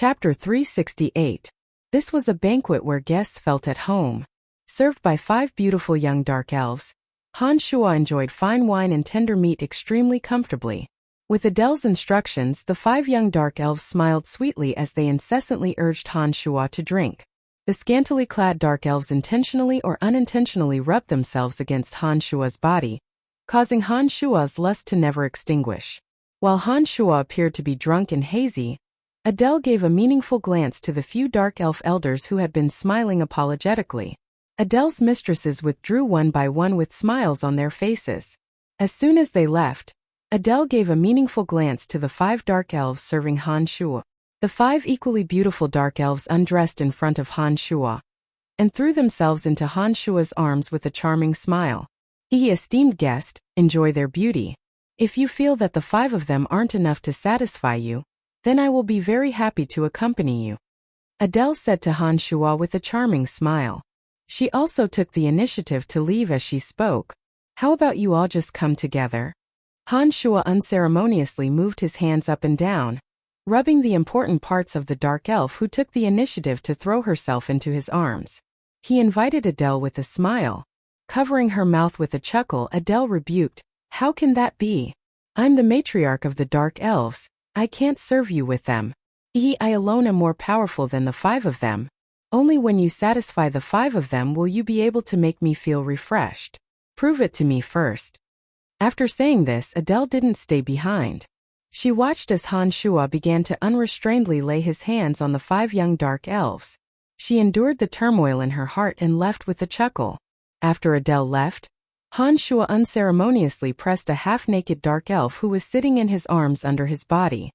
Chapter 368. This was a banquet where guests felt at home. Served by 5 beautiful young dark elves, Han Shua enjoyed fine wine and tender meat extremely comfortably. With Adele's instructions, the 5 young dark elves smiled sweetly as they incessantly urged Han Shua to drink. The scantily clad dark elves intentionally or unintentionally rubbed themselves against Han Shua's body, causing Han Shua's lust to never extinguish. While Han Shua appeared to be drunk and hazy, Adele gave a meaningful glance to the few dark elf elders who had been smiling apologetically. Adele's mistresses withdrew one by one with smiles on their faces. As soon as they left, Adele gave a meaningful glance to the 5 dark elves serving Han Shua. The 5 equally beautiful dark elves undressed in front of Han Shua and threw themselves into Han Shua's arms with a charming smile. Esteemed guest, enjoy their beauty. If you feel that the 5 of them aren't enough to satisfy you, then I will be very happy to accompany you, Adele said to Han Shua with a charming smile. She also took the initiative to leave as she spoke. How about you all just come together? Han Shua unceremoniously moved his hands up and down, rubbing the important parts of the dark elf who took the initiative to throw herself into his arms. He invited Adele with a smile. Covering her mouth with a chuckle, Adele rebuked, "How can that be? I'm the matriarch of the dark elves. I can't serve you with them. I alone am more powerful than the 5 of them. Only when you satisfy the 5 of them will you be able to make me feel refreshed. Prove it to me first." After saying this, Adele didn't stay behind. She watched as Han Shua began to unrestrainedly lay his hands on the 5 young dark elves. She endured the turmoil in her heart and left with a chuckle. After Adele left, Han Shua unceremoniously pressed a half-naked dark elf who was sitting in his arms under his body.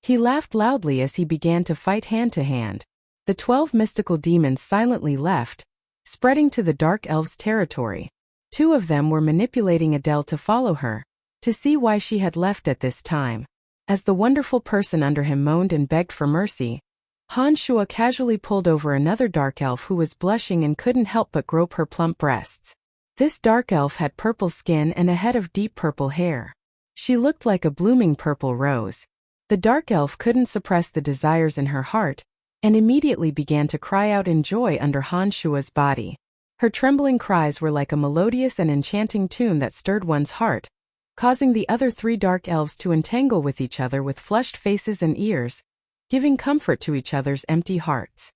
He laughed loudly as he began to fight hand-to-hand. The 12 mystical demons silently left, spreading to the dark elves' territory. 2 of them were manipulating Adele to follow her, to see why she had left at this time. As the wonderful person under him moaned and begged for mercy, Han Shua casually pulled over another dark elf who was blushing and couldn't help but grope her plump breasts. This dark elf had purple skin and a head of deep purple hair. She looked like a blooming purple rose. The dark elf couldn't suppress the desires in her heart, and immediately began to cry out in joy under Han Shua's body. Her trembling cries were like a melodious and enchanting tune that stirred one's heart, causing the other 3 dark elves to entangle with each other with flushed faces and ears, giving comfort to each other's empty hearts.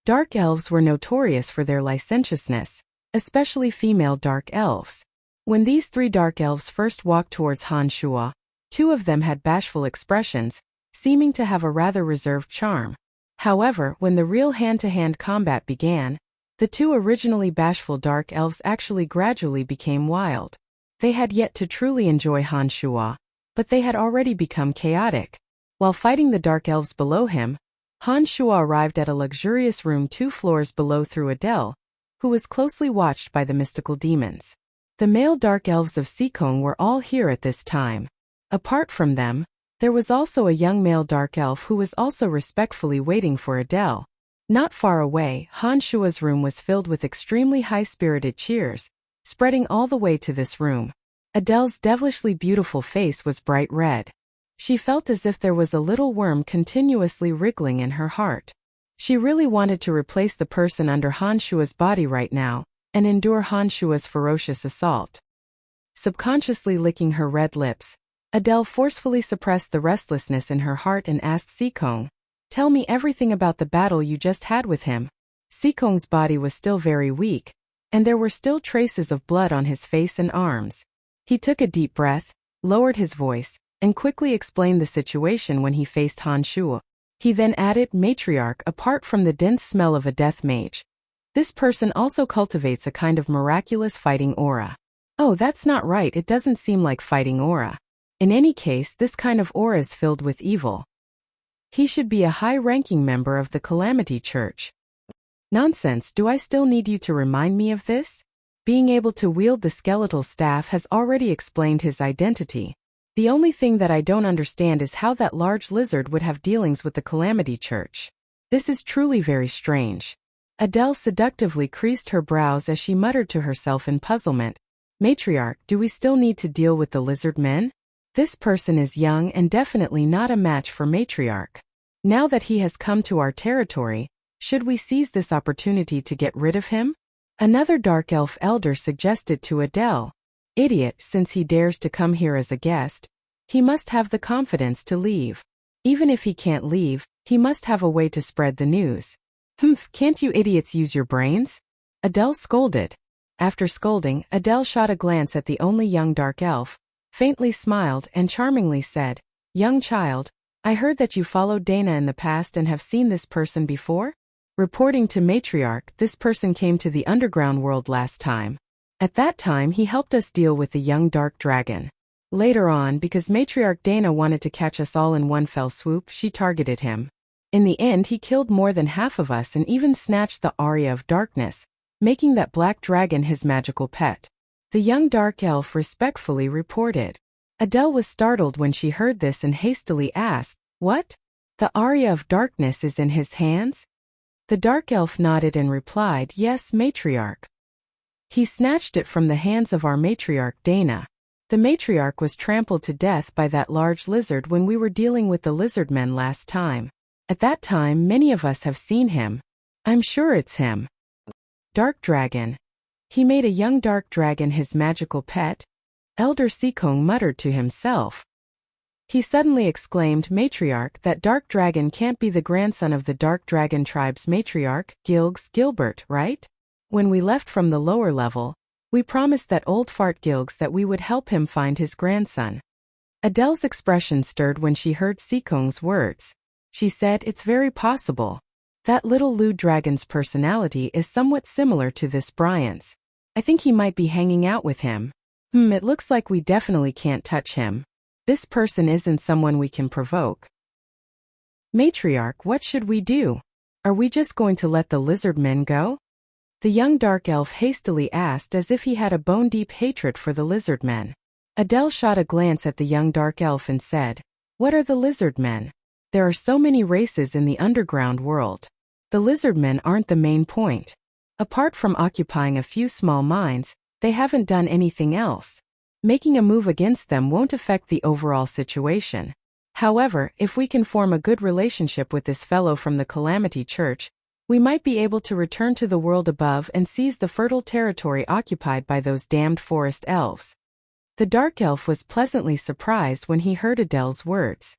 Dark elves were notorious for their licentiousness, especially female dark elves. When these 3 dark elves first walked towards Han Shua, 2 of them had bashful expressions, seeming to have a rather reserved charm. However, when the real hand-to-hand combat began, the 2 originally bashful dark elves actually gradually became wild. They had yet to truly enjoy Han Shua, but they had already become chaotic. While fighting the dark elves below him, Han Shua arrived at a luxurious room 2 floors below through Adele, who was closely watched by the mystical demons. The male dark elves of Sikong were all here at this time. Apart from them, there was also a young male dark elf who was also respectfully waiting for Adele. Not far away, Han Shua's room was filled with extremely high-spirited cheers, spreading all the way to this room. Adele's devilishly beautiful face was bright red. She felt as if there was a little worm continuously wriggling in her heart. She really wanted to replace the person under Han Shua's body right now, and endure Han Shua's ferocious assault. Subconsciously licking her red lips, Adele forcefully suppressed the restlessness in her heart and asked Sikong, "Tell me everything about the battle you just had with him." Sikong's body was still very weak, and there were still traces of blood on his face and arms. He took a deep breath, lowered his voice, and quickly explained the situation when he faced Han Shua. He then added, "Matriarch, apart from the dense smell of a death mage, this person also cultivates a kind of miraculous fighting aura." "Oh, that's not right, it doesn't seem like fighting aura. In any case, this kind of aura is filled with evil. He should be a high-ranking member of the Calamity Church." "Nonsense, do I still need you to remind me of this?" Being able to wield the skeletal staff has already explained his identity. The only thing that I don't understand is how that large lizard would have dealings with the Calamity Church. This is truly very strange. Adele seductively creased her brows as she muttered to herself in puzzlement, "Matriarch, do we still need to deal with the lizard men? This person is young and definitely not a match for Matriarch." Now that he has come to our territory, should we seize this opportunity to get rid of him? Another dark elf elder suggested to Adele. Idiot, since he dares to come here as a guest, he must have the confidence to leave. Even if he can't leave, he must have a way to spread the news. Can't you idiots use your brains? Adele scolded. After scolding, Adele shot a glance at the only young dark elf, faintly smiled and charmingly said, "Young child, I heard that you followed Dana in the past and have seen this person before?" Reporting to Matriarch, this person came to the underground world last time. At that time he helped us deal with the young dark dragon. Later on, because Matriarch Dana wanted to catch us all in one fell swoop, she targeted him. In the end he killed more than half of us and even snatched the Aria of Darkness, making that black dragon his magical pet. The young dark elf respectfully reported. Adele was startled when she heard this and hastily asked, "What? The Aria of Darkness is in his hands?" The dark elf nodded and replied, "Yes, Matriarch. He snatched it from the hands of our Matriarch Dana. The Matriarch was trampled to death by that large lizard when we were dealing with the lizardmen last time. At that time many of us have seen him. I'm sure it's him." Dark dragon. He made a young dark dragon his magical pet? Elder Sikong muttered to himself. He suddenly exclaimed, "Matriarch, that dark dragon can't be the grandson of the dark dragon tribe's matriarch, Gilbert, right? When we left from the lower level, we promised that old fart Gilgs that we would help him find his grandson." Adele's expression stirred when she heard Sikong's words. She said, "It's very possible. That little lewd dragon's personality is somewhat similar to this Brian's. I think he might be hanging out with him. It looks like we definitely can't touch him. This person isn't someone we can provoke." "Matriarch, what should we do? Are we just going to let the lizardmen go?" The young dark elf hastily asked as if he had a bone-deep hatred for the lizardmen. Adele shot a glance at the young dark elf and said, "What are the lizardmen? There are so many races in the underground world. The lizardmen aren't the main point. Apart from occupying a few small mines, they haven't done anything else. Making a move against them won't affect the overall situation. However, if we can form a good relationship with this fellow from the Calamity Church, we might be able to return to the world above and seize the fertile territory occupied by those damned forest elves." The dark elf was pleasantly surprised when he heard Adele's words.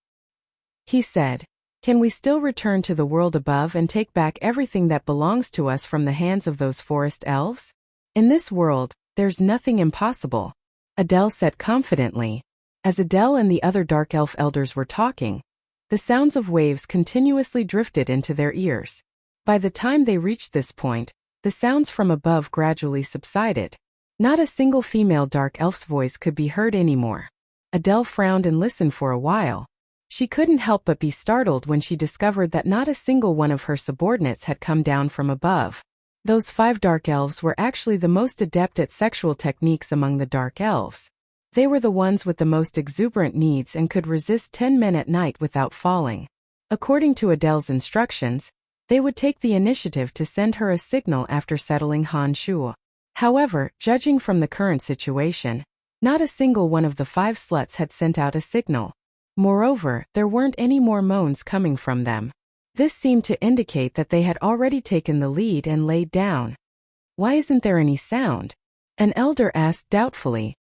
He said, "Can we still return to the world above and take back everything that belongs to us from the hands of those forest elves? In this world, there's nothing impossible," Adele said confidently. As Adele and the other dark elf elders were talking, the sounds of waves continuously drifted into their ears. By the time they reached this point, the sounds from above gradually subsided. Not a single female dark elf's voice could be heard anymore. Adele frowned and listened for a while. She couldn't help but be startled when she discovered that not a single one of her subordinates had come down from above. Those 5 dark elves were actually the most adept at sexual techniques among the dark elves. They were the ones with the most exuberant needs and could resist 10 men at night without falling. According to Adele's instructions, they would take the initiative to send her a signal after settling Han Shuo. However, judging from the current situation, not a single one of the 5 sluts had sent out a signal. Moreover, there weren't any more moans coming from them. This seemed to indicate that they had already taken the lead and laid down. "Why isn't there any sound?" an elder asked doubtfully.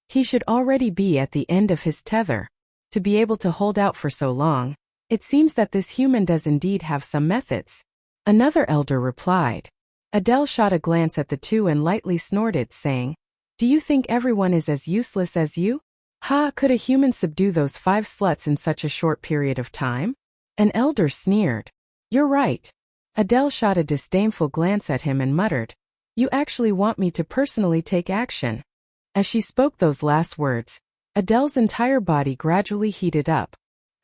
"He should already be at the end of his tether. To be able to hold out for so long, it seems that this human does indeed have some methods," another elder replied. Adele shot a glance at the two and lightly snorted, saying, "Do you think everyone is as useless as you? Ha, could a human subdue those 5 sluts in such a short period of time?" An elder sneered. "You're right." Adele shot a disdainful glance at him and muttered, "You actually want me to personally take action." As she spoke those last words, Adele's entire body gradually heated up.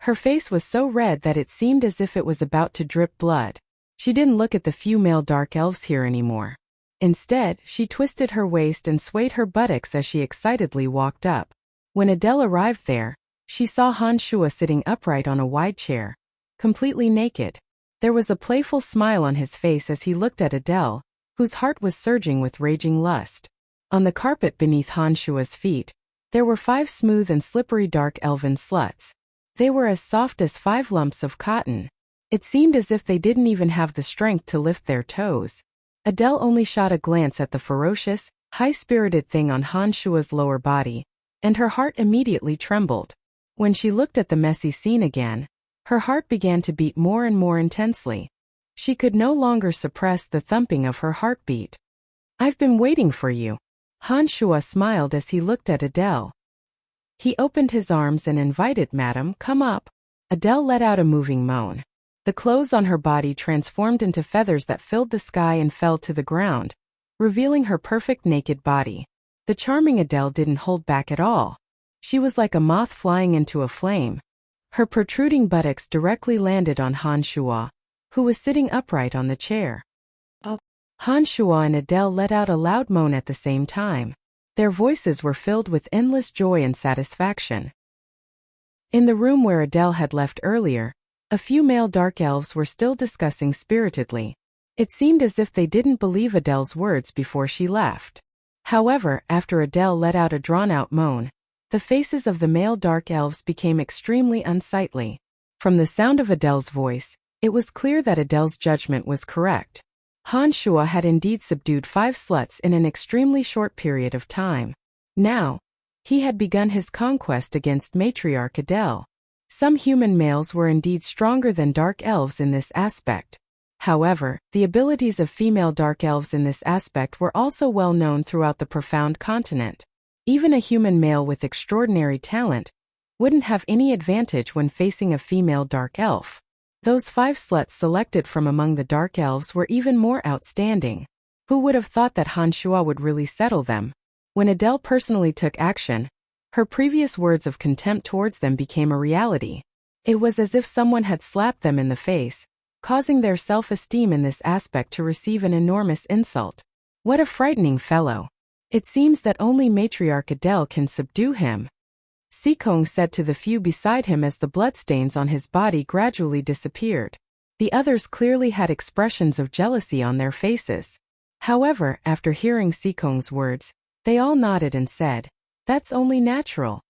Her face was so red that it seemed as if it was about to drip blood. She didn't look at the few male dark elves here anymore. Instead, she twisted her waist and swayed her buttocks as she excitedly walked up. When Adele arrived there, she saw Han Shuo sitting upright on a wide chair, completely naked. There was a playful smile on his face as he looked at Adele, whose heart was surging with raging lust. On the carpet beneath Han Shuo's feet, there were 5 smooth and slippery dark elven sluts. They were as soft as 5 lumps of cotton. It seemed as if they didn't even have the strength to lift their toes. Adele only shot a glance at the ferocious, high-spirited thing on Han Shua's lower body, and her heart immediately trembled. When she looked at the messy scene again, her heart began to beat more and more intensely. She could no longer suppress the thumping of her heartbeat. "I've been waiting for you." Han Shua smiled as he looked at Adele. He opened his arms and invited, "Madam, come up." Adele let out a moving moan. The clothes on her body transformed into feathers that filled the sky and fell to the ground, revealing her perfect naked body. The charming Adele didn't hold back at all. She was like a moth flying into a flame. Her protruding buttocks directly landed on Han Shua, who was sitting upright on the chair. Oh. Han Shua and Adele let out a loud moan at the same time. Their voices were filled with endless joy and satisfaction. In the room where Adele had left earlier, a few male dark elves were still discussing spiritedly. It seemed as if they didn't believe Adele's words before she left. However, after Adele let out a drawn-out moan, the faces of the male dark elves became extremely unsightly. From the sound of Adele's voice, it was clear that Adele's judgment was correct. Han Shua had indeed subdued 5 sluts in an extremely short period of time. Now, he had begun his conquest against matriarch Adele. Some human males were indeed stronger than dark elves in this aspect. However, the abilities of female dark elves in this aspect were also well known throughout the profound continent. Even a human male with extraordinary talent wouldn't have any advantage when facing a female dark elf. Those 5 sluts selected from among the dark elves were even more outstanding. Who would have thought that Han Shua would really settle them? When Adele personally took action, her previous words of contempt towards them became a reality. It was as if someone had slapped them in the face, causing their self-esteem in this aspect to receive an enormous insult. What a frightening fellow. It seems that only matriarch Adele can subdue him. Sikong said to the few beside him as the bloodstains on his body gradually disappeared. The others clearly had expressions of jealousy on their faces. However, after hearing Sikong's words, they all nodded and said, "That's only natural."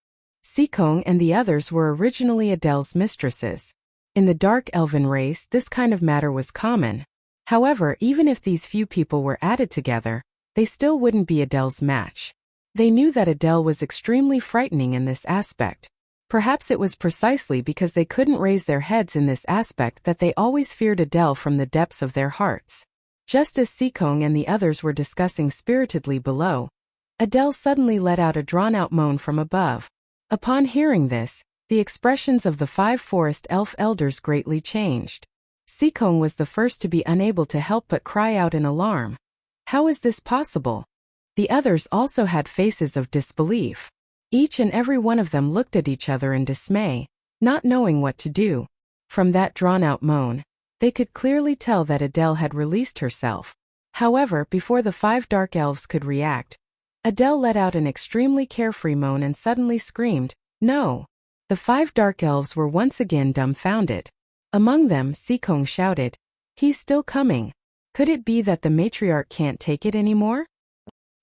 Sikong and the others were originally Adele's mistresses. In the dark elven race, this kind of matter was common. However, even if these few people were added together, they still wouldn't be Adele's match. They knew that Adele was extremely frightening in this aspect. Perhaps it was precisely because they couldn't raise their heads in this aspect that they always feared Adele from the depths of their hearts. Just as Sikong and the others were discussing spiritedly below, Adele suddenly let out a drawn-out moan from above. Upon hearing this, the expressions of the 5 forest elf elders greatly changed. Sikong was the first to be unable to help but cry out in alarm. How is this possible? The others also had faces of disbelief. Each and every one of them looked at each other in dismay, not knowing what to do. From that drawn-out moan, they could clearly tell that Adele had released herself. However, before the 5 dark elves could react, Adele let out an extremely carefree moan and suddenly screamed, "No!" The 5 dark elves were once again dumbfounded. Among them, Sikong shouted, "He's still coming. Could it be that the matriarch can't take it anymore?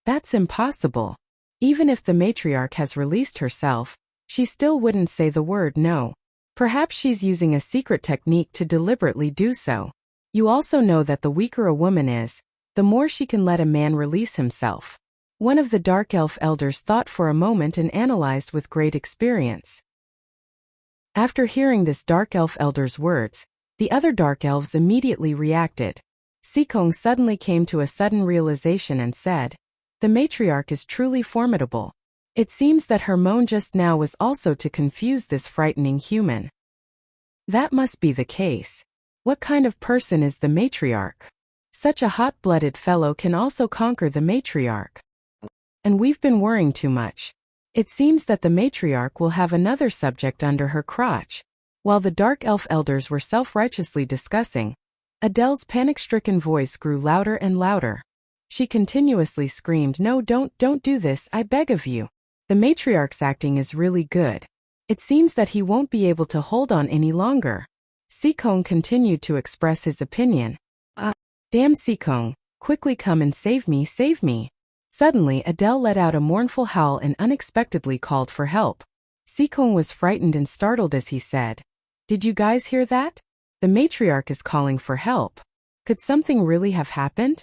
That's impossible. Even if the matriarch has released herself, she still wouldn't say the word no. Perhaps she's using a secret technique to deliberately do so. You also know that the weaker a woman is, the more she can let a man release himself." One of the dark elf elders thought for a moment and analyzed with great experience. After hearing this dark elf elder's words, the other dark elves immediately reacted. Sikong suddenly came to a sudden realization and said, "The matriarch is truly formidable. It seems that her moan just now was also to confuse this frightening human." That must be the case. What kind of person is the matriarch? Such a hot-blooded fellow can also conquer the matriarch. And we've been worrying too much. It seems that the matriarch will have another subject under her crotch. While the dark elf elders were self-righteously discussing, Adele's panic-stricken voice grew louder and louder. She continuously screamed, "No, don't do this, I beg of you. The matriarch's acting is really good. It seems that he won't be able to hold on any longer." Sikong continued to express his opinion. Damn Sikong, quickly come and save me, save me." Suddenly Adele let out a mournful howl and unexpectedly called for help. Sikong was frightened and startled as he said, "Did you guys hear that? The matriarch is calling for help. Could something really have happened?"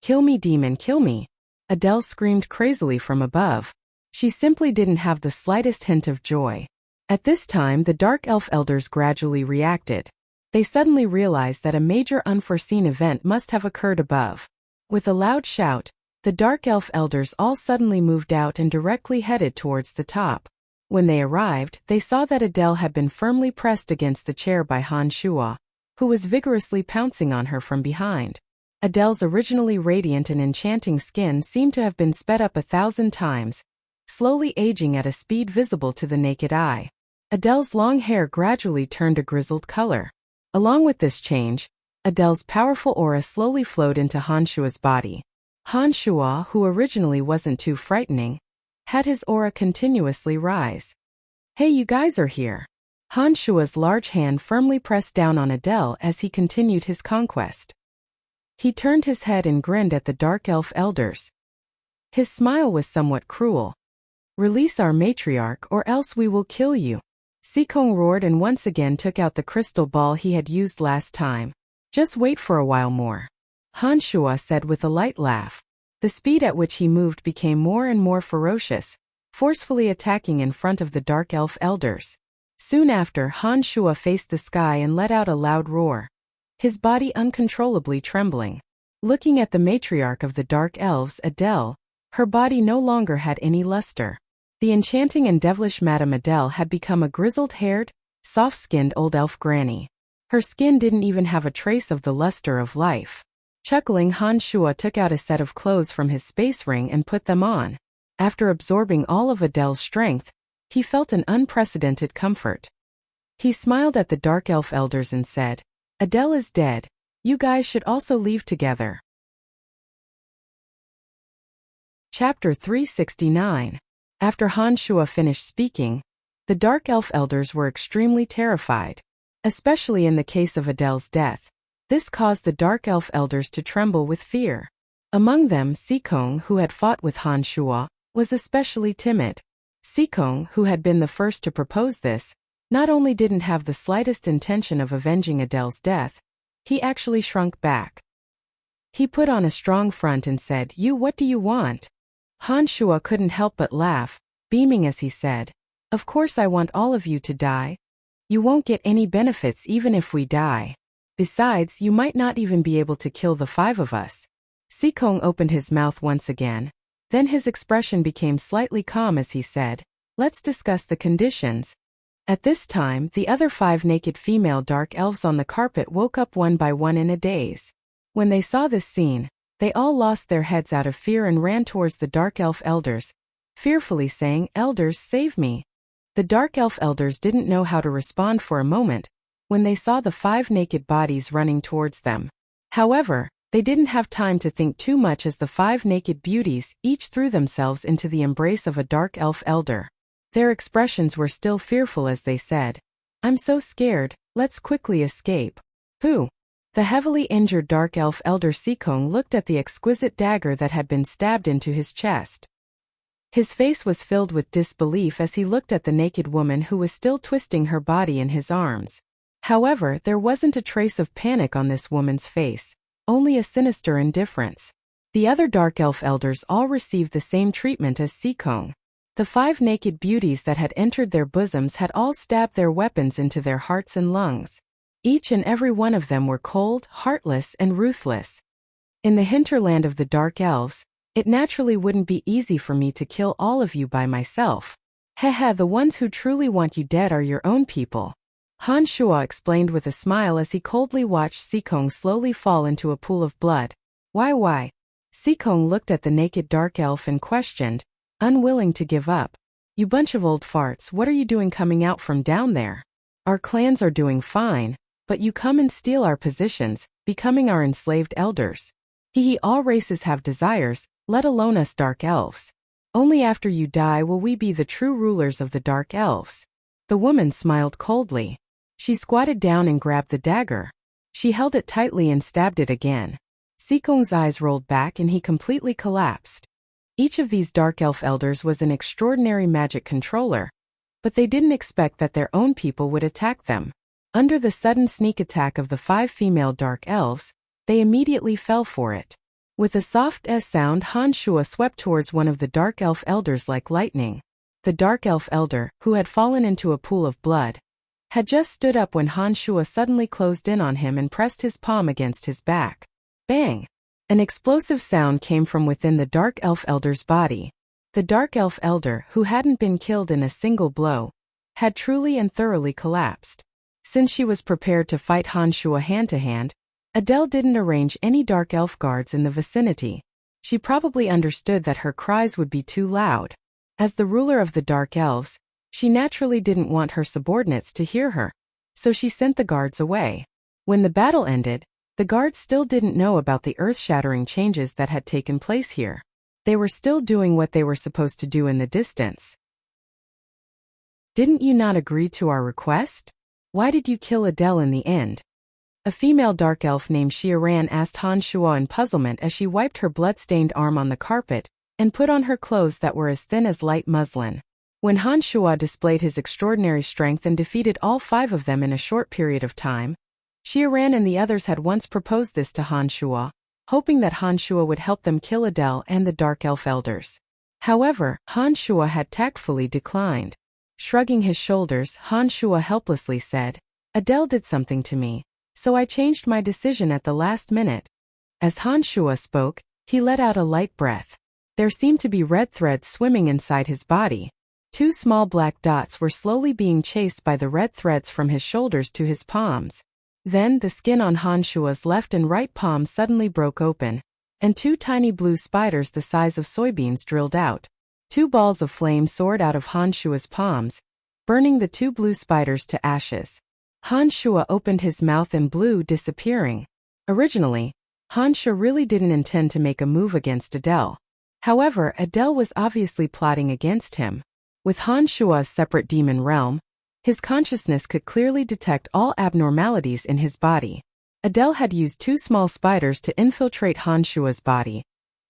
Kill me, demon, kill me!" Adele screamed crazily from above. She simply didn't have the slightest hint of joy. At this time, the Dark Elf elders gradually reacted. They suddenly realized that a major unforeseen event must have occurred above. With a loud shout, the Dark Elf elders all suddenly moved out and directly headed towards the top. When they arrived, they saw that Adele had been firmly pressed against the chair by Han Shuo, who was vigorously pouncing on her from behind. Adele's originally radiant and enchanting skin seemed to have been sped up 1,000 times, slowly aging at a speed visible to the naked eye. Adele's long hair gradually turned a grizzled color. Along with this change, Adele's powerful aura slowly flowed into Han Shuo's body. Han Shuo, who originally wasn't too frightening, had his aura continuously rise. "Hey, you guys are here." Han Shuo's large hand firmly pressed down on Adele as he continued his conquest. He turned his head and grinned at the Dark Elf elders. His smile was somewhat cruel. "Release our matriarch or else we will kill you." Sikong roared and once again took out the crystal ball he had used last time. "Just wait for a while more," Han Shuo said with a light laugh. The speed at which he moved became more and more ferocious, forcefully attacking in front of the Dark Elf elders. Soon after, Han Shuo faced the sky and let out a loud roar, his body uncontrollably trembling. Looking at the matriarch of the Dark Elves, Adele, her body no longer had any luster. The enchanting and devilish Madame Adele had become a grizzled-haired, soft-skinned old elf granny. Her skin didn't even have a trace of the luster of life. Chuckling, Han Shuo took out a set of clothes from his space ring and put them on. After absorbing all of Adele's strength, he felt an unprecedented comfort. He smiled at the Dark Elf elders and said, "Adele is dead. You guys should also leave together." Chapter 369. After Han Shuo finished speaking, the Dark Elf elders were extremely terrified, especially in the case of Adele's death. This caused the Dark Elf elders to tremble with fear. Among them, Sikong, who had fought with Han Shuo, was especially timid. Sikong, who had been the first to propose this, not only didn't have the slightest intention of avenging Adele's death, he actually shrunk back. He put on a strong front and said, What do you want?" Han Shuo couldn't help but laugh, beaming as he said, "Of course I want all of you to die. You won't get any benefits even if we die. Besides, you might not even be able to kill the 5 of us." Sikong opened his mouth once again. Then his expression became slightly calm as he said, "Let's discuss the conditions." At this time, the other 5 naked female dark elves on the carpet woke up one by one in a daze. When they saw this scene, they all lost their heads out of fear and ran towards the Dark Elf elders, fearfully saying, "Elders, save me." The Dark Elf elders didn't know how to respond for a moment when they saw the 5 naked bodies running towards them. However, they didn't have time to think too much as the 5 naked beauties each threw themselves into the embrace of a Dark Elf elder. Their expressions were still fearful as they said, "I'm so scared, let's quickly escape." "Who?" The heavily injured Dark Elf elder Sikong looked at the exquisite dagger that had been stabbed into his chest. His face was filled with disbelief as he looked at the naked woman who was still twisting her body in his arms. However, there wasn't a trace of panic on this woman's face, only a sinister indifference. The other Dark Elf elders all received the same treatment as Sikong. The 5 naked beauties that had entered their bosoms had all stabbed their weapons into their hearts and lungs. Each and every one of them were cold, heartless, and ruthless. In the hinterland of the Dark Elves, it naturally wouldn't be easy for me to kill all of you by myself. Hehe, the ones who truly want you dead are your own people. Han Shuo explained with a smile as he coldly watched Sikong slowly fall into a pool of blood. Why? Sikong looked at the naked Dark Elf and questioned, unwilling to give up. "You bunch of old farts, what are you doing coming out from down there? Our clans are doing fine, but you come and steal our positions, becoming our enslaved elders. All races have desires, let alone us Dark Elves. Only after you die will we be the true rulers of the Dark Elves." The woman smiled coldly. She squatted down and grabbed the dagger. She held it tightly and stabbed it again. Sikong's eyes rolled back and he completely collapsed. Each of these dark elf elders was an extraordinary magic controller, but they didn't expect that their own people would attack them. Under the sudden sneak attack of the 5 female dark elves, they immediately fell for it. With a soft sound, Han Shuo swept towards one of the dark elf elders like lightning. The dark elf elder, who had fallen into a pool of blood, had just stood up when Han Shuo suddenly closed in on him and pressed his palm against his back. Bang! An explosive sound came from within the dark elf elder's body. The dark elf elder, who hadn't been killed in a single blow, had truly and thoroughly collapsed. Since she was prepared to fight Han Shuo hand-to-hand, Adele didn't arrange any dark elf guards in the vicinity. She probably understood that her cries would be too loud. As the ruler of the dark elves, she naturally didn't want her subordinates to hear her, so she sent the guards away. When the battle ended, the guards still didn't know about the earth-shattering changes that had taken place here. They were still doing what they were supposed to do in the distance. "Didn't you not agree to our request? Why did you kill Adele in the end?" A female dark elf named Xiaoran asked Han Shuo in puzzlement as she wiped her blood-stained arm on the carpet and put on her clothes that were as thin as light muslin. When Han Shuo displayed his extraordinary strength and defeated all 5 of them in a short period of time, Xiaoran and the others had once proposed this to Han Shuo, hoping that Han Shuo would help them kill Adele and the dark elf elders. However, Han Shuo had tactfully declined. Shrugging his shoulders, Han Shuo helplessly said, "Adele did something to me, so I changed my decision at the last minute." As Han Shuo spoke, he let out a light breath. There seemed to be red threads swimming inside his body. 2 small black dots were slowly being chased by the red threads from his shoulders to his palms. Then the skin on Han Shuo's left and right palms suddenly broke open, and 2 tiny blue spiders the size of soybeans drilled out. 2 balls of flame soared out of Han Shuo's palms, burning the 2 blue spiders to ashes. Han Shuo opened his mouth and blew, disappearing. Originally, Han Shuo really didn't intend to make a move against Adele. However, Adele was obviously plotting against him. With Han Shuo's separate demon realm, his consciousness could clearly detect all abnormalities in his body. Adele had used 2 small spiders to infiltrate Han Shuo's body,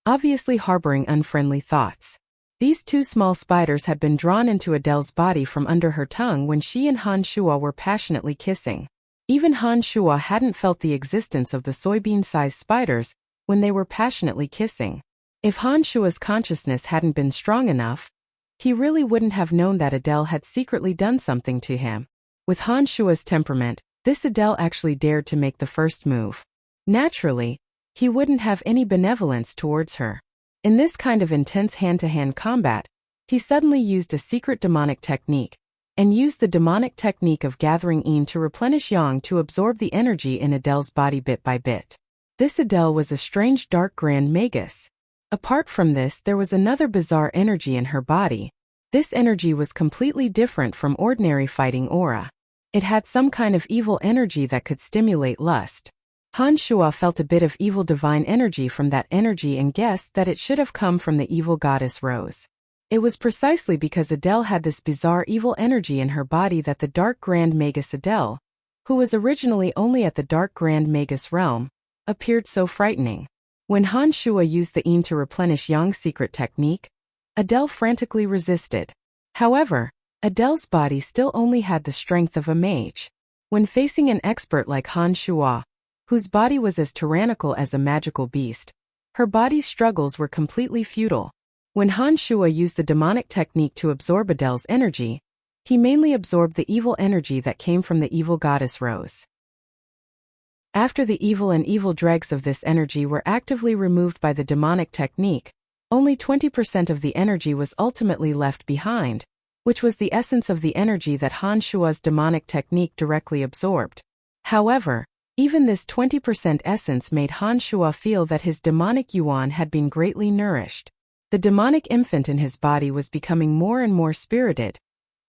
obviously harboring unfriendly thoughts. These 2 small spiders had been drawn into Adele's body from under her tongue when she and Han Shuo were passionately kissing. Even Han Shuo hadn't felt the existence of the soybean-sized spiders when they were passionately kissing. If Han Shuo's consciousness hadn't been strong enough, he really wouldn't have known that Adele had secretly done something to him. With Han Shuo's temperament, this Adele actually dared to make the first move. Naturally, he wouldn't have any benevolence towards her. In this kind of intense hand-to-hand combat, he suddenly used a secret demonic technique, and used the demonic technique of gathering Yin to replenish Yang to absorb the energy in Adele's body bit by bit. This Adele was a strange dark grand magus. Apart from this, there was another bizarre energy in her body. This energy was completely different from ordinary fighting aura. It had some kind of evil energy that could stimulate lust. Han Shuo felt a bit of evil divine energy from that energy and guessed that it should have come from the evil goddess Rose. It was precisely because Adele had this bizarre evil energy in her body that the Dark Grand Magus Adele, who was originally only at the Dark Grand Magus realm, appeared so frightening. When Han Shuo used the Yin to replenish Yang's secret technique, Adele frantically resisted. However, Adele's body still only had the strength of a mage. When facing an expert like Han Shuo, whose body was as tyrannical as a magical beast, her body's struggles were completely futile. When Han Shuo used the demonic technique to absorb Adele's energy, he mainly absorbed the evil energy that came from the evil goddess Rose. After the evil and evil dregs of this energy were actively removed by the demonic technique, only 20% of the energy was ultimately left behind, which was the essence of the energy that Han Shuo's demonic technique directly absorbed. However, even this 20% essence made Han Shuo feel that his demonic yuan had been greatly nourished. The demonic infant in his body was becoming more and more spirited,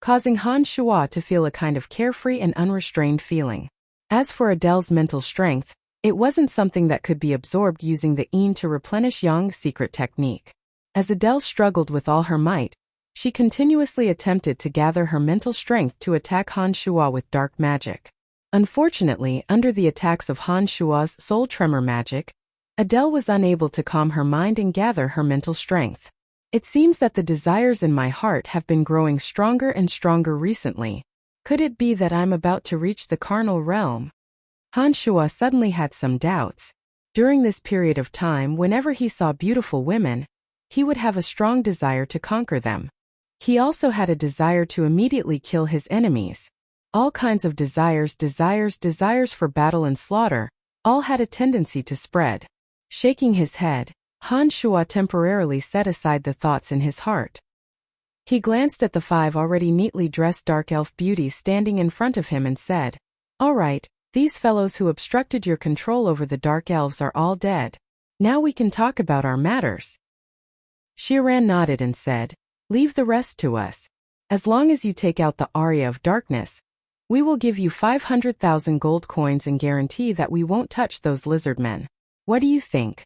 causing Han Shuo to feel a kind of carefree and unrestrained feeling. As for Adele's mental strength, it wasn't something that could be absorbed using the Yin to replenish Yang's secret technique. As Adele struggled with all her might, she continuously attempted to gather her mental strength to attack Han Shuo with dark magic. Unfortunately, under the attacks of Han Shuo's soul tremor magic, Adele was unable to calm her mind and gather her mental strength. It seems that the desires in my heart have been growing stronger and stronger recently. Could it be that I'm about to reach the carnal realm? Han Shuo suddenly had some doubts. During this period of time, whenever he saw beautiful women, he would have a strong desire to conquer them. He also had a desire to immediately kill his enemies. All kinds of desires for battle and slaughter, all had a tendency to spread. Shaking his head, Han Shuo temporarily set aside the thoughts in his heart. He glanced at the 5 already neatly dressed dark elf beauties standing in front of him and said, "All right, these fellows who obstructed your control over the dark elves are all dead. Now we can talk about our matters." Shiran nodded and said, "Leave the rest to us. As long as you take out the Arya of Darkness, we will give you 500,000 gold coins and guarantee that we won't touch those lizard men. What do you think?"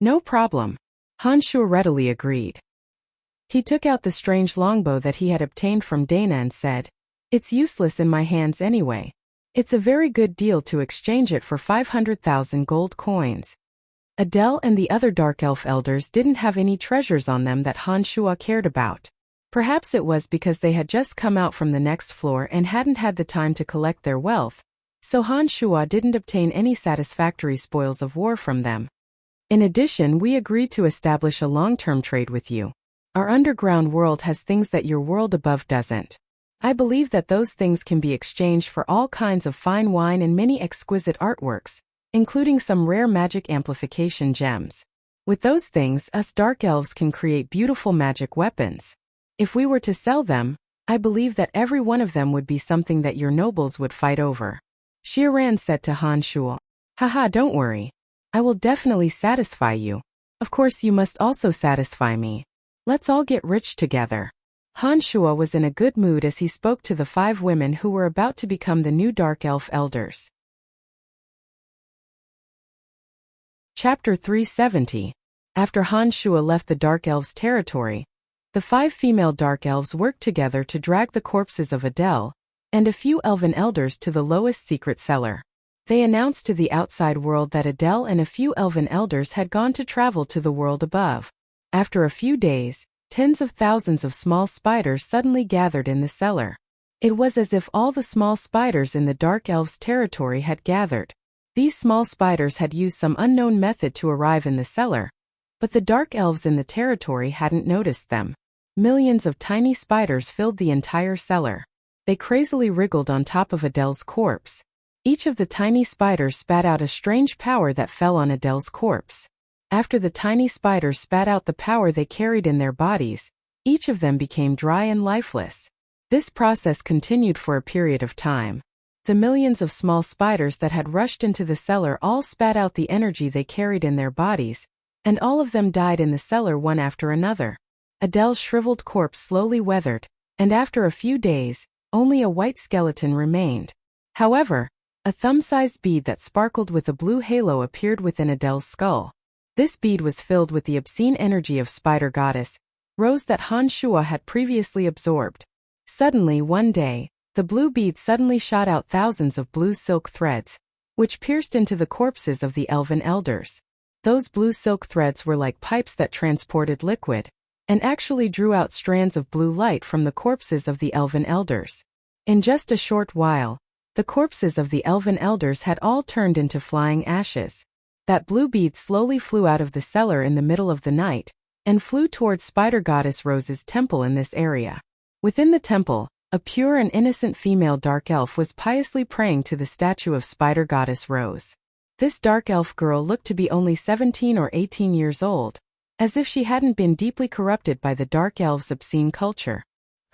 "No problem," Han Shuo readily agreed. He took out the strange longbow that he had obtained from Dana and said, "It's useless in my hands anyway. It's a very good deal to exchange it for 500,000 gold coins." Adele and the other dark elf elders didn't have any treasures on them that Han Shuo cared about. Perhaps it was because they had just come out from the next floor and hadn't had the time to collect their wealth, so Han Shuo didn't obtain any satisfactory spoils of war from them. "In addition, we agreed to establish a long-term trade with you. Our underground world has things that your world above doesn't. I believe that those things can be exchanged for all kinds of fine wine and many exquisite artworks, including some rare magic amplification gems. With those things, us dark elves can create beautiful magic weapons. If we were to sell them, I believe that every one of them would be something that your nobles would fight over." Shiran said to Han Shuo, "Haha, don't worry. I will definitely satisfy you. Of course you must also satisfy me. Let's all get rich together." Han Shuo was in a good mood as he spoke to the 5 women who were about to become the new dark elf elders. Chapter 370. After Han Shuo left the dark elves' territory, the 5 female dark elves worked together to drag the corpses of Adele and a few elven elders to the lowest secret cellar. They announced to the outside world that Adele and a few elven elders had gone to travel to the world above. After a few days, tens of thousands of small spiders suddenly gathered in the cellar. It was as if all the small spiders in the dark elves' territory had gathered. These small spiders had used some unknown method to arrive in the cellar, but the dark elves in the territory hadn't noticed them. Millions of tiny spiders filled the entire cellar. They crazily wriggled on top of Adele's corpse. Each of the tiny spiders spat out a strange power that fell on Adele's corpse. After the tiny spiders spat out the power they carried in their bodies, each of them became dry and lifeless. This process continued for a period of time. The millions of small spiders that had rushed into the cellar all spat out the energy they carried in their bodies, and all of them died in the cellar one after another. Adele's shriveled corpse slowly weathered, and after a few days, only a white skeleton remained. However, a thumb-sized bead that sparkled with a blue halo appeared within Adele's skull. This bead was filled with the obscene energy of Spider Goddess, Rose that Han Shuo had previously absorbed. Suddenly one day, the blue bead suddenly shot out thousands of blue silk threads, which pierced into the corpses of the elven elders. Those blue silk threads were like pipes that transported liquid, and actually drew out strands of blue light from the corpses of the elven elders. In just a short while, the corpses of the elven elders had all turned into flying ashes. That blue bead slowly flew out of the cellar in the middle of the night, and flew towards Spider Goddess Rose's temple in this area. Within the temple, a pure and innocent female dark elf was piously praying to the statue of Spider Goddess Rose. This dark elf girl looked to be only 17 or 18 years old, as if she hadn't been deeply corrupted by the dark elves' obscene culture.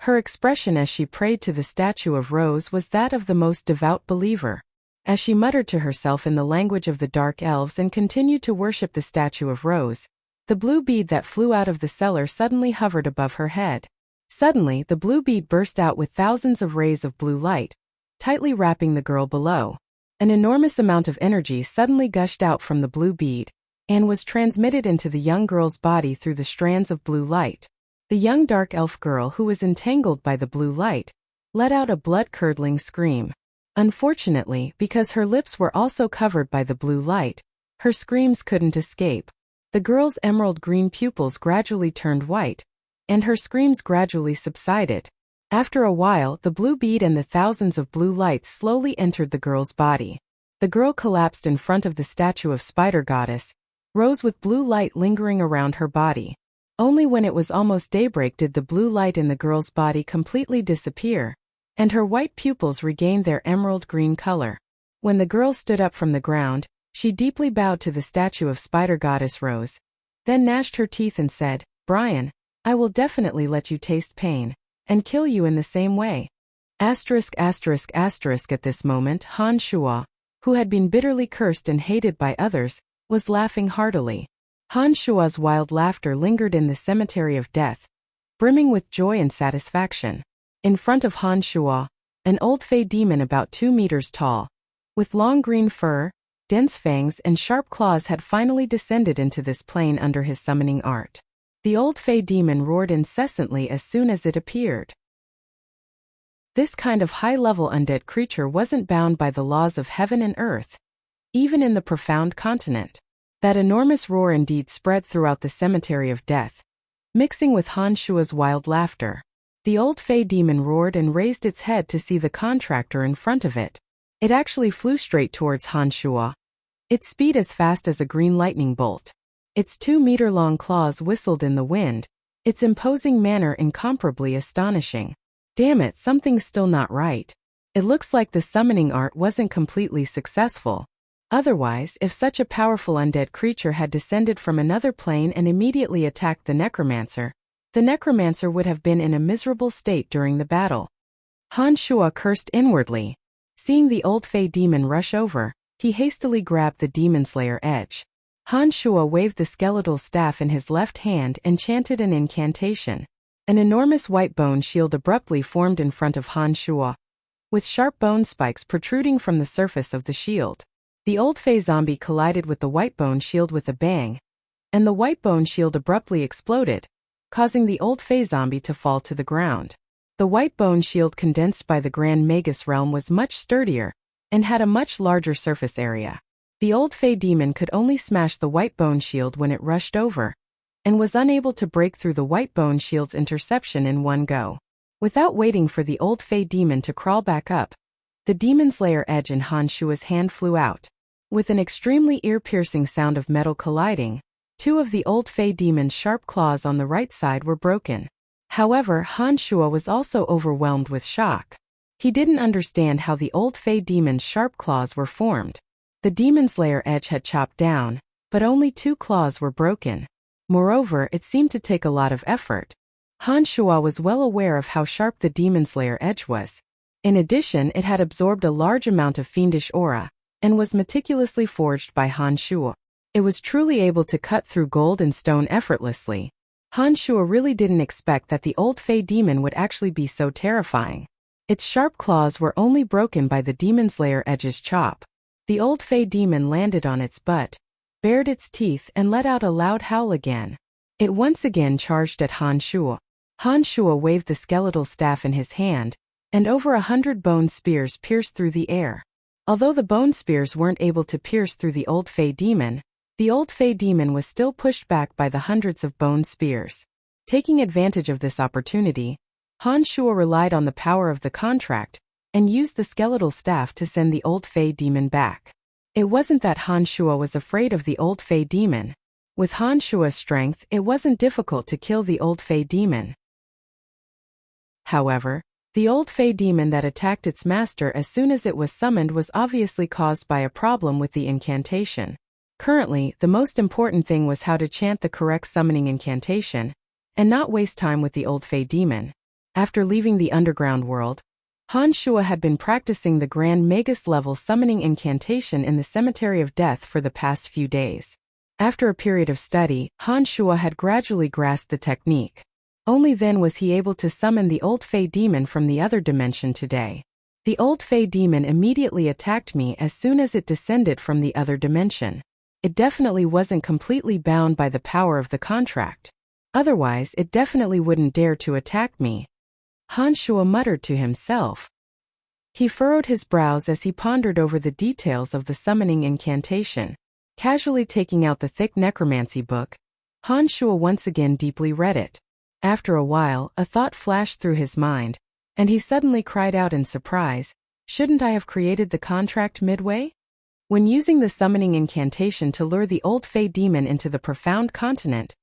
Her expression as she prayed to the statue of Rose was that of the most devout believer. As she muttered to herself in the language of the dark elves and continued to worship the statue of Rose, the blue bead that flew out of the cellar suddenly hovered above her head. Suddenly, the blue bead burst out with thousands of rays of blue light, tightly wrapping the girl below. An enormous amount of energy suddenly gushed out from the blue bead, and was transmitted into the young girl's body through the strands of blue light. The young dark elf girl, who was entangled by the blue light, let out a blood-curdling scream. Unfortunately, because her lips were also covered by the blue light, her screams couldn't escape. The girl's emerald green pupils gradually turned white, and her screams gradually subsided. After a while, the blue bead and the thousands of blue lights slowly entered the girl's body. The girl collapsed in front of the statue of Spider Goddess, rose with blue light lingering around her body. Only when it was almost daybreak did the blue light in the girl's body completely disappear, and her white pupils regained their emerald green color. When the girl stood up from the ground, she deeply bowed to the statue of Spider Goddess Rose, then gnashed her teeth and said, "Brian, I will definitely let you taste pain, and kill you in the same way." At this moment, Han Shuo, who had been bitterly cursed and hated by others, was laughing heartily. Han Shuo's wild laughter lingered in the cemetery of death, brimming with joy and satisfaction. In front of Han Shuo, an old fey demon about 2 meters tall, with long green fur, dense fangs and sharp claws had finally descended into this plane under his summoning art. The old fey demon roared incessantly as soon as it appeared. This kind of high-level undead creature wasn't bound by the laws of heaven and earth, even in the profound continent. That enormous roar indeed spread throughout the cemetery of death, mixing with Han Shuo's wild laughter. The old fey demon roared and raised its head to see the contractor in front of it. It actually flew straight towards Han Shuo, its speed as fast as a green lightning bolt. Its 2-meter-long claws whistled in the wind, its imposing manner incomparably astonishing. Damn it, something's still not right. It looks like the summoning art wasn't completely successful. Otherwise, if such a powerful undead creature had descended from another plane and immediately attacked the necromancer would have been in a miserable state during the battle. Han Shuo cursed inwardly. Seeing the old fey demon rush over, he hastily grabbed the demon slayer edge. Han Shuo waved the skeletal staff in his left hand and chanted an incantation. An enormous white bone shield abruptly formed in front of Han Shuo, with sharp bone spikes protruding from the surface of the shield. The old fey zombie collided with the white bone shield with a bang, and the white bone shield abruptly exploded, causing the old fey zombie to fall to the ground. The white bone shield condensed by the Grand Magus realm was much sturdier, and had a much larger surface area. The old fey demon could only smash the white bone shield when it rushed over, and was unable to break through the white bone shield's interception in one go. Without waiting for the old fey demon to crawl back up, the demon slayer edge in Han Shuo's hand flew out. With an extremely ear-piercing sound of metal colliding, 2 of the old fey demon's sharp claws on the right side were broken. However, Han Shuo was also overwhelmed with shock. He didn't understand how the old fey demon's sharp claws were formed. The demon slayer edge had chopped down, but only 2 claws were broken. Moreover, it seemed to take a lot of effort. Han Shuo was well aware of how sharp the demon slayer edge was. In addition, it had absorbed a large amount of fiendish aura, and was meticulously forged by Han Shuo. It was truly able to cut through gold and stone effortlessly. Han Shuo really didn't expect that the old fey demon would actually be so terrifying. Its sharp claws were only broken by the demon slayer edge's chop. The old fey demon landed on its butt, bared its teeth and let out a loud howl again. It once again charged at Han Shuo. Han Shuo waved the skeletal staff in his hand, and over 100 bone spears pierced through the air. Although the bone spears weren't able to pierce through the old fey demon was still pushed back by the hundreds of bone spears. Taking advantage of this opportunity, Han Shuo relied on the power of the contract, and used the skeletal staff to send the old fey demon back. It wasn't that Han Shuo was afraid of the old fey demon. With Han Shuo's strength, it wasn't difficult to kill the old fey demon. However, the old fey demon that attacked its master as soon as it was summoned was obviously caused by a problem with the incantation. Currently, the most important thing was how to chant the correct summoning incantation, and not waste time with the old fey demon. After leaving the underground world, Han Shuo had been practicing the Grand Magus level summoning incantation in the Cemetery of Death for the past few days. After a period of study, Han Shuo had gradually grasped the technique. Only then was he able to summon the old fey demon from the other dimension today. The old fey demon immediately attacked me as soon as it descended from the other dimension. It definitely wasn't completely bound by the power of the contract. Otherwise, it definitely wouldn't dare to attack me. Han Shuo muttered to himself. He furrowed his brows as he pondered over the details of the summoning incantation. Casually taking out the thick necromancy book, Han Shuo once again deeply read it. After a while, a thought flashed through his mind, and he suddenly cried out in surprise, "Shouldn't I have created the contract midway?" When using the summoning incantation to lure the old Fey demon into the profound continent,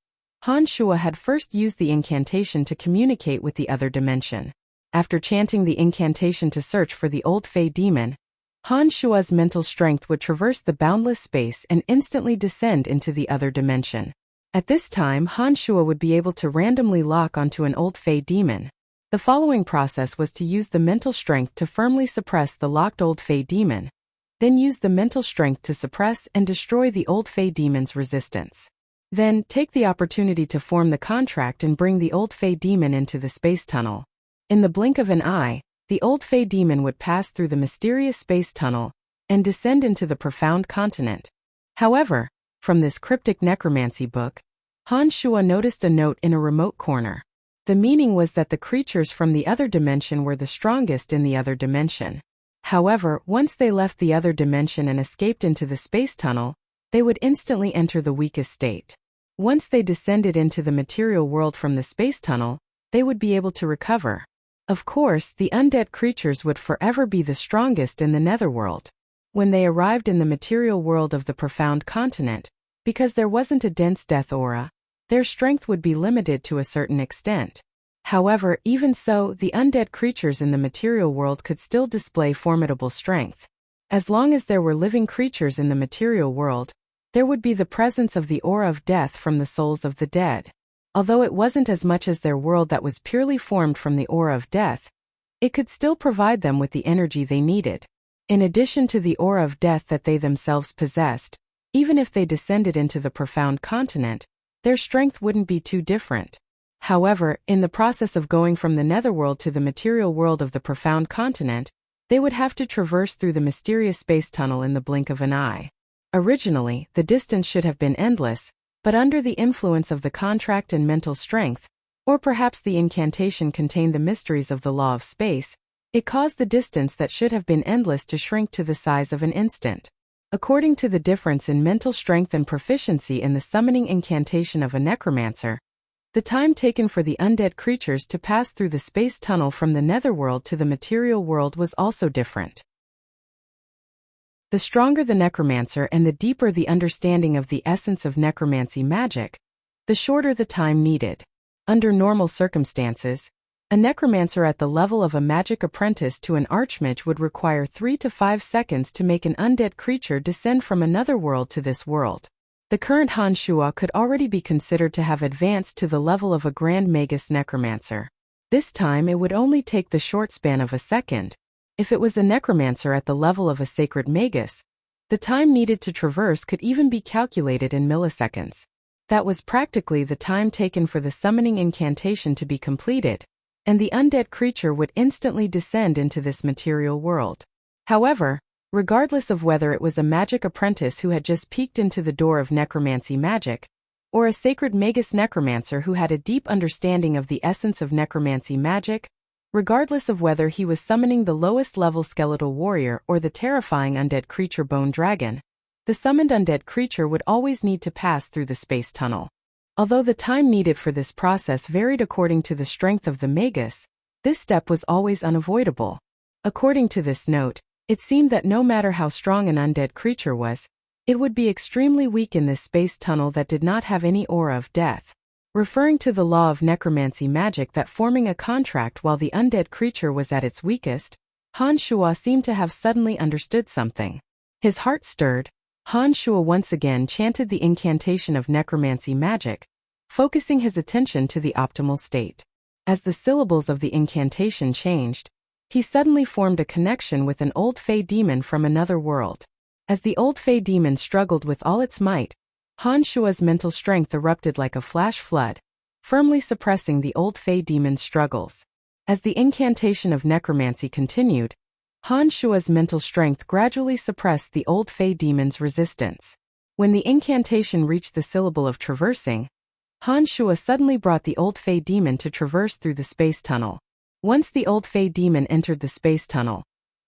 Han Shuo had first used the incantation to communicate with the other dimension. After chanting the incantation to search for the old Fey demon, Han Shuo's mental strength would traverse the boundless space and instantly descend into the other dimension. At this time, Han Shuo would be able to randomly lock onto an old Fey demon. The following process was to use the mental strength to firmly suppress the locked old Fey demon, then use the mental strength to suppress and destroy the old Fey demon's resistance. Then, take the opportunity to form the contract and bring the old Fey demon into the space tunnel. In the blink of an eye, the old Fey demon would pass through the mysterious space tunnel and descend into the profound continent. However, from this cryptic necromancy book, Han Shuo noticed a note in a remote corner. The meaning was that the creatures from the other dimension were the strongest in the other dimension. However, once they left the other dimension and escaped into the space tunnel, they would instantly enter the weakest state. Once they descended into the material world from the space tunnel, they would be able to recover. Of course, the undead creatures would forever be the strongest in the netherworld. When they arrived in the material world of the profound continent, because there wasn't a dense death aura, their strength would be limited to a certain extent. However, even so, the undead creatures in the material world could still display formidable strength. As long as there were living creatures in the material world, there would be the presence of the aura of death from the souls of the dead. Although it wasn't as much as their world that was purely formed from the aura of death, it could still provide them with the energy they needed. In addition to the aura of death that they themselves possessed, even if they descended into the profound continent, their strength wouldn't be too different. However, in the process of going from the netherworld to the material world of the profound continent, they would have to traverse through the mysterious space tunnel in the blink of an eye. Originally, the distance should have been endless, but under the influence of the contract and mental strength, or perhaps the incantation contained the mysteries of the law of space, it caused the distance that should have been endless to shrink to the size of an instant. According to the difference in mental strength and proficiency in the summoning incantation of a necromancer, the time taken for the undead creatures to pass through the space tunnel from the netherworld to the material world was also different. The stronger the necromancer and the deeper the understanding of the essence of necromancy magic, the shorter the time needed. Under normal circumstances, a necromancer at the level of a magic apprentice to an archmage would require 3 to 5 seconds to make an undead creature descend from another world to this world. The current Han Shuo could already be considered to have advanced to the level of a Grand Magus necromancer. This time it would only take the short span of a second. If it was a necromancer at the level of a sacred magus, the time needed to traverse could even be calculated in milliseconds. That was practically the time taken for the summoning incantation to be completed, and the undead creature would instantly descend into this material world. However, regardless of whether it was a magic apprentice who had just peeked into the door of necromancy magic, or a sacred magus necromancer who had a deep understanding of the essence of necromancy magic, regardless of whether he was summoning the lowest level skeletal warrior or the terrifying undead creature bone dragon, the summoned undead creature would always need to pass through the space tunnel. Although the time needed for this process varied according to the strength of the magus, this step was always unavoidable. According to this note, it seemed that no matter how strong an undead creature was, it would be extremely weak in this space tunnel that did not have any aura of death. Referring to the law of necromancy magic that forming a contract while the undead creature was at its weakest, Han Shuo seemed to have suddenly understood something. His heart stirred. Han Shuo once again chanted the incantation of necromancy magic, focusing his attention to the optimal state. As the syllables of the incantation changed, he suddenly formed a connection with an old Fey demon from another world. As the old Fey demon struggled with all its might, Han Shuo's mental strength erupted like a flash flood, firmly suppressing the old Fey demon's struggles. As the incantation of necromancy continued, Han Shuo's mental strength gradually suppressed the old Fey demon's resistance. When the incantation reached the syllable of traversing, Han Shuo suddenly brought the old Fey demon to traverse through the space tunnel. Once the old Fey demon entered the space tunnel,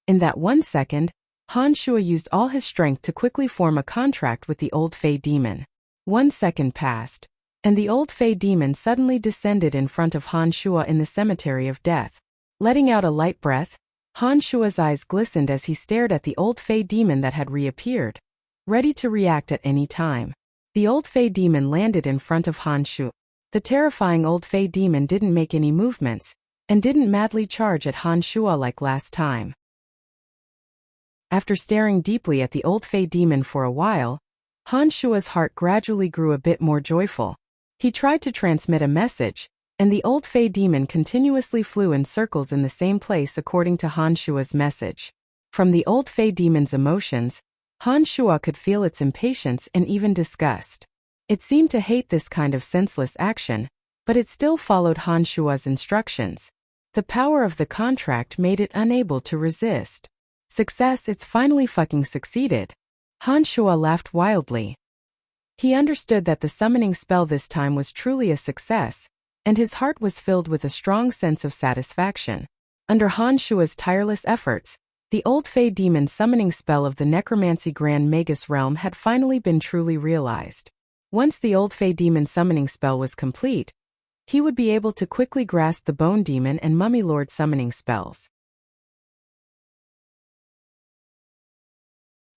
in that 1 second, Han Shua used all his strength to quickly form a contract with the old Fey demon. 1 second passed, and the old Fey demon suddenly descended in front of Han Shua in the cemetery of death. Letting out a light breath, Han Shua's eyes glistened as he stared at the old Fey demon that had reappeared, ready to react at any time. The old Fey demon landed in front of Han Shua. The terrifying old Fey demon didn't make any movements, and didn't madly charge at Han Shua like last time. After staring deeply at the old Fey demon for a while, Han Shua's heart gradually grew a bit more joyful. He tried to transmit a message, and the old Fey demon continuously flew in circles in the same place according to Han Shua's message. From the old Fey demon's emotions, Han Shua could feel its impatience and even disgust. It seemed to hate this kind of senseless action, but it still followed Han Shua's instructions. The power of the contract made it unable to resist. Success, it's finally fucking succeeded. Han Shua laughed wildly. He understood that the summoning spell this time was truly a success, and his heart was filled with a strong sense of satisfaction. Under Han Shua's tireless efforts, the old Fey demon summoning spell of the Necromancy Grand Magus realm had finally been truly realized. Once the old Fey demon summoning spell was complete, he would be able to quickly grasp the Bone Demon and Mummy Lord summoning spells.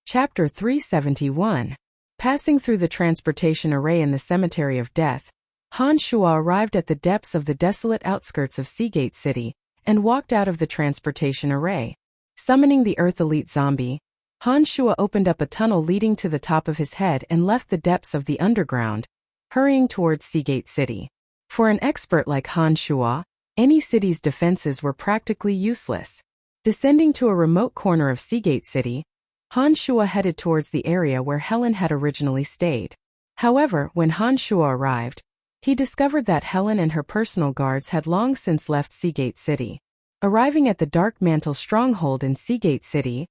Chapter 371. Passing through the transportation array in the Cemetery of Death, Han Shua arrived at the depths of the desolate outskirts of Seagate City, and walked out of the transportation array. Summoning the Earth Elite Zombie, Han Shua opened up a tunnel leading to the top of his head and left the depths of the underground, hurrying towards Seagate City. For an expert like Han Shua, any city's defenses were practically useless. Descending to a remote corner of Seagate City, Han Shua headed towards the area where Helen had originally stayed. However, when Han Shua arrived, he discovered that Helen and her personal guards had long since left Seagate City. Arriving at the Dark Mantle stronghold in Seagate City,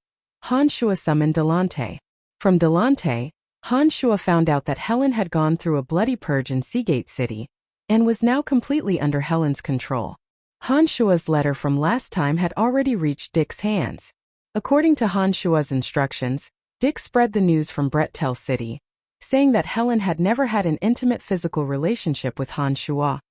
Han Shua summoned Delante. From Delante, Han Shua found out that Helen had gone through a bloody purge in Seagate City, and was now completely under Helen's control. Han Shua's letter from last time had already reached Dick's hands. According to Han Shua's instructions, Dick spread the news from Brettel City, saying that Helen had never had an intimate physical relationship with Han Shua,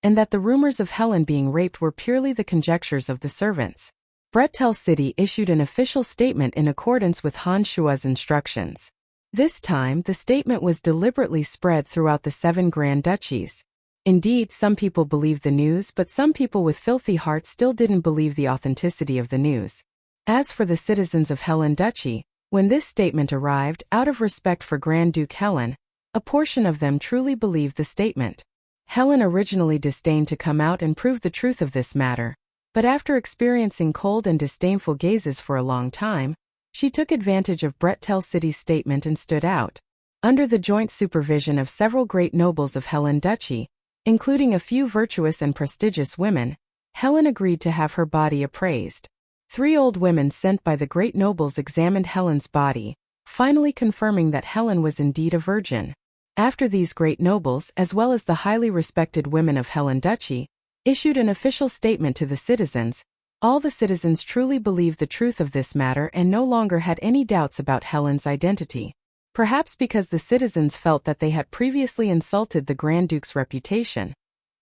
and that the rumors of Helen being raped were purely the conjectures of the servants. Brettel City issued an official statement in accordance with Han Shua's instructions. This time, the statement was deliberately spread throughout the 7 Grand Duchies. Indeed, some people believed the news, but some people with filthy hearts still didn't believe the authenticity of the news. As for the citizens of Helen Duchy, when this statement arrived, out of respect for Grand Duke Helen, a portion of them truly believed the statement. Helen originally disdained to come out and prove the truth of this matter, but after experiencing cold and disdainful gazes for a long time, she took advantage of Brettel City's statement and stood out. Under the joint supervision of several great nobles of Helen Duchy, including a few virtuous and prestigious women, Helen agreed to have her body appraised. 3 old women sent by the great nobles examined Helen's body, finally confirming that Helen was indeed a virgin. After these great nobles, as well as the highly respected women of Helen Duchy, issued an official statement to the citizens, all the citizens truly believed the truth of this matter and no longer had any doubts about Helen's identity. Perhaps because the citizens felt that they had previously insulted the Grand Duke's reputation,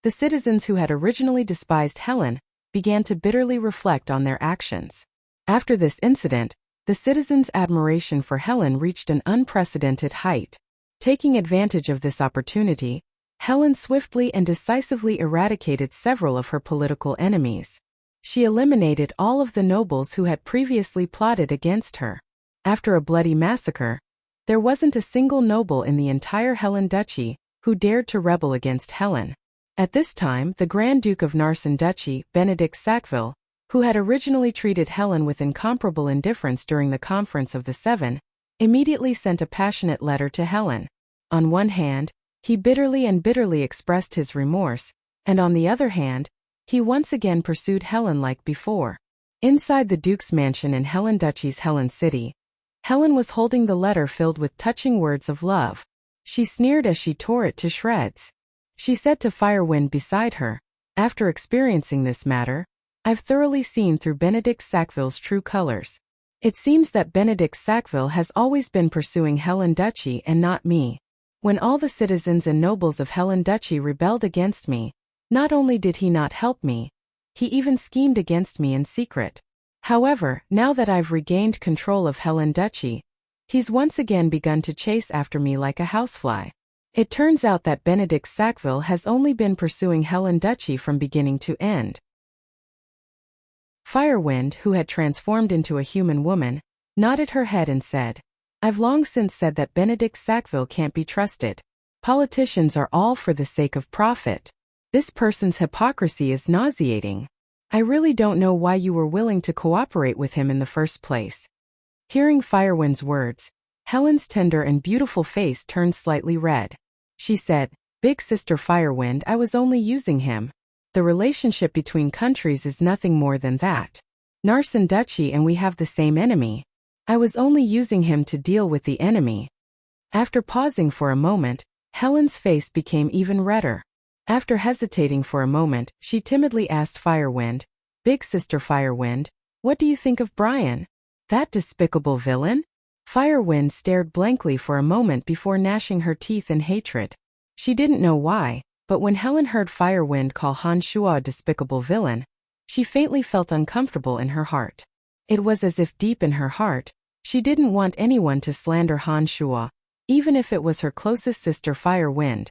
the citizens who had originally despised Helen began to bitterly reflect on their actions. After this incident, the citizens' admiration for Helen reached an unprecedented height. Taking advantage of this opportunity, Helen swiftly and decisively eradicated several of her political enemies. She eliminated all of the nobles who had previously plotted against her. After a bloody massacre, there wasn't a single noble in the entire Helen Duchy who dared to rebel against Helen. At this time, the Grand Duke of Narsen Duchy, Benedict Sackville, who had originally treated Helen with incomparable indifference during the Conference of the Seven, immediately sent a passionate letter to Helen. On one hand, he bitterly expressed his remorse, and on the other hand, he once again pursued Helen like before. Inside the Duke's mansion in Helen Duchy's Helen City, Helen was holding the letter filled with touching words of love. She sneered as she tore it to shreds. She said to Firewind beside her, "After experiencing this matter, I've thoroughly seen through Benedict Sackville's true colors. It seems that Benedict Sackville has always been pursuing Helen Duchy and not me. When all the citizens and nobles of Helen Duchy rebelled against me, not only did he not help me, he even schemed against me in secret. However, now that I've regained control of Helen Duchy, he's once again begun to chase after me like a housefly. It turns out that Benedict Sackville has only been pursuing Helen Duchy from beginning to end. Firewind, who had transformed into a human woman, nodded her head and said, I've long since said that Benedict Sackville can't be trusted. Politicians are all for the sake of profit. This person's hypocrisy is nauseating. I really don't know why you were willing to cooperate with him in the first place. Hearing Firewind's words, Helen's tender and beautiful face turned slightly red. She said, Big Sister Firewind, I was only using him. The relationship between countries is nothing more than that. Narsen Duchy and we have the same enemy. I was only using him to deal with the enemy. After pausing for a moment, Helen's face became even redder. After hesitating for a moment, she timidly asked Firewind, Big Sister Firewind, what do you think of Brian? That despicable villain? Firewind stared blankly for a moment before gnashing her teeth in hatred. She didn't know why, but when Helen heard Firewind call Han Shuo a despicable villain, she faintly felt uncomfortable in her heart. It was as if deep in her heart, she didn't want anyone to slander Han Shuo, even if it was her closest sister Firewind.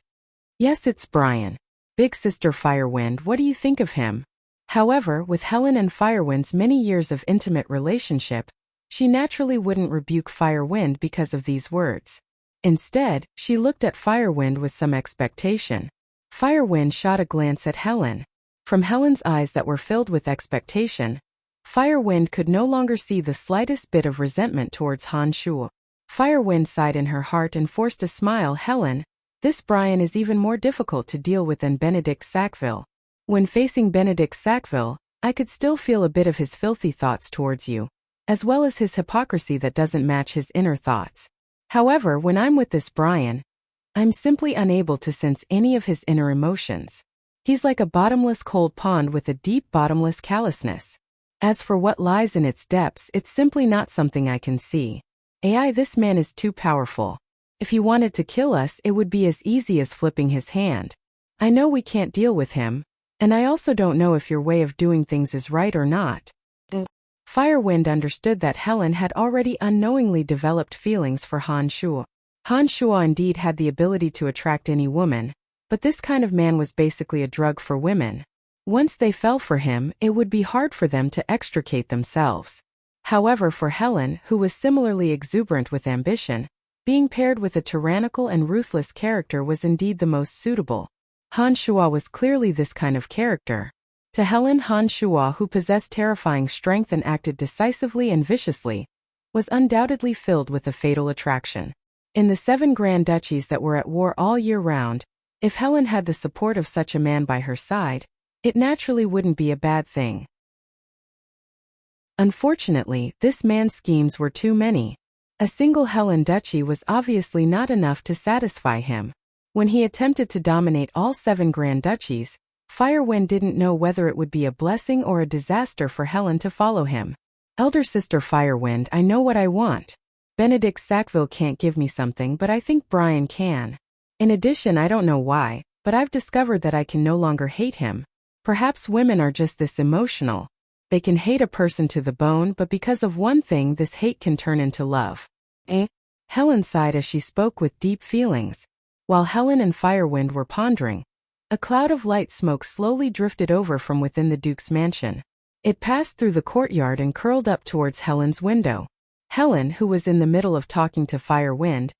Yes, it's Brian. Big Sister Firewind, what do you think of him? However, with Helen and Firewind's many years of intimate relationship, she naturally wouldn't rebuke Firewind because of these words. Instead, she looked at Firewind with some expectation. Firewind shot a glance at Helen. From Helen's eyes that were filled with expectation, Firewind could no longer see the slightest bit of resentment towards Han Shuo. Firewind sighed in her heart and forced a smile. Helen, this Brian is even more difficult to deal with than Benedict Sackville. When facing Benedict Sackville, I could still feel a bit of his filthy thoughts towards you, as well as his hypocrisy that doesn't match his inner thoughts. However, when I'm with this Brian, I'm simply unable to sense any of his inner emotions. He's like a bottomless cold pond with a deep bottomless callousness. As for what lies in its depths, it's simply not something I can see. This man is too powerful. If he wanted to kill us, it would be as easy as flipping his hand. I know we can't deal with him, and I also don't know if your way of doing things is right or not. Firewind understood that Helen had already unknowingly developed feelings for Han Shuo. Han Shuo indeed had the ability to attract any woman, but this kind of man was basically a drug for women. Once they fell for him, it would be hard for them to extricate themselves. However, for Helen, who was similarly exuberant with ambition, being paired with a tyrannical and ruthless character was indeed the most suitable. Han Shuo was clearly this kind of character. To Helen, Han Shuo, who possessed terrifying strength and acted decisively and viciously, was undoubtedly filled with a fatal attraction. In the 7 grand duchies that were at war all year round, if Helen had the support of such a man by her side, it naturally wouldn't be a bad thing. Unfortunately, this man's schemes were too many. A single Helen Duchy was obviously not enough to satisfy him. When he attempted to dominate all 7 grand duchies, Firewind didn't know whether it would be a blessing or a disaster for Helen to follow him. Elder Sister Firewind, I know what I want. Benedict Sackville can't give me something, but I think Brian can. In addition, I don't know why, but I've discovered that I can no longer hate him. Perhaps women are just this emotional. They can hate a person to the bone, but because of one thing, this hate can turn into love. Helen sighed as she spoke with deep feelings. While Helen and Firewind were pondering, a cloud of light smoke slowly drifted over from within the Duke's mansion. It passed through the courtyard and curled up towards Helen's window. Helen, who was in the middle of talking to Firewind,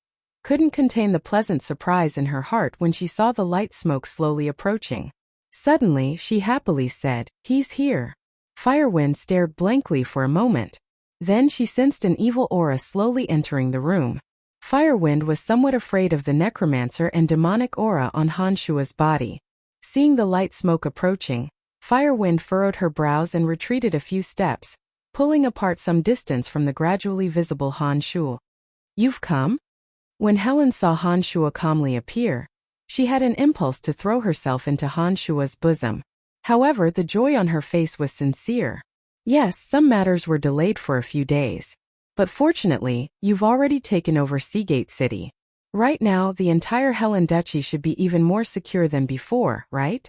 couldn't contain the pleasant surprise in her heart when she saw the light smoke slowly approaching. Suddenly, she happily said, "He's here." Firewind stared blankly for a moment. Then she sensed an evil aura slowly entering the room. Firewind was somewhat afraid of the necromancer and demonic aura on Han Shuo's body. Seeing the light smoke approaching, Firewind furrowed her brows and retreated a few steps, pulling apart some distance from the gradually visible Han Shuo. "You've come?" When Helen saw Han Shuo calmly appear, she had an impulse to throw herself into Han Shuo's bosom. However, the joy on her face was sincere. Yes, some matters were delayed for a few days. But fortunately, you've already taken over Seagate City. Right now, the entire Helen Duchy should be even more secure than before, right?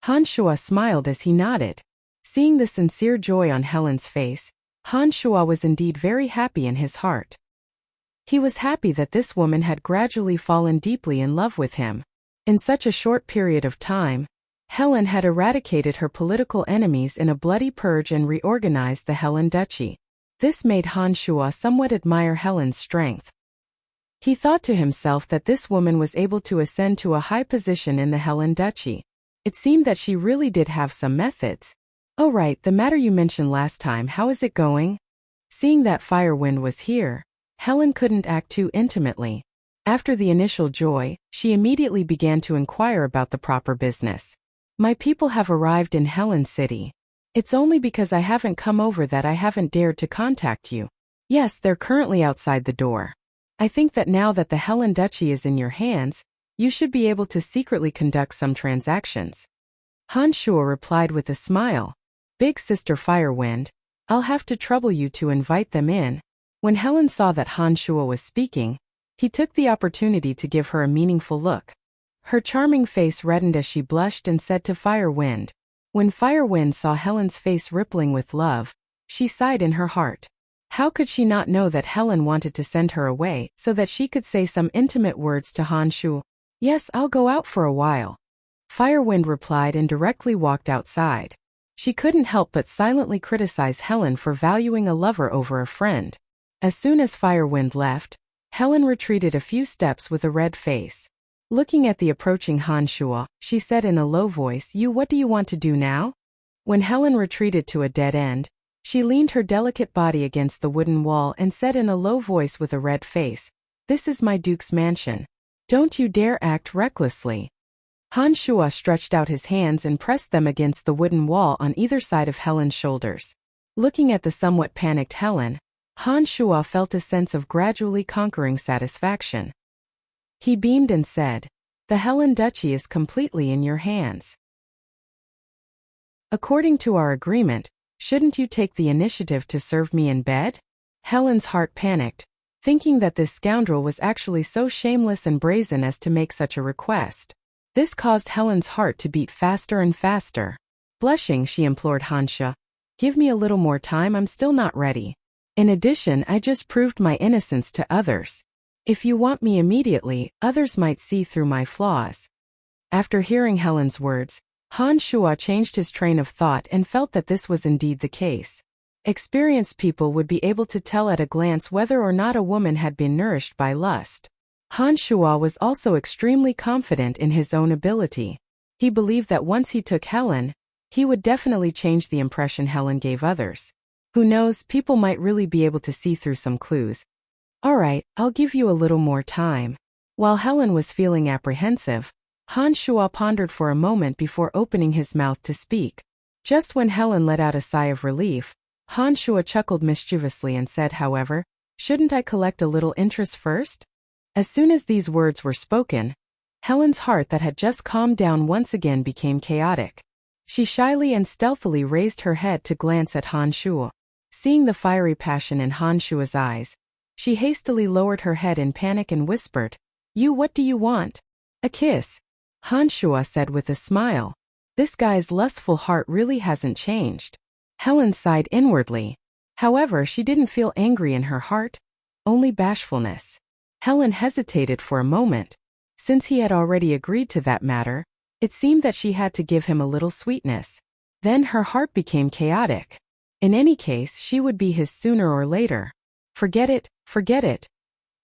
Han Shuo smiled as he nodded. Seeing the sincere joy on Helen's face, Han Shuo was indeed very happy in his heart. He was happy that this woman had gradually fallen deeply in love with him. In such a short period of time, Helen had eradicated her political enemies in a bloody purge and reorganized the Helen Duchy. This made Han Shuo somewhat admire Helen's strength. He thought to himself that this woman was able to ascend to a high position in the Helen Duchy. It seemed that she really did have some methods. Oh right, the matter you mentioned last time, how is it going? Seeing that Firewind was here, Helen couldn't act too intimately. After the initial joy, she immediately began to inquire about the proper business. My people have arrived in Helen City. It's only because I haven't come over that I haven't dared to contact you. Yes, they're currently outside the door. I think that now that the Helen Duchy is in your hands, you should be able to secretly conduct some transactions. Han Shuo replied with a smile. Big Sister Firewind, I'll have to trouble you to invite them in. When Helen saw that Han Shuo was speaking, he took the opportunity to give her a meaningful look. Her charming face reddened as she blushed and said to Firewind. When Firewind saw Helen's face rippling with love, she sighed in her heart. How could she not know that Helen wanted to send her away so that she could say some intimate words to Han Shuo? Yes, I'll go out for a while. Firewind replied and directly walked outside. She couldn't help but silently criticize Helen for valuing a lover over a friend. As soon as Firewind left, Helen retreated a few steps with a red face. Looking at the approaching Han Shuo, she said in a low voice, what do you want to do now? When Helen retreated to a dead end, she leaned her delicate body against the wooden wall and said in a low voice with a red face, This is my Duke's mansion. Don't you dare act recklessly. Han Shuo stretched out his hands and pressed them against the wooden wall on either side of Helen's shoulders. Looking at the somewhat panicked Helen, Han Shuo felt a sense of gradually conquering satisfaction. He beamed and said, The Helen Duchy is completely in your hands. According to our agreement, shouldn't you take the initiative to serve me in bed? Helen's heart panicked, thinking that this scoundrel was actually so shameless and brazen as to make such a request. This caused Helen's heart to beat faster and faster. Blushing, she implored Han Shuo, Give me a little more time, I'm still not ready. In addition, I just proved my innocence to others. If you want me immediately, others might see through my flaws. After hearing Helen's words, Han Shuo changed his train of thought and felt that this was indeed the case. Experienced people would be able to tell at a glance whether or not a woman had been nourished by lust. Han Shuo was also extremely confident in his own ability. He believed that once he took Helen, he would definitely change the impression Helen gave others. Who knows, people might really be able to see through some clues. Alright, I'll give you a little more time. While Helen was feeling apprehensive, Han Shuo pondered for a moment before opening his mouth to speak. Just when Helen let out a sigh of relief, Han Shuo chuckled mischievously and said, however, Shouldn't I collect a little interest first? As soon as these words were spoken, Helen's heart that had just calmed down once again became chaotic. She shyly and stealthily raised her head to glance at Han Shuo. Seeing the fiery passion in Han Shuo's eyes, she hastily lowered her head in panic and whispered, What do you want? A kiss. Han Shuo said with a smile. This guy's lustful heart really hasn't changed. Helen sighed inwardly. However, she didn't feel angry in her heart, only bashfulness. Helen hesitated for a moment. Since he had already agreed to that matter, it seemed that she had to give him a little sweetness. Then her heart became chaotic. In any case, she would be his sooner or later. Forget it, forget it.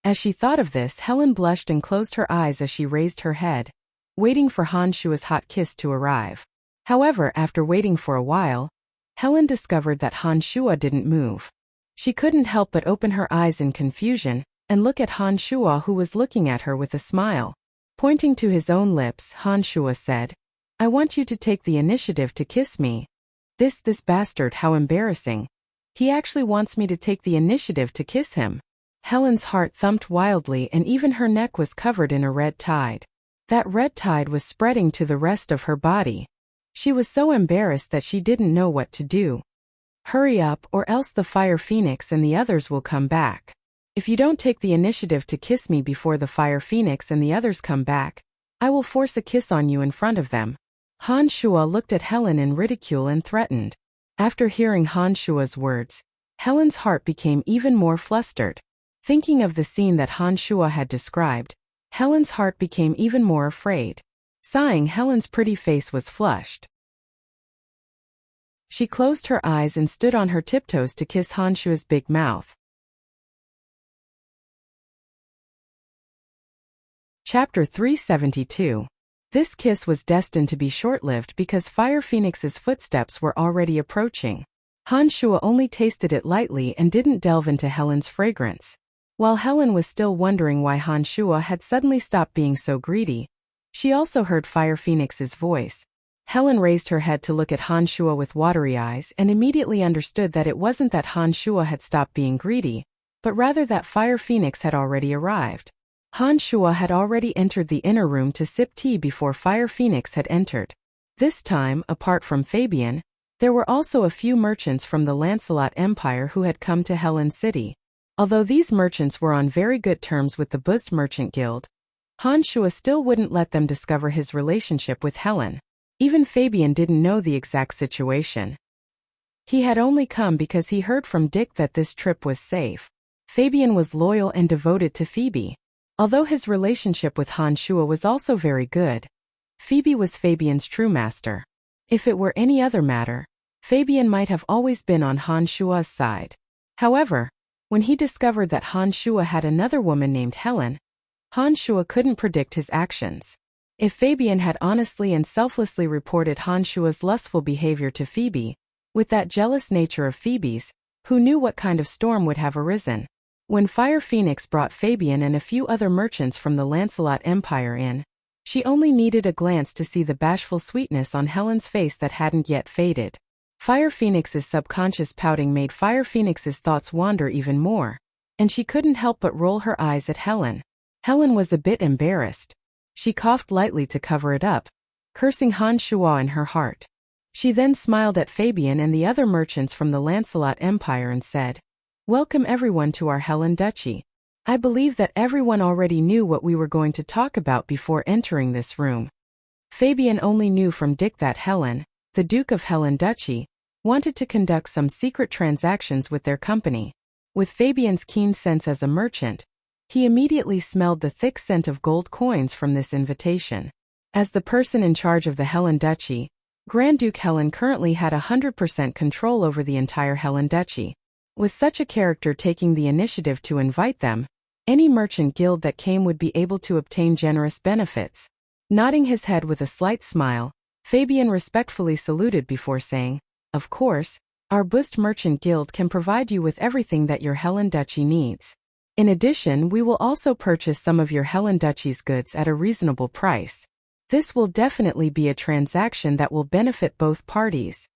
As she thought of this, Helen blushed and closed her eyes as she raised her head, waiting for Han Shuo's hot kiss to arrive. However, after waiting for a while, Helen discovered that Han Shuo didn't move. She couldn't help but open her eyes in confusion and look at Han Shuo, who was looking at her with a smile. Pointing to his own lips, Han Shuo said, I want you to take the initiative to kiss me. This bastard, how embarrassing. He actually wants me to take the initiative to kiss him. Helen's heart thumped wildly and even her neck was covered in a red tide. That red tide was spreading to the rest of her body. She was so embarrassed that she didn't know what to do. Hurry up, or else the Fire Phoenix and the others will come back. If you don't take the initiative to kiss me before the Fire Phoenix and the others come back, I will force a kiss on you in front of them." Han Shuo looked at Helen in ridicule and threatened. After hearing Han Shuo's words, Helen's heart became even more flustered. Thinking of the scene that Han Shuo had described, Helen's heart became even more afraid. Sighing, Helen's pretty face was flushed. She closed her eyes and stood on her tiptoes to kiss Han Shuo's big mouth. Chapter 372. This kiss was destined to be short-lived because Fire Phoenix's footsteps were already approaching. Han Shuo only tasted it lightly and didn't delve into Helen's fragrance. While Helen was still wondering why Han Shuo had suddenly stopped being so greedy, she also heard Fire Phoenix's voice. Helen raised her head to look at Han Shuo with watery eyes and immediately understood that it wasn't that Han Shuo had stopped being greedy, but rather that Fire Phoenix had already arrived. Han Shuo had already entered the inner room to sip tea before Fire Phoenix had entered. This time, apart from Fabian, there were also a few merchants from the Lancelot Empire who had come to Helen's city. Although these merchants were on very good terms with the Buzzed Merchant Guild, Han Shuo still wouldn't let them discover his relationship with Helen. Even Fabian didn't know the exact situation. He had only come because he heard from Dick that this trip was safe. Fabian was loyal and devoted to Phoebe. Although his relationship with Han Shuo was also very good, Phoebe was Fabian's true master. If it were any other matter, Fabian might have always been on Han Shuo's side. However, when he discovered that Han Shuo had another woman named Helen, Han Shuo couldn't predict his actions. If Fabian had honestly and selflessly reported Han Shuo's lustful behavior to Phoebe, with that jealous nature of Phoebe's, who knew what kind of storm would have arisen? When Fire Phoenix brought Fabian and a few other merchants from the Lancelot Empire in, she only needed a glance to see the bashful sweetness on Helen's face that hadn't yet faded. Fire Phoenix's subconscious pouting made Fire Phoenix's thoughts wander even more, and she couldn't help but roll her eyes at Helen. Helen was a bit embarrassed. She coughed lightly to cover it up, cursing Han Shuo in her heart. She then smiled at Fabian and the other merchants from the Lancelot Empire and said, "Welcome everyone to our Helen Duchy. I believe that everyone already knew what we were going to talk about before entering this room." Fabian only knew from Dick that Helen, the Duke of Helen Duchy, wanted to conduct some secret transactions with their company. With Fabian's keen sense as a merchant, he immediately smelled the thick scent of gold coins from this invitation. As the person in charge of the Helen Duchy, Grand Duke Helen currently had 100% control over the entire Helen Duchy. With such a character taking the initiative to invite them, any merchant guild that came would be able to obtain generous benefits. Nodding his head with a slight smile, Fabian respectfully saluted before saying, "Of course, our Buzzed Merchant Guild can provide you with everything that your Helen Duchy needs. In addition, we will also purchase some of your Helen Duchy's goods at a reasonable price. This will definitely be a transaction that will benefit both parties."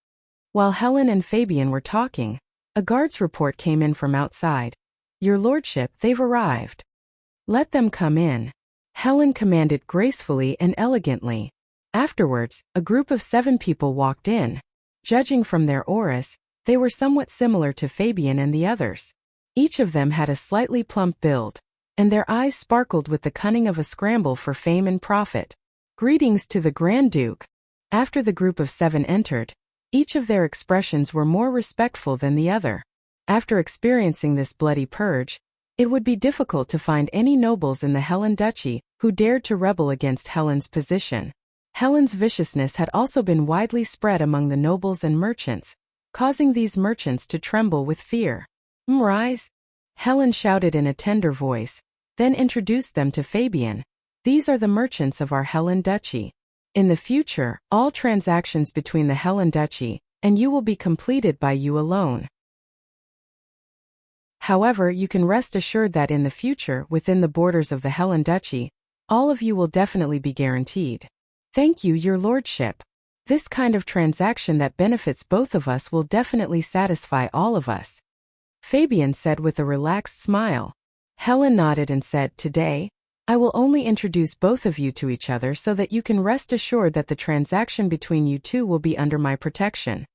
While Helen and Fabian were talking, a guard's report came in from outside. "Your lordship, they've arrived." "Let them come in," Helen commanded gracefully and elegantly. Afterwards, a group of 7 people walked in. Judging from their auras, they were somewhat similar to Fabian and the others. Each of them had a slightly plump build, and their eyes sparkled with the cunning of a scramble for fame and profit. "Greetings to the Grand Duke." After the group of 7 entered, each of their expressions were more respectful than the other. After experiencing this bloody purge, it would be difficult to find any nobles in the Helen Duchy who dared to rebel against Helen's position. Helen's viciousness had also been widely spread among the nobles and merchants, causing these merchants to tremble with fear. "Rise," Helen shouted in a tender voice, then introduced them to Fabian. "These are the merchants of our Helen Duchy. In the future, all transactions between the Helen Duchy and you will be completed by you alone. However, you can rest assured that in the future, within the borders of the Helen Duchy, all of you will definitely be guaranteed." "Thank you, your lordship. This kind of transaction that benefits both of us will definitely satisfy all of us," Fabian said with a relaxed smile. Helen nodded and said, "Today, I will only introduce both of you to each other so that you can rest assured that the transaction between you two will be under my protection."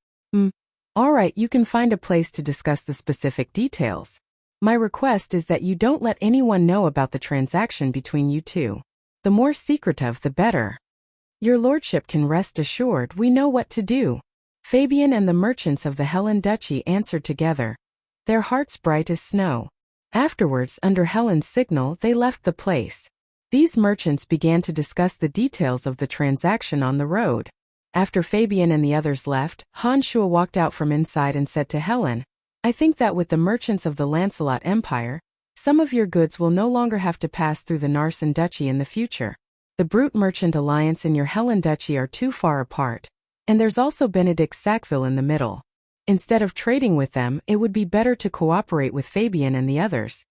Alright, you can find a place to discuss the specific details. My request is that you don't let anyone know about the transaction between you two. The more secretive, the better. Your lordship can rest assured we know what to do. Fabian and the merchants of the Helen Duchy answered together, their hearts bright as snow. Afterwards, under Helen's signal, they left the place. These merchants began to discuss the details of the transaction on the road. After Fabian and the others left, Han Shua walked out from inside and said to Helen, I think that with the merchants of the Lancelot Empire, some of your goods will no longer have to pass through the Narsen Duchy in the future. The Brute Merchant Alliance and your Helen Duchy are too far apart, and there's also Benedict Sackville in the middle. Instead of trading with them, it would be better to cooperate with Fabian and the others.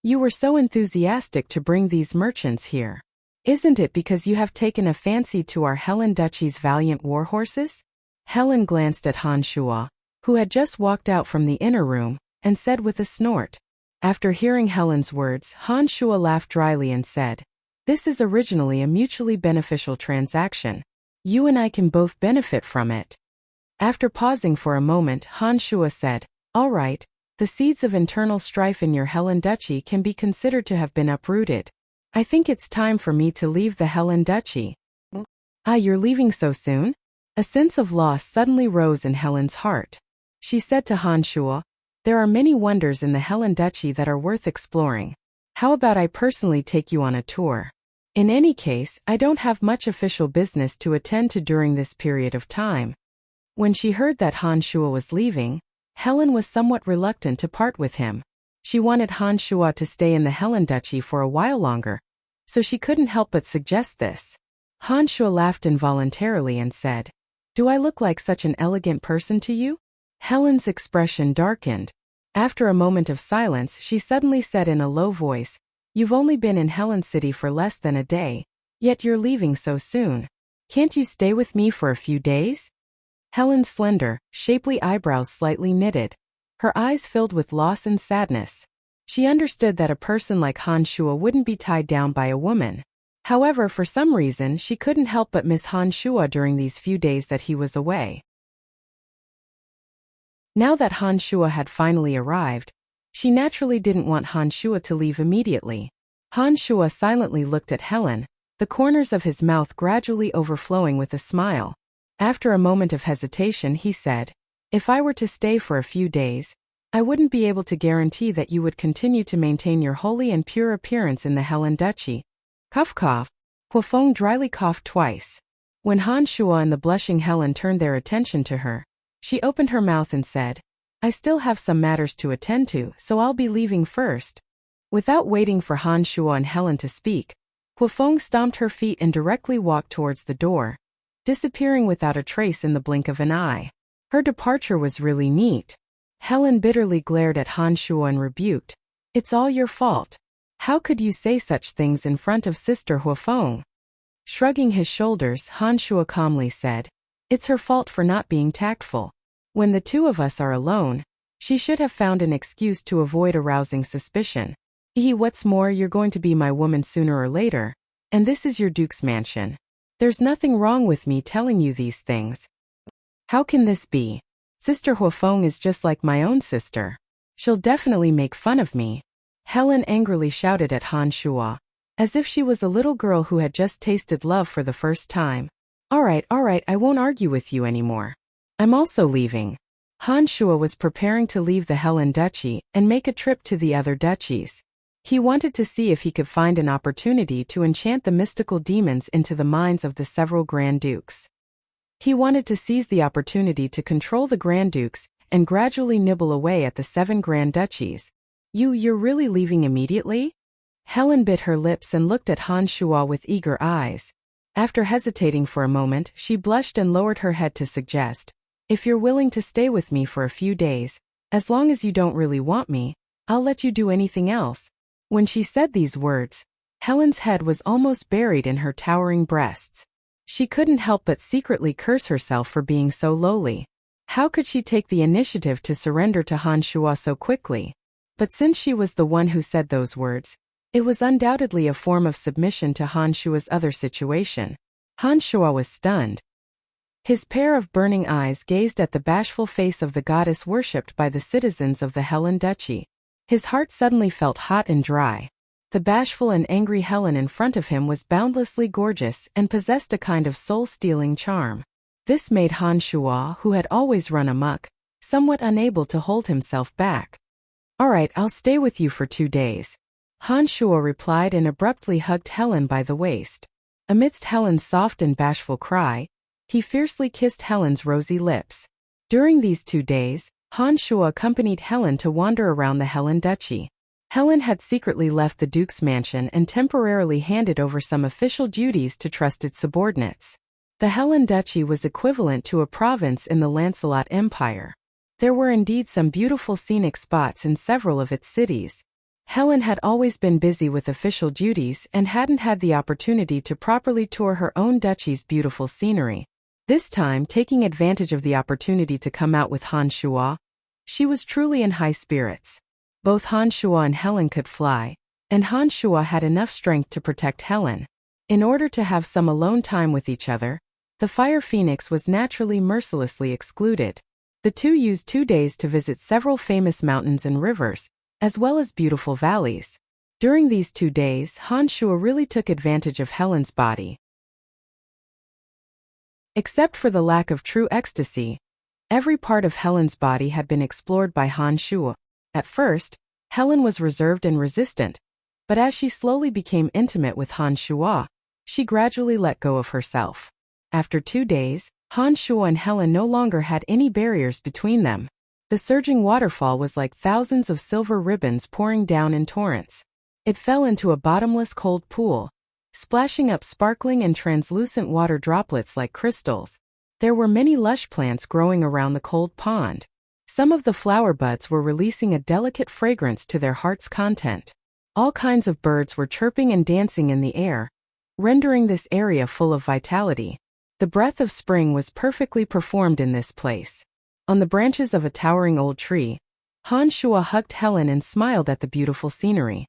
You were so enthusiastic to bring these merchants here. Isn't it because you have taken a fancy to our Helen Duchy's valiant war horses? Helen glanced at Han Shua, who had just walked out from the inner room, and said with a snort. After hearing Helen's words, Han Shua laughed dryly and said, this is originally a mutually beneficial transaction. You and I can both benefit from it. After pausing for a moment, Han Shua said, all right, the seeds of internal strife in your Helen Duchy can be considered to have been uprooted. I think it's time for me to leave the Helen Duchy. Ah, you're leaving so soon? A sense of loss suddenly rose in Helen's heart. She said to Han Shua, there are many wonders in the Helen Duchy that are worth exploring. How about I personally take you on a tour? In any case, I don't have much official business to attend to during this period of time. When she heard that Han Shua was leaving, Helen was somewhat reluctant to part with him. She wanted Han Shua to stay in the Helen Duchy for a while longer, so she couldn't help but suggest this. Han Shua laughed involuntarily and said, do I look like such an elegant person to you? Helen's expression darkened. After a moment of silence, she suddenly said in a low voice, you've only been in Helen City for less than a day, yet you're leaving so soon. Can't you stay with me for a few days? Helen's slender, shapely eyebrows slightly knitted. Her eyes filled with loss and sadness. She understood that a person like Han Shua wouldn't be tied down by a woman. However, for some reason, she couldn't help but miss Han Shua during these few days that he was away. Now that Han Shua had finally arrived, she naturally didn't want Han Shua to leave immediately. Han Shua silently looked at Helen, the corners of his mouth gradually overflowing with a smile. After a moment of hesitation, he said, if I were to stay for a few days, I wouldn't be able to guarantee that you would continue to maintain your holy and pure appearance in the Helen Duchy. Cough cough. Huafeng dryly coughed twice. When Han Shua and the blushing Helen turned their attention to her, she opened her mouth and said, I still have some matters to attend to, so I'll be leaving first. Without waiting for Han Shua and Helen to speak, Huafeng stomped her feet and directly walked towards the door, disappearing without a trace in the blink of an eye. Her departure was really neat. Helen bitterly glared at Han Shua and rebuked, it's all your fault. How could you say such things in front of Sister Huafeng? Shrugging his shoulders, Han Shua calmly said, it's her fault for not being tactful. When the two of us are alone, she should have found an excuse to avoid arousing suspicion. What's more, you're going to be my woman sooner or later, and this is your Duke's mansion. There's nothing wrong with me telling you these things. How can this be? Sister Huafeng is just like my own sister. She'll definitely make fun of me. Helen angrily shouted at Han Shua, as if she was a little girl who had just tasted love for the first time. All right, I won't argue with you anymore. I'm also leaving. Han Shua was preparing to leave the Helen Duchy and make a trip to the other duchies. He wanted to see if he could find an opportunity to enchant the mystical demons into the minds of the several Grand Dukes. He wanted to seize the opportunity to control the Grand Dukes and gradually nibble away at the 7 Grand Duchies. You're really leaving immediately? Helen bit her lips and looked at Han Shua with eager eyes. After hesitating for a moment, she blushed and lowered her head to suggest, if you're willing to stay with me for a few days, as long as you don't really want me, I'll let you do anything else. When she said these words, Helen's head was almost buried in her towering breasts. She couldn't help but secretly curse herself for being so lowly. How could she take the initiative to surrender to Han Shua so quickly? But since she was the one who said those words, it was undoubtedly a form of submission to Han Shua's other situation. Han Shua was stunned. His pair of burning eyes gazed at the bashful face of the goddess worshipped by the citizens of the Helen Duchy. His heart suddenly felt hot and dry. The bashful and angry Helen in front of him was boundlessly gorgeous and possessed a kind of soul-stealing charm. This made Han Shuo, who had always run amok, somewhat unable to hold himself back. "All right, I'll stay with you for 2 days." Han Shuo replied and abruptly hugged Helen by the waist. Amidst Helen's soft and bashful cry, he fiercely kissed Helen's rosy lips. During these 2 days, Han Shuo accompanied Helen to wander around the Helen Duchy. Helen had secretly left the Duke's mansion and temporarily handed over some official duties to trusted subordinates. The Helen Duchy was equivalent to a province in the Lancelot Empire. There were indeed some beautiful scenic spots in several of its cities. Helen had always been busy with official duties and hadn't had the opportunity to properly tour her own duchy's beautiful scenery. This time, taking advantage of the opportunity to come out with Han Shuo, she was truly in high spirits. Both Han Shuo and Helen could fly, and Han Shuo had enough strength to protect Helen. In order to have some alone time with each other, the Fire Phoenix was naturally mercilessly excluded. The two used 2 days to visit several famous mountains and rivers, as well as beautiful valleys. During these 2 days, Han Shuo really took advantage of Helen's body. Except for the lack of true ecstasy, every part of Helen's body had been explored by Han Shuo. At first, Helen was reserved and resistant, but as she slowly became intimate with Han Shuo, she gradually let go of herself. After 2 days, Han Shuo and Helen no longer had any barriers between them. The surging waterfall was like thousands of silver ribbons pouring down in torrents. It fell into a bottomless cold pool, splashing up sparkling and translucent water droplets like crystals. There were many lush plants growing around the cold pond. Some of the flower buds were releasing a delicate fragrance to their heart's content. All kinds of birds were chirping and dancing in the air, rendering this area full of vitality. The breath of spring was perfectly performed in this place. On the branches of a towering old tree, Han Shuo hugged Helen and smiled at the beautiful scenery.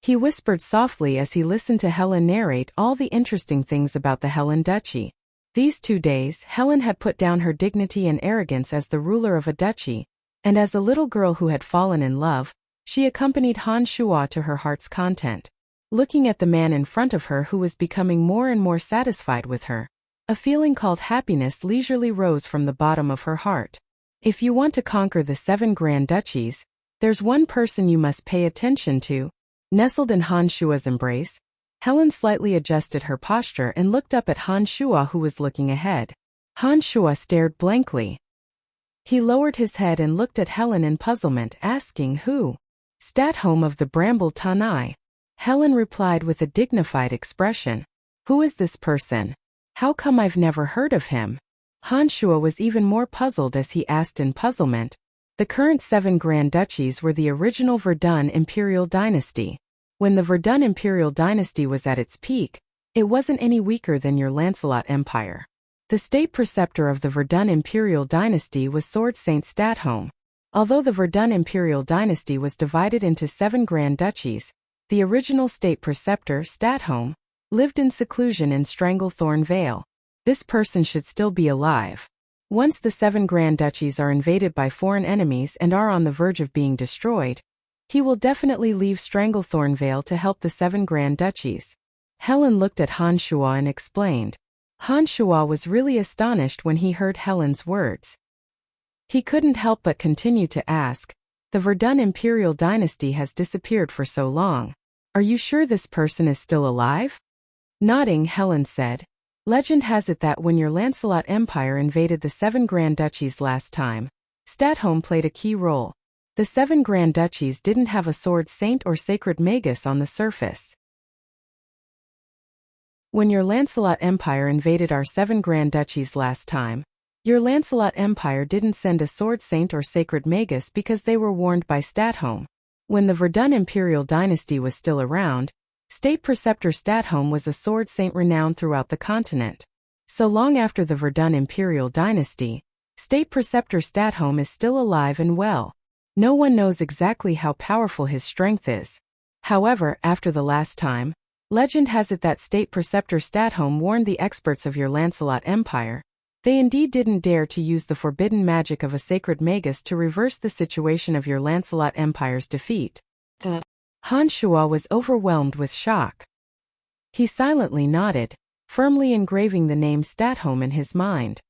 He whispered softly as he listened to Helen narrate all the interesting things about the Helen Duchy. These 2 days, Helen had put down her dignity and arrogance as the ruler of a duchy, and as a little girl who had fallen in love, she accompanied Han Shuo to her heart's content. Looking at the man in front of her who was becoming more and more satisfied with her, a feeling called happiness leisurely rose from the bottom of her heart. If you want to conquer the 7 grand duchies, there's one person you must pay attention to. Nestled in Han Shuo's embrace, Helen slightly adjusted her posture and looked up at Han Shuo, who was looking ahead. Han Shuo stared blankly. He lowered his head and looked at Helen in puzzlement, asking who. "Statholm of the Bramble Tanai." Helen replied with a dignified expression. "Who is this person? How come I've never heard of him?" Han Shuo was even more puzzled as he asked in puzzlement. The current 7 grand duchies were the original Verdun imperial dynasty. When the Verdun imperial dynasty was at its peak, it wasn't any weaker than your Lancelot Empire. The state preceptor of the Verdun imperial dynasty was Sword Saint Statholm. Although the Verdun imperial dynasty was divided into 7 grand duchies, the original state preceptor, Statholm, lived in seclusion in Stranglethorn Vale. This person should still be alive. Once the 7 grand duchies are invaded by foreign enemies and are on the verge of being destroyed, he will definitely leave Stranglethorn Vale to help the 7 grand duchies. Helen looked at Han Shuo and explained. Han Shuo was really astonished when he heard Helen's words. He couldn't help but continue to ask, "The Verdun imperial dynasty has disappeared for so long. Are you sure this person is still alive?" Nodding, Helen said, "Legend has it that when your Lancelot Empire invaded the 7 grand duchies last time, Statholm played a key role. The 7 grand duchies didn't have a sword saint or sacred magus on the surface. When your Lancelot Empire invaded our 7 grand duchies last time, your Lancelot Empire didn't send a sword saint or sacred magus because they were warned by Statholm. When the Verdun imperial dynasty was still around, State Preceptor Statholm was a sword saint renowned throughout the continent. So long after the Verdun imperial dynasty, State Preceptor Statholm is still alive and well. No one knows exactly how powerful his strength is. However, after the last time, legend has it that State Preceptor Statholm warned the experts of your Lancelot Empire. They indeed didn't dare to use the forbidden magic of a sacred magus to reverse the situation of your Lancelot Empire's defeat. Han Shuo was overwhelmed with shock. He silently nodded, firmly engraving the name Statholm in his mind.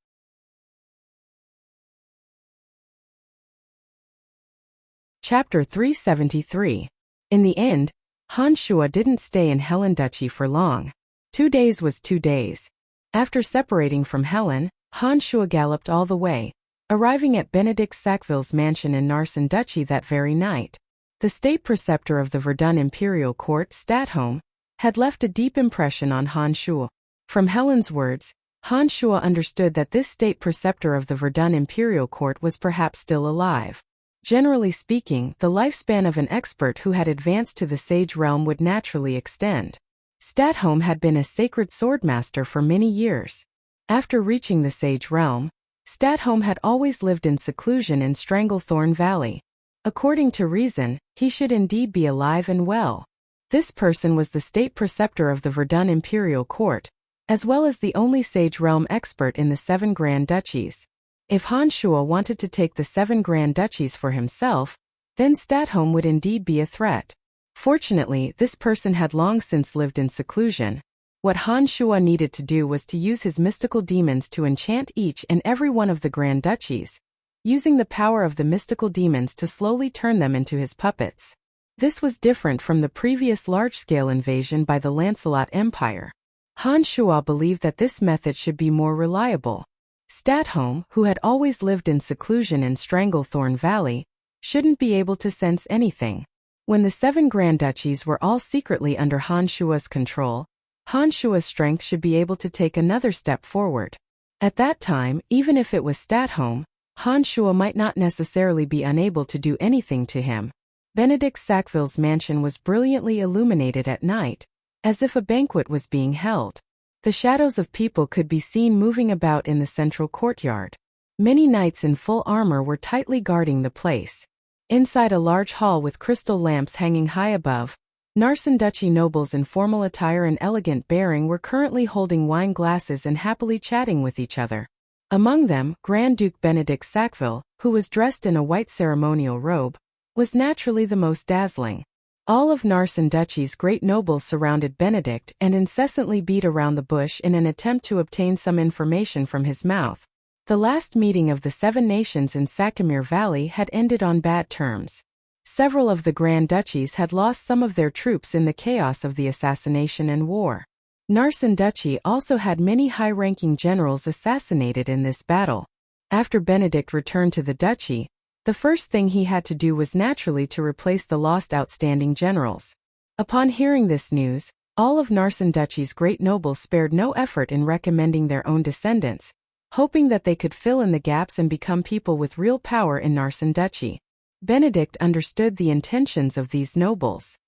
Chapter 373. In the end, Han Shuo didn't stay in Helen Duchy for long. 2 days was 2 days. After separating from Helen, Han Shuo galloped all the way, arriving at Benedict Sackville's mansion in Narsen Duchy that very night. The state preceptor of the Verdun imperial court, Statholm, had left a deep impression on Han Shuo. From Helen's words, Han Shuo understood that this state preceptor of the Verdun imperial court was perhaps still alive. Generally speaking, the lifespan of an expert who had advanced to the sage realm would naturally extend. Statholm had been a sacred swordmaster for many years. After reaching the sage realm, Statholm had always lived in seclusion in Stranglethorn Valley. According to reason, he should indeed be alive and well. This person was the state preceptor of the Verdun imperial court, as well as the only sage realm expert in the 7 Grand Duchies. If Han Shuo wanted to take the 7 Grand Duchies for himself, then Statholm would indeed be a threat. Fortunately, this person had long since lived in seclusion. What Han Shuo needed to do was to use his mystical demons to enchant each and every one of the Grand Duchies, using the power of the mystical demons to slowly turn them into his puppets. This was different from the previous large-scale invasion by the Lancelot Empire. Han Shuo believed that this method should be more reliable. Statholm, who had always lived in seclusion in Stranglethorn Valley, shouldn't be able to sense anything. When the 7 Grand Duchies were all secretly under Han Shuo's control, Han Shuo's strength should be able to take another step forward. At that time, even if it was Statholm, Han Shuo might not necessarily be unable to do anything to him. Benedict Sackville's mansion was brilliantly illuminated at night, as if a banquet was being held. The shadows of people could be seen moving about in the central courtyard. Many knights in full armor were tightly guarding the place. Inside a large hall with crystal lamps hanging high above, Narsen Duchy nobles in formal attire and elegant bearing were currently holding wine glasses and happily chatting with each other. Among them, Grand Duke Benedict Sackville, who was dressed in a white ceremonial robe, was naturally the most dazzling. All of Narsen Duchy's great nobles surrounded Benedict and incessantly beat around the bush in an attempt to obtain some information from his mouth. The last meeting of the 7 nations in Sakimir Valley had ended on bad terms. Several of the Grand Duchies had lost some of their troops in the chaos of the assassination and war. Narsen Duchy also had many high-ranking generals assassinated in this battle. After Benedict returned to the duchy, the first thing he had to do was naturally to replace the lost outstanding generals. Upon hearing this news, all of Narsen Duchy's great nobles spared no effort in recommending their own descendants, hoping that they could fill in the gaps and become people with real power in Narsen Duchy. Benedict understood the intentions of these nobles.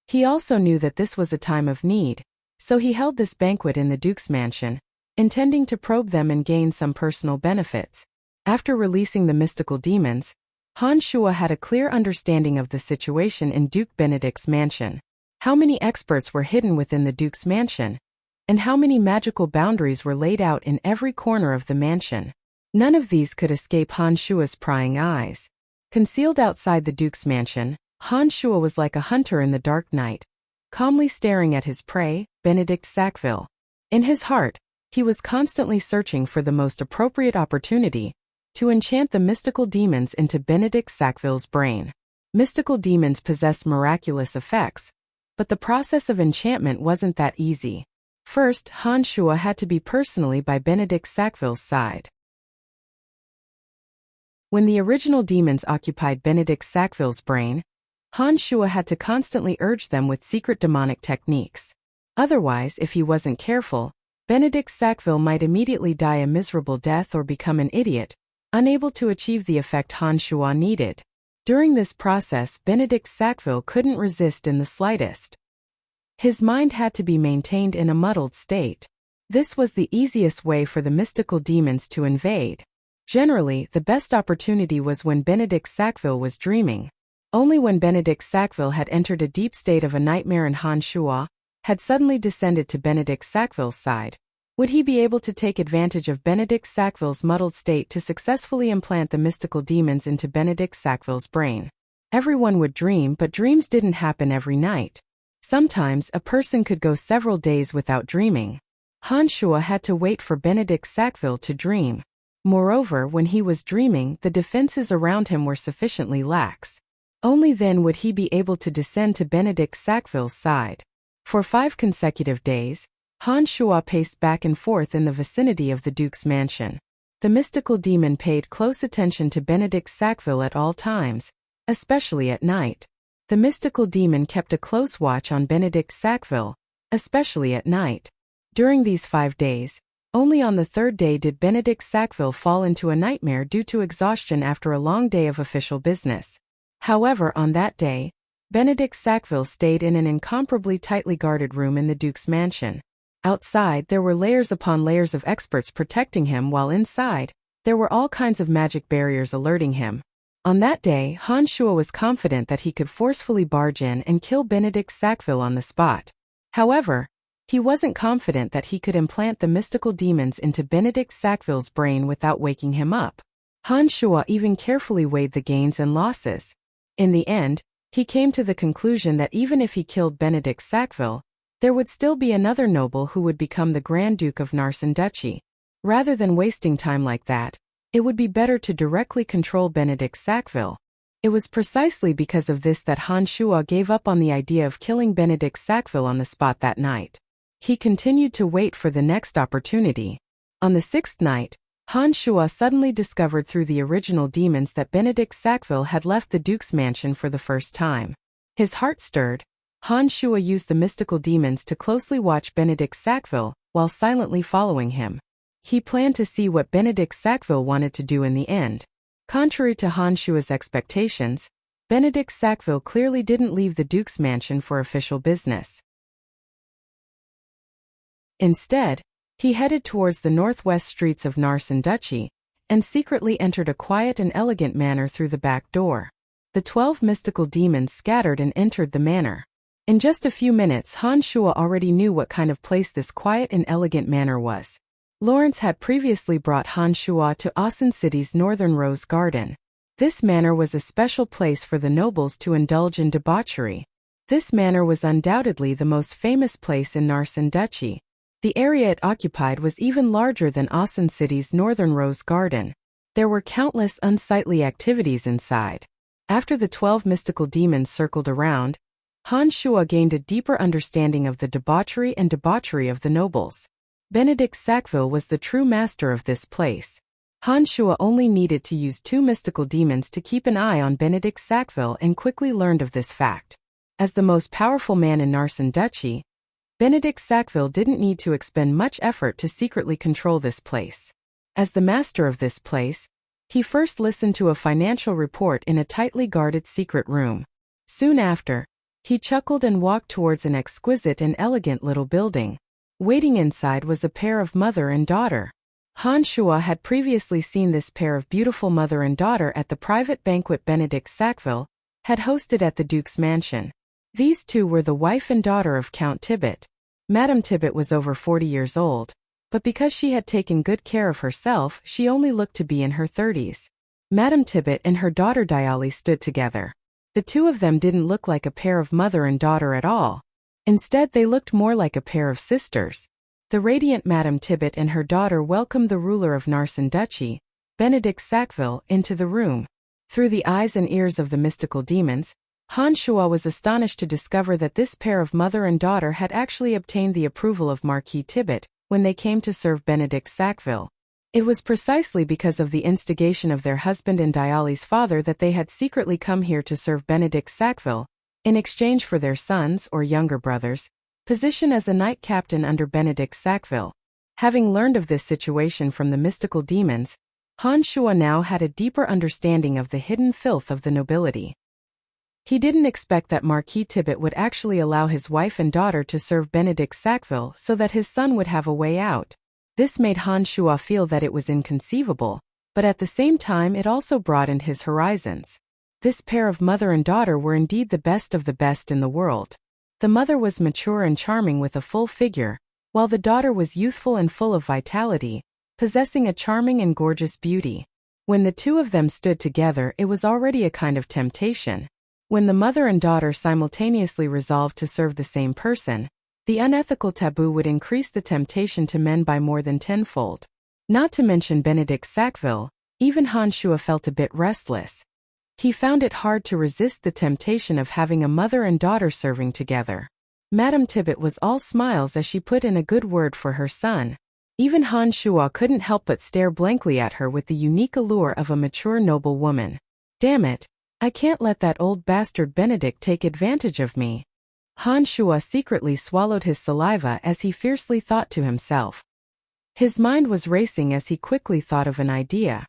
He also knew that this was a time of need, so he held this banquet in the Duke's mansion, intending to probe them and gain some personal benefits. After releasing the mystical demons, Han Shuo had a clear understanding of the situation in Duke Benedict's mansion. How many experts were hidden within the Duke's mansion? And how many magical boundaries were laid out in every corner of the mansion? None of these could escape Han Shuo's prying eyes. Concealed outside the Duke's mansion, Han Shuo was like a hunter in the dark night, calmly staring at his prey, Benedict Sackville. In his heart, he was constantly searching for the most appropriate opportunity to enchant the mystical demons into Benedict Sackville's brain. Mystical demons possessed miraculous effects, but the process of enchantment wasn't that easy. First, Han Shuo had to be personally by Benedict Sackville's side. When the original demons occupied Benedict Sackville's brain, Han Shuo had to constantly urge them with secret demonic techniques. Otherwise, if he wasn't careful, Benedict Sackville might immediately die a miserable death or become an idiot, unable to achieve the effect Han Shuo needed. During this process, Benedict Sackville couldn't resist in the slightest. His mind had to be maintained in a muddled state. This was the easiest way for the mystical demons to invade. Generally, the best opportunity was when Benedict Sackville was dreaming. Only when Benedict Sackville had entered a deep state of a nightmare and Han Shuo had suddenly descended to Benedict Sackville's side, Would he be able to take advantage of Benedict Sackville's muddled state to successfully implant the mystical demons into Benedict Sackville's brain? Everyone would dream, but dreams didn't happen every night. Sometimes a person could go several days without dreaming. Han Shuo had to wait for Benedict Sackville to dream. Moreover, when he was dreaming, the defenses around him were sufficiently lax. Only then would he be able to descend to Benedict Sackville's side. For 5 consecutive days, Han Shuo paced back and forth in the vicinity of the Duke's mansion. The mystical demon paid close attention to Benedict Sackville at all times, especially at night. The mystical demon kept a close watch on Benedict Sackville, especially at night. During these 5 days, only on the 3rd day did Benedict Sackville fall into a nightmare due to exhaustion after a long day of official business. However, on that day, Benedict Sackville stayed in an incomparably tightly guarded room in the Duke's mansion. Outside, there were layers upon layers of experts protecting him, while inside, there were all kinds of magic barriers alerting him. On that day, Han Shuo was confident that he could forcefully barge in and kill Benedict Sackville on the spot. However, he wasn't confident that he could implant the mystical demons into Benedict Sackville's brain without waking him up. Han Shuo even carefully weighed the gains and losses. In the end, he came to the conclusion that even if he killed Benedict Sackville, there would still be another noble who would become the Grand Duke of Narsen Duchy. Rather than wasting time like that, it would be better to directly control Benedict Sackville. It was precisely because of this that Han Shuo gave up on the idea of killing Benedict Sackville on the spot that night. He continued to wait for the next opportunity. On the 6th night, Han Shuo suddenly discovered through the original demons that Benedict Sackville had left the Duke's mansion for the first time. His heart stirred. Han Shuo used the mystical demons to closely watch Benedict Sackville, while silently following him. He planned to see what Benedict Sackville wanted to do in the end. Contrary to Han Shuo's expectations, Benedict Sackville clearly didn't leave the Duke's mansion for official business. Instead, he headed towards the northwest streets of Narsen Duchy, and secretly entered a quiet and elegant manor through the back door. The 12 mystical demons scattered and entered the manor. In just a few minutes, Han Shuo already knew what kind of place this quiet and elegant manor was. Lawrence had previously brought Han Shuo to Asen City's northern rose garden. This manor was a special place for the nobles to indulge in debauchery. This manor was undoubtedly the most famous place in Narsen Duchy. The area it occupied was even larger than Asen City's northern rose garden. There were countless unsightly activities inside. After the 12 mystical demons circled around, Han Shuo gained a deeper understanding of the debauchery of the nobles. Benedict Sackville was the true master of this place. Han Shuo only needed to use 2 mystical demons to keep an eye on Benedict Sackville and quickly learned of this fact. As the most powerful man in Narsen Duchy, Benedict Sackville didn't need to expend much effort to secretly control this place. As the master of this place, he first listened to a financial report in a tightly guarded secret room. Soon after, he chuckled and walked towards an exquisite and elegant little building. Waiting inside was a pair of mother and daughter. Han Shuo had previously seen this pair of beautiful mother and daughter at the private banquet Benedict Sackville had hosted at the Duke's mansion. These two were the wife and daughter of Count Tibet. Madame Tibet was over 40 years old, but because she had taken good care of herself, she only looked to be in her 30s. Madame Tibet and her daughter Diali stood together. The two of them didn't look like a pair of mother and daughter at all. Instead, they looked more like a pair of sisters. The radiant Madame Tibet and her daughter welcomed the ruler of Narsen Duchy, Benedict Sackville, into the room. Through the eyes and ears of the mystical demons, Han Shuo was astonished to discover that this pair of mother and daughter had actually obtained the approval of Marquis Tibet when they came to serve Benedict Sackville. It was precisely because of the instigation of their husband and Diali's father that they had secretly come here to serve Benedict Sackville, in exchange for their sons or younger brothers' position as a knight captain under Benedict Sackville. Having learned of this situation from the mystical demons, Han Shuo now had a deeper understanding of the hidden filth of the nobility. He didn't expect that Marquis Tibet would actually allow his wife and daughter to serve Benedict Sackville so that his son would have a way out. This made Han Shuo feel that it was inconceivable, but at the same time it also broadened his horizons. This pair of mother and daughter were indeed the best of the best in the world. The mother was mature and charming with a full figure, while the daughter was youthful and full of vitality, possessing a charming and gorgeous beauty. When the two of them stood together, it was already a kind of temptation. When the mother and daughter simultaneously resolved to serve the same person, the unethical taboo would increase the temptation to men by more than tenfold. Not to mention Benedict Sackville, even Han Shua felt a bit restless. He found it hard to resist the temptation of having a mother and daughter serving together. Madame Tibbet was all smiles as she put in a good word for her son. Even Han Shua couldn't help but stare blankly at her with the unique allure of a mature noble woman. Damn it, I can't let that old bastard Benedict take advantage of me. Han Shua secretly swallowed his saliva as he fiercely thought to himself. His mind was racing as he quickly thought of an idea.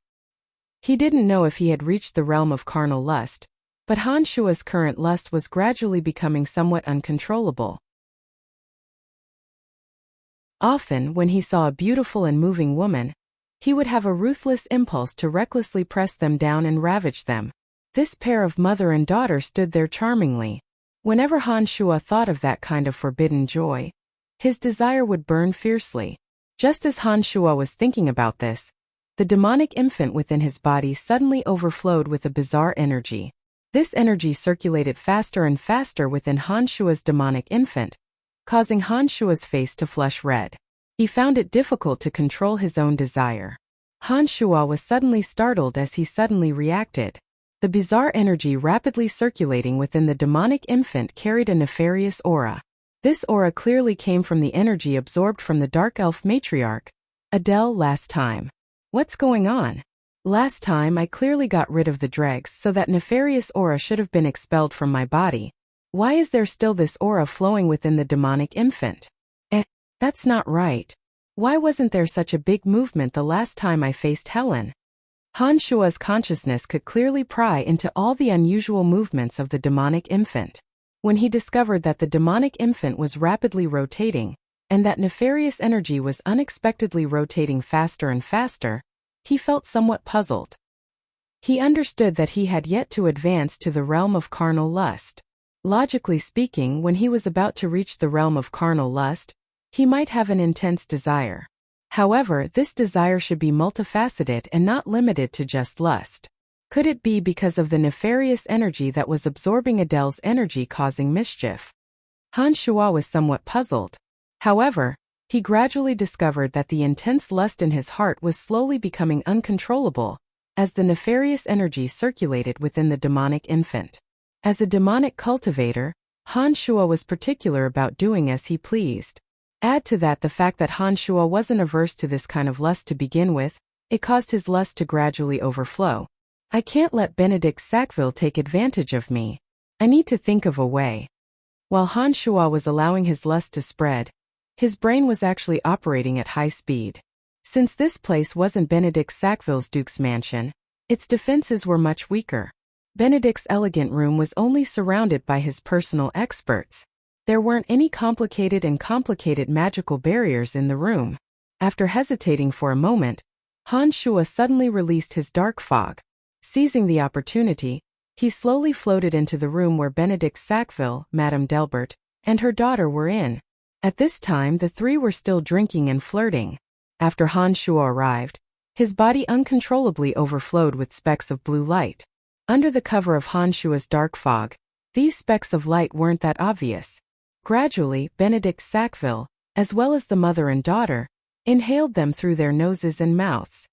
He didn't know if he had reached the realm of carnal lust, but Han Shua's current lust was gradually becoming somewhat uncontrollable. Often, when he saw a beautiful and moving woman, he would have a ruthless impulse to recklessly press them down and ravage them. This pair of mother and daughter stood there charmingly. Whenever Han Shua thought of that kind of forbidden joy, his desire would burn fiercely. Just as Han Shua was thinking about this, the demonic infant within his body suddenly overflowed with a bizarre energy. This energy circulated faster and faster within Han Shua's demonic infant, causing Han Shua's face to flush red. He found it difficult to control his own desire. Han Shua was suddenly startled as he suddenly reacted. The bizarre energy rapidly circulating within the demonic infant carried a nefarious aura. This aura clearly came from the energy absorbed from the dark elf matriarch, Adele. Last time. What's going on? Last time I clearly got rid of the dregs, so that nefarious aura should have been expelled from my body. Why is there still this aura flowing within the demonic infant? That's not right. Why wasn't there such a big movement the last time I faced Helen? Han Shua's consciousness could clearly pry into all the unusual movements of the demonic infant. When he discovered that the demonic infant was rapidly rotating, and that nefarious energy was unexpectedly rotating faster and faster, he felt somewhat puzzled. He understood that he had yet to advance to the realm of carnal lust. Logically speaking, when he was about to reach the realm of carnal lust, he might have an intense desire. However, this desire should be multifaceted and not limited to just lust. Could it be because of the nefarious energy that was absorbing Adele's energy causing mischief? Han Shua was somewhat puzzled. However, he gradually discovered that the intense lust in his heart was slowly becoming uncontrollable, as the nefarious energy circulated within the demonic infant. As a demonic cultivator, Han Shua was particular about doing as he pleased. Add to that the fact that Han Shua wasn't averse to this kind of lust to begin with, it caused his lust to gradually overflow. I can't let Benedict Sackville take advantage of me. I need to think of a way. While Han Shua was allowing his lust to spread, his brain was actually operating at high speed. Since this place wasn't Benedict Sackville's Duke's mansion, its defenses were much weaker. Benedict's elegant room was only surrounded by his personal experts. There weren't any complicated magical barriers in the room. After hesitating for a moment, Han Shua suddenly released his dark fog. Seizing the opportunity, he slowly floated into the room where Benedict Sackville, Madame Delbert, and her daughter were in. At this time the three were still drinking and flirting. After Han Shua arrived, his body uncontrollably overflowed with specks of blue light. Under the cover of Han Shua's dark fog, these specks of light weren't that obvious. Gradually, Benedict Sackville, as well as the mother and daughter, inhaled them through their noses and mouths.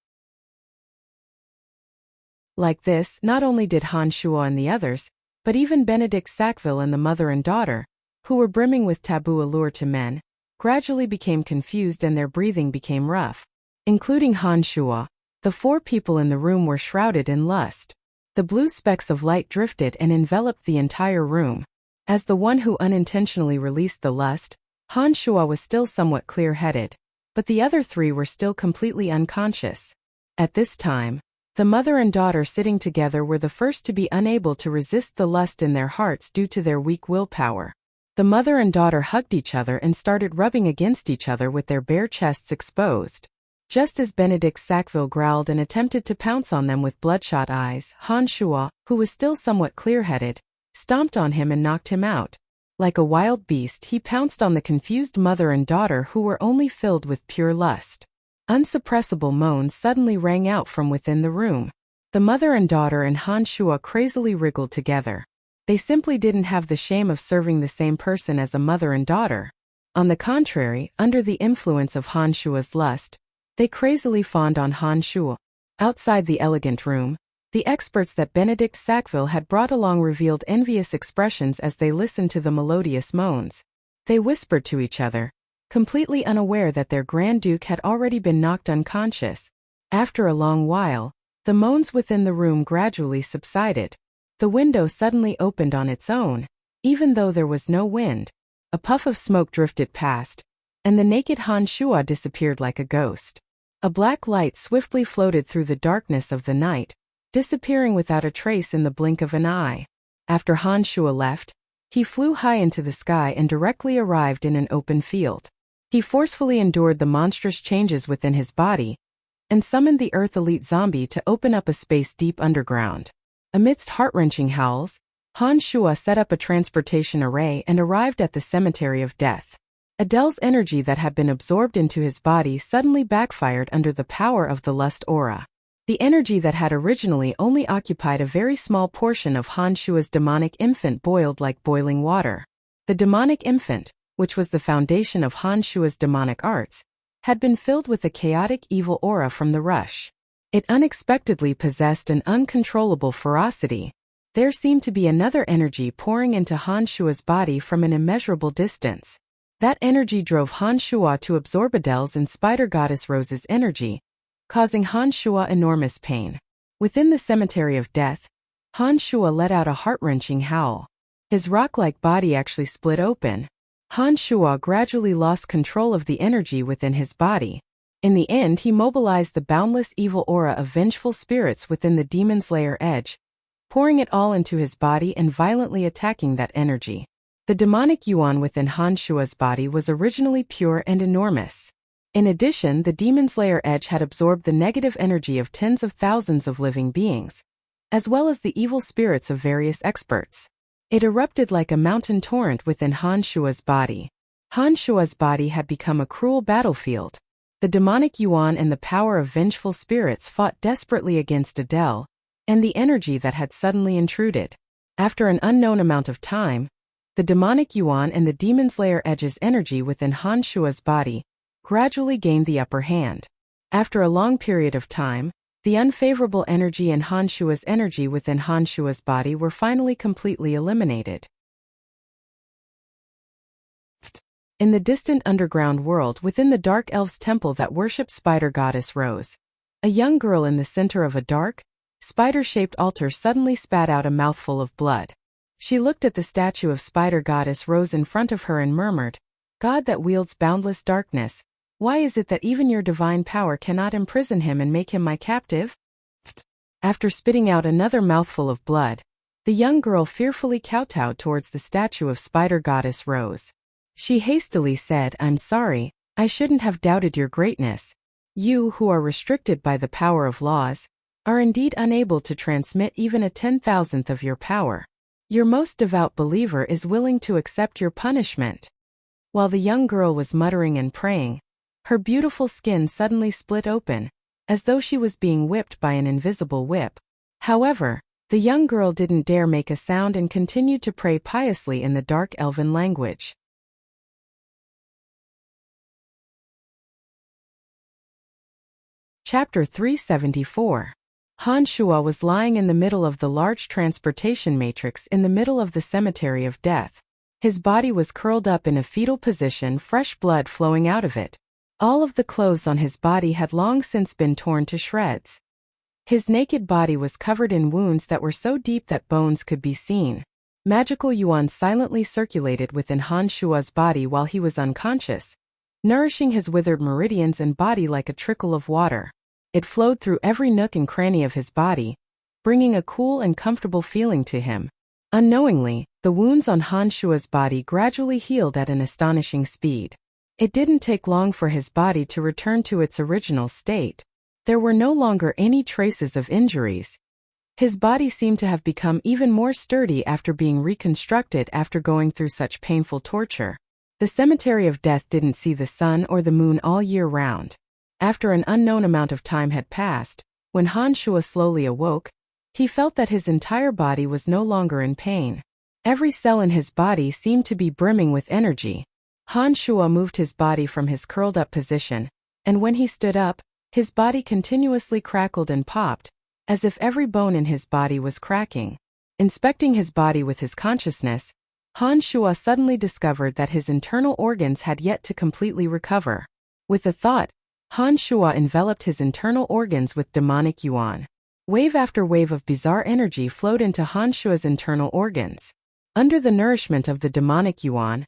Like this, not only did Han Shua and the others, but even Benedict Sackville and the mother and daughter, who were brimming with taboo allure to men, gradually became confused and their breathing became rough. Including Han Shua, the four people in the room were shrouded in lust. The blue specks of light drifted and enveloped the entire room. As the one who unintentionally released the lust, Han Shua was still somewhat clear-headed, but the other three were still completely unconscious. At this time, the mother and daughter sitting together were the first to be unable to resist the lust in their hearts due to their weak willpower. The mother and daughter hugged each other and started rubbing against each other with their bare chests exposed. Just as Benedict Sackville growled and attempted to pounce on them with bloodshot eyes, Han Shua, who was still somewhat clear-headed, stomped on him and knocked him out. Like a wild beast, he pounced on the confused mother and daughter who were only filled with pure lust. Unsuppressible moans suddenly rang out from within the room. The mother and daughter and Han Shuo crazily wriggled together. They simply didn't have the shame of serving the same person as a mother and daughter. On the contrary, under the influence of Han Shuo's lust, they crazily fawned on Han Shuo. Outside the elegant room, the experts that Benedict Sackville had brought along revealed envious expressions as they listened to the melodious moans. They whispered to each other, completely unaware that their Grand Duke had already been knocked unconscious. After a long while, the moans within the room gradually subsided. The window suddenly opened on its own, even though there was no wind. A puff of smoke drifted past, and the naked Han Shuo disappeared like a ghost. A black light swiftly floated through the darkness of the night, disappearing without a trace in the blink of an eye. After Han Shuo left, he flew high into the sky and directly arrived in an open field. He forcefully endured the monstrous changes within his body, and summoned the Earth Elite Zombie to open up a space deep underground. Amidst heart-wrenching howls, Han Shuo set up a transportation array and arrived at the Cemetery of Death. Adele's energy that had been absorbed into his body suddenly backfired under the power of the lust aura. The energy that had originally only occupied a very small portion of Han Shuo's demonic infant boiled like boiling water. The demonic infant, which was the foundation of Han Shuo's demonic arts, had been filled with a chaotic evil aura from the rush. It unexpectedly possessed an uncontrollable ferocity. There seemed to be another energy pouring into Han Shuo's body from an immeasurable distance. That energy drove Han Shuo to absorb Adele's and Spider Goddess Rose's energy, causing Han Shuo enormous pain. Within the Cemetery of Death, Han Shuo let out a heart-wrenching howl. His rock-like body actually split open. Han Shuo gradually lost control of the energy within his body. In the end, he mobilized the boundless evil aura of vengeful spirits within the Demon's Lair edge, pouring it all into his body and violently attacking that energy. The demonic yuan within Han Shuo's body was originally pure and enormous. In addition, the Demon's Lair edge had absorbed the negative energy of tens of thousands of living beings, as well as the evil spirits of various experts. It erupted like a mountain torrent within Han Shuo's body. Han Shuo's body had become a cruel battlefield. The demonic yuan and the power of vengeful spirits fought desperately against Adele, and the energy that had suddenly intruded. After an unknown amount of time, the demonic yuan and the Demon's Lair edge's energy within Han Shuo's body gradually gained the upper hand. After a long period of time, the unfavorable energy and Han Shuo's energy within Han Shuo's body were finally completely eliminated. In the distant underground world within the Dark Elves' temple that worshipped Spider Goddess Rose, a young girl in the center of a dark, spider-shaped altar suddenly spat out a mouthful of blood. She looked at the statue of Spider Goddess Rose in front of her and murmured, "God that wields boundless darkness, why is it that even your divine power cannot imprison him and make him my captive?" After spitting out another mouthful of blood, the young girl fearfully kowtowed towards the statue of Spider Goddess Rose. She hastily said, "I'm sorry, I shouldn't have doubted your greatness. You, who are restricted by the power of laws, are indeed unable to transmit even a 10,000th of your power. Your most devout believer is willing to accept your punishment." While the young girl was muttering and praying, her beautiful skin suddenly split open, as though she was being whipped by an invisible whip. However, the young girl didn't dare make a sound and continued to pray piously in the dark elven language. Chapter 374. Han Shuo was lying in the middle of the large transportation matrix in the middle of the Cemetery of Death. His body was curled up in a fetal position, fresh blood flowing out of it. All of the clothes on his body had long since been torn to shreds. His naked body was covered in wounds that were so deep that bones could be seen. Magical yuan silently circulated within Han Shuo's body while he was unconscious, nourishing his withered meridians and body like a trickle of water. It flowed through every nook and cranny of his body, bringing a cool and comfortable feeling to him. Unknowingly, the wounds on Han Shuo's body gradually healed at an astonishing speed. It didn't take long for his body to return to its original state. There were no longer any traces of injuries. His body seemed to have become even more sturdy after being reconstructed after going through such painful torture. The cemetery of death didn't see the sun or the moon all year round. After an unknown amount of time had passed, when Han Shuo slowly awoke, he felt that his entire body was no longer in pain. Every cell in his body seemed to be brimming with energy. Han Shuo moved his body from his curled-up position, and when he stood up, his body continuously crackled and popped, as if every bone in his body was cracking. Inspecting his body with his consciousness, Han Shuo suddenly discovered that his internal organs had yet to completely recover. With a thought, Han Shuo enveloped his internal organs with demonic yuan. Wave after wave of bizarre energy flowed into Han Shuo's internal organs. Under the nourishment of the demonic yuan,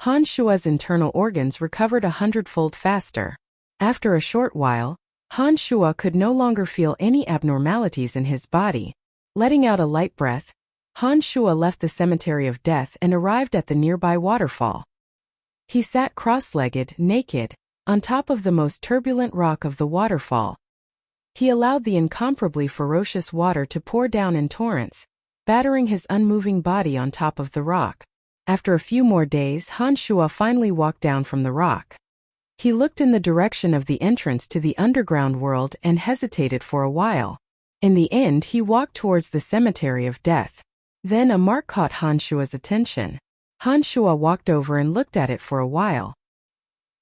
Han Shuo's internal organs recovered 100-fold faster. After a short while, Han Shuo could no longer feel any abnormalities in his body. Letting out a light breath, Han Shuo left the cemetery of death and arrived at the nearby waterfall. He sat cross-legged, naked, on top of the most turbulent rock of the waterfall. He allowed the incomparably ferocious water to pour down in torrents, battering his unmoving body on top of the rock. After a few more days, Han Shuo finally walked down from the rock. He looked in the direction of the entrance to the underground world and hesitated for a while. In the end, he walked towards the cemetery of death. Then a mark caught Han Shuo's attention. Han Shuo walked over and looked at it for a while.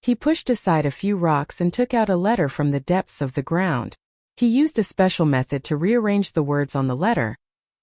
He pushed aside a few rocks and took out a letter from the depths of the ground. He used a special method to rearrange the words on the letter,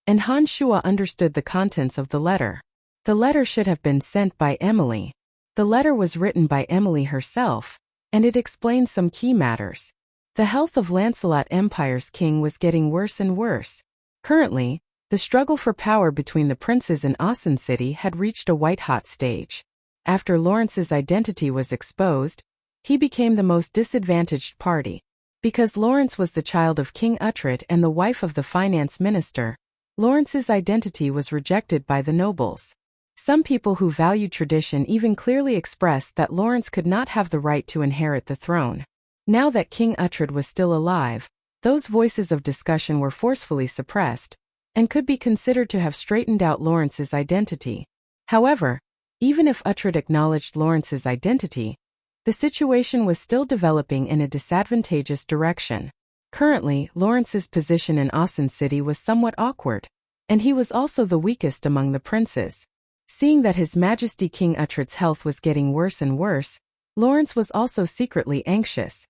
and Han Shuo understood the contents of the letter. The letter should have been sent by Emily. The letter was written by Emily herself, and it explained some key matters. The health of Lancelot Empire's king was getting worse and worse. Currently, the struggle for power between the princes in Asen City had reached a white-hot stage. After Lawrence's identity was exposed, he became the most disadvantaged party. Because Lawrence was the child of King Uhtred and the wife of the finance minister, Lawrence's identity was rejected by the nobles. Some people who valued tradition even clearly expressed that Lawrence could not have the right to inherit the throne. Now that King Uhtred was still alive, those voices of discussion were forcefully suppressed, and could be considered to have straightened out Lawrence's identity. However, even if Uhtred acknowledged Lawrence's identity, the situation was still developing in a disadvantageous direction. Currently, Lawrence's position in Asen City was somewhat awkward, and he was also the weakest among the princes. Seeing that His Majesty King Uhtred's health was getting worse and worse, Lawrence was also secretly anxious.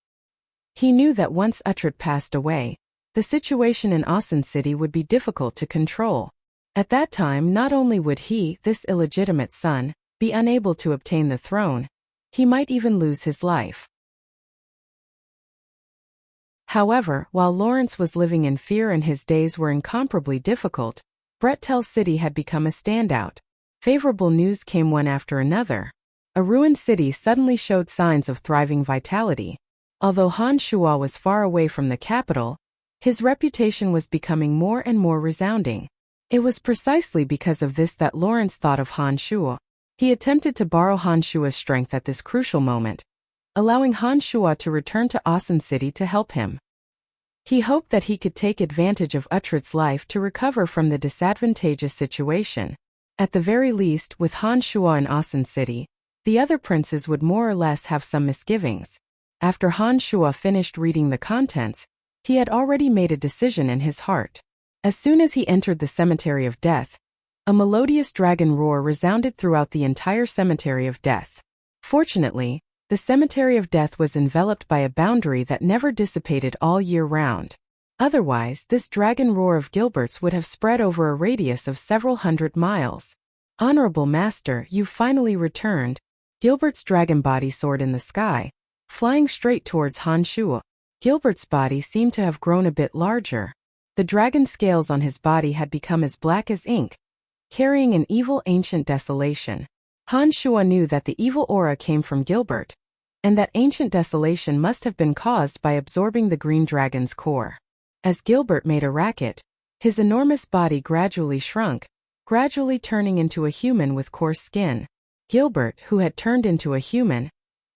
He knew that once Uhtred passed away, the situation in Asen City would be difficult to control. At that time, not only would he, this illegitimate son, be unable to obtain the throne, he might even lose his life. However, while Lawrence was living in fear and his days were incomparably difficult, Brettel City had become a standout. Favorable news came one after another. A ruined city suddenly showed signs of thriving vitality. Although Han Shuo was far away from the capital, his reputation was becoming more and more resounding. It was precisely because of this that Lawrence thought of Han Shuo. He attempted to borrow Han Shuo's strength at this crucial moment, allowing Han Shuo to return to Asen City to help him. He hoped that he could take advantage of Uhtred's life to recover from the disadvantageous situation. At the very least, with Han Shuo in Asen City, the other princes would more or less have some misgivings. After Han Shuo finished reading the contents, he had already made a decision in his heart. As soon as he entered the cemetery of death, a melodious dragon roar resounded throughout the entire cemetery of death. Fortunately, the cemetery of death was enveloped by a boundary that never dissipated all year round. Otherwise, this dragon roar of Gilbert's would have spread over a radius of several hundred miles. Honorable Master, you've finally returned. Gilbert's dragon body soared in the sky, flying straight towards Han Shuo. Gilbert's body seemed to have grown a bit larger. The dragon scales on his body had become as black as ink, carrying an evil ancient desolation. Han Shuo knew that the evil aura came from Gilbert, and that ancient desolation must have been caused by absorbing the green dragon's core. As Gilbert made a racket, his enormous body gradually shrunk, gradually turning into a human with coarse skin. Gilbert, who had turned into a human,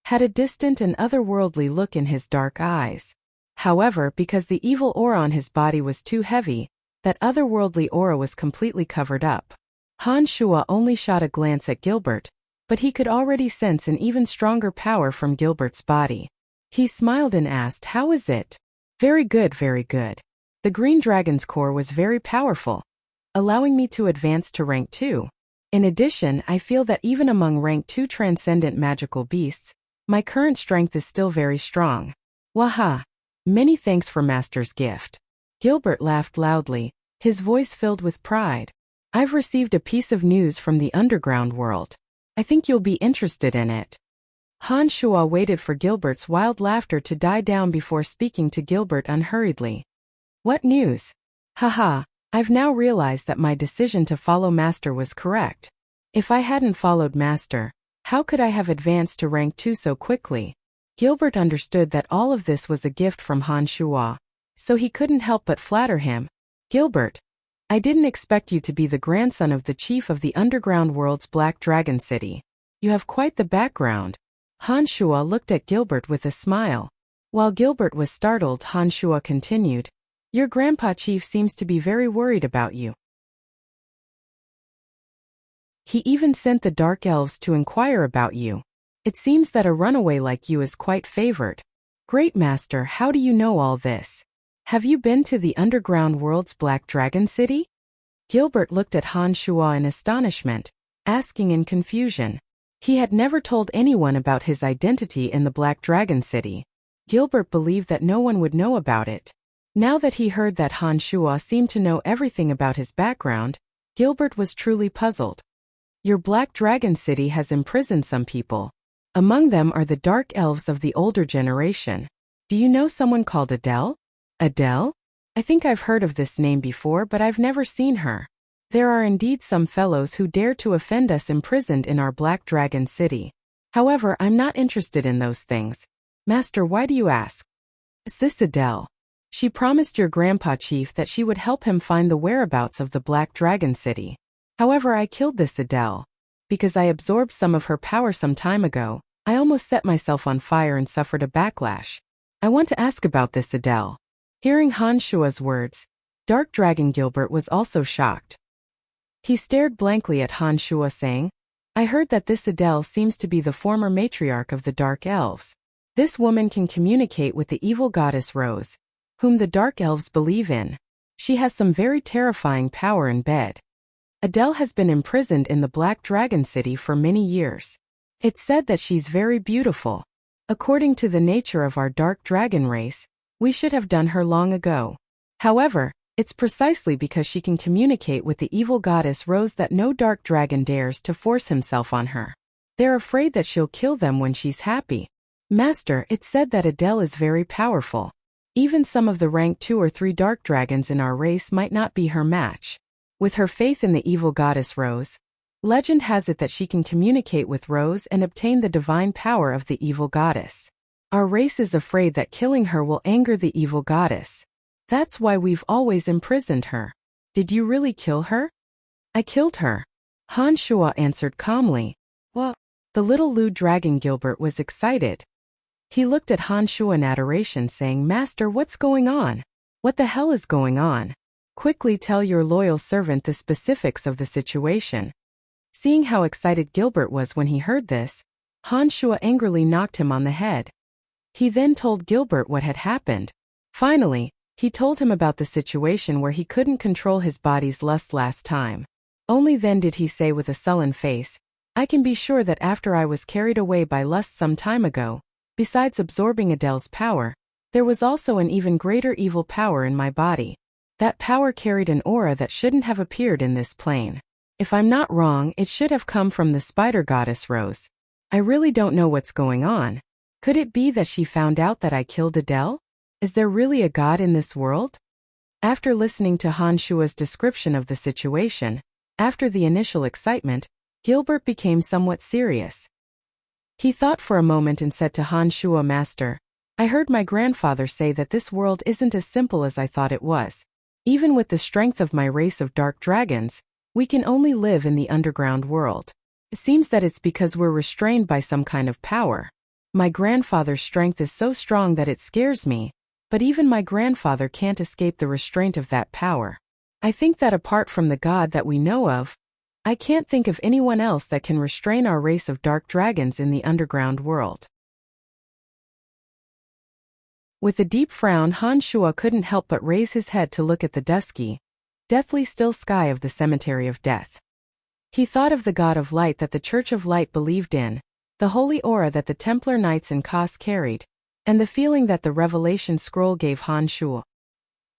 had a distant and otherworldly look in his dark eyes. However, because the evil aura on his body was too heavy, That otherworldly aura was completely covered up. Han Shuo only shot a glance at Gilbert, but he could already sense an even stronger power from Gilbert's body. He smiled and asked, "How is it?" "Very good, very good. The Green Dragon's core was very powerful, allowing me to advance to rank 2. In addition, I feel that even among rank 2 transcendent magical beasts, my current strength is still very strong." "Waha! Many thanks for Master's gift." Gilbert laughed loudly, his voice filled with pride. "I've received a piece of news from the underground world. I think you'll be interested in it." Han Shuo waited for Gilbert's wild laughter to die down before speaking to Gilbert unhurriedly. "What news?" "Haha, I've now realized that my decision to follow Master was correct. If I hadn't followed Master, how could I have advanced to rank 2 so quickly?" Gilbert understood that all of this was a gift from Han Shuo, so he couldn't help but flatter him. "Gilbert, I didn't expect you to be the grandson of the chief of the underground world's Black Dragon City. You have quite the background." Han Shuo looked at Gilbert with a smile. While Gilbert was startled, Han Shuo continued, "Your grandpa chief seems to be very worried about you. He even sent the Dark Elves to inquire about you. It seems that a runaway like you is quite favored." "Great Master, how do you know all this? Have you been to the underground world's Black Dragon City?" Gilbert looked at Han Shuo in astonishment, asking in confusion. He had never told anyone about his identity in the Black Dragon City. Gilbert believed that no one would know about it. Now that he heard that Han Shuo seemed to know everything about his background, Gilbert was truly puzzled. "Your Black Dragon City has imprisoned some people. Among them are the Dark Elves of the older generation. Do you know someone called Adele?" "Adele? I think I've heard of this name before, but I've never seen her. There are indeed some fellows who dare to offend us imprisoned in our Black Dragon City. However, I'm not interested in those things." "Master, why do you ask?" "Is this Adele? She promised your grandpa chief that she would help him find the whereabouts of the Black Dragon City. However, I killed this Adele. Because I absorbed some of her power some time ago, I almost set myself on fire and suffered a backlash. I want to ask about this Adele." Hearing Han Shuo's words, Dark Dragon Gilbert was also shocked. He stared blankly at Han Shuo saying, "I heard that this Adele seems to be the former matriarch of the Dark Elves. This woman can communicate with the evil goddess Rose, whom the Dark Elves believe in. She has some very terrifying power in bed. Adele has been imprisoned in the Black Dragon City for many years. It's said that she's very beautiful. According to the nature of our Dark Dragon race, we should have done her long ago. However, it's precisely because she can communicate with the evil goddess Rose that no Dark Dragon dares to force himself on her. They're afraid that she'll kill them when she's happy. Master, it's said that Adele is very powerful. Even some of the rank 2 or 3 Dark Dragons in our race might not be her match. With her faith in the evil goddess Rose, legend has it that she can communicate with Rose and obtain the divine power of the evil goddess. Our race is afraid that killing her will anger the evil goddess. That's why we've always imprisoned her." "Did you really kill her?" "I killed her," Han Shuo answered calmly. "What?" The little Lu Dragon Gilbert was excited. He looked at Han Shuo in adoration saying, "Master, what's going on? What the hell is going on? Quickly tell your loyal servant the specifics of the situation." Seeing how excited Gilbert was when he heard this, Han Shuo angrily knocked him on the head. He then told Gilbert what had happened. Finally, he told him about the situation where he couldn't control his body's lust last time. Only then did he say with a sullen face, "I can be sure that after I was carried away by lust some time ago, besides absorbing Adele's power, there was also an even greater evil power in my body. That power carried an aura that shouldn't have appeared in this plane. If I'm not wrong, it should have come from the spider goddess Rose. I really don't know what's going on. Could it be that she found out that I killed Adele? Is there really a god in this world?" After listening to Han Shuo's description of the situation, after the initial excitement, Gilbert became somewhat serious. He thought for a moment and said to Han Shuo, "Master, I heard my grandfather say that this world isn't as simple as I thought it was. Even with the strength of my race of dark dragons, we can only live in the underground world. It seems that it's because we're restrained by some kind of power. My grandfather's strength is so strong that it scares me, but even my grandfather can't escape the restraint of that power. I think that apart from the god that we know of, I can't think of anyone else that can restrain our race of dark dragons in the underground world. With a deep frown, Han Shuo couldn't help but raise his head to look at the dusky, deathly still sky of the Cemetery of Death. He thought of the God of Light that the Church of Light believed in, the holy aura that the Templar Knights in Kos carried, and the feeling that the Revelation Scroll gave Han Shuo.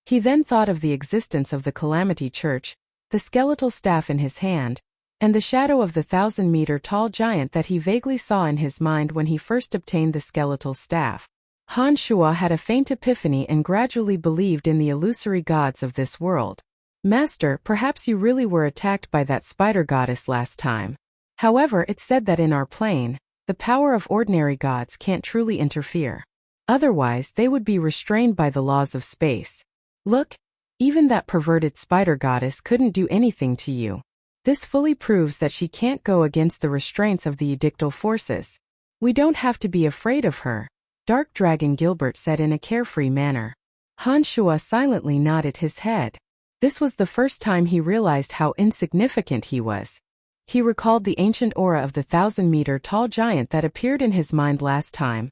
He then thought of the existence of the Calamity Church, the skeletal staff in his hand, and the shadow of the 1,000-meter-tall giant that he vaguely saw in his mind when he first obtained the skeletal staff. Han Shuo had a faint epiphany and gradually believed in the illusory gods of this world. Master, perhaps you really were attacked by that spider goddess last time. However, it's said that in our plane, the power of ordinary gods can't truly interfere. Otherwise, they would be restrained by the laws of space. Look, even that perverted spider goddess couldn't do anything to you. This fully proves that she can't go against the restraints of the edictal forces. We don't have to be afraid of her, Dark Dragon Gilbert said in a carefree manner. Han Shuo silently nodded his head. This was the first time he realized how insignificant he was. He recalled the ancient aura of the 1,000-meter-tall giant that appeared in his mind last time,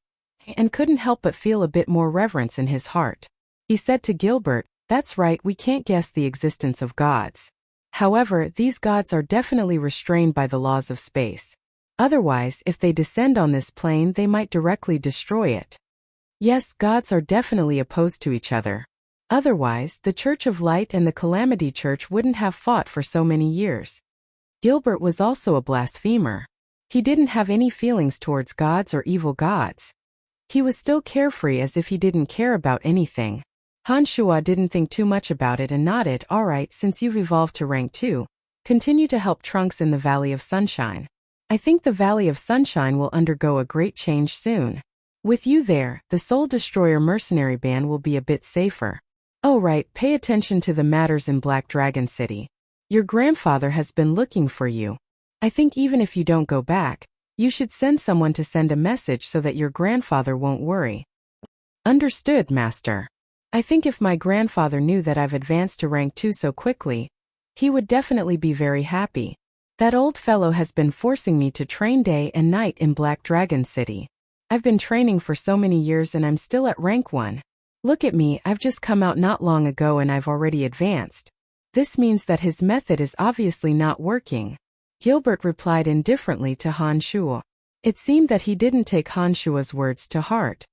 and couldn't help but feel a bit more reverence in his heart. He said to Gilbert, "That's right, we can't guess the existence of gods. However, these gods are definitely restrained by the laws of space. Otherwise, if they descend on this plane, they might directly destroy it. Yes, gods are definitely opposed to each other. Otherwise, the Church of Light and the Calamity Church wouldn't have fought for so many years." Gilbert was also a blasphemer. He didn't have any feelings towards gods or evil gods. He was still carefree as if he didn't care about anything. Han Shuo didn't think too much about it and nodded. "All right, since you've evolved to rank 2, continue to help Trunks in the Valley of Sunshine. I think the Valley of Sunshine will undergo a great change soon. With you there, the Soul Destroyer mercenary band will be a bit safer. Oh right, pay attention to the matters in Black Dragon City. Your grandfather has been looking for you. I think even if you don't go back, you should send someone to send a message so that your grandfather won't worry." "Understood, Master. I think if my grandfather knew that I've advanced to rank 2 so quickly, he would definitely be very happy. That old fellow has been forcing me to train day and night in Black Dragon City. I've been training for so many years and I'm still at rank 1. Look at me, I've just come out not long ago and I've already advanced. This means that his method is obviously not working." Gilbert replied indifferently to Han Shuo. It seemed that he didn't take Han Shuo's words to heart.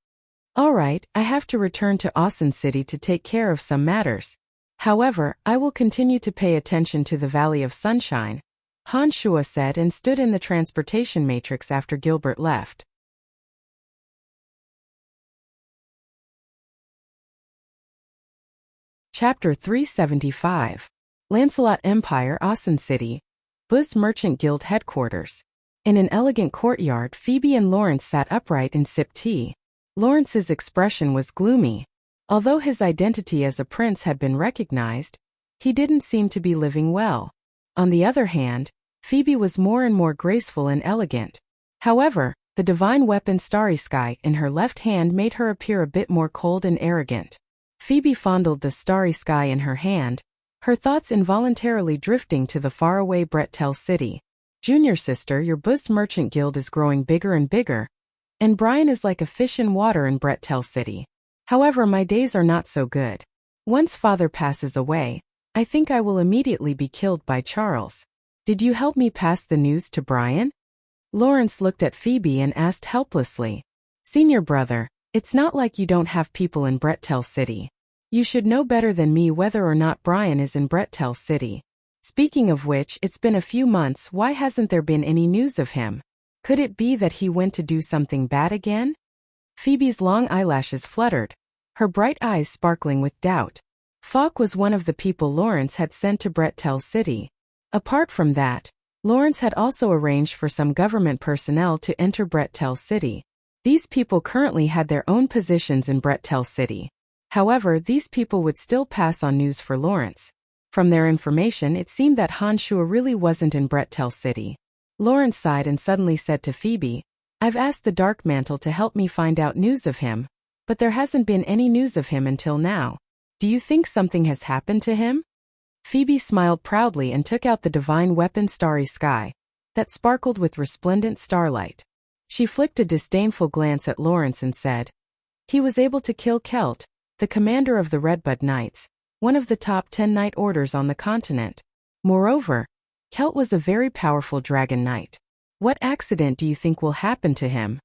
"All right, I have to return to Audiobook City to take care of some matters. However, I will continue to pay attention to the Valley of Sunshine," Han Shuo said and stood in the transportation matrix after Gilbert left. Chapter 375. Lancelot Empire, Audiobook City, Buzz Merchant Guild Headquarters. In an elegant courtyard, Phoebe and Lawrence sat upright and sipped tea. Lawrence's expression was gloomy. Although his identity as a prince had been recognized, he didn't seem to be living well. On the other hand, Phoebe was more and more graceful and elegant. However, the divine weapon Starry Sky in her left hand made her appear a bit more cold and arrogant. Phoebe fondled the Starry Sky in her hand, her thoughts involuntarily drifting to the faraway Brettel City. "Junior sister, your Buzz Merchant Guild is growing bigger and bigger, and Brian is like a fish in water in Brettel City. However, my days are not so good. Once father passes away, I think I will immediately be killed by Charles. Did you help me pass the news to Brian?" Lawrence looked at Phoebe and asked helplessly. "Senior brother, it's not like you don't have people in Brettel City. You should know better than me whether or not Brian is in Brettel City. Speaking of which, it's been a few months, why hasn't there been any news of him? Could it be that he went to do something bad again?" Phoebe's long eyelashes fluttered, her bright eyes sparkling with doubt. Falk was one of the people Lawrence had sent to Brettel City. Apart from that, Lawrence had also arranged for some government personnel to enter Brettel City. These people currently had their own positions in Brettel City. However, these people would still pass on news for Lawrence. From their information, it seemed that Han Shuo really wasn't in Brettel City. Lawrence sighed and suddenly said to Phoebe, "I've asked the Dark Mantle to help me find out news of him, but there hasn't been any news of him until now. Do you think something has happened to him?" Phoebe smiled proudly and took out the divine weapon Starry Sky, that sparkled with resplendent starlight. She flicked a disdainful glance at Lawrence and said, "He was able to kill Kelt, the commander of the Redbud Knights, one of the top 10 knight orders on the continent. Moreover, Kelt was a very powerful dragon knight. What accident do you think will happen to him?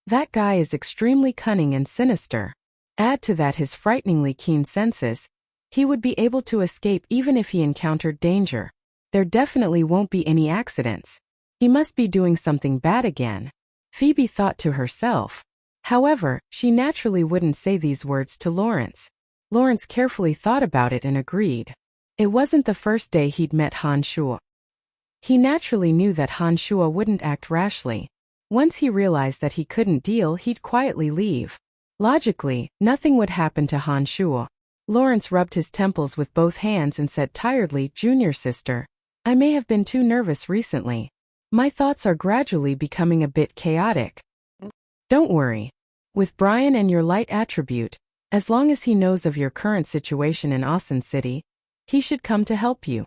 That guy is extremely cunning and sinister. Add to that his frighteningly keen senses. He would be able to escape even if he encountered danger. There definitely won't be any accidents. He must be doing something bad again," Phoebe thought to herself. However, she naturally wouldn't say these words to Lawrence. Lawrence carefully thought about it and agreed. It wasn't the first day he'd met Han Shuo. He naturally knew that Han Shuo wouldn't act rashly. Once he realized that he couldn't deal, he'd quietly leave. Logically, nothing would happen to Han Shuo. Lawrence rubbed his temples with both hands and said tiredly, "Junior sister, I may have been too nervous recently. My thoughts are gradually becoming a bit chaotic. Don't worry. With Brian and your light attribute, as long as he knows of your current situation in Austin City, he should come to help you."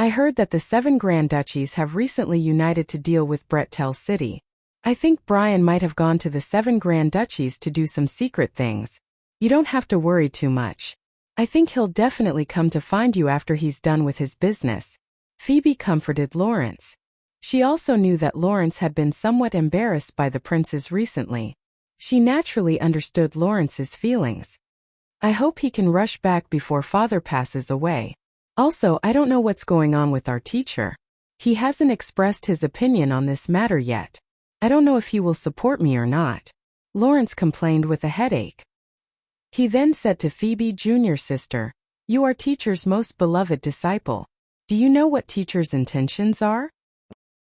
I heard that the 7 Grand Duchies have recently united to deal with Brettel City. I think Brian might have gone to the 7 Grand Duchies to do some secret things. You don't have to worry too much. I think he'll definitely come to find you after he's done with his business. Phoebe comforted Lawrence. She also knew that Lawrence had been somewhat embarrassed by the princes recently. She naturally understood Lawrence's feelings. I hope he can rush back before father passes away. Also, I don't know what's going on with our teacher. He hasn't expressed his opinion on this matter yet. I don't know if he will support me or not. Lawrence complained with a headache. He then said to Phoebe, "Junior sister, you are teacher's most beloved disciple. Do you know what teacher's intentions are?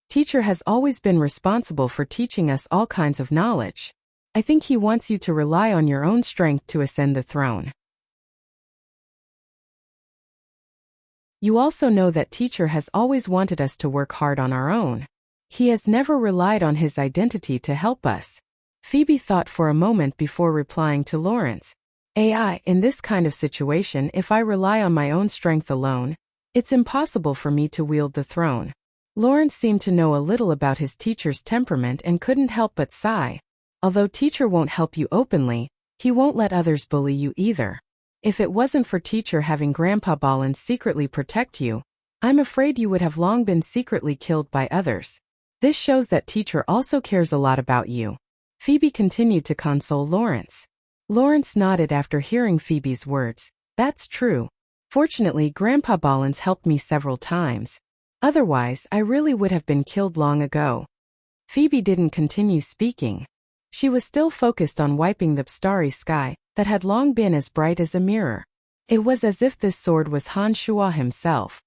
Teacher has always been responsible for teaching us all kinds of knowledge. I think he wants you to rely on your own strength to ascend the throne. You also know that teacher has always wanted us to work hard on our own. He has never relied on his identity to help us." Phoebe thought for a moment before replying to Lawrence. In this kind of situation, if I rely on my own strength alone, it's impossible for me to wield the throne. Lawrence seemed to know a little about his teacher's temperament and couldn't help but sigh. Although teacher won't help you openly, he won't let others bully you either. If it wasn't for teacher having Grandpa Ballin secretly protect you, I'm afraid you would have long been secretly killed by others. This shows that teacher also cares a lot about you. Phoebe continued to console Lawrence. Lawrence nodded after hearing Phoebe's words. That's true. Fortunately, Grandpa Ballins helped me several times. Otherwise, I really would have been killed long ago. Phoebe didn't continue speaking. She was still focused on wiping the starry sky that had long been as bright as a mirror. It was as if this sword was Han Shuo himself.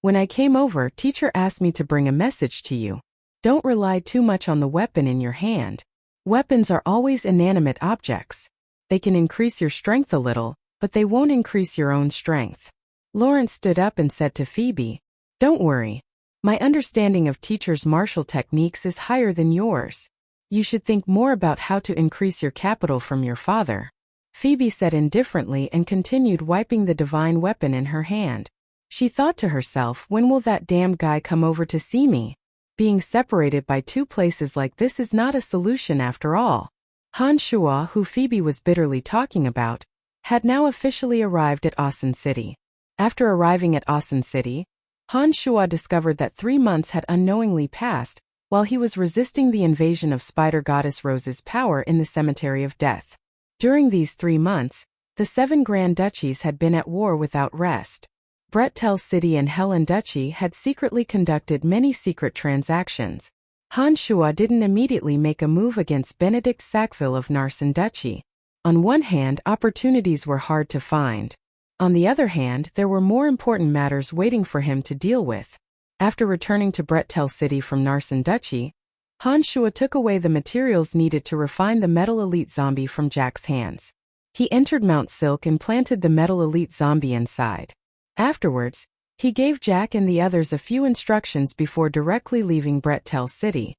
When I came over, teacher asked me to bring a message to you. Don't rely too much on the weapon in your hand. Weapons are always inanimate objects. They can increase your strength a little, but they won't increase your own strength. Lawrence stood up and said to Phoebe, "Don't worry. My understanding of teacher's martial techniques is higher than yours. You should think more about how to increase your capital from your father." Phoebe said indifferently and continued wiping the divine weapon in her hand. She thought to herself, when will that damned guy come over to see me? Being separated by 2 places like this is not a solution after all. Han Shuo, who Phoebe was bitterly talking about, had now officially arrived at Austin City. After arriving at Austin City, Han Shuo discovered that 3 months had unknowingly passed, while he was resisting the invasion of Spider Goddess Rose's power in the Cemetery of Death. During these 3 months, the 7 Grand Duchies had been at war without rest. Brettel City and Helen Duchy had secretly conducted many secret transactions. Han Shuo didn't immediately make a move against Benedict Sackville of Narsen Duchy. On one hand, opportunities were hard to find. On the other hand, there were more important matters waiting for him to deal with. After returning to Brettel City from Narsen Duchy, Han Shuo took away the materials needed to refine the Metal Elite Zombie from Jack's hands. He entered Mount Silk and planted the Metal Elite Zombie inside. Afterwards, he gave Jack and the others a few instructions before directly leaving Brettel City.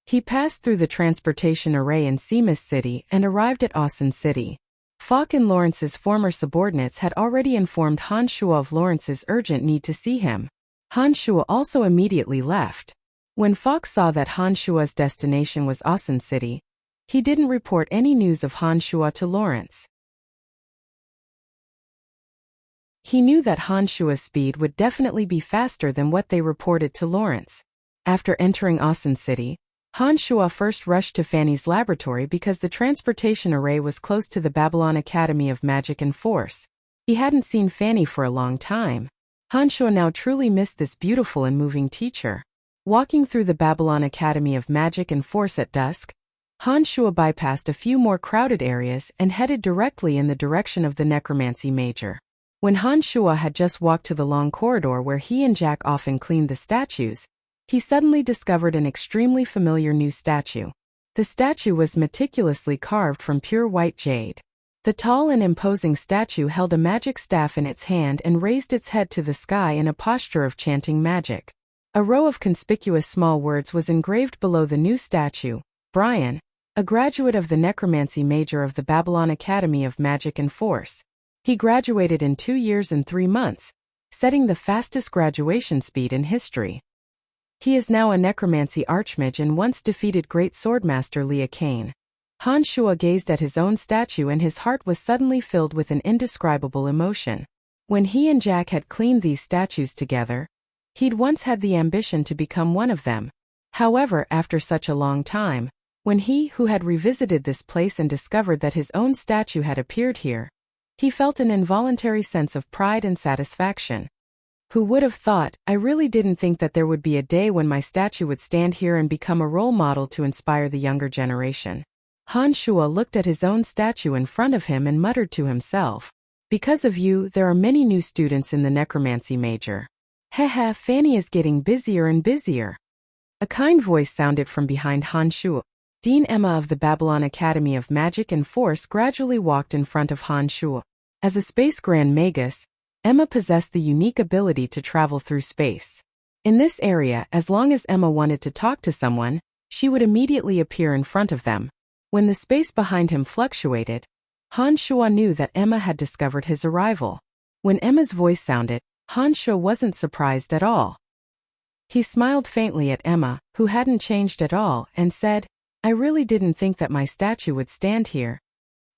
He passed through the transportation array in Seamus City and arrived at Austin City. Falk and Lawrence's former subordinates had already informed Han Shuo of Lawrence's urgent need to see him. Han Shuo also immediately left. When Falk saw that Han Shuo's destination was Asen City, he didn't report any news of Han Shuo to Lawrence. He knew that Han Shuo's speed would definitely be faster than what they reported to Lawrence. After entering Asen City, Han Shuo first rushed to Fanny's laboratory because the transportation array was close to the Babylon Academy of Magic and Force. He hadn't seen Fanny for a long time. Han Shuo now truly missed this beautiful and moving teacher. Walking through the Babylon Academy of Magic and Force at dusk, Han Shuo bypassed a few more crowded areas and headed directly in the direction of the necromancy major. When Han Shuo had just walked to the long corridor where he and Jack often cleaned the statues, he suddenly discovered an extremely familiar new statue. The statue was meticulously carved from pure white jade. The tall and imposing statue held a magic staff in its hand and raised its head to the sky in a posture of chanting magic. A row of conspicuous small words was engraved below the new statue: Brian, a graduate of the necromancy major of the Babylon Academy of Magic and Force. He graduated in 2 years and 3 months, setting the fastest graduation speed in history. He is now a necromancy archmage and once defeated great swordmaster Liu Kane. Han Shuo gazed at his own statue and his heart was suddenly filled with an indescribable emotion. When he and Jack had cleaned these statues together, he'd once had the ambition to become one of them. However, after such a long time, when he who had revisited this place and discovered that his own statue had appeared here, he felt an involuntary sense of pride and satisfaction. Who would have thought? I really didn't think that there would be a day when my statue would stand here and become a role model to inspire the younger generation. Han Shuo looked at his own statue in front of him and muttered to himself, "Because of you, there are many new students in the necromancy major. Hehe, Fanny is getting busier and busier." A kind voice sounded from behind Han Shuo. Dean Emma of the Babylon Academy of Magic and Force gradually walked in front of Han Shuo. As a space Grand Magus, Emma possessed the unique ability to travel through space. In this area, as long as Emma wanted to talk to someone, she would immediately appear in front of them. When the space behind him fluctuated, Han Shuo knew that Emma had discovered his arrival. When Emma's voice sounded, Han Shuo wasn't surprised at all. He smiled faintly at Emma, who hadn't changed at all, and said, "I really didn't think that my statue would stand here.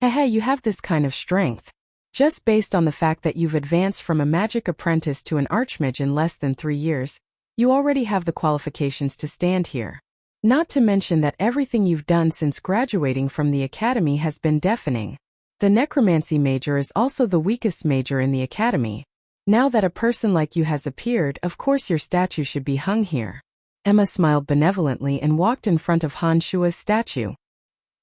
Hehe, you have this kind of strength. Just based on the fact that you've advanced from a magic apprentice to an archmage in less than 3 years, you already have the qualifications to stand here. Not to mention that everything you've done since graduating from the academy has been deafening. The necromancy major is also the weakest major in the academy. Now that a person like you has appeared, of course your statue should be hung here." Emma smiled benevolently and walked in front of Han Shuo's statue.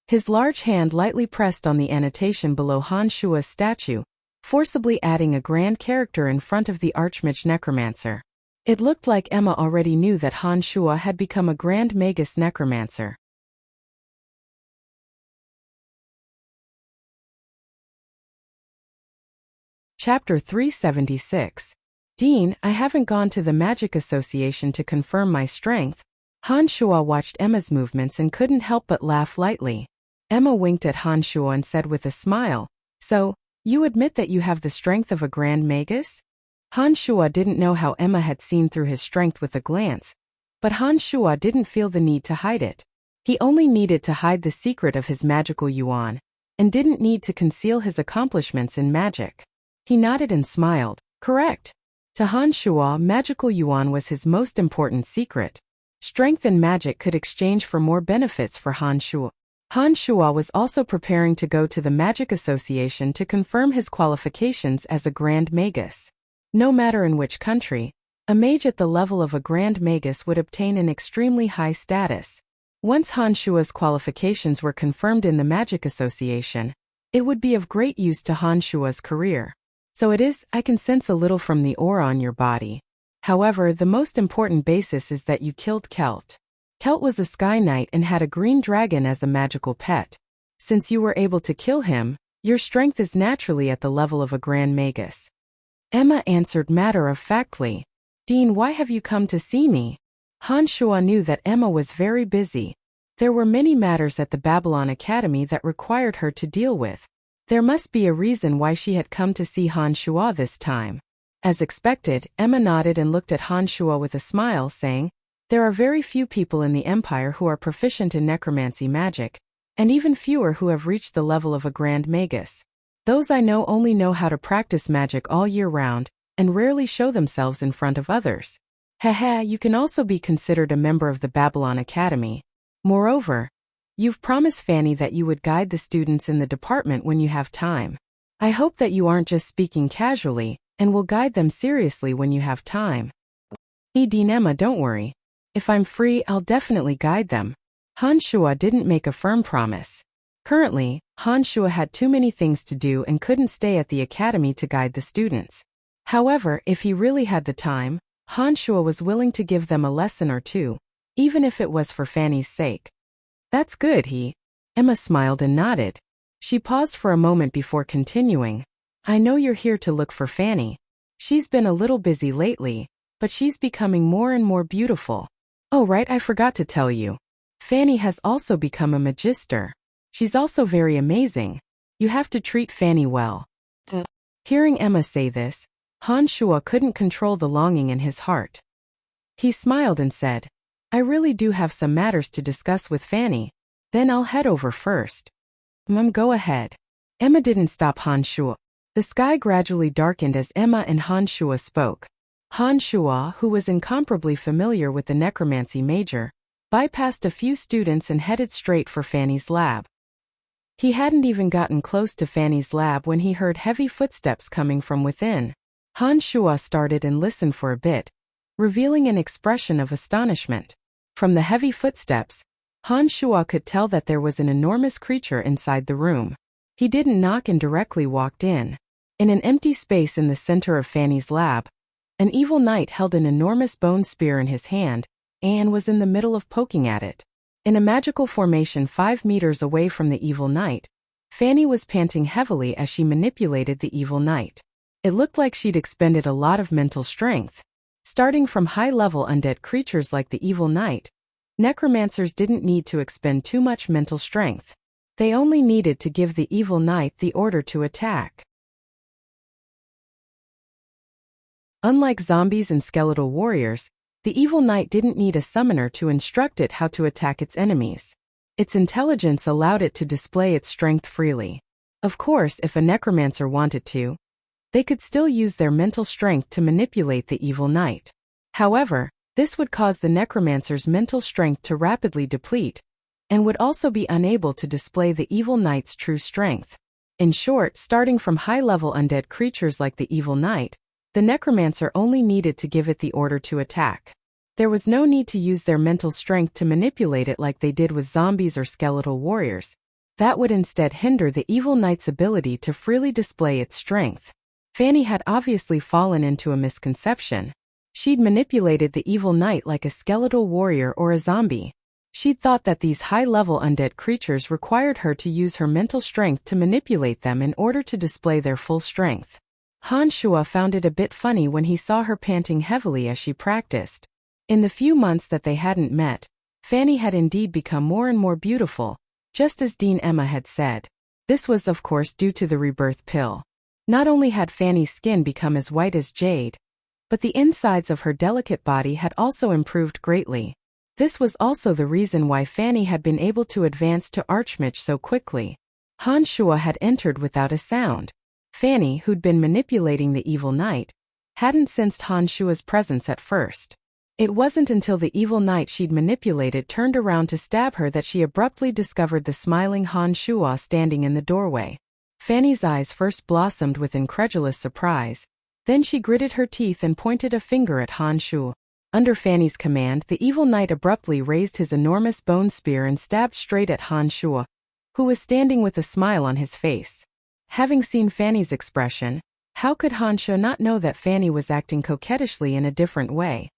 His large hand lightly pressed on the annotation below Han Shuo's statue, forcibly adding a grand character in front of the archmage necromancer. It looked like Emma already knew that Han Shuo had become a Grand Magus necromancer. Chapter 376. Dean, I haven't gone to the Magic Association to confirm my strength. Han Shuo watched Emma's movements and couldn't help but laugh lightly. Emma winked at Han Shuo and said with a smile, "So, you admit that you have the strength of a Grand Magus?" Han Shuo didn't know how Emma had seen through his strength with a glance, but Han Shuo didn't feel the need to hide it. He only needed to hide the secret of his magical yuan, and didn't need to conceal his accomplishments in magic. He nodded and smiled. Correct. To Han Shuo, magical yuan was his most important secret. Strength and magic could exchange for more benefits for Han Shuo. Han Shuo was also preparing to go to the Magic Association to confirm his qualifications as a Grand Magus. No matter in which country, a mage at the level of a Grand Magus would obtain an extremely high status. Once Han Shuo's qualifications were confirmed in the Magic Association, it would be of great use to Han Shuo's career. So it is, I can sense a little from the aura on your body. However, the most important basis is that you killed Kelt. Kelt was a Sky Knight and had a green dragon as a magical pet. Since you were able to kill him, your strength is naturally at the level of a Grand Magus. Emma answered matter-of-factly, "Dean, why have you come to see me?" Han Shuo knew that Emma was very busy. There were many matters at the Babylon Academy that required her to deal with. There must be a reason why she had come to see Han Shuo this time. As expected, Emma nodded and looked at Han Shuo with a smile, saying, "There are very few people in the Empire who are proficient in necromancy magic, and even fewer who have reached the level of a Grand Magus. Those I know only know how to practice magic all year round, and rarely show themselves in front of others. Haha, you can also be considered a member of the Babylon Academy. Moreover, you've promised Fanny that you would guide the students in the department when you have time. I hope that you aren't just speaking casually, and will guide them seriously when you have time." Dean Emma, don't worry. If I'm free, I'll definitely guide them. Han Shuo didn't make a firm promise. Currently, Han Shuo had too many things to do and couldn't stay at the academy to guide the students. However, if he really had the time, Han Shuo was willing to give them a lesson or two, even if it was for Fanny's sake. "That's good, Emma smiled and nodded. She paused for a moment before continuing. "I know you're here to look for Fanny. She's been a little busy lately, but she's becoming more and more beautiful. Oh right, I forgot to tell you. Fanny has also become a magister. She's also very amazing. You have to treat Fanny well." Hearing Emma say this, Han Shuo couldn't control the longing in his heart. He smiled and said, "I really do have some matters to discuss with Fanny. Then I'll head over first." Go ahead." Emma didn't stop Han Shuo. The sky gradually darkened as Emma and Han Shuo spoke. Han Shuo, who was incomparably familiar with the necromancy major, bypassed a few students and headed straight for Fanny's lab. He hadn't even gotten close to Fanny's lab when he heard heavy footsteps coming from within. Han Shuo started and listened for a bit, revealing an expression of astonishment. From the heavy footsteps, Han Shuo could tell that there was an enormous creature inside the room. He didn't knock and directly walked in. In an empty space in the center of Fanny's lab, an evil knight held an enormous bone spear in his hand and was in the middle of poking at it. In a magical formation 5 meters away from the evil knight, Fanny was panting heavily as she manipulated the evil knight. It looked like she'd expended a lot of mental strength. Starting from high-level undead creatures like the evil knight, necromancers didn't need to expend too much mental strength. They only needed to give the evil knight the order to attack. Unlike zombies and skeletal warriors, the evil knight didn't need a summoner to instruct it how to attack its enemies. Its intelligence allowed it to display its strength freely. Of course, if a necromancer wanted to, they could still use their mental strength to manipulate the evil knight. However, this would cause the necromancer's mental strength to rapidly deplete, and would also be unable to display the evil knight's true strength. In short, starting from high-level undead creatures like the evil knight, the necromancer only needed to give it the order to attack. There was no need to use their mental strength to manipulate it like they did with zombies or skeletal warriors. That would instead hinder the evil knight's ability to freely display its strength. Fanny had obviously fallen into a misconception. She'd manipulated the evil knight like a skeletal warrior or a zombie. She'd thought that these high-level undead creatures required her to use her mental strength to manipulate them in order to display their full strength. Han Shuo found it a bit funny when he saw her panting heavily as she practiced. In the few months that they hadn't met, Fanny had indeed become more and more beautiful, just as Dean Emma had said. This was of course due to the rebirth pill. Not only had Fanny's skin become as white as jade, but the insides of her delicate body had also improved greatly. This was also the reason why Fanny had been able to advance to Archmage so quickly. Han Shuo had entered without a sound. Fanny, who'd been manipulating the evil knight, hadn't sensed Han Shuo's presence at first. It wasn't until the evil knight she'd manipulated turned around to stab her that she abruptly discovered the smiling Han Shuo standing in the doorway. Fanny's eyes first blossomed with incredulous surprise. Then she gritted her teeth and pointed a finger at Han Shuo. Under Fanny's command, the evil knight abruptly raised his enormous bone spear and stabbed straight at Han Shuo, who was standing with a smile on his face. Having seen Fanny's expression, how could Han Shuo not know that Fanny was acting coquettishly in a different way?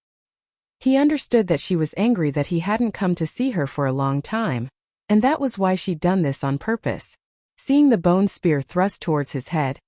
He understood that she was angry that he hadn't come to see her for a long time, and that was why she'd done this on purpose. Seeing the bone spear thrust towards his head,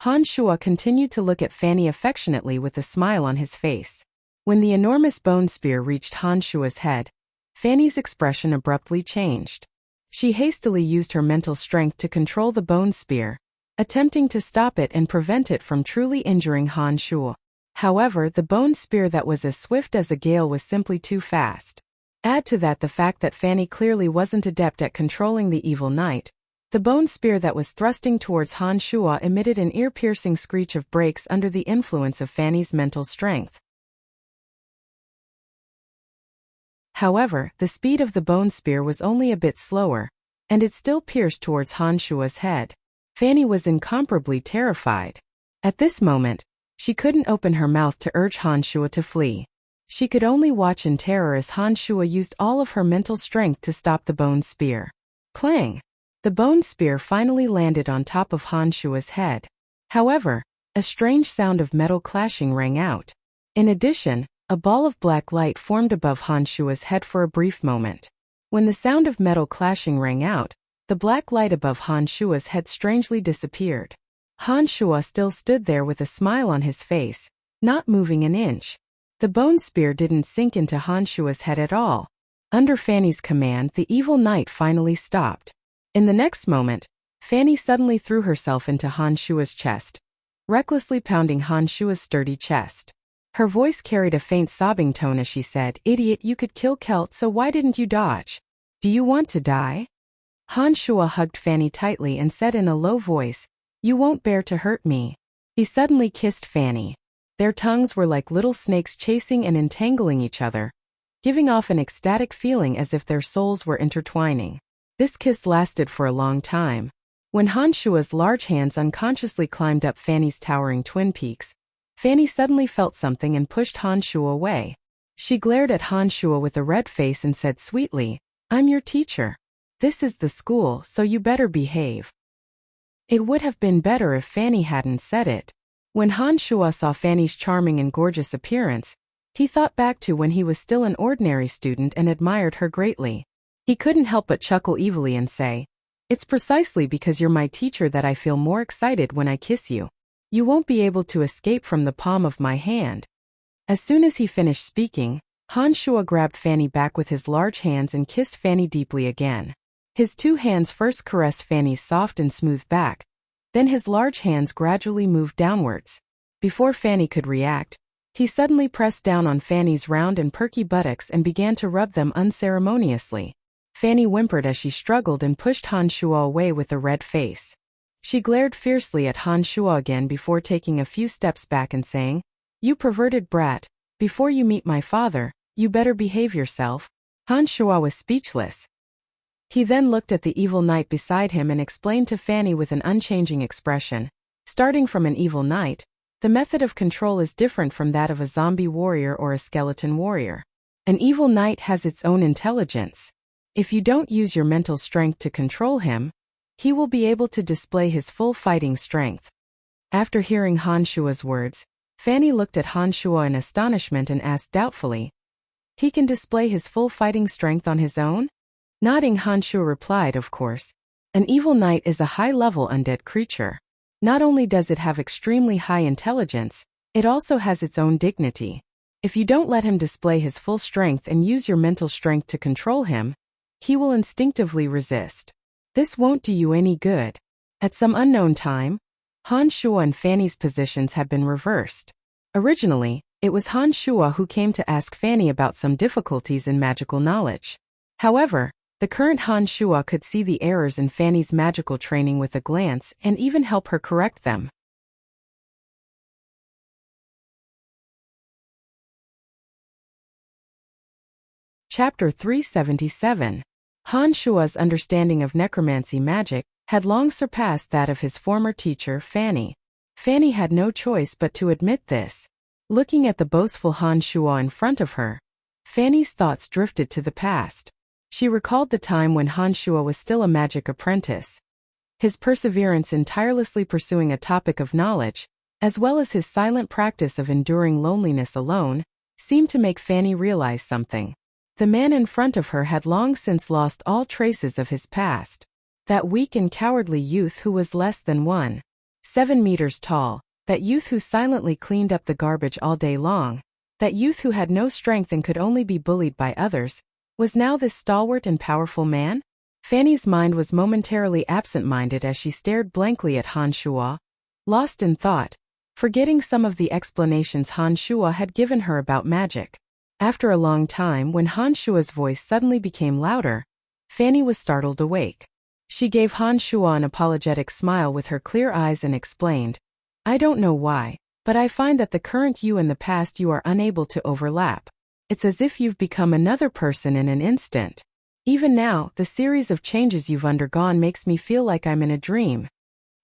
Han Shuo continued to look at Fanny affectionately with a smile on his face. When the enormous bone spear reached Han Shuo's head, Fanny's expression abruptly changed. She hastily used her mental strength to control the bone spear, attempting to stop it and prevent it from truly injuring Han Shuo. However, the bone spear that was as swift as a gale was simply too fast. Add to that the fact that Fanny clearly wasn't adept at controlling the evil knight. The bone spear that was thrusting towards Han Shuo emitted an ear-piercing screech of breaks under the influence of Fanny's mental strength. However, the speed of the bone spear was only a bit slower, and it still pierced towards Han Shuo's head. Fanny was incomparably terrified. At this moment, she couldn't open her mouth to urge Han Shuo to flee. She could only watch in terror as Han Shuo used all of her mental strength to stop the bone spear. Clang! The bone spear finally landed on top of Han Shuo's head. However, a strange sound of metal clashing rang out. In addition, a ball of black light formed above Han Shuo's head for a brief moment. When the sound of metal clashing rang out, the black light above Han Shuo's head strangely disappeared. Han Shuo still stood there with a smile on his face, not moving an inch. The bone spear didn't sink into Han Shuo's head at all. Under Fanny's command, the evil knight finally stopped. In the next moment, Fanny suddenly threw herself into Han Shuo's chest, recklessly pounding Han Shuo's sturdy chest. Her voice carried a faint sobbing tone as she said, "Idiot, you could kill Kelt, so why didn't you dodge? Do you want to die?" Han Shuo hugged Fanny tightly and said in a low voice, "You won't bear to hurt me." He suddenly kissed Fanny. Their tongues were like little snakes chasing and entangling each other, giving off an ecstatic feeling as if their souls were intertwining. This kiss lasted for a long time. When Han Shuo's large hands unconsciously climbed up Fanny's towering twin peaks, Fanny suddenly felt something and pushed Han Shuo away. She glared at Han Shuo with a red face and said sweetly, "I'm your teacher. This is the school, so you better behave." It would have been better if Fanny hadn't said it. When Han Shuo saw Fanny's charming and gorgeous appearance, he thought back to when he was still an ordinary student and admired her greatly. He couldn't help but chuckle evilly and say, "It's precisely because you're my teacher that I feel more excited when I kiss you. You won't be able to escape from the palm of my hand." As soon as he finished speaking, Han Shuo grabbed Fanny back with his large hands and kissed Fanny deeply again. His two hands first caressed Fanny's soft and smooth back, then his large hands gradually moved downwards. Before Fanny could react, he suddenly pressed down on Fanny's round and perky buttocks and began to rub them unceremoniously. Fanny whimpered as she struggled and pushed Han Shuo away with a red face. She glared fiercely at Han Shuo again before taking a few steps back and saying, "You perverted brat, before you meet my father, you better behave yourself." Han Shuo was speechless. He then looked at the evil knight beside him and explained to Fanny with an unchanging expression, "Starting from an evil knight, the method of control is different from that of a zombie warrior or a skeleton warrior. An evil knight has its own intelligence. If you don't use your mental strength to control him, he will be able to display his full fighting strength." After hearing Han Shuo's words, Fanny looked at Han Shuo in astonishment and asked doubtfully, "He can display his full fighting strength on his own?" Nodding, Han Shuo replied, "Of course. An evil knight is a high-level undead creature. Not only does it have extremely high intelligence, it also has its own dignity. If you don't let him display his full strength and use your mental strength to control him, he will instinctively resist. This won't do you any good." At some unknown time, Han Shuo and Fanny's positions had been reversed. Originally, it was Han Shuo who came to ask Fanny about some difficulties in magical knowledge. However, the current Han Shuo could see the errors in Fanny's magical training with a glance and even help her correct them. Chapter 377. Han Shuo's understanding of necromancy magic had long surpassed that of his former teacher, Fanny. Fanny had no choice but to admit this. Looking at the boastful Han Shuo in front of her, Fanny's thoughts drifted to the past. She recalled the time when Han Shuo was still a magic apprentice. His perseverance in tirelessly pursuing a topic of knowledge, as well as his silent practice of enduring loneliness alone, seemed to make Fanny realize something. The man in front of her had long since lost all traces of his past. That weak and cowardly youth who was less than 1.7 meters tall, that youth who silently cleaned up the garbage all day long, that youth who had no strength and could only be bullied by others, was now this stalwart and powerful man? Fanny's mind was momentarily absent-minded as she stared blankly at Han Shuo, lost in thought, forgetting some of the explanations Han Shuo had given her about magic. After a long time, when Han Shuo's voice suddenly became louder, Fanny was startled awake. She gave Han Shuo an apologetic smile with her clear eyes and explained, "I don't know why, but I find that the current you and the past you are unable to overlap. It's as if you've become another person in an instant. Even now, the series of changes you've undergone makes me feel like I'm in a dream."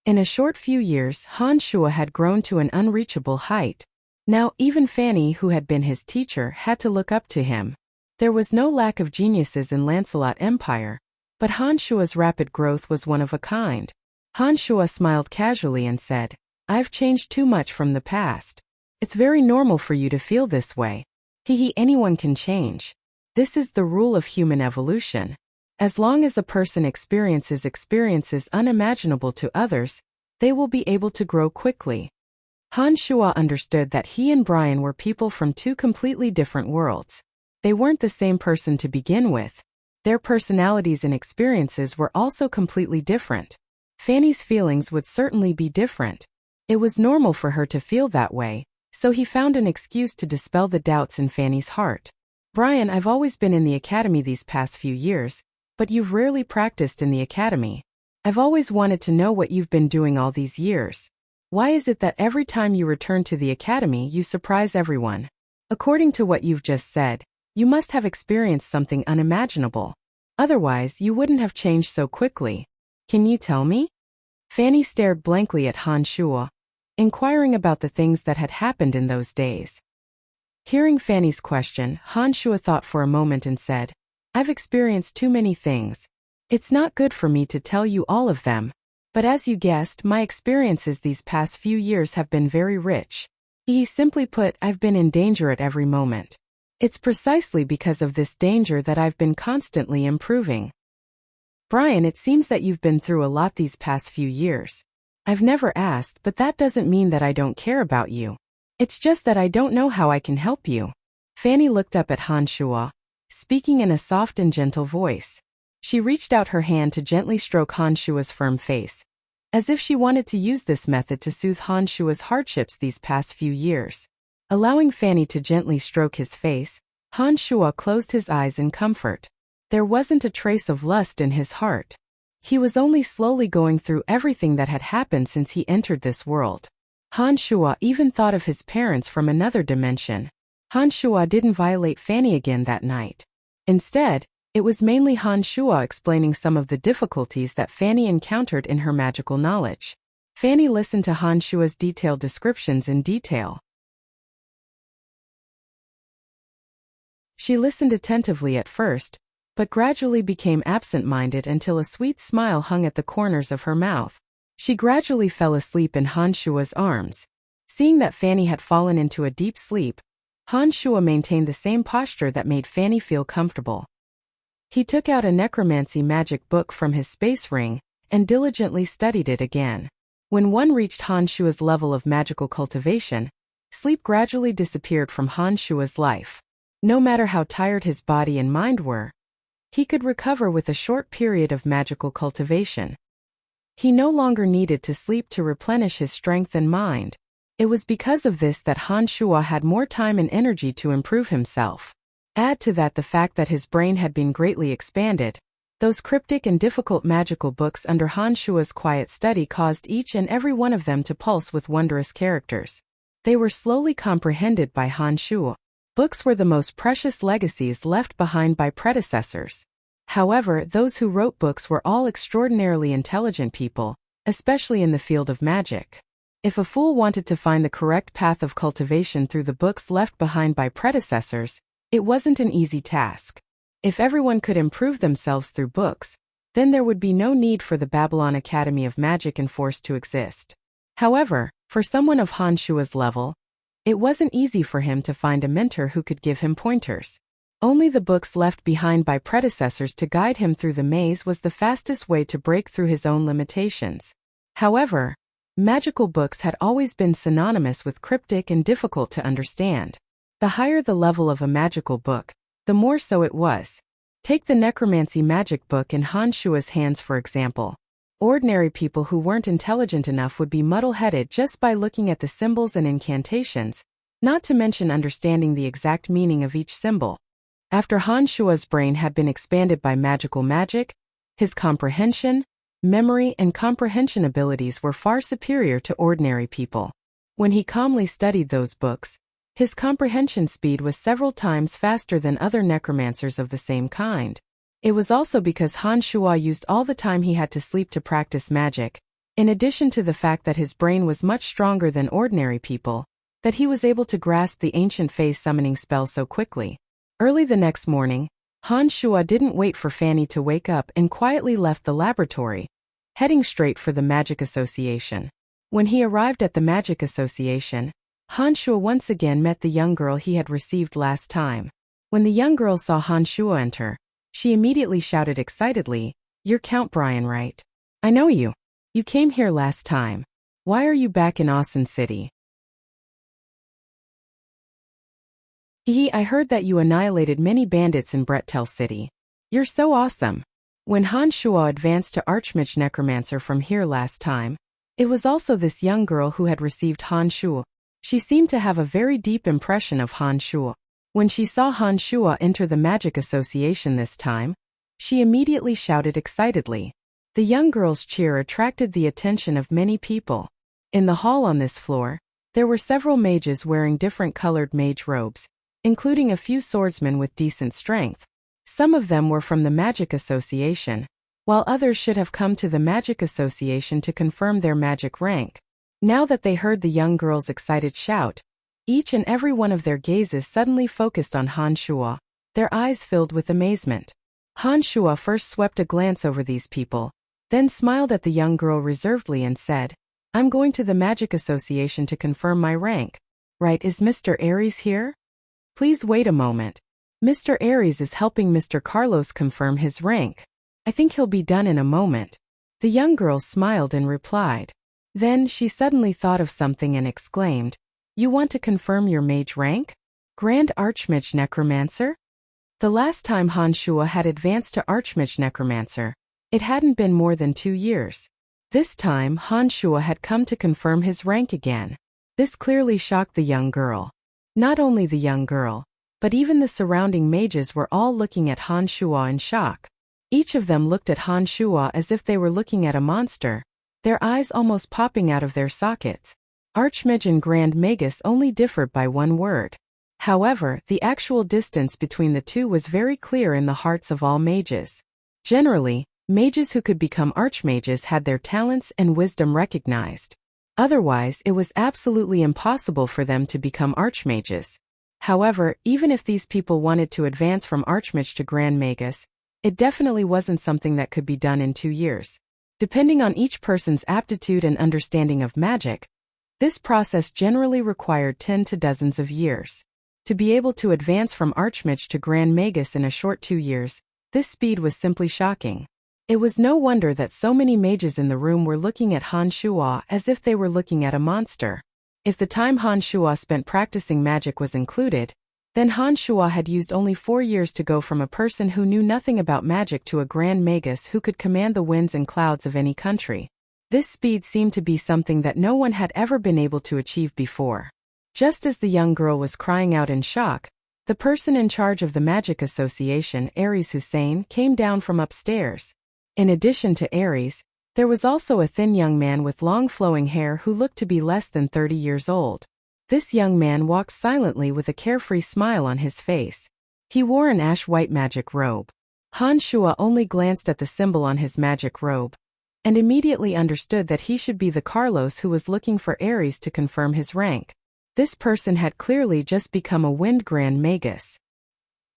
In a short few years, Han Shuo had grown to an unreachable height. Now, even Fanny, who had been his teacher, had to look up to him. There was no lack of geniuses in Lancelot Empire, but Han Shuo's rapid growth was one of a kind. Han Shuo smiled casually and said, "I've changed too much from the past. It's very normal for you to feel this way. Anyone can change. This is the rule of human evolution. As long as a person experiences unimaginable to others, they will be able to grow quickly." Han Shuo understood that he and Brian were people from two completely different worlds. They weren't the same person to begin with. Their personalities and experiences were also completely different. Fanny's feelings would certainly be different. It was normal for her to feel that way, so he found an excuse to dispel the doubts in Fanny's heart. "Brian, I've always been in the academy these past few years, but you've rarely practiced in the academy. I've always wanted to know what you've been doing all these years. Why is it that every time you return to the academy you surprise everyone? According to what you've just said, you must have experienced something unimaginable. Otherwise, you wouldn't have changed so quickly. Can you tell me?" Fanny stared blankly at Han Shuo, inquiring about the things that had happened in those days. Hearing Fanny's question, Han Shuo thought for a moment and said, "I've experienced too many things. It's not good for me to tell you all of them. But as you guessed, my experiences these past few years have been very rich. Simply put, I've been in danger at every moment. It's precisely because of this danger that I've been constantly improving." "Brian, it seems that you've been through a lot these past few years. I've never asked, but that doesn't mean that I don't care about you. It's just that I don't know how I can help you." Fanny looked up at Han Shuo, speaking in a soft and gentle voice. She reached out her hand to gently stroke Han Shuo's firm face, as if she wanted to use this method to soothe Han Shuo's hardships these past few years. Allowing Fanny to gently stroke his face, Han Shuo closed his eyes in comfort. There wasn't a trace of lust in his heart. He was only slowly going through everything that had happened since he entered this world. Han Shuo even thought of his parents from another dimension. Han Shuo didn't violate Fanny again that night. Instead, it was mainly Han Shuo explaining some of the difficulties that Fanny encountered in her magical knowledge. Fanny listened to Han Shuo's detailed descriptions in detail. She listened attentively at first, but gradually became absent-minded until a sweet smile hung at the corners of her mouth. She gradually fell asleep in Han Shuo's arms. Seeing that Fanny had fallen into a deep sleep, Han Shuo maintained the same posture that made Fanny feel comfortable. He took out a necromancy magic book from his space ring and diligently studied it again. When one reached Han Shuo's level of magical cultivation, sleep gradually disappeared from Han Shuo's life. No matter how tired his body and mind were, he could recover with a short period of magical cultivation. He no longer needed to sleep to replenish his strength and mind. It was because of this that Han Shuo had more time and energy to improve himself. Add to that the fact that his brain had been greatly expanded. Those cryptic and difficult magical books under Han Shuo's quiet study caused each and every one of them to pulse with wondrous characters. They were slowly comprehended by Han Shuo. Books were the most precious legacies left behind by predecessors. However, those who wrote books were all extraordinarily intelligent people, especially in the field of magic. If a fool wanted to find the correct path of cultivation through the books left behind by predecessors, it wasn't an easy task. If everyone could improve themselves through books, then there would be no need for the Babylon Academy of Magic and Force to exist. However, for someone of Han Shuo's level, it wasn't easy for him to find a mentor who could give him pointers. Only the books left behind by predecessors to guide him through the maze was the fastest way to break through his own limitations. However, magical books had always been synonymous with cryptic and difficult to understand. The higher the level of a magical book, the more so it was. Take the necromancy magic book in Han Shua's hands for example. Ordinary people who weren't intelligent enough would be muddle-headed just by looking at the symbols and incantations, not to mention understanding the exact meaning of each symbol. After Han Shua's brain had been expanded by magical magic, his comprehension, memory and comprehension abilities were far superior to ordinary people. When he calmly studied those books, his comprehension speed was several times faster than other necromancers of the same kind. It was also because Han Shua used all the time he had to sleep to practice magic, in addition to the fact that his brain was much stronger than ordinary people, that he was able to grasp the ancient phase summoning spell so quickly. Early the next morning, Han Shua didn't wait for Fanny to wake up and quietly left the laboratory, heading straight for the Magic Association. When he arrived at the Magic Association, Han Shua once again met the young girl he had received last time. When the young girl saw Han Shua enter, she immediately shouted excitedly, "You're Count Brian, right? I know you. You came here last time. Why are you back in Austin City?" I heard that you annihilated many bandits in Brettel City. You're so awesome." When Han Shua advanced to Archmage Necromancer from here last time, it was also this young girl who had received Han Shua. She seemed to have a very deep impression of Han Shua. When she saw Han Shua enter the Magic Association this time, she immediately shouted excitedly. The young girl's cheer attracted the attention of many people. In the hall on this floor, there were several mages wearing different colored mage robes, including a few swordsmen with decent strength. Some of them were from the Magic Association, while others should have come to the Magic Association to confirm their magic rank. Now that they heard the young girl's excited shout, each and every one of their gazes suddenly focused on Han Shua, their eyes filled with amazement. Han Shua first swept a glance over these people, then smiled at the young girl reservedly and said, "I'm going to the Magic Association to confirm my rank. Right, is Mr. Aries here? Please wait a moment. Mr. Aries is helping Mr. Carlos confirm his rank. I think he'll be done in a moment." The young girl smiled and replied. Then she suddenly thought of something and exclaimed, "You want to confirm your mage rank? Grand Archmage Necromancer?" The last time Han Shua had advanced to Archmage Necromancer, it hadn't been more than 2 years. This time Han Shua had come to confirm his rank again. This clearly shocked the young girl. Not only the young girl, but even the surrounding mages were all looking at Han Shua in shock. Each of them looked at Han Shua as if they were looking at a monster, their eyes almost popping out of their sockets. Archmage and Grand Magus only differed by one word. However, the actual distance between the two was very clear in the hearts of all mages. Generally, mages who could become archmages had their talents and wisdom recognized. Otherwise, it was absolutely impossible for them to become archmages. However, even if these people wanted to advance from Archmage to Grand Magus, it definitely wasn't something that could be done in 2 years. Depending on each person's aptitude and understanding of magic, this process generally required 10 to dozens of years. To be able to advance from Archmage to Grand Magus in a short 2 years, this speed was simply shocking. It was no wonder that so many mages in the room were looking at Han Shua as if they were looking at a monster. If the time Han Shua spent practicing magic was included, then Han Shua had used only 4 years to go from a person who knew nothing about magic to a Grand Magus who could command the winds and clouds of any country. This speed seemed to be something that no one had ever been able to achieve before. Just as the young girl was crying out in shock, the person in charge of the Magic Association, Aries Hussein, came down from upstairs. In addition to Aries, there was also a thin young man with long flowing hair who looked to be less than 30 years old. This young man walked silently with a carefree smile on his face. He wore an ash-white magic robe. Han Shua only glanced at the symbol on his magic robe, and immediately understood that he should be the Carlos who was looking for Aries to confirm his rank. This person had clearly just become a Wind Grand Magus.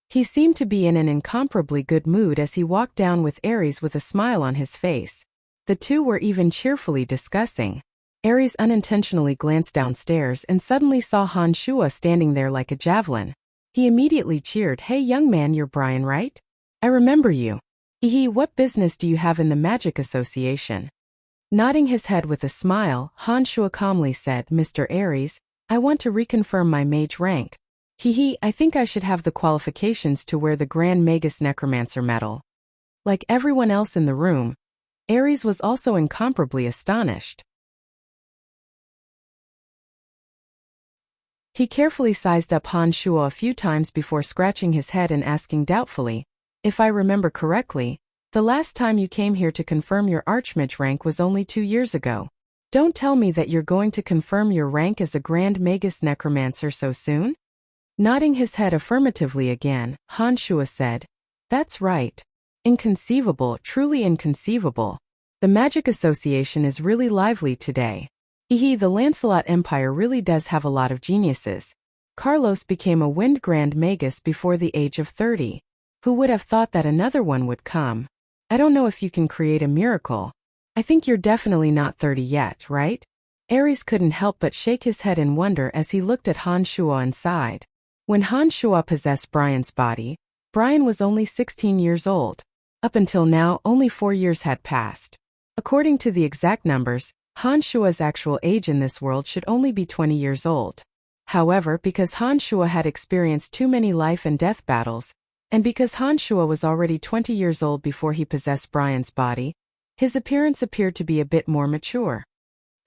He seemed to be in an incomparably good mood as he walked down with Aries with a smile on his face. The two were even cheerfully discussing. Aries unintentionally glanced downstairs and suddenly saw Han Shua standing there like a javelin. He immediately cheered, "Hey young man, you're Brian, right? I remember you. What business do you have in the Magic Association?" Nodding his head with a smile, Han Shua calmly said, "Mr. Aries, I want to reconfirm my mage rank." I think I should have the qualifications to wear the Grand Magus Necromancer medal. Like everyone else in the room, Ares was also incomparably astonished. He carefully sized up Han Shuo a few times before scratching his head and asking doubtfully, "If I remember correctly, the last time you came here to confirm your Archmage rank was only 2 years ago. Don't tell me that you're going to confirm your rank as a Grand Magus Necromancer so soon?" Nodding his head affirmatively again, Han Shuo said, "That's right. Inconceivable, truly inconceivable. The Magic Association is really lively today. The Lancelot Empire really does have a lot of geniuses. Carlos became a Wind Grand Magus before the age of 30. Who would have thought that another one would come? I don't know if you can create a miracle. I think you're definitely not 30 yet, right?" Ares couldn't help but shake his head in wonder as he looked at Han Shuo and sighed. When Han Shuo possessed Brian's body, Brian was only 16 years old. Up until now, only 4 years had passed. According to the exact numbers, Han Shuo's actual age in this world should only be 20 years old. However, because Han Shuo had experienced too many life and death battles, and because Han Shuo was already 20 years old before he possessed Brian's body, his appearance appeared to be a bit more mature.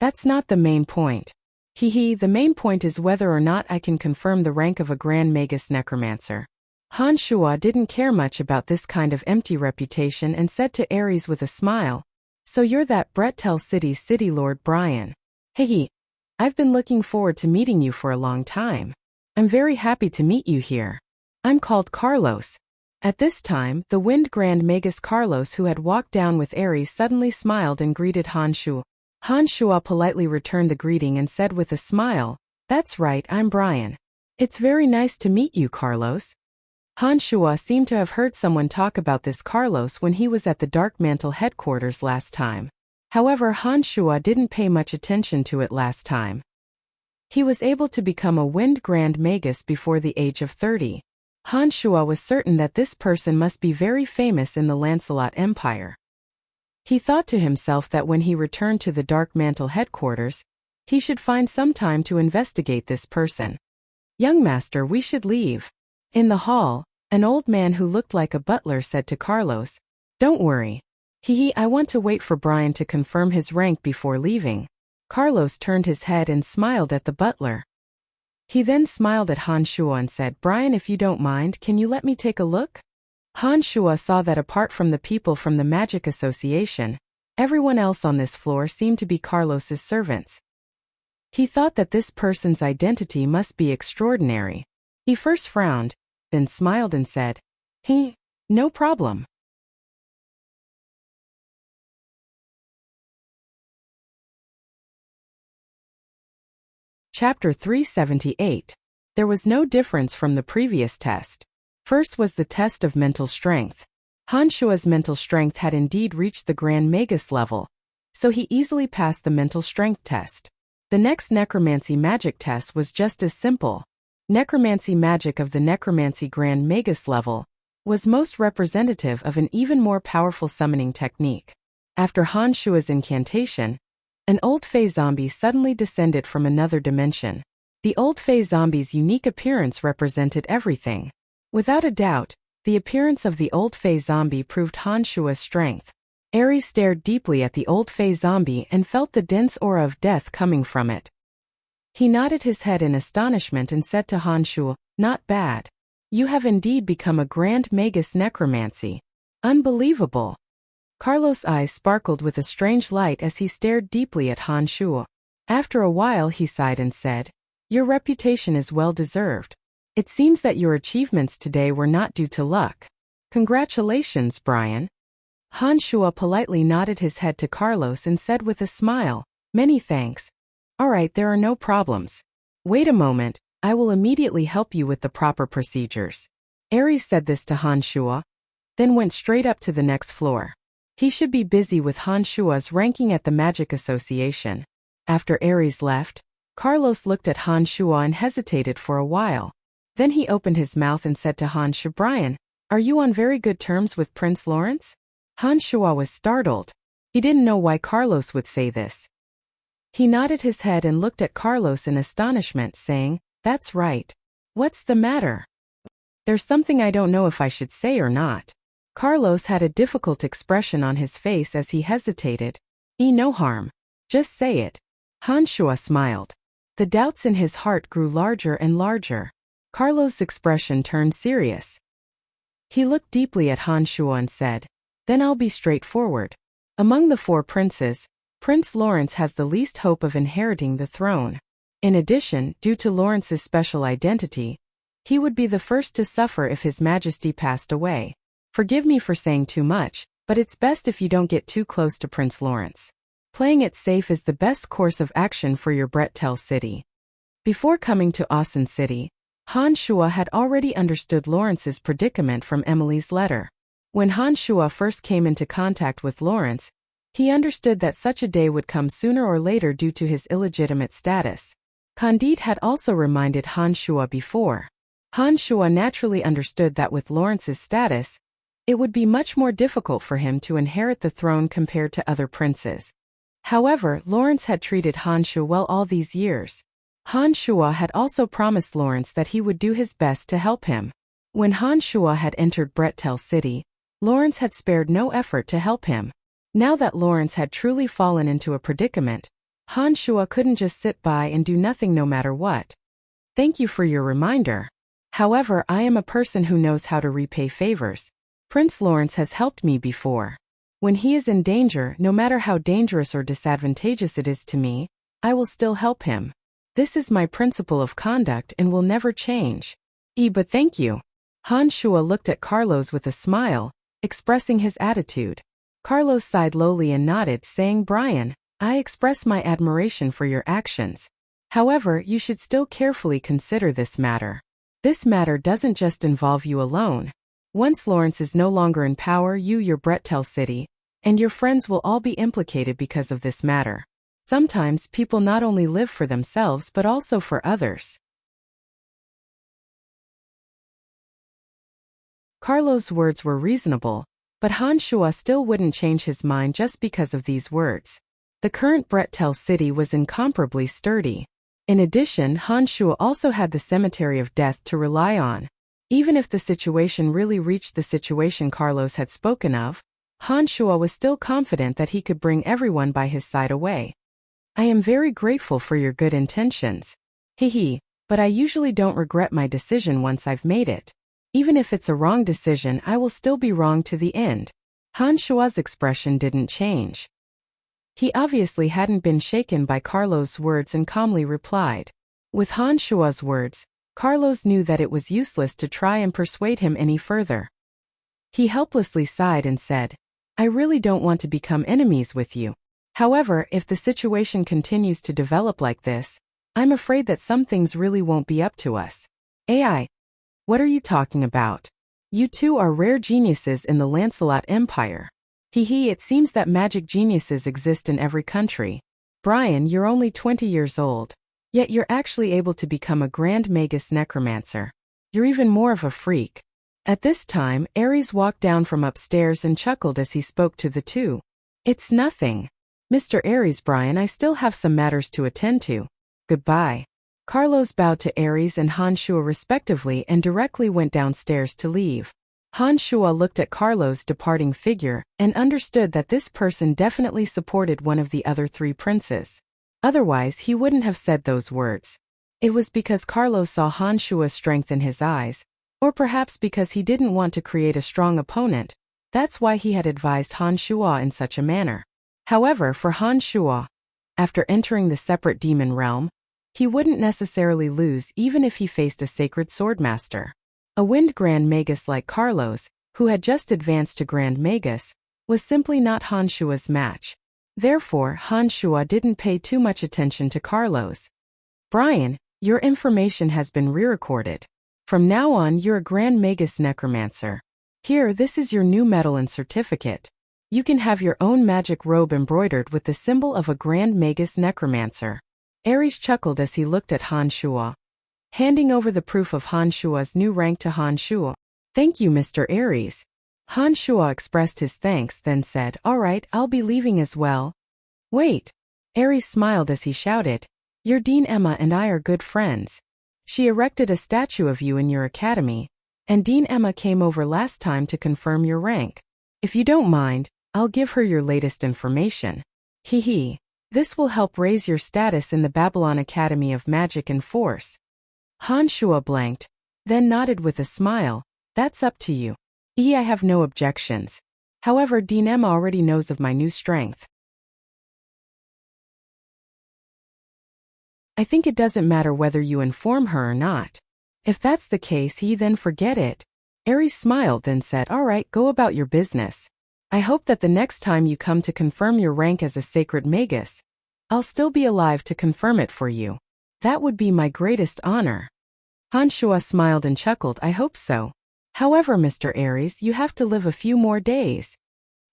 That's not the main point. The main point is whether or not I can confirm the rank of a Grand Magus Necromancer. Han Shuo didn't care much about this kind of empty reputation and said to Ares with a smile, "So you're that Bretel City's City Lord Brian. I've been looking forward to meeting you for a long time. I'm very happy to meet you here. I'm called Carlos." At this time, the Wind Grand Magus Carlos, who had walked down with Ares, suddenly smiled and greeted Han Shuo. Han Shuo politely returned the greeting and said with a smile, "That's right, I'm Brian. It's very nice to meet you, Carlos." Han Shuo seemed to have heard someone talk about this Carlos when he was at the Dark Mantle headquarters last time. However, Han Shuo didn't pay much attention to it last time. He was able to become a Wind Grand Magus before the age of 30. Han Shuo was certain that this person must be very famous in the Lancelot Empire. He thought to himself that when he returned to the Dark Mantle headquarters, he should find some time to investigate this person. "Young master, we should leave." In the hall, an old man who looked like a butler said to Carlos, "Don't worry. I want to wait for Brian to confirm his rank before leaving." Carlos turned his head and smiled at the butler. He then smiled at Han Shuo and said, "Brian, if you don't mind, can you let me take a look?" Han Shuo saw that apart from the people from the Magic Association, everyone else on this floor seemed to be Carlos's servants. He thought that this person's identity must be extraordinary. He first frowned, then smiled and said, "No problem." Chapter 378. There was no difference from the previous test. First was the test of mental strength. Han Shuo's mental strength had indeed reached the Grand Magus level, so he easily passed the mental strength test. The next necromancy magic test was just as simple. Necromancy magic of the Necromancy Grand Magus level was most representative of an even more powerful summoning technique. After Han Shuo's incantation, an old Fey zombie suddenly descended from another dimension. The old Fey zombie's unique appearance represented everything. Without a doubt, the appearance of the old Fey zombie proved Han Shuo's strength. Ares stared deeply at the old Fey zombie and felt the dense aura of death coming from it. He nodded his head in astonishment and said to Han Shuo, "Not bad. You have indeed become a Grand Magus Necromancy. Unbelievable." Carlos' eyes sparkled with a strange light as he stared deeply at Han Shuo. After a while he sighed and said, "Your reputation is well deserved. It seems that your achievements today were not due to luck. Congratulations, Brian." Han Shuo politely nodded his head to Carlos and said with a smile, "Many thanks. All right, there are no problems. Wait a moment, I will immediately help you with the proper procedures." Ares said this to Han Shuo, then went straight up to the next floor. He should be busy with Han Shuo's ranking at the Magic Association. After Ares left, Carlos looked at Han Shuo and hesitated for a while. Then he opened his mouth and said to Han Shuo, "Brian, are you on very good terms with Prince Lawrence?" Han Shuo was startled. He didn't know why Carlos would say this. He nodded his head and looked at Carlos in astonishment, saying, "That's right. What's the matter? There's something I don't know if I should say or not. Carlos had a difficult expression on his face as he hesitated. No harm. Just say it. Han Shuo smiled. The doubts in his heart grew larger and larger. Carlos' expression turned serious. He looked deeply at Han Shuo and said, "Then I'll be straightforward. Among the 4 princes, Prince Lawrence has the least hope of inheriting the throne. In addition, due to Lawrence's special identity, he would be the first to suffer if His Majesty passed away. Forgive me for saying too much, but it's best if you don't get too close to Prince Lawrence. Playing it safe is the best course of action for your Bretel city." Before coming to Asen City, Han Shuo had already understood Lawrence's predicament from Emily's letter. When Han Shuo first came into contact with Lawrence, he understood that such a day would come sooner or later due to his illegitimate status. Candide had also reminded Han Shuo before. Han Shuo naturally understood that with Lawrence's status, it would be much more difficult for him to inherit the throne compared to other princes. However, Lawrence had treated Han Shuo well all these years. Han Shuo had also promised Lawrence that he would do his best to help him. When Han Shuo had entered Bretel City, Lawrence had spared no effort to help him. Now that Lawrence had truly fallen into a predicament, Han Shuo couldn't just sit by and do nothing no matter what. "Thank you for your reminder. However, I am a person who knows how to repay favors. Prince Lawrence has helped me before. When he is in danger, no matter how dangerous or disadvantageous it is to me, I will still help him. This is my principle of conduct and will never change." But thank you." Han Shuo looked at Carlos with a smile, expressing his attitude. Carlos sighed lowly and nodded, saying, "Brian, I express my admiration for your actions. However, you should still carefully consider this matter. This matter doesn't just involve you alone. Once Lawrence is no longer in power, you, your Bretel city, and your friends will all be implicated because of this matter. Sometimes people not only live for themselves but also for others." Carlos' words were reasonable, but Han Shuo still wouldn't change his mind just because of these words. The current Bretel city was incomparably sturdy. In addition, Han Shuo also had the cemetery of death to rely on. Even if the situation really reached the situation Carlos had spoken of, Han Shuo was still confident that he could bring everyone by his side away. "I am very grateful for your good intentions. But I usually don't regret my decision once I've made it. Even if it's a wrong decision, I will still be wrong to the end." Han Shuo's expression didn't change. He obviously hadn't been shaken by Carlos' words and calmly replied. With Han Shuo's words, Carlos knew that it was useless to try and persuade him any further. He helplessly sighed and said, "I really don't want to become enemies with you. However, if the situation continues to develop like this, I'm afraid that some things really won't be up to us." What are you talking about? You two are rare geniuses in the Lancelot Empire. It seems that magic geniuses exist in every country. Brian, you're only 20 years old. Yet you're actually able to become a Grand Magus Necromancer. You're even more of a freak. At this time, Ares walked down from upstairs and chuckled as he spoke to the two. "It's nothing. Mr. Ares, Brian, I still have some matters to attend to. Goodbye." Carlos bowed to Ares and Han Shuo respectively and directly went downstairs to leave. Han Shuo looked at Carlos' departing figure and understood that this person definitely supported one of the other 3 princes. Otherwise, he wouldn't have said those words. It was because Carlos saw Han Shuo's strength in his eyes, or perhaps because he didn't want to create a strong opponent. That's why he had advised Han Shuo in such a manner. However, for Han Shuo, after entering the separate demon realm, he wouldn't necessarily lose even if he faced a sacred swordmaster. A Wind Grand Magus like Carlos, who had just advanced to Grand Magus, was simply not Han Shuo's match. Therefore, Han Shuo didn't pay too much attention to Carlos. "Brian, your information has been re-recorded. From now on, you're a Grand Magus Necromancer. Here, this is your new medal and certificate. You can have your own magic robe embroidered with the symbol of a Grand Magus Necromancer." Ares chuckled as he looked at Han Shuo. Handing over the proof of Han Shuo's new rank to Han Shuo. "Thank you, Mr. Ares." Han Shuo expressed his thanks, then said, "All right, I'll be leaving as well." "Wait." Ares smiled as he shouted, "Your Dean Emma and I are good friends. She erected a statue of you in your academy, and Dean Emma came over last time to confirm your rank. If you don't mind, I'll give her your latest information. Hee. This will help raise your status in the Babylon Academy of Magic and Force. Han Shuo blanked, then nodded with a smile. That's up to you. I have no objections. However, Dean Emma already knows of my new strength. I think it doesn't matter whether you inform her or not. If that's the case, then forget it. Ares smiled, then said, all right, go about your business. I hope that the next time you come to confirm your rank as a sacred magus, I'll still be alive to confirm it for you. That would be my greatest honor. Han Shuo smiled and chuckled, I hope so. However, Mr. Ares, you have to live a few more days.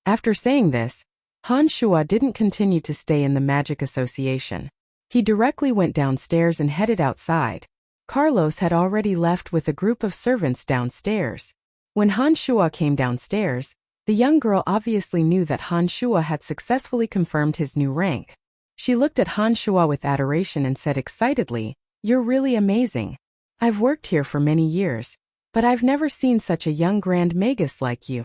After saying this, Han Shuo didn't continue to stay in the Magic Association. He directly went downstairs and headed outside. Carlos had already left with a group of servants downstairs. When Han Shuo came downstairs, the young girl obviously knew that Han Shuo had successfully confirmed his new rank. She looked at Han Shuo with adoration and said excitedly, you're really amazing. I've worked here for many years, but I've never seen such a young grand magus like you.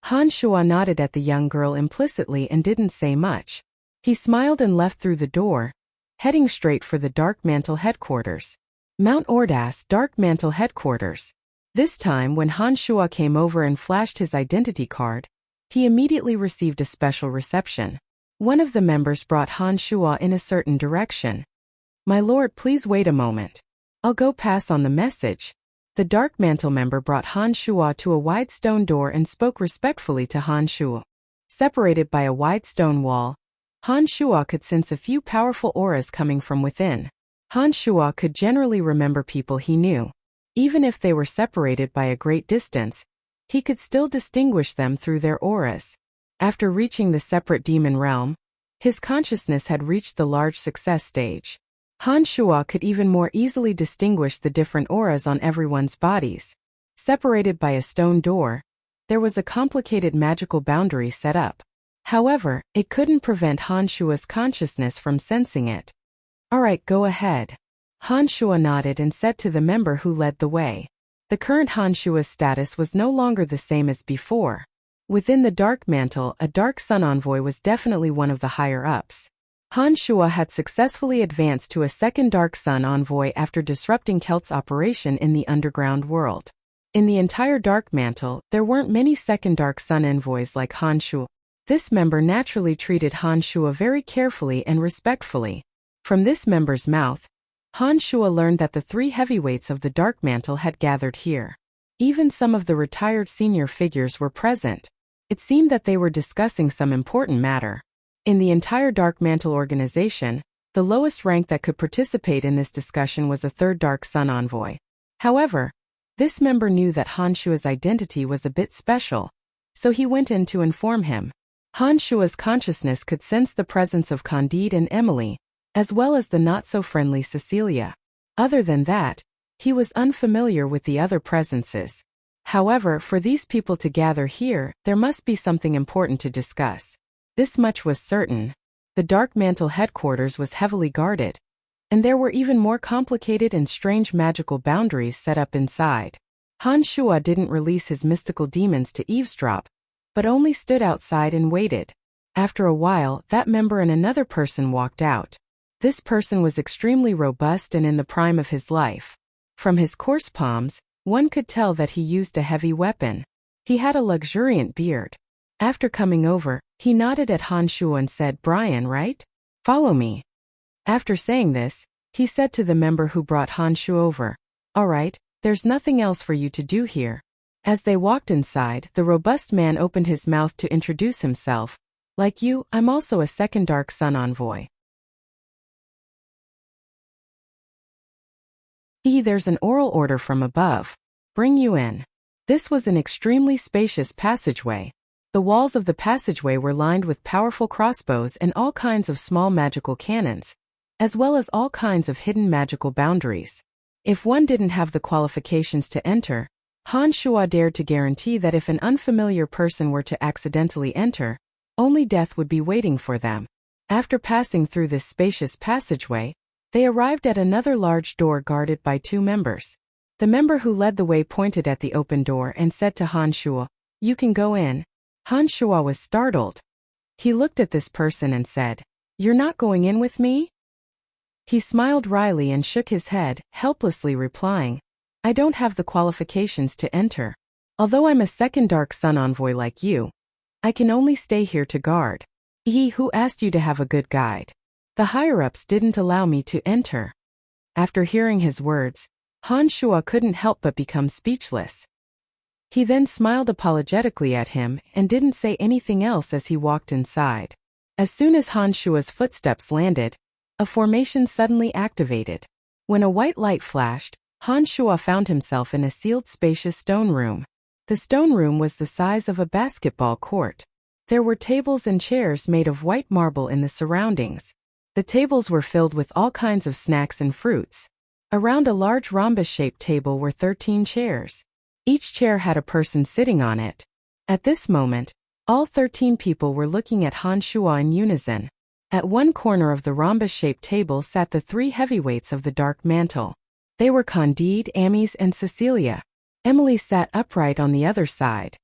Han Shuo nodded at the young girl implicitly and didn't say much. He smiled and left through the door, heading straight for the Dark Mantle headquarters. Mount Ordas Dark Mantle headquarters. This time when Han Shuo came over and flashed his identity card, he immediately received a special reception. One of the members brought Han Shuo in a certain direction. My lord, please wait a moment. I'll go pass on the message. The Dark Mantle member brought Han Shuo to a wide stone door and spoke respectfully to Han Shuo. Separated by a wide stone wall, Han Shuo could sense a few powerful auras coming from within. Han Shuo could generally remember people he knew. Even if they were separated by a great distance, he could still distinguish them through their auras. After reaching the separate demon realm, his consciousness had reached the large success stage. Han Shuo could even more easily distinguish the different auras on everyone's bodies. Separated by a stone door, there was a complicated magical boundary set up. However, it couldn't prevent Han Shuo's consciousness from sensing it. All right, go ahead. Han Shuo nodded and said to the member who led the way. The current Han Shuo's status was no longer the same as before. Within the Dark Mantle, a Dark Sun envoy was definitely one of the higher-ups. Han Shuo had successfully advanced to a second Dark Sun envoy after disrupting Kelt's operation in the underground world. In the entire Dark Mantle, there weren't many second Dark Sun envoys like Han Shuo. This member naturally treated Han Shuo very carefully and respectfully. From this member's mouth, Han Shuo learned that the three heavyweights of the Dark Mantle had gathered here. Even some of the retired senior figures were present. It seemed that they were discussing some important matter. In the entire Dark Mantle organization, the lowest rank that could participate in this discussion was a third Dark Sun envoy. However, this member knew that Han Shuo's identity was a bit special, so he went in to inform him. Han Shuo's consciousness could sense the presence of Candide and Emily, as well as the not-so-friendly Cecilia. Other than that, he was unfamiliar with the other presences. However, for these people to gather here, there must be something important to discuss. This much was certain. The Dark Mantle headquarters was heavily guarded, and there were even more complicated and strange magical boundaries set up inside. Han Shuo didn't release his mystical demons to eavesdrop, but only stood outside and waited. After a while, that member and another person walked out. This person was extremely robust and in the prime of his life. From his coarse palms, one could tell that he used a heavy weapon. He had a luxuriant beard. After coming over, he nodded at Han Shuo and said, Brian, right? Follow me. After saying this, he said to the member who brought Han Shuo over, all right, there's nothing else for you to do here. As they walked inside, the robust man opened his mouth to introduce himself. Like you, I'm also a second Dark Sun envoy. There's an oral order from above. Bring you in. This was an extremely spacious passageway. The walls of the passageway were lined with powerful crossbows and all kinds of small magical cannons, as well as all kinds of hidden magical boundaries. If one didn't have the qualifications to enter, Han Shuo dared to guarantee that if an unfamiliar person were to accidentally enter, only death would be waiting for them. After passing through this spacious passageway, They arrived at another large door guarded by 2 members. The member who led the way pointed at the open door and said to Han Shuo, "You can go in." Han Shuo was startled. He looked at this person and said, "You're not going in with me?" He smiled wryly and shook his head, helplessly replying, "I don't have the qualifications to enter. Although I'm a second Dark Sun envoy like you, I can only stay here to guard." Who asked you to have a good guide? The higher-ups didn't allow me to enter." After hearing his words, Han Shuo couldn't help but become speechless. He then smiled apologetically at him and didn't say anything else as he walked inside. As soon as Han Shuo's footsteps landed, a formation suddenly activated. When a white light flashed, Han Shuo found himself in a sealed spacious stone room. The stone room was the size of a basketball court. There were tables and chairs made of white marble in the surroundings. The tables were filled with all kinds of snacks and fruits. Around a large rhombus-shaped table were 13 chairs. Each chair had a person sitting on it. At this moment, all 13 people were looking at Han Shuo in unison. At one corner of the rhombus-shaped table sat the 3 heavyweights of the Dark Mantle. They were Candide, Amis, and Cecilia. Emily sat upright on the other side.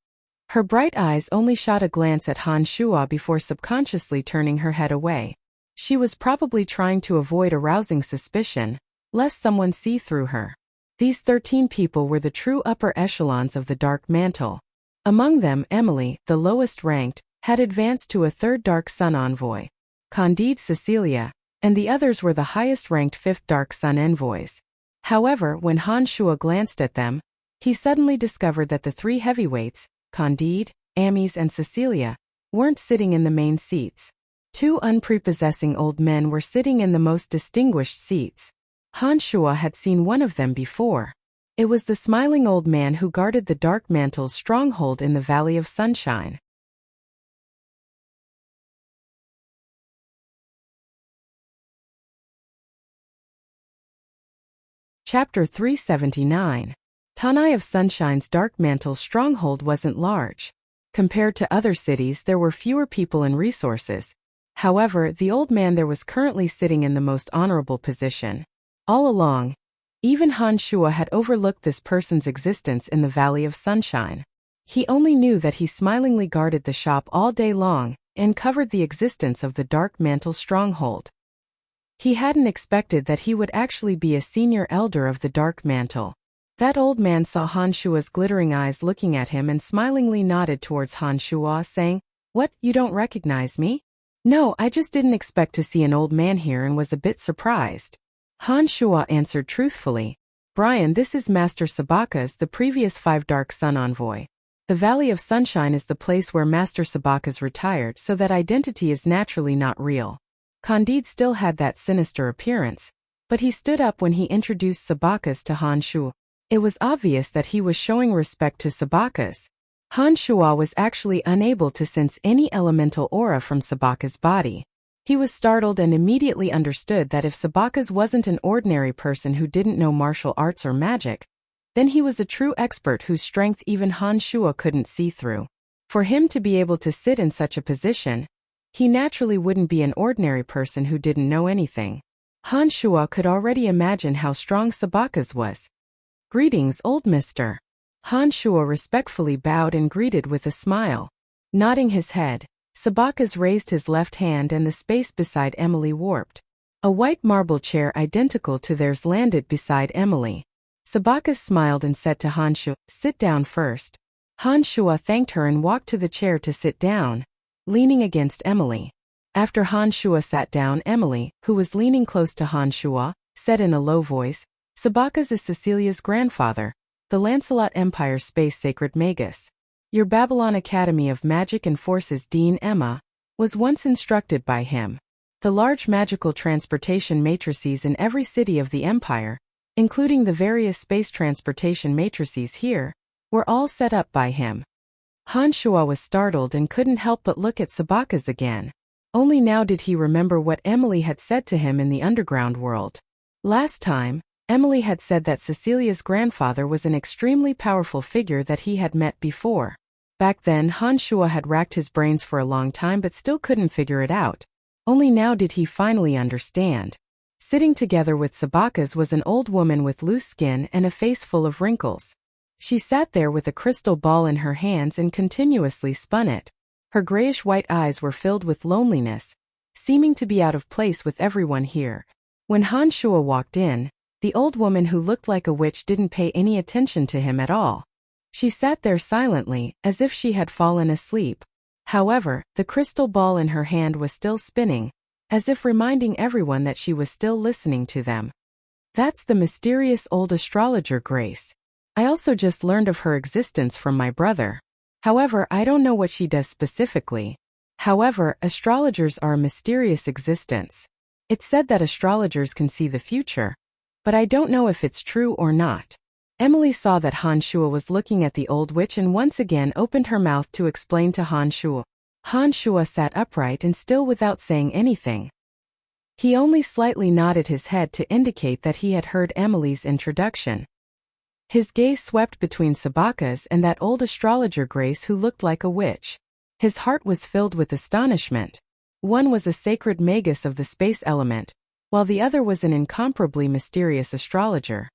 Her bright eyes only shot a glance at Han Shuo before subconsciously turning her head away. She was probably trying to avoid arousing suspicion, lest someone see through her. These 13 people were the true upper echelons of the Dark Mantle. Among them, Emily, the lowest ranked, had advanced to a 3rd Dark Sun envoy. Candide, Cecilia, and the others were the highest ranked 5th Dark Sun envoys. However, when Han Shuo glanced at them, he suddenly discovered that the 3 heavyweights, Candide, Amis, and Cecilia, weren't sitting in the main seats. 2 unprepossessing old men were sitting in the most distinguished seats. Han Shuo had seen one of them before. It was the smiling old man who guarded the Dark Mantle's stronghold in the Valley of Sunshine. Chapter 379. Tanai of Sunshine's Dark Mantle's stronghold wasn't large. Compared to other cities, there were fewer people and resources. However, the old man there was currently sitting in the most honorable position. All along, even Han Shuo had overlooked this person's existence in the Valley of Sunshine. He only knew that he smilingly guarded the shop all day long and covered the existence of the Dark Mantle stronghold. He hadn't expected that he would actually be a senior elder of the Dark Mantle. That old man saw Han Shuo's glittering eyes looking at him and smilingly nodded towards Han Shuo, saying, "What, you don't recognize me?" "No, I just didn't expect to see an old man here and was a bit surprised." Han Shuo answered truthfully, "Brian, this is Master Sabaka's, the previous 5 Dark Sun envoy. The Valley of Sunshine is the place where Master Sabaka's retired, so that identity is naturally not real." Candide still had that sinister appearance, but he stood up when he introduced Sabaka's to Han Shuo. It was obvious that he was showing respect to Sabaka's. Han Shuo was actually unable to sense any elemental aura from Sabaka's body. He was startled and immediately understood that if Sabaka's wasn't an ordinary person who didn't know martial arts or magic, then he was a true expert whose strength even Han Shuo couldn't see through. For him to be able to sit in such a position, he naturally wouldn't be an ordinary person who didn't know anything. Han Shuo could already imagine how strong Sabaka's was. "Greetings, old mister." Han Shuo respectfully bowed and greeted with a smile. Nodding his head, Sabaka's raised his left hand and the space beside Emily warped. A white marble chair identical to theirs landed beside Emily. Sabaka's smiled and said to Han Shuo, "Sit down first." Han Shuo thanked her and walked to the chair to sit down, leaning against Emily. After Han Shuo sat down, Emily, who was leaning close to Han Shuo, said in a low voice, "Sabaka's is Cecilia's grandfather, the Lancelot Empire Space Sacred Magus. Your Babylon Academy of Magic and Forces Dean Emma was once instructed by him. The large magical transportation matrices in every city of the Empire, including the various space transportation matrices here, were all set up by him." Han Shuo was startled and couldn't help but look at Sabaka's again. Only now did he remember what Emily had said to him in the underground world. Last time, Emily had said that Cecilia's grandfather was an extremely powerful figure that he had met before. Back then, Han Shuo had racked his brains for a long time but still couldn't figure it out. Only now did he finally understand. Sitting together with Sabaka's was an old woman with loose skin and a face full of wrinkles. She sat there with a crystal ball in her hands and continuously spun it. Her grayish-white eyes were filled with loneliness, seeming to be out of place with everyone here. When Han Shuo walked in, the old woman who looked like a witch didn't pay any attention to him at all. She sat there silently, as if she had fallen asleep. However, the crystal ball in her hand was still spinning, as if reminding everyone that she was still listening to them. That's the mysterious old astrologer Grace. I also just learned of her existence from my brother. However, I don't know what she does specifically. However, astrologers are a mysterious existence. It's said that astrologers can see the future, but I don't know if it's true or not. Emily saw that Han Shuo was looking at the old witch and once again opened her mouth to explain to Han Shuo. Han Shuo sat upright and still without saying anything. He only slightly nodded his head to indicate that he had heard Emily's introduction. His gaze swept between Sabaka's and that old astrologer Grace who looked like a witch. His heart was filled with astonishment. One was a sacred magus of the space element, while the other was an incomparably mysterious astrologer.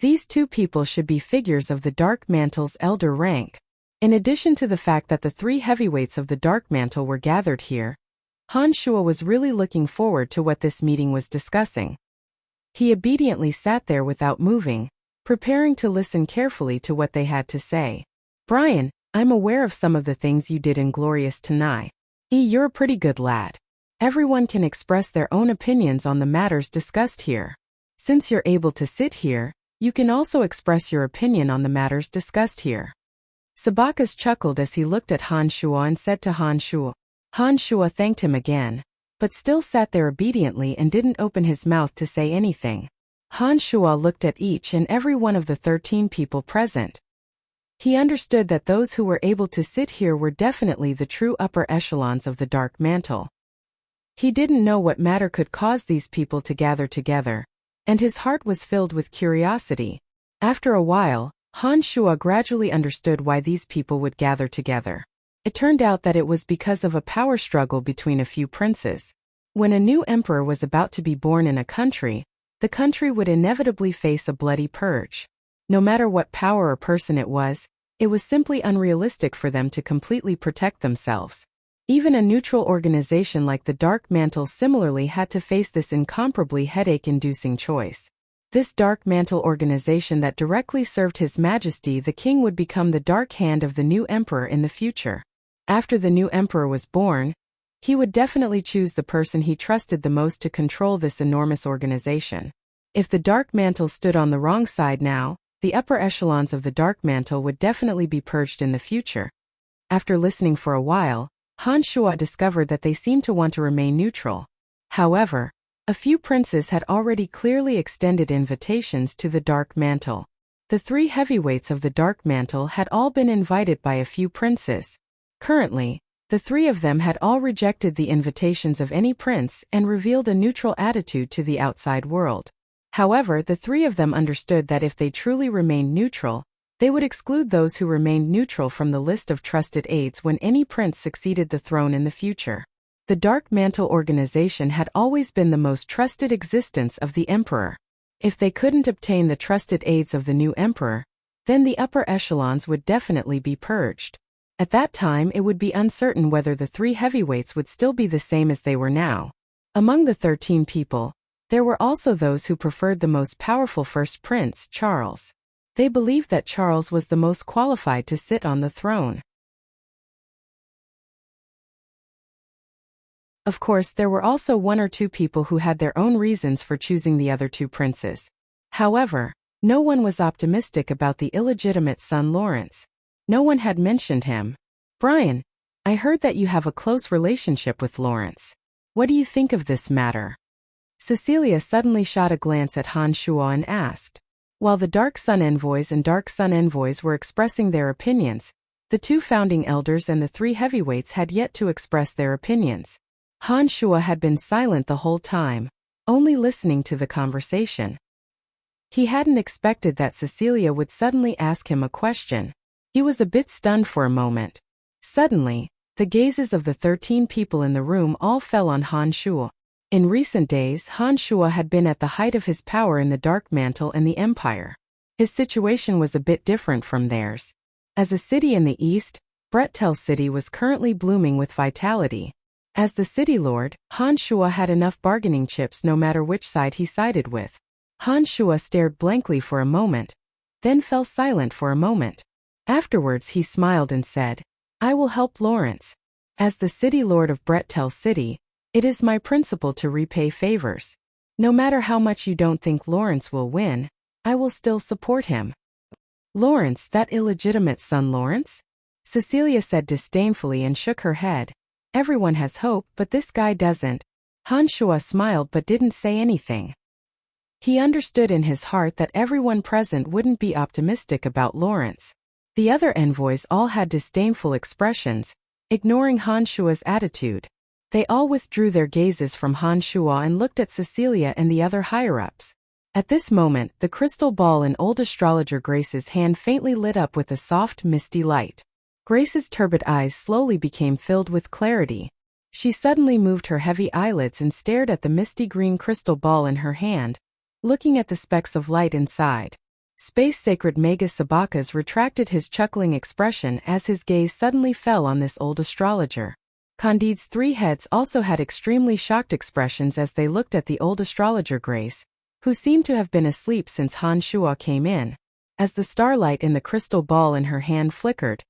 These two people should be figures of the Dark Mantle's elder rank. In addition to the fact that the three heavyweights of the Dark Mantle were gathered here, Han Shuo was really looking forward to what this meeting was discussing. He obediently sat there without moving, preparing to listen carefully to what they had to say. Brian, I'm aware of some of the things you did in Glorious tonight. You're a pretty good lad. Everyone can express their own opinions on the matters discussed here. Since you're able to sit here, you can also express your opinion on the matters discussed here. Sabaka's chuckled as he looked at Han Shuo and said to Han Shuo. Han Shuo thanked him again, but still sat there obediently and didn't open his mouth to say anything. Han Shuo looked at each and every one of the 13 people present. He understood that those who were able to sit here were definitely the true upper echelons of the Dark Mantle. He didn't know what matter could cause these people to gather together, and his heart was filled with curiosity. After a while, Han Shuo gradually understood why these people would gather together. It turned out that it was because of a power struggle between a few princes. When a new emperor was about to be born in a country, the country would inevitably face a bloody purge. No matter what power or person it was simply unrealistic for them to completely protect themselves. Even a neutral organization like the Dark Mantle similarly had to face this incomparably headache-inducing choice. This Dark Mantle organization that directly served His Majesty the King would become the dark hand of the new emperor in the future. After the new emperor was born, he would definitely choose the person he trusted the most to control this enormous organization. If the Dark Mantle stood on the wrong side now, the upper echelons of the Dark Mantle would definitely be purged in the future. After listening for a while, Han Shuo discovered that they seemed to want to remain neutral. However, a few princes had already clearly extended invitations to the Dark Mantle. The three heavyweights of the Dark Mantle had all been invited by a few princes. Currently, the three of them had all rejected the invitations of any prince and revealed a neutral attitude to the outside world. However, the three of them understood that if they truly remained neutral, they would exclude those who remained neutral from the list of trusted aides when any prince succeeded the throne in the future. The Dark Mantle organization had always been the most trusted existence of the emperor. If they couldn't obtain the trusted aides of the new emperor, then the upper echelons would definitely be purged. At that time it would be uncertain whether the three heavyweights would still be the same as they were now. Among the 13 people, there were also those who preferred the most powerful first prince, Charles. They believed that Charles was the most qualified to sit on the throne. Of course, there were also one or two people who had their own reasons for choosing the other two princes. However, no one was optimistic about the illegitimate son Lawrence. No one had mentioned him. Brian, I heard that you have a close relationship with Lawrence. What do you think of this matter? Cecilia suddenly shot a glance at Han Shuo and asked. While the Dark Sun Envoys and Dark Sun Envoys were expressing their opinions, the two founding elders and the three heavyweights had yet to express their opinions. Han Shuo had been silent the whole time, only listening to the conversation. He hadn't expected that Cecilia would suddenly ask him a question. He was a bit stunned for a moment. Suddenly, The gazes of the 13 people in the room all fell on Han Shuo. In recent days, Han Shuo had been at the height of his power in the Dark Mantle and the Empire. His situation was a bit different from theirs. As a city in the east, Brettel City was currently blooming with vitality. As the city lord, Han Shuo had enough bargaining chips no matter which side he sided with. Han Shuo stared blankly for a moment, then fell silent for a moment. Afterwards he smiled and said, "I will help Lawrence. As the city lord of Brettel City, it is my principle to repay favors. No matter how much you don't think Lawrence will win, I will still support him." "Lawrence, that illegitimate son Lawrence?" Cecilia said disdainfully and shook her head. "Everyone has hope, but this guy doesn't." Han Shuo smiled but didn't say anything. He understood in his heart that everyone present wouldn't be optimistic about Lawrence. The other envoys all had disdainful expressions, ignoring Han Shuo's attitude. They all withdrew their gazes from Han Shuo and looked at Cecilia and the other higher-ups. At this moment, the crystal ball in old astrologer Grace's hand faintly lit up with a soft, misty light. Grace's turbid eyes slowly became filled with clarity. She suddenly moved her heavy eyelids and stared at the misty green crystal ball in her hand, looking at the specks of light inside. Space Sacred Magus Sabakas retracted his chuckling expression as his gaze suddenly fell on this old astrologer. Candide's 3 heads also had extremely shocked expressions as they looked at the old astrologer Grace, who seemed to have been asleep since Han Shuo came in. As the starlight in the crystal ball in her hand flickered,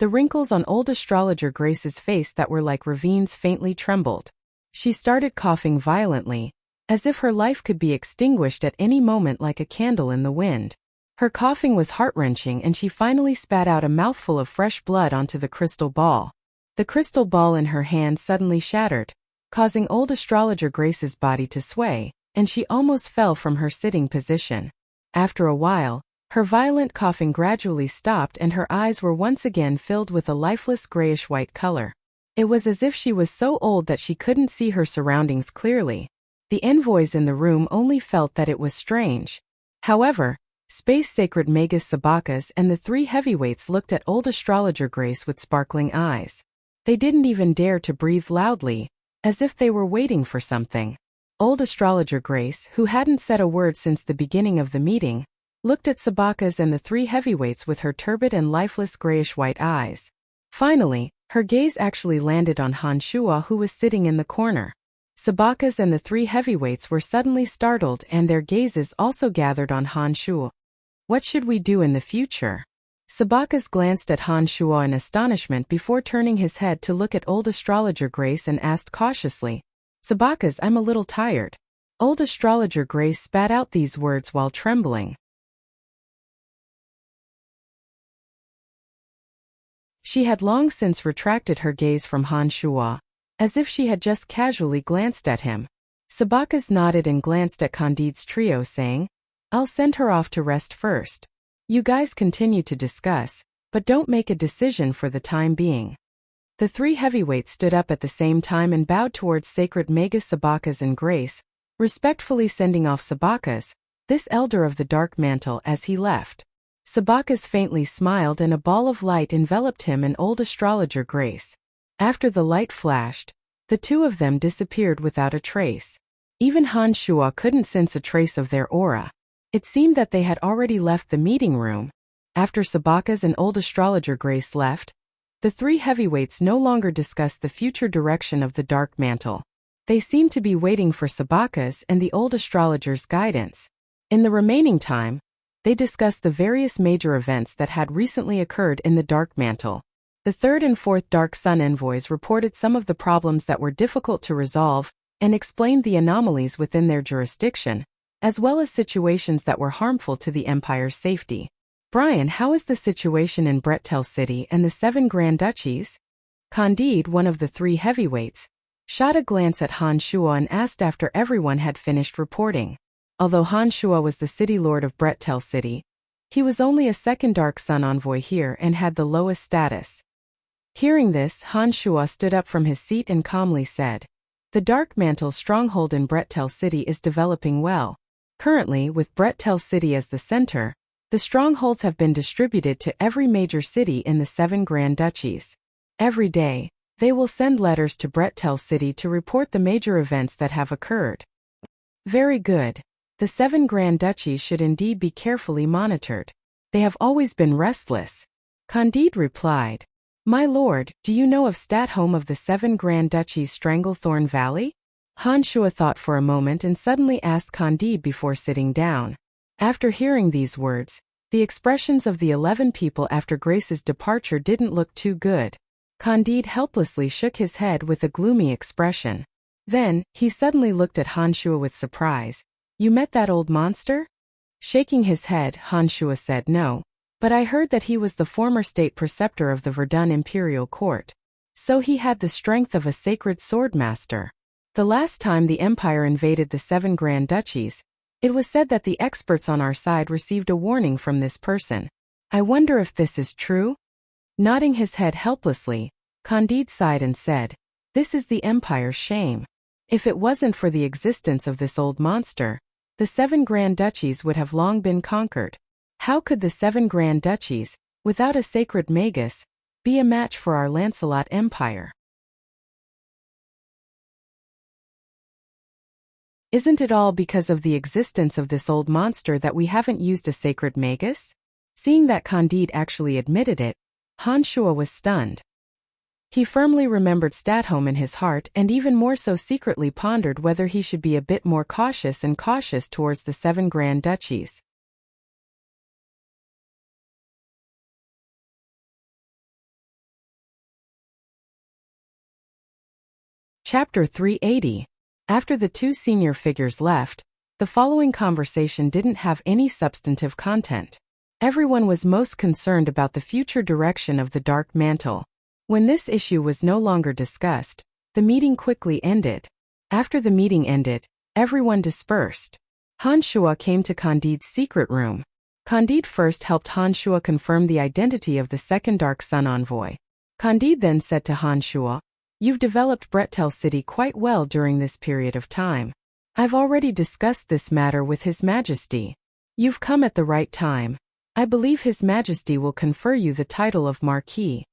the wrinkles on old astrologer Grace's face that were like ravines faintly trembled. She started coughing violently, as if her life could be extinguished at any moment like a candle in the wind. Her coughing was heart-wrenching and she finally spat out a mouthful of fresh blood onto the crystal ball. The crystal ball in her hand suddenly shattered, causing old astrologer Grace's body to sway, and she almost fell from her sitting position. After a while, her violent coughing gradually stopped and her eyes were once again filled with a lifeless grayish-white color. It was as if she was so old that she couldn't see her surroundings clearly. The envoys in the room only felt that it was strange. However, Space Sacred Magus Sabakas and the 3 heavyweights looked at old astrologer Grace with sparkling eyes. They didn't even dare to breathe loudly, as if they were waiting for something. Old astrologer Grace, who hadn't said a word since the beginning of the meeting, looked at Sabakas and the 3 heavyweights with her turbid and lifeless grayish-white eyes. Finally, her gaze actually landed on Han Shuo, who was sitting in the corner. Sabakas and the 3 heavyweights were suddenly startled and their gazes also gathered on Han Shuo. "What should we do in the future?" Sabakas glanced at Han Shuo in astonishment before turning his head to look at old astrologer Grace and asked cautiously, "Sabakas, I'm a little tired." Old astrologer Grace spat out these words while trembling. She had long since retracted her gaze from Han Shuo, as if she had just casually glanced at him. Sabakas nodded and glanced at Candide's trio saying, "I'll send her off to rest first. You guys continue to discuss, but don't make a decision for the time being." The 3 heavyweights stood up at the same time and bowed towards Sacred Magus Sabakas and Grace, respectfully sending off Sabakas, this elder of the Dark Mantle, as he left. Sabakas faintly smiled and a ball of light enveloped him and old astrologer Grace. After the light flashed, the 2 of them disappeared without a trace. Even Han Shuo couldn't sense a trace of their aura. It seemed that they had already left the meeting room. After Sabakas and old astrologer Grace left, the 3 heavyweights no longer discussed the future direction of the Dark Mantle. They seemed to be waiting for Sabakas and the old astrologer's guidance. In the remaining time, they discussed the various major events that had recently occurred in the Dark Mantle. The 3rd and 4th Dark Sun envoys reported some of the problems that were difficult to resolve and explained the anomalies within their jurisdiction, as well as situations that were harmful to the Empire's safety. "Brian, how is the situation in Brettel City and the 7 Grand Duchies?" Candide, one of the 3 heavyweights, shot a glance at Han Shuo and asked after everyone had finished reporting. Although Han Shuo was the city lord of Brettel City, he was only a 2nd Dark Sun envoy here and had the lowest status. Hearing this, Han Shuo stood up from his seat and calmly said, "The Dark Mantle stronghold in Brettel City is developing well. Currently, with Brettel City as the center, the strongholds have been distributed to every major city in the 7 Grand Duchies. Every day, They will send letters to Brettel City to report the major events that have occurred. Very good. The 7 Grand Duchies should indeed be carefully monitored. They have always been restless. Candide replied. My lord, do you know of home of the 7 Grand Duchies Stranglethorn Valley? Han Shuo thought for a moment and suddenly asked Candide before sitting down. After hearing these words, the expressions of the 11 people after Grace's departure didn't look too good. Candide helplessly shook his head with a gloomy expression. Then, he suddenly looked at Han Shuo with surprise. You met that old monster? Shaking his head, Han Shuo said no. But I heard that he was the former state preceptor of the Verdun imperial court. So he had the strength of a sacred swordmaster. The last time the empire invaded the 7 Grand Duchies, it was said that the experts on our side received a warning from this person. I wonder if this is true? Nodding his head helplessly, Candide sighed and said, This is the empire's shame. If it wasn't for the existence of this old monster, the 7 Grand Duchies would have long been conquered. How could the 7 Grand Duchies, without a sacred magus, be a match for our Lancelot Empire? Isn't it all because of the existence of this old monster that we haven't used a sacred magus? Seeing that Candide actually admitted it, Han Shuo was stunned. He firmly remembered Statholm in his heart and even more so secretly pondered whether he should be a bit more cautious towards the 7 Grand Duchies. Chapter 380. After the 2 senior figures left, the following conversation didn't have any substantive content. Everyone was most concerned about the future direction of the Dark Mantle. When this issue was no longer discussed, the meeting quickly ended. After the meeting ended, everyone dispersed. Han Shuo came to Candide's secret room. Candide first helped Han Shuo confirm the identity of the second Dark Sun envoy. Candide then said to Han Shuo, You've developed Brettel City quite well during this period of time. I've already discussed this matter with His Majesty. You've come at the right time. I believe His Majesty will confer you the title of Marquis.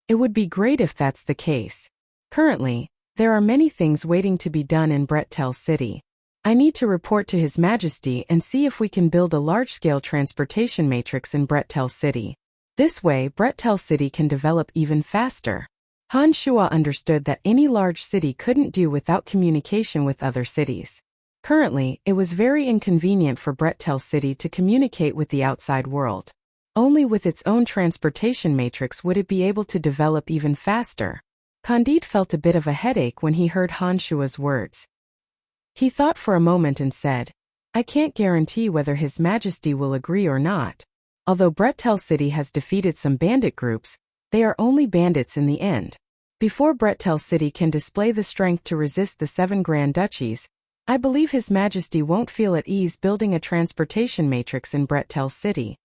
It would be great if that's the case. Currently, there are many things waiting to be done in Brettel City. I need to report to His Majesty and see if we can build a large-scale transportation matrix in Brettel City. This way, Brettel City can develop even faster. Han Shuo understood that any large city couldn't do without communication with other cities. Currently, it was very inconvenient for Brettel City to communicate with the outside world. Only with its own transportation matrix would it be able to develop even faster. Candide felt a bit of a headache when he heard Han Shuo's words. He thought for a moment and said, I can't guarantee whether His Majesty will agree or not. Although Brettel City has defeated some bandit groups, they are only bandits in the end. Before Brettel City can display the strength to resist the 7 Grand Duchies, I believe His Majesty won't feel at ease building a transportation matrix in Brettel City.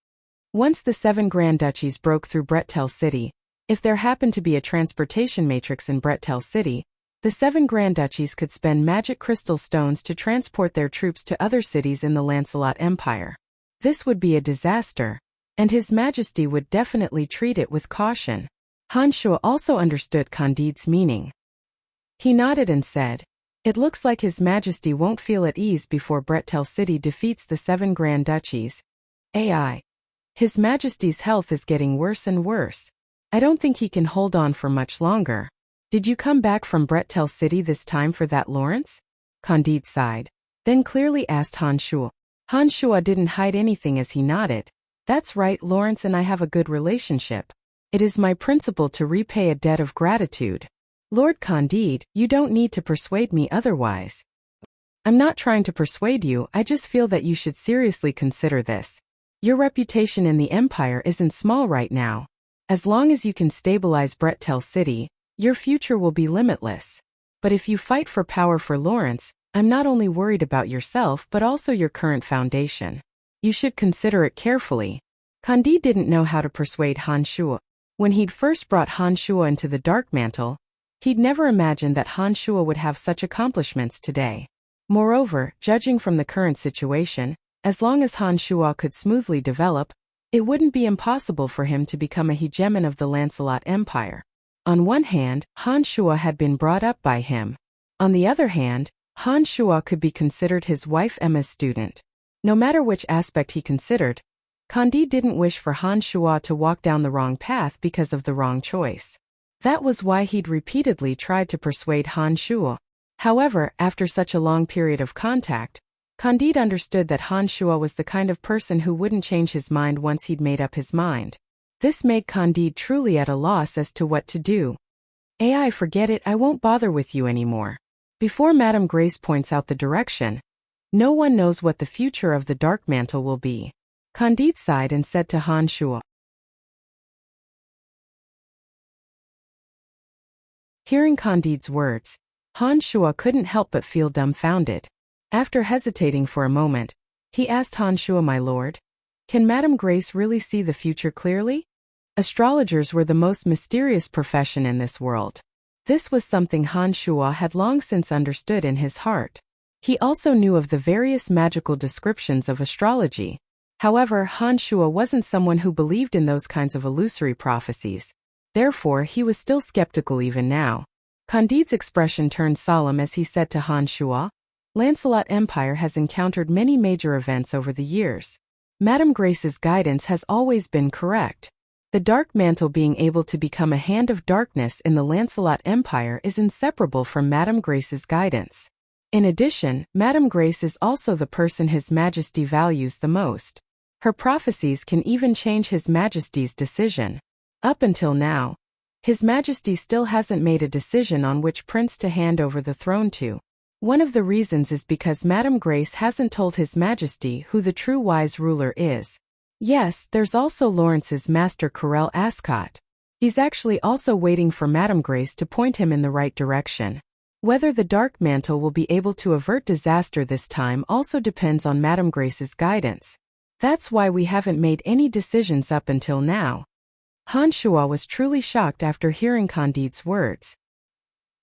Once the 7 Grand Duchies broke through Brettel City, if there happened to be a transportation matrix in Brettel City, the 7 Grand Duchies could spend magic crystal stones to transport their troops to other cities in the Lancelot Empire. This would be a disaster, and His Majesty would definitely treat it with caution. Han Shuo also understood Candide's meaning. He nodded and said, It looks like His Majesty won't feel at ease before Brettel City defeats the 7 Grand Duchies. AI. His Majesty's health is getting worse and worse. I don't think he can hold on for much longer. Did you come back from Brettel City this time for that, Lawrence? Candide sighed, then clearly asked Han Shuo. Han Shuo didn't hide anything as he nodded. That's right, Lawrence and I have a good relationship. It is my principle to repay a debt of gratitude. Lord Candide, you don't need to persuade me otherwise. I'm not trying to persuade you, I just feel that you should seriously consider this. Your reputation in the Empire isn't small right now. As long as you can stabilize Brettel City, your future will be limitless. But if you fight for power for Lawrence, I'm not only worried about yourself but also your current foundation. You should consider it carefully. Candide didn't know how to persuade Han Shuo. When he'd first brought Han Shuo into the Dark Mantle, he'd never imagined that Han Shuo would have such accomplishments today. Moreover, judging from the current situation, as long as Han Shuo could smoothly develop, it wouldn't be impossible for him to become a hegemon of the Lancelot Empire. On one hand, Han Shuo had been brought up by him. On the other hand, Han Shuo could be considered his wife Emma's student. No matter which aspect he considered, Candide didn't wish for Han Shuo to walk down the wrong path because of the wrong choice. That was why he'd repeatedly tried to persuade Han Shuo. However, after such a long period of contact, Candide understood that Han Shuo was the kind of person who wouldn't change his mind once he'd made up his mind. This made Candide truly at a loss as to what to do. "AI, forget it, I won't bother with you anymore." Before Madame Grace points out the direction, no one knows what the future of the dark mantle will be. Candide sighed and said to Han Shuo. Hearing Candide's words, Han Shuo couldn't help but feel dumbfounded. After hesitating for a moment, he asked Han Shuo, "My lord, can Madame Grace really see the future clearly?" Astrologers were the most mysterious profession in this world. This was something Han Shuo had long since understood in his heart. He also knew of the various magical descriptions of astrology. However, Han Shuo wasn't someone who believed in those kinds of illusory prophecies. Therefore, he was still skeptical even now. Candide's expression turned solemn as he said to Han Shuo, "Lancelot Empire has encountered many major events over the years. Madame Grace's guidance has always been correct. The dark mantle being able to become a hand of darkness in the Lancelot Empire is inseparable from Madame Grace's guidance. In addition, Madame Grace is also the person His Majesty values the most. Her prophecies can even change His Majesty's decision. Up until now, His Majesty still hasn't made a decision on which prince to hand over the throne to. One of the reasons is because Madame Grace hasn't told His Majesty who the true wise ruler is. Yes, there's also Lawrence's master Corel Ascot. He's actually also waiting for Madame Grace to point him in the right direction. Whether the dark mantle will be able to avert disaster this time also depends on Madame Grace's guidance. That's why we haven't made any decisions up until now." Han Shuo was truly shocked after hearing Candide's words.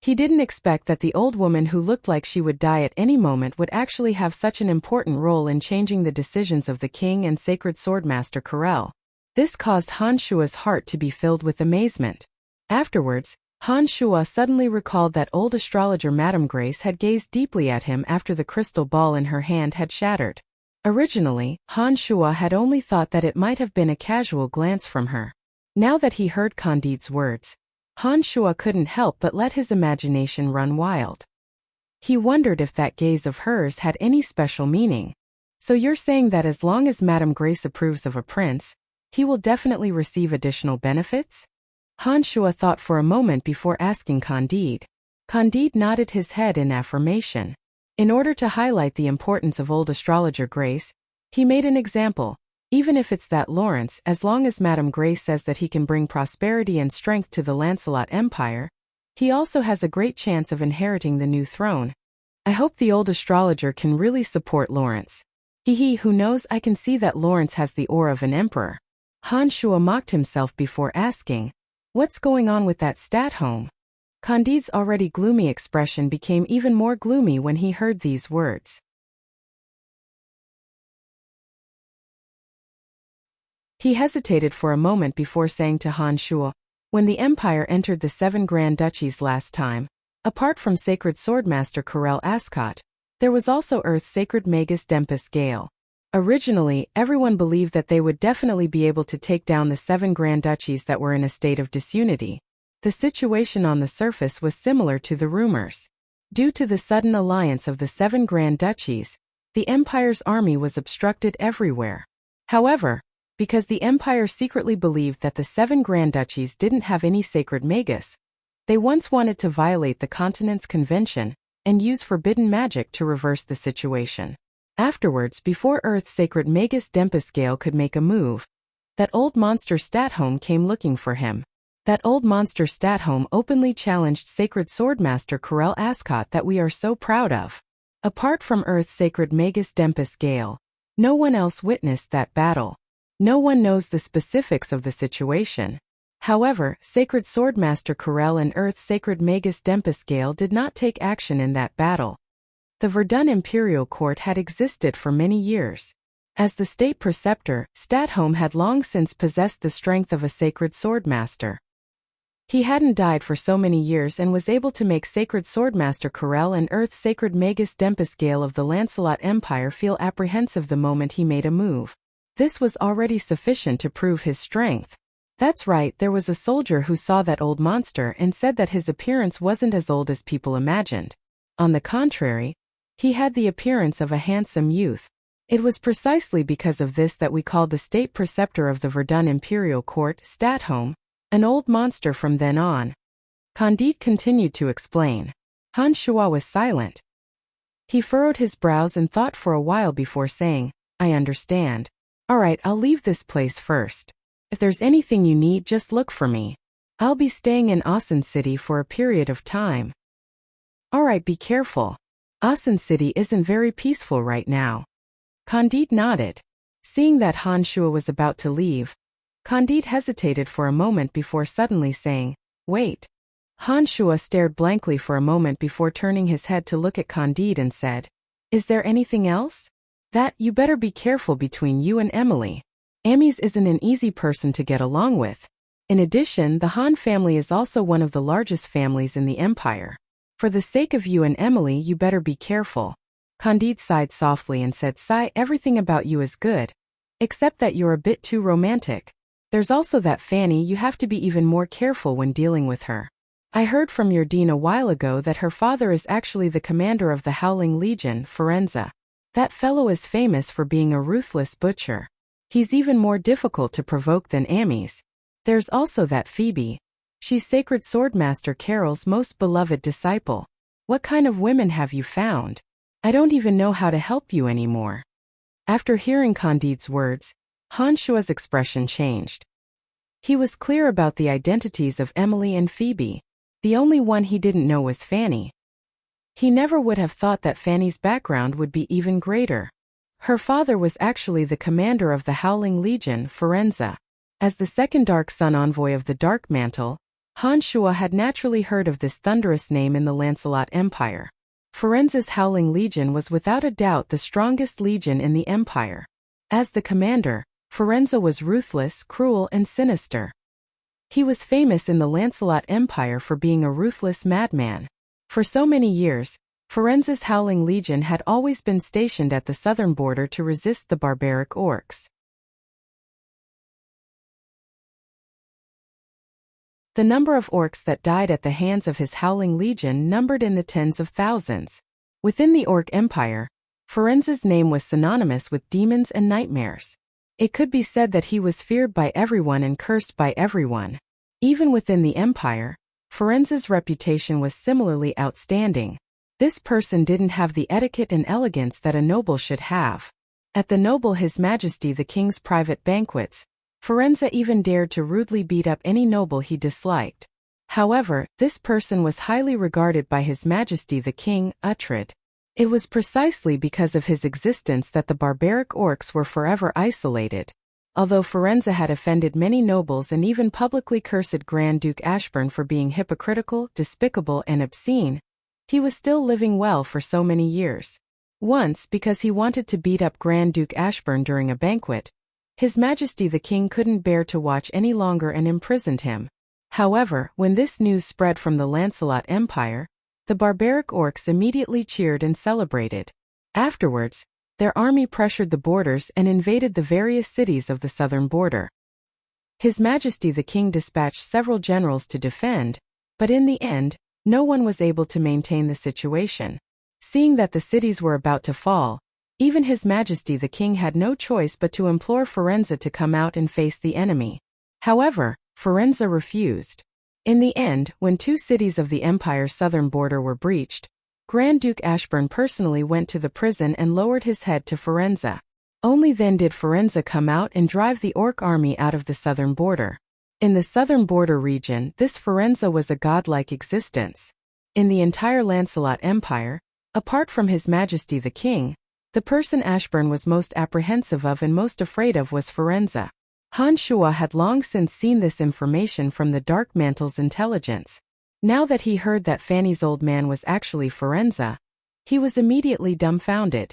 He didn't expect that the old woman who looked like she would die at any moment would actually have such an important role in changing the decisions of the king and sacred swordmaster Corel. This caused Han Shuo's heart to be filled with amazement. Afterwards, Han Shuo suddenly recalled that old astrologer Madame Grace had gazed deeply at him after the crystal ball in her hand had shattered. Originally, Han Shuo had only thought that it might have been a casual glance from her. Now that he heard Candide's words, Han Shuo couldn't help but let his imagination run wild. He wondered if that gaze of hers had any special meaning. "So you're saying that as long as Madame Grace approves of a prince, he will definitely receive additional benefits?" Han Shuo thought for a moment before asking Candide. Candide nodded his head in affirmation. In order to highlight the importance of old astrologer Grace, he made an example. Even if it's that Lawrence, as long as Madame Grace says that he can bring prosperity and strength to the Lancelot Empire, he also has a great chance of inheriting the new throne. I hope the old astrologer can really support Lawrence. Who knows, I can see that Lawrence has the aura of an emperor. Han Shuo mocked himself before asking, "What's going on with that stat home?" Candide's already gloomy expression became even more gloomy when he heard these words. He hesitated for a moment before saying to Han Shuo, "When the Empire entered the 7 Grand Duchies last time, apart from sacred swordmaster Corel Ascot, there was also Earth's sacred Magus Dempus Gale. Originally, everyone believed that they would definitely be able to take down the 7 Grand Duchies that were in a state of disunity. The situation on the surface was similar to the rumors. Due to the sudden alliance of the 7 Grand Duchies, the Empire's army was obstructed everywhere. However, because the Empire secretly believed that the 7 Grand Duchies didn't have any sacred magus, they once wanted to violate the continent's convention and use forbidden magic to reverse the situation. Afterwards, before Earth's sacred Magus Dempus Gale could make a move, that old monster Statholm came looking for him. That old monster Statholm openly challenged sacred swordmaster Corel Ascot that we are so proud of. Apart from Earth's sacred Magus Dempus Gale, no one else witnessed that battle. No one knows the specifics of the situation. However, sacred swordmaster Corel and Earth's sacred Magus Dempus Gale did not take action in that battle. The Verdun Imperial Court had existed for many years. As the state preceptor, Statholm had long since possessed the strength of a sacred swordmaster. He hadn't died for so many years and was able to make Sacred Swordmaster Corel and Earth Sacred Magus Dempus Gale of the Lancelot Empire feel apprehensive the moment he made a move. This was already sufficient to prove his strength. That's right, there was a soldier who saw that old monster and said that his appearance wasn't as old as people imagined. On the contrary, he had the appearance of a handsome youth. It was precisely because of this that we called the state preceptor of the Verdun Imperial Court, Statholm, an old monster from then on. Candide continued to explain. Han Shua was silent. He furrowed his brows and thought for a while before saying, I understand. All right, I'll leave this place first. If there's anything you need, just look for me. I'll be staying in Asen City for a period of time. All right, be careful. Asen City isn't very peaceful right now. Candide nodded. Seeing that Han Shua was about to leave, Candide hesitated for a moment before suddenly saying, Wait. Han Shua stared blankly for a moment before turning his head to look at Candide and said, Is there anything else? That you better be careful between you and Emily. Amies isn't an easy person to get along with. In addition, the Han family is also one of the largest families in the empire. For the sake of you and Emily, you better be careful. Candide sighed softly and said, Sigh, everything about you is good. Except that you're a bit too romantic. There's also that Fanny, you have to be even more careful when dealing with her. I heard from your dean a while ago that her father is actually the commander of the Howling Legion, Firenze. That fellow is famous for being a ruthless butcher. He's even more difficult to provoke than Amies. There's also that Phoebe. She's Sacred Swordmaster Carol's most beloved disciple. What kind of women have you found? I don't even know how to help you anymore. After hearing Candide's words, Han Shua's expression changed. He was clear about the identities of Emily and Phoebe. The only one he didn't know was Fanny. He never would have thought that Fanny's background would be even greater. Her father was actually the commander of the Howling Legion, Firenze. As the second Dark Sun envoy of the Dark Mantle, Han Shua had naturally heard of this thunderous name in the Lancelot Empire. Firenze's Howling Legion was without a doubt the strongest legion in the empire. As the commander, Firenze was ruthless, cruel, and sinister. He was famous in the Lancelot Empire for being a ruthless madman. For so many years, Firenze's Howling Legion had always been stationed at the southern border to resist the barbaric orcs. The number of orcs that died at the hands of his Howling Legion numbered in the tens of thousands. Within the Orc Empire, Firenze's name was synonymous with demons and nightmares. It could be said that he was feared by everyone and cursed by everyone. Even within the empire, Firenze's reputation was similarly outstanding. This person didn't have the etiquette and elegance that a noble should have. At the noble His Majesty the King's private banquets, Firenze even dared to rudely beat up any noble he disliked. However, this person was highly regarded by His Majesty the King, Uhtred. It was precisely because of his existence that the barbaric orcs were forever isolated. Although Firenze had offended many nobles and even publicly cursed Grand Duke Ashburn for being hypocritical, despicable, and obscene, he was still living well for so many years. Once, because he wanted to beat up Grand Duke Ashburn during a banquet, His Majesty the King couldn't bear to watch any longer and imprisoned him. However, when this news spread from the Lancelot Empire, the barbaric orcs immediately cheered and celebrated. Afterwards, their army pressured the borders and invaded the various cities of the southern border. His Majesty the King dispatched several generals to defend, but in the end, no one was able to maintain the situation. Seeing that the cities were about to fall, even His Majesty the King had no choice but to implore Firenze to come out and face the enemy. However, Firenze refused. In the end, when 2 cities of the empire's southern border were breached, Grand Duke Ashburn personally went to the prison and lowered his head to Firenze. Only then did Firenze come out and drive the orc army out of the southern border. In the southern border region, this Firenze was a godlike existence. In the entire Lancelot Empire, apart from His Majesty the King, the person Ashburn was most apprehensive of and most afraid of was Firenze. Han Shua had long since seen this information from the Dark Mantle's intelligence. Now that he heard that Fanny's old man was actually Firenze, he was immediately dumbfounded.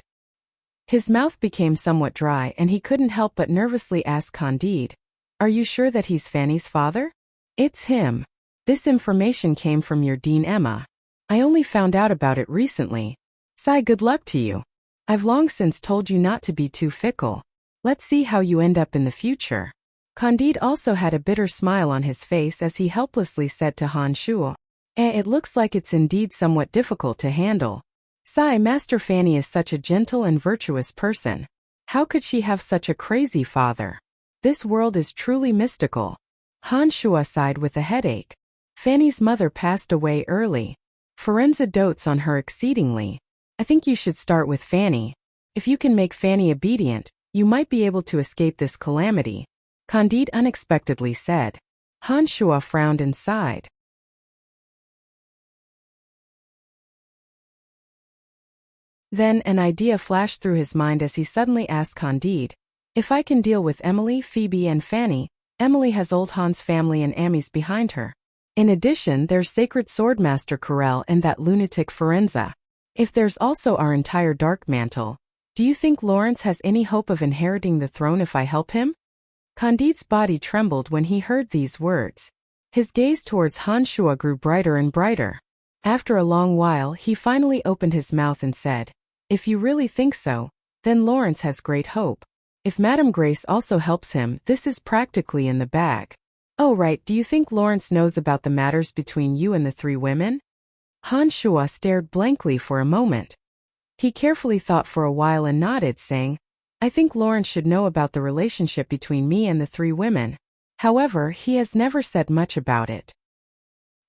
His mouth became somewhat dry and he couldn't help but nervously ask Candide, "Are you sure that he's Fanny's father?" "It's him." This information came from your dean Emma. I only found out about it recently. Sigh, good luck to you. I've long since told you not to be too fickle. Let's see how you end up in the future. Candide also had a bitter smile on his face as he helplessly said to Han Shuo, it looks like it's indeed somewhat difficult to handle. Sigh, Master Fanny is such a gentle and virtuous person. How could she have such a crazy father? This world is truly mystical. Han Shuo sighed with a headache. Fanny's mother passed away early. Forenza dotes on her exceedingly. I think you should start with Fanny. If you can make Fanny obedient, you might be able to escape this calamity, Candide unexpectedly said. Han Shuo frowned and sighed. Then an idea flashed through his mind as he suddenly asked Candide, if I can deal with Emily, Phoebe and Fanny. Emily has old Han's family and Amy's behind her. In addition, there's Sacred Swordmaster Corel and that lunatic Forenza. If there's also our entire Dark Mantle, do you think Lawrence has any hope of inheriting the throne if I help him? Candide's body trembled when he heard these words. His gaze towards Han Shuo grew brighter and brighter. After a long while, he finally opened his mouth and said, if you really think so, then Lawrence has great hope. If Madame Grace also helps him, this is practically in the bag. Oh right, do you think Lawrence knows about the matters between you and the three women? Han Shuo stared blankly for a moment. He carefully thought for a while and nodded, saying, I think Lawrence should know about the relationship between me and the three women. However, he has never said much about it.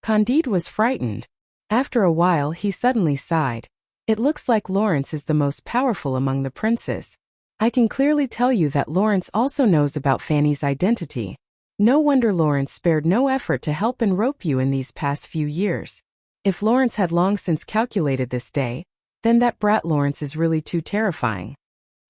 Candide was frightened. After a while, he suddenly sighed. It looks like Lawrence is the most powerful among the princes. I can clearly tell you that Lawrence also knows about Fanny's identity. No wonder Lawrence spared no effort to help and rope you in these past few years. If Lawrence had long since calculated this day, then that brat Lawrence is really too terrifying.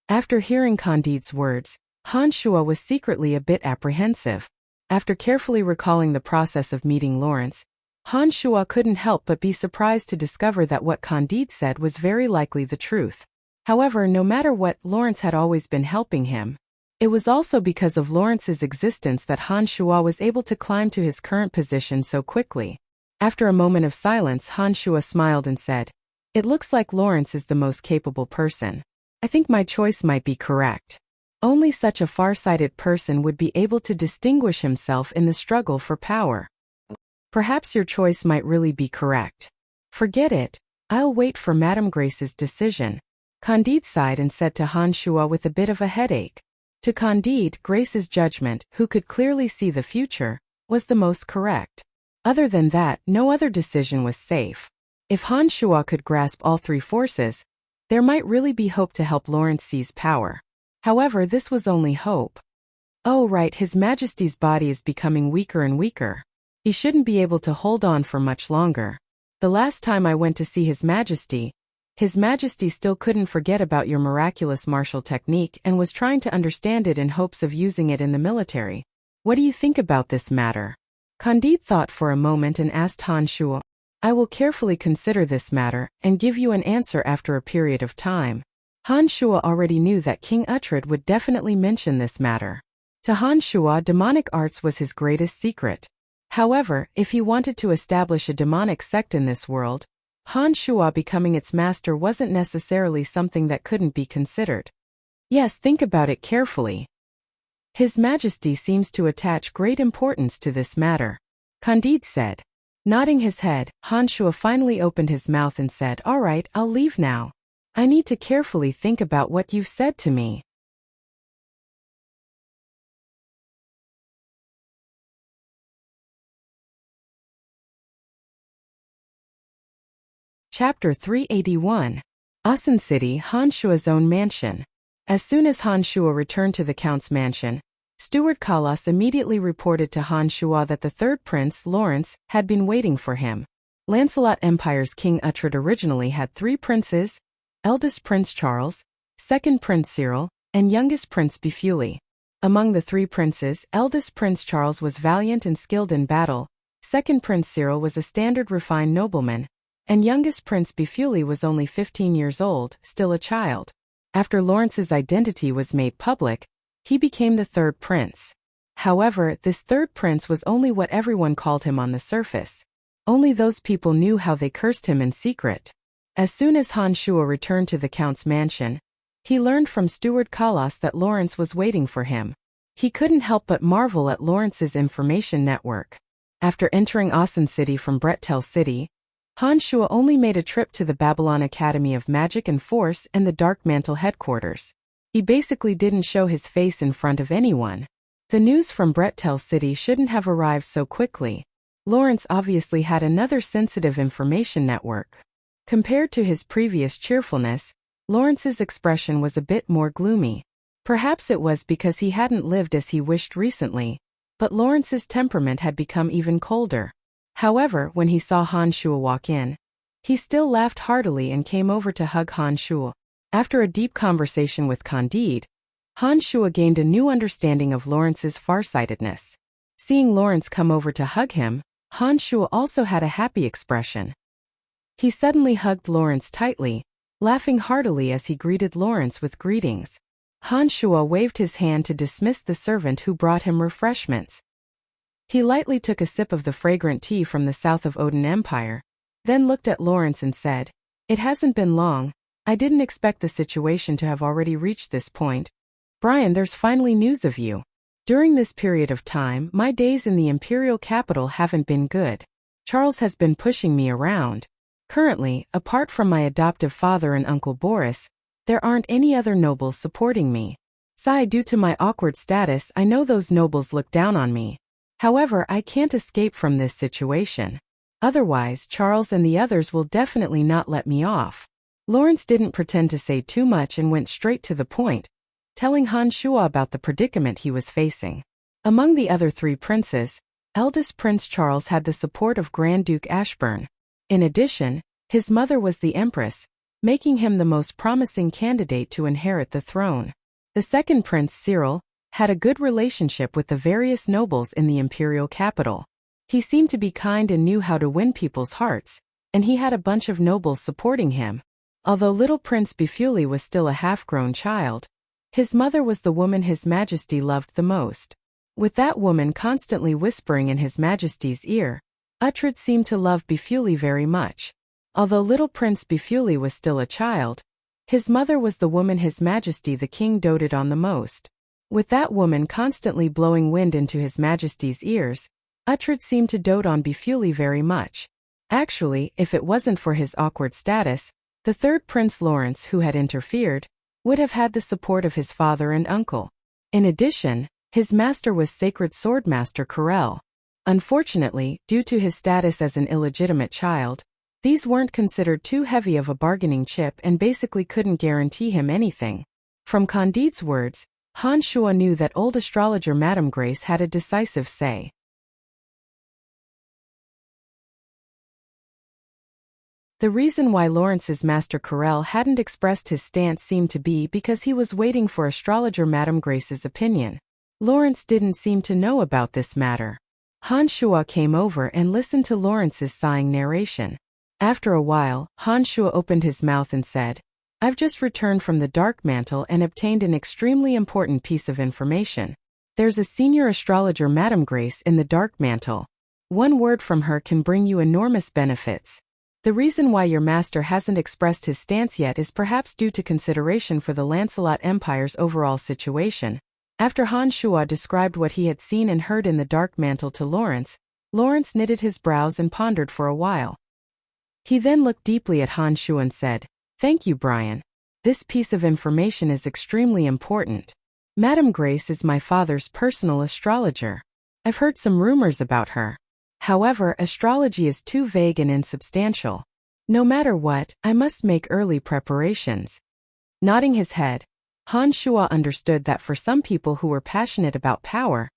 After hearing Candide's words, Han Shuo was secretly a bit apprehensive. After carefully recalling the process of meeting Lawrence, Han Shuo couldn't help but be surprised to discover that what Candide said was very likely the truth. However, no matter what, Lawrence had always been helping him. It was also because of Lawrence's existence that Han Shuo was able to climb to his current position so quickly. After a moment of silence, Han Shuo smiled and said, it looks like Lawrence is the most capable person. I think my choice might be correct. Only such a far-sighted person would be able to distinguish himself in the struggle for power. Perhaps your choice might really be correct. Forget it. I'll wait for Madame Grace's decision. Candide sighed and said to Han Shuo with a bit of a headache. To Candide, Grace's judgment, who could clearly see the future, was the most correct. Other than that, no other decision was safe. If Han Shuo could grasp all three forces, there might really be hope to help Lawrence seize power. However, this was only hope. Oh right, His Majesty's body is becoming weaker and weaker. He shouldn't be able to hold on for much longer. The last time I went to see His Majesty still couldn't forget about your miraculous martial technique and was trying to understand it in hopes of using it in the military. What do you think about this matter? Candide thought for a moment and asked Han Shuo, I will carefully consider this matter and give you an answer after a period of time. Han Shuo already knew that King Uhtred would definitely mention this matter. To Han Shuo, demonic arts was his greatest secret. However, if he wanted to establish a demonic sect in this world, Han Shuo becoming its master wasn't necessarily something that couldn't be considered. Yes, think about it carefully. His Majesty seems to attach great importance to this matter, Candide said. Nodding his head, Han Shuo finally opened his mouth and said, all right, I'll leave now. I need to carefully think about what you've said to me. Chapter 381. Asan City, Han Shuo's own mansion. As soon as Han Shuo returned to the Count's mansion, Steward Kalas immediately reported to Han Shuo that the third prince, Lawrence, had been waiting for him. Lancelot Empire's King Uhtred originally had three princes: eldest Prince Charles, second Prince Cyril, and youngest Prince Bifuli. Among the three princes, eldest Prince Charles was valiant and skilled in battle, second Prince Cyril was a standard refined nobleman, and youngest Prince Bifuli was only 15 years old, still a child. After Lawrence's identity was made public, he became the third prince. However, this third prince was only what everyone called him on the surface. Only those people knew how they cursed him in secret. As soon as Han Shuo returned to the count's mansion, he learned from Steward Kalas that Lawrence was waiting for him. He couldn't help but marvel at Lawrence's information network. After entering Asan City from Bretel City, Han Shuo only made a trip to the Babylon Academy of Magic and Force and the Dark Mantle headquarters. He basically didn't show his face in front of anyone. The news from Bretel City shouldn't have arrived so quickly. Lawrence obviously had another sensitive information network. Compared to his previous cheerfulness, Lawrence's expression was a bit more gloomy. Perhaps it was because he hadn't lived as he wished recently, but Lawrence's temperament had become even colder. However, when he saw Han Shuo walk in, he still laughed heartily and came over to hug Han Shuo. After a deep conversation with Candide, Han Shuo gained a new understanding of Lawrence's farsightedness. Seeing Lawrence come over to hug him, Han Shuo also had a happy expression. He suddenly hugged Lawrence tightly, laughing heartily as he greeted Lawrence with greetings. Han Shuo waved his hand to dismiss the servant who brought him refreshments. He lightly took a sip of the fragrant tea from the south of Odin Empire, then looked at Lawrence and said, "It hasn't been long. I didn't expect the situation to have already reached this point. Brian, there's finally news of you. During this period of time, my days in the imperial capital haven't been good. Charles has been pushing me around. Currently, apart from my adoptive father and Uncle Boris, there aren't any other nobles supporting me. Due to my awkward status, I know those nobles look down on me. However, I can't escape from this situation. Otherwise, Charles and the others will definitely not let me off." Lawrence didn't pretend to say too much and went straight to the point, telling Han Shuo about the predicament he was facing. Among the other three princes, eldest Prince Charles had the support of Grand Duke Ashburn. In addition, his mother was the Empress, making him the most promising candidate to inherit the throne. The second Prince Cyril had a good relationship with the various nobles in the imperial capital. He seemed to be kind and knew how to win people's hearts, and he had a bunch of nobles supporting him. Although little Prince Bifuli was still a half-grown child, his mother was the woman His Majesty loved the most. With that woman constantly whispering in His Majesty's ear, Uhtred seemed to love Bifuli very much. Although little Prince Bifuli was still a child, his mother was the woman His Majesty the King doted on the most. With that woman constantly blowing wind into His Majesty's ears, Uhtred seemed to dote on Bifuli very much. Actually, if it wasn't for his awkward status, the third Prince Lawrence, who had interfered, would have had the support of his father and uncle. In addition, his master was Sacred Swordmaster Corel. Unfortunately, due to his status as an illegitimate child, these weren't considered too heavy of a bargaining chip and basically couldn't guarantee him anything. From Candide's words, Han Shuo knew that old astrologer Madame Grace had a decisive say. The reason why Lawrence's master Corel hadn't expressed his stance seemed to be because he was waiting for astrologer Madame Grace's opinion. Lawrence didn't seem to know about this matter. Han Shuo came over and listened to Lawrence's sighing narration. After a while, Han Shuo opened his mouth and said, "I've just returned from the Dark Mantle and obtained an extremely important piece of information. There's a senior astrologer Madame Grace in the Dark Mantle. One word from her can bring you enormous benefits. The reason why your master hasn't expressed his stance yet is perhaps due to consideration for the Lancelot Empire's overall situation." After Han Shuo described what he had seen and heard in the Dark Mantle to Lawrence, Lawrence knitted his brows and pondered for a while. He then looked deeply at Han Shuo and said, "Thank you, Brian. This piece of information is extremely important. Madame Grace is my father's personal astrologer. I've heard some rumors about her. However, astrology is too vague and insubstantial. No matter what, I must make early preparations." Nodding his head, Han Shuo understood that for some people who were passionate about power,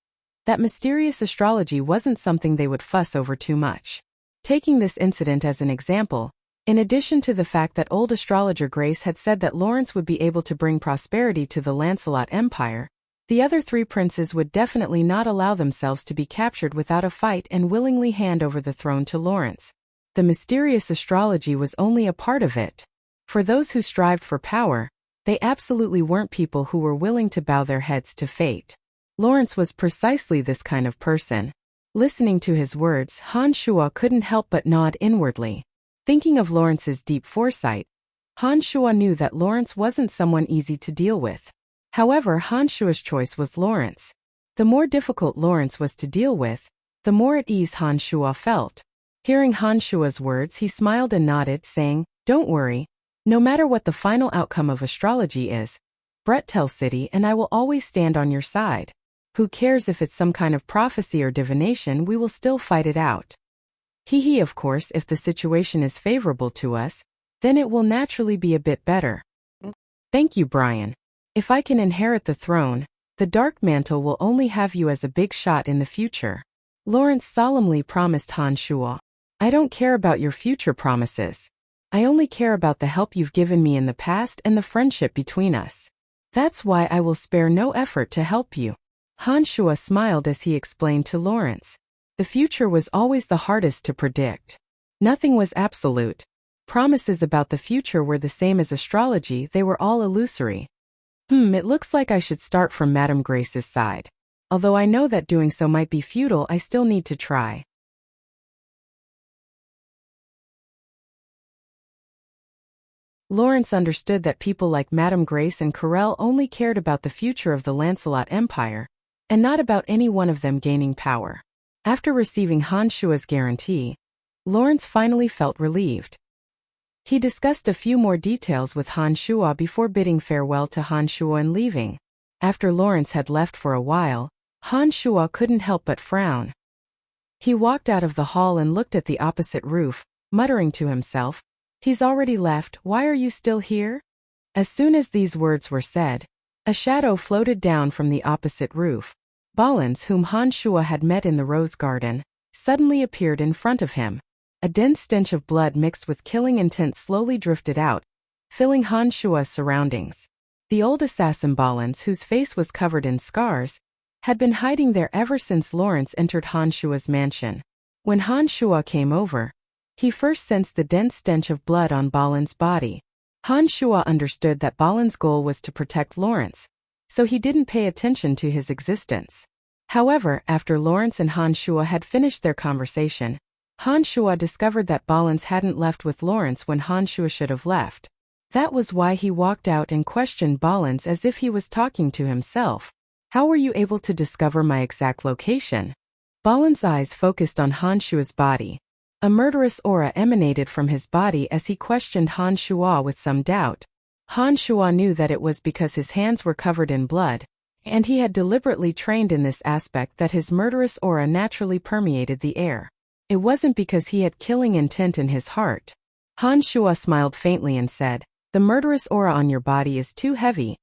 that mysterious astrology wasn't something they would fuss over too much. Taking this incident as an example, in addition to the fact that old astrologer Grace had said that Lawrence would be able to bring prosperity to the Lancelot Empire, the other three princes would definitely not allow themselves to be captured without a fight and willingly hand over the throne to Lawrence. The mysterious astrology was only a part of it. For those who strived for power, they absolutely weren't people who were willing to bow their heads to fate. Lawrence was precisely this kind of person. Listening to his words, Han Shuo couldn't help but nod inwardly. Thinking of Lawrence's deep foresight, Han Shuo knew that Lawrence wasn't someone easy to deal with. However, Han Shuo's choice was Lawrence. The more difficult Lawrence was to deal with, the more at ease Han Shuo felt. Hearing Han Shuo's words, he smiled and nodded, saying, "Don't worry. No matter what the final outcome of astrology is, Brett tells City and I will always stand on your side. Who cares if it's some kind of prophecy or divination, we will still fight it out. Of course, if the situation is favorable to us, then it will naturally be a bit better. Thank you, Brian. If I can inherit the throne, the Dark Mantle will only have you as a big shot in the future." Lawrence solemnly promised Han Shuo. "I don't care about your future promises. I only care about the help you've given me in the past and the friendship between us. That's why I will spare no effort to help you." Han Shuo smiled as he explained to Lawrence. The future was always the hardest to predict. Nothing was absolute. Promises about the future were the same as astrology, they were all illusory. It looks like I should start from Madame Grace's side. Although I know that doing so might be futile, I still need to try. Lawrence understood that people like Madame Grace and Corel only cared about the future of the Lancelot Empire, and not about any one of them gaining power. After receiving Han Shuo's guarantee, Lawrence finally felt relieved. He discussed a few more details with Han Shuo before bidding farewell to Han Shuo and leaving. After Lawrence had left for a while, Han Shuo couldn't help but frown. He walked out of the hall and looked at the opposite roof, muttering to himself, "He's already left, why are you still here?" As soon as these words were said, a shadow floated down from the opposite roof. Balins, whom Han Shuo had met in the rose garden, suddenly appeared in front of him. A dense stench of blood mixed with killing intent slowly drifted out, filling Han Shuo's surroundings. The old assassin Balins, whose face was covered in scars, had been hiding there ever since Lawrence entered Han Shuo's mansion. When Han Shuo came over, he first sensed the dense stench of blood on Balin's body. Han Shuo understood that Balin's goal was to protect Lawrence, so he didn't pay attention to his existence. However, after Lawrence and Han Shuo had finished their conversation, Han Shuo discovered that Balins hadn't left with Lawrence when Han Shuo should have left. That was why he walked out and questioned Balins as if he was talking to himself. "How were you able to discover my exact location?" Balin's eyes focused on Han Shuo's body. A murderous aura emanated from his body as he questioned Han Shuo with some doubt. Han Shuo knew that it was because his hands were covered in blood, and he had deliberately trained in this aspect that his murderous aura naturally permeated the air. It wasn't because he had killing intent in his heart. Han Shuo smiled faintly and said, "The murderous aura on your body is too heavy,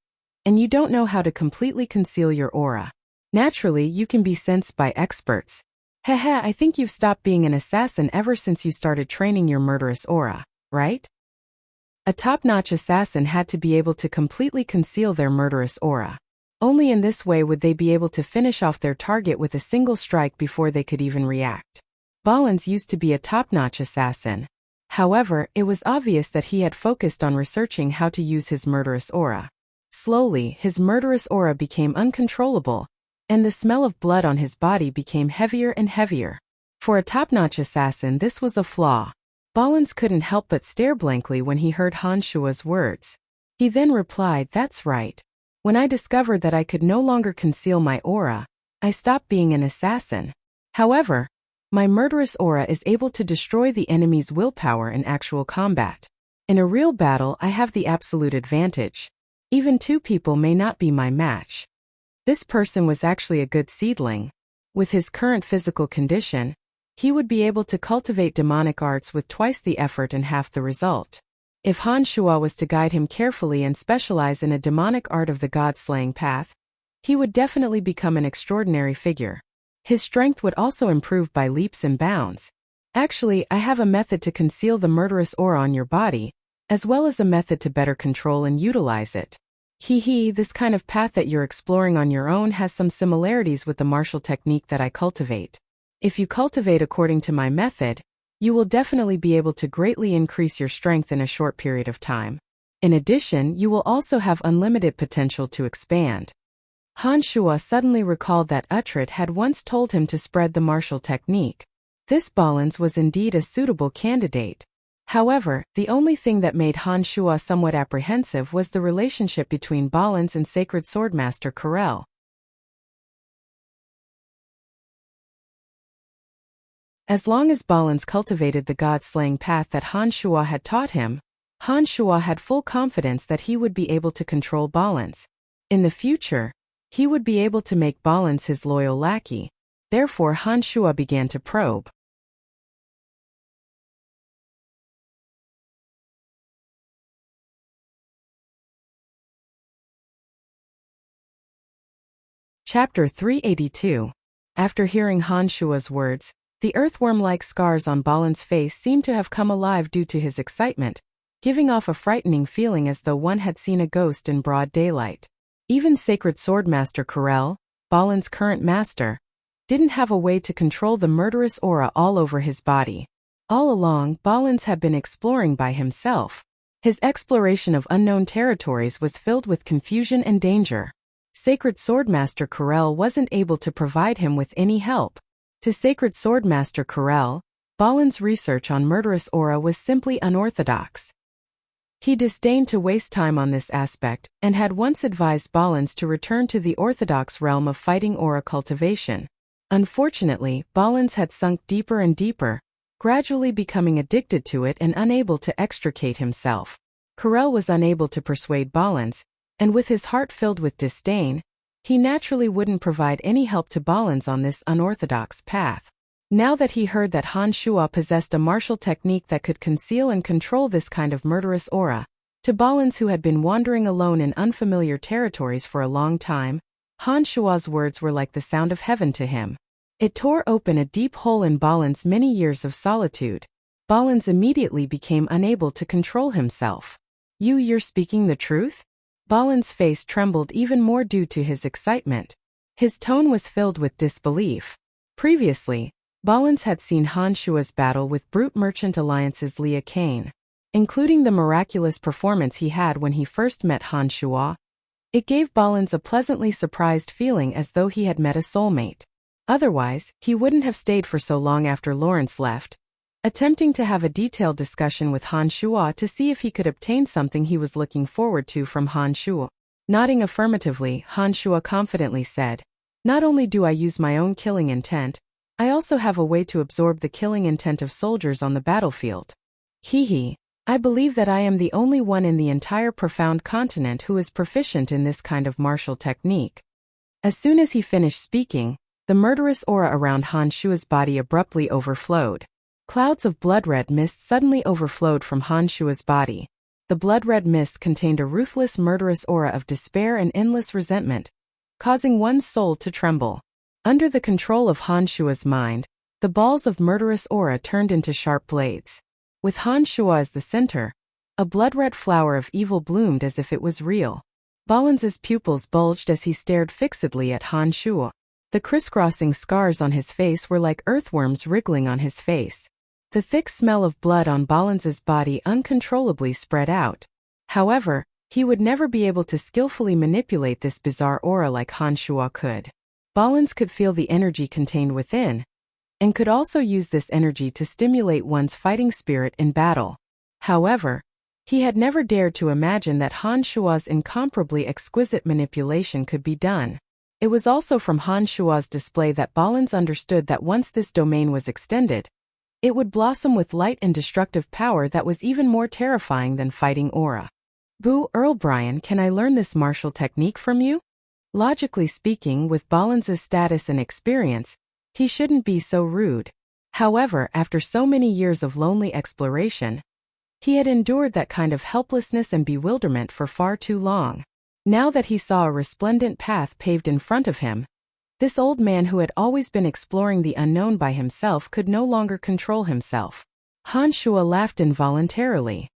and you don't know how to completely conceal your aura. Naturally, you can be sensed by experts. I think you've stopped being an assassin ever since you started training your murderous aura, right?" A top-notch assassin had to be able to completely conceal their murderous aura. Only in this way would they be able to finish off their target with a single strike before they could even react. Balins used to be a top-notch assassin. However, it was obvious that he had focused on researching how to use his murderous aura. Slowly, his murderous aura became uncontrollable, and the smell of blood on his body became heavier and heavier. For a top-notch assassin, this was a flaw. Balins couldn't help but stare blankly when he heard Han Shuo's words. He then replied, "That's right. When I discovered that I could no longer conceal my aura, I stopped being an assassin. However, my murderous aura is able to destroy the enemy's willpower in actual combat. In a real battle, I have the absolute advantage. Even two people may not be my match." This person was actually a good seedling. With his current physical condition, he would be able to cultivate demonic arts with twice the effort and half the result. If Han Shuo was to guide him carefully and specialize in a demonic art of the god-slaying path, he would definitely become an extraordinary figure. His strength would also improve by leaps and bounds. "Actually, I have a method to conceal the murderous aura on your body, as well as a method to better control and utilize it. This kind of path that you're exploring on your own has some similarities with the martial technique that I cultivate. If you cultivate according to my method, you will definitely be able to greatly increase your strength in a short period of time. In addition, you will also have unlimited potential to expand." Han Shuo suddenly recalled that Uhtred had once told him to spread the martial technique. This Balance was indeed a suitable candidate. However, the only thing that made Han Shuo somewhat apprehensive was the relationship between Balance and Sacred Swordmaster Corel. As long as Balance cultivated the god-slaying path that Han Shuo had taught him, Han Shuo had full confidence that he would be able to control Balance. In the future, he would be able to make Balance his loyal lackey. Therefore Han Shuo began to probe. Chapter 382. After hearing Han Shuo's words, the earthworm-like scars on Balin's face seemed to have come alive due to his excitement, giving off a frightening feeling as though one had seen a ghost in broad daylight. Even Sacred Swordmaster Corel, Balin's current master, didn't have a way to control the murderous aura all over his body. All along, Balance had been exploring by himself. His exploration of unknown territories was filled with confusion and danger. Sacred Swordmaster Corel wasn't able to provide him with any help. To Sacred Swordmaster Corel, Balin's research on murderous aura was simply unorthodox. He disdained to waste time on this aspect, and had once advised Balance to return to the orthodox realm of fighting aura cultivation. Unfortunately, Balance had sunk deeper and deeper, gradually becoming addicted to it and unable to extricate himself. Corel was unable to persuade Balance, and with his heart filled with disdain, he naturally wouldn't provide any help to Balance on this unorthodox path. Now that he heard that Han Shuo possessed a martial technique that could conceal and control this kind of murderous aura, to Balance, who had been wandering alone in unfamiliar territories for a long time, Han Shuo's words were like the sound of heaven to him. It tore open a deep hole in Balin's many years of solitude. Balance immediately became unable to control himself. You're speaking the truth? Balin's face trembled even more due to his excitement. His tone was filled with disbelief. Previously, Balance had seen Han Shuo's battle with Brute Merchant Alliance's Liu Kane. Including the miraculous performance he had when he first met Han Shuo, it gave Balance a pleasantly surprised feeling as though he had met a soulmate. Otherwise, he wouldn't have stayed for so long after Lawrence left, attempting to have a detailed discussion with Han Shuo to see if he could obtain something he was looking forward to from Han Shuo. Nodding affirmatively, Han Shuo confidently said, "Not only do I use my own killing intent, I also have a way to absorb the killing intent of soldiers on the battlefield. I believe that I am the only one in the entire profound continent who is proficient in this kind of martial technique." As soon as he finished speaking, the murderous aura around Han Shuo's body abruptly overflowed. Clouds of blood-red mist suddenly overflowed from Han Shuo's body. The blood-red mist contained a ruthless murderous aura of despair and endless resentment, causing one's soul to tremble. Under the control of Han Shuo's mind, the balls of murderous aura turned into sharp blades. With Han Shuo as the center, a blood-red flower of evil bloomed as if it was real. Balance's pupils bulged as he stared fixedly at Han Shuo. The crisscrossing scars on his face were like earthworms wriggling on his face. The thick smell of blood on Balance's body uncontrollably spread out. However, he would never be able to skillfully manipulate this bizarre aura like Han Shuo could. Balance could feel the energy contained within, and could also use this energy to stimulate one's fighting spirit in battle. However, he had never dared to imagine that Han Shuo's incomparably exquisite manipulation could be done. It was also from Han Shuo's display that Balance understood that once this domain was extended, it would blossom with light and destructive power that was even more terrifying than fighting aura. Earl Brian, can I learn this martial technique from you? Logically speaking, with Balance's status and experience, he shouldn't be so rude. However, after so many years of lonely exploration, he had endured that kind of helplessness and bewilderment for far too long. Now that he saw a resplendent path paved in front of him, this old man who had always been exploring the unknown by himself could no longer control himself. Han Shuo laughed involuntarily.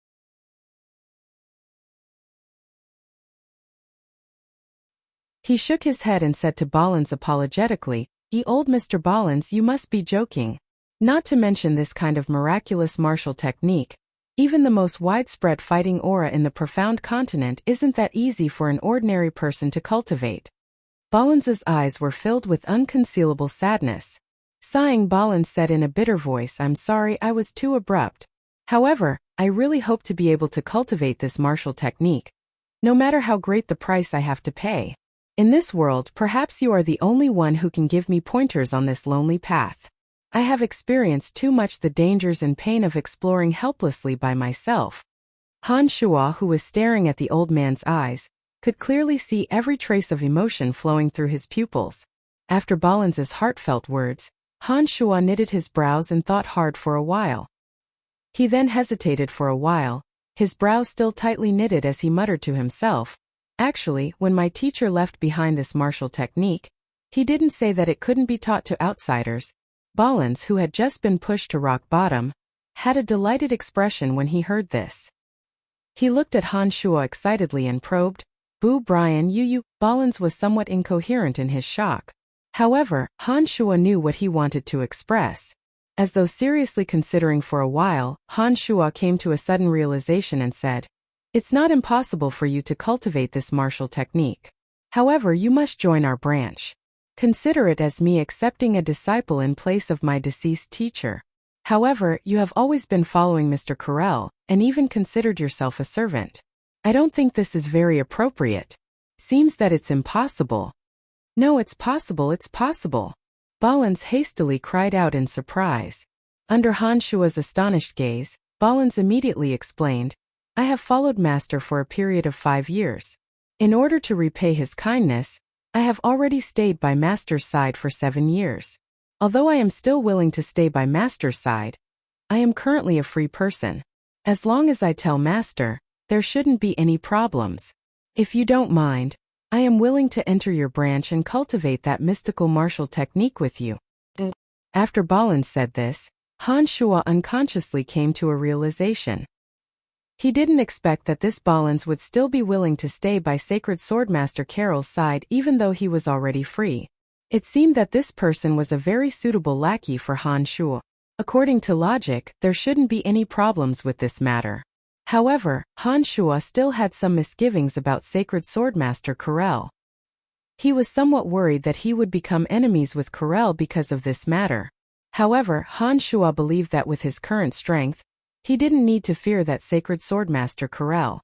He shook his head and said to Balance apologetically, Old Mr. Balance, you must be joking. Not to mention this kind of miraculous martial technique, even the most widespread fighting aura in the profound continent isn't that easy for an ordinary person to cultivate. Balens's eyes were filled with unconcealable sadness. Sighing, Balens said in a bitter voice, "I'm sorry I was too abrupt. However, I really hope to be able to cultivate this martial technique, no matter how great the price I have to pay. In this world, perhaps you are the only one who can give me pointers on this lonely path. I have experienced too much the dangers and pain of exploring helplessly by myself." Han Shuo, who was staring at the old man's eyes, could clearly see every trace of emotion flowing through his pupils. After Balens's heartfelt words, Han Shuo knitted his brows and thought hard for a while. He then hesitated for a while, his brows still tightly knitted as he muttered to himself, "Actually, when my teacher left behind this martial technique, he didn't say that it couldn't be taught to outsiders." Balens, who had just been pushed to rock bottom, had a delighted expression when he heard this. He looked at Han Shuo excitedly and probed, "Boo Brian, you." Balens was somewhat incoherent in his shock. However, Han Shuo knew what he wanted to express. As though seriously considering for a while, Han Shuo came to a sudden realization and said, "It's not impossible for you to cultivate this martial technique. However, you must join our branch. Consider it as me accepting a disciple in place of my deceased teacher. However, you have always been following Mr. Corell, and even considered yourself a servant. I don't think this is very appropriate. Seems that it's impossible." "No, it's possible, it's possible." Balens hastily cried out in surprise. Under Han Shuo's astonished gaze, Balens immediately explained, "I have followed Master for a period of 5 years. In order to repay his kindness, I have already stayed by Master's side for 7 years. Although I am still willing to stay by Master's side, I am currently a free person. As long as I tell Master, there shouldn't be any problems. If you don't mind, I am willing to enter your branch and cultivate that mystical martial technique with you." After Balens said this, Han Shuo unconsciously came to a realization. He didn't expect that this Balens would still be willing to stay by Sacred Swordmaster Carol's side even though he was already free. It seemed that this person was a very suitable lackey for Han Shuo. According to logic, there shouldn't be any problems with this matter. However, Han Shuo still had some misgivings about Sacred Swordmaster Corell. He was somewhat worried that he would become enemies with Corell because of this matter. However, Han Shuo believed that with his current strength, he didn't need to fear that Sacred Swordmaster Corell.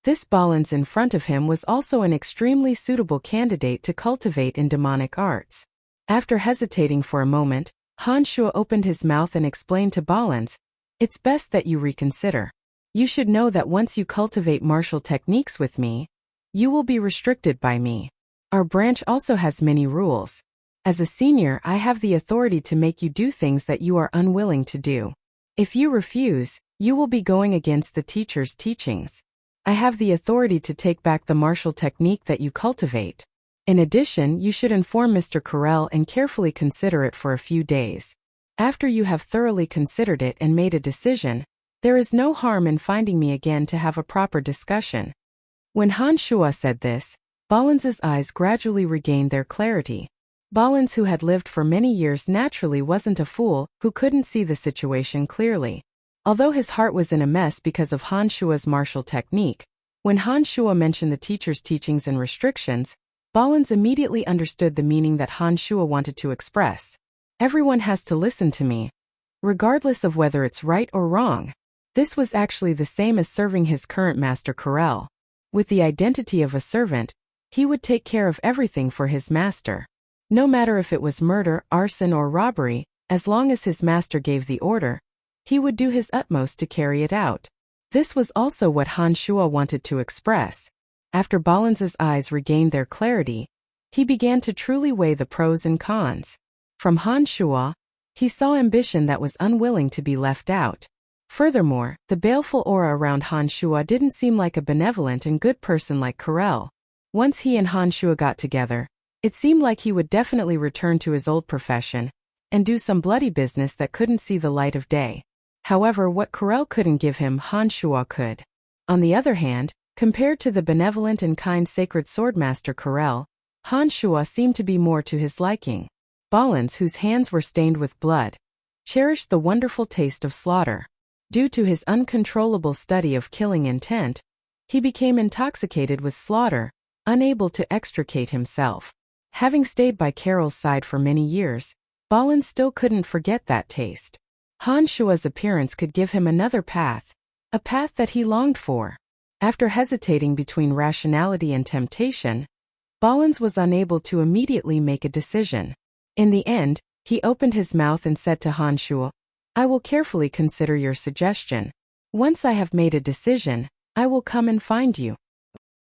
This Balens in front of him was also an extremely suitable candidate to cultivate in demonic arts. After hesitating for a moment, Han Shuo opened his mouth and explained to Balens, "It's best that you reconsider. You should know that once you cultivate martial techniques with me, you will be restricted by me. Our branch also has many rules. As a senior, I have the authority to make you do things that you are unwilling to do. If you refuse, you will be going against the teacher's teachings. I have the authority to take back the martial technique that you cultivate. In addition, you should inform Mr. Corell and carefully consider it for a few days. After you have thoroughly considered it and made a decision, there is no harm in finding me again to have a proper discussion." When Han Shuo said this, Balens's eyes gradually regained their clarity. Balens, who had lived for many years, naturally wasn't a fool who couldn't see the situation clearly. Although his heart was in a mess because of Han Shuo's martial technique, when Han Shuo mentioned the teacher's teachings and restrictions, Balens immediately understood the meaning that Han Shuo wanted to express. Everyone has to listen to me, regardless of whether it's right or wrong. This was actually the same as serving his current master Corell. With the identity of a servant, he would take care of everything for his master. No matter if it was murder, arson or robbery, as long as his master gave the order, he would do his utmost to carry it out. This was also what Han Shuo wanted to express. After Balens's eyes regained their clarity, he began to truly weigh the pros and cons. From Han Shuo, he saw ambition that was unwilling to be left out. Furthermore, the baleful aura around Han Shuo didn't seem like a benevolent and good person like Corell. Once he and Han Shuo got together, it seemed like he would definitely return to his old profession and do some bloody business that couldn't see the light of day. However, what Corell couldn't give him, Han Shuo could. On the other hand, compared to the benevolent and kind Sacred Swordmaster Corell, Han Shuo seemed to be more to his liking. Balens, whose hands were stained with blood, cherished the wonderful taste of slaughter. Due to his uncontrollable study of killing intent, He became intoxicated with slaughter, unable to extricate himself. Having stayed by Carol's side for many years, Balin still couldn't forget that taste. Han Shua's appearance could give him another path, a path that he longed for. After hesitating between rationality and temptation, Balin was unable to immediately make a decision. In the end, he opened his mouth and said to Han Shua, "I will carefully consider your suggestion. Once I have made a decision, I will come and find you.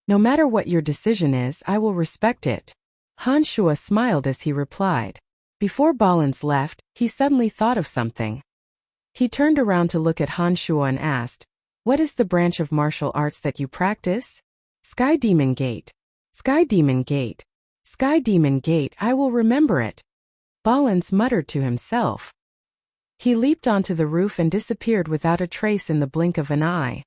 No matter what your decision is, I will respect it." Han Shua smiled as he replied. Before Balin left, he suddenly thought of something. He turned around to look at Han Shua and asked, "What is the branch of martial arts that you practice?" "Sky Demon Gate. Sky Demon Gate. Sky Demon Gate, I will remember it." Balin muttered to himself. He leaped onto the roof and disappeared without a trace in the blink of an eye.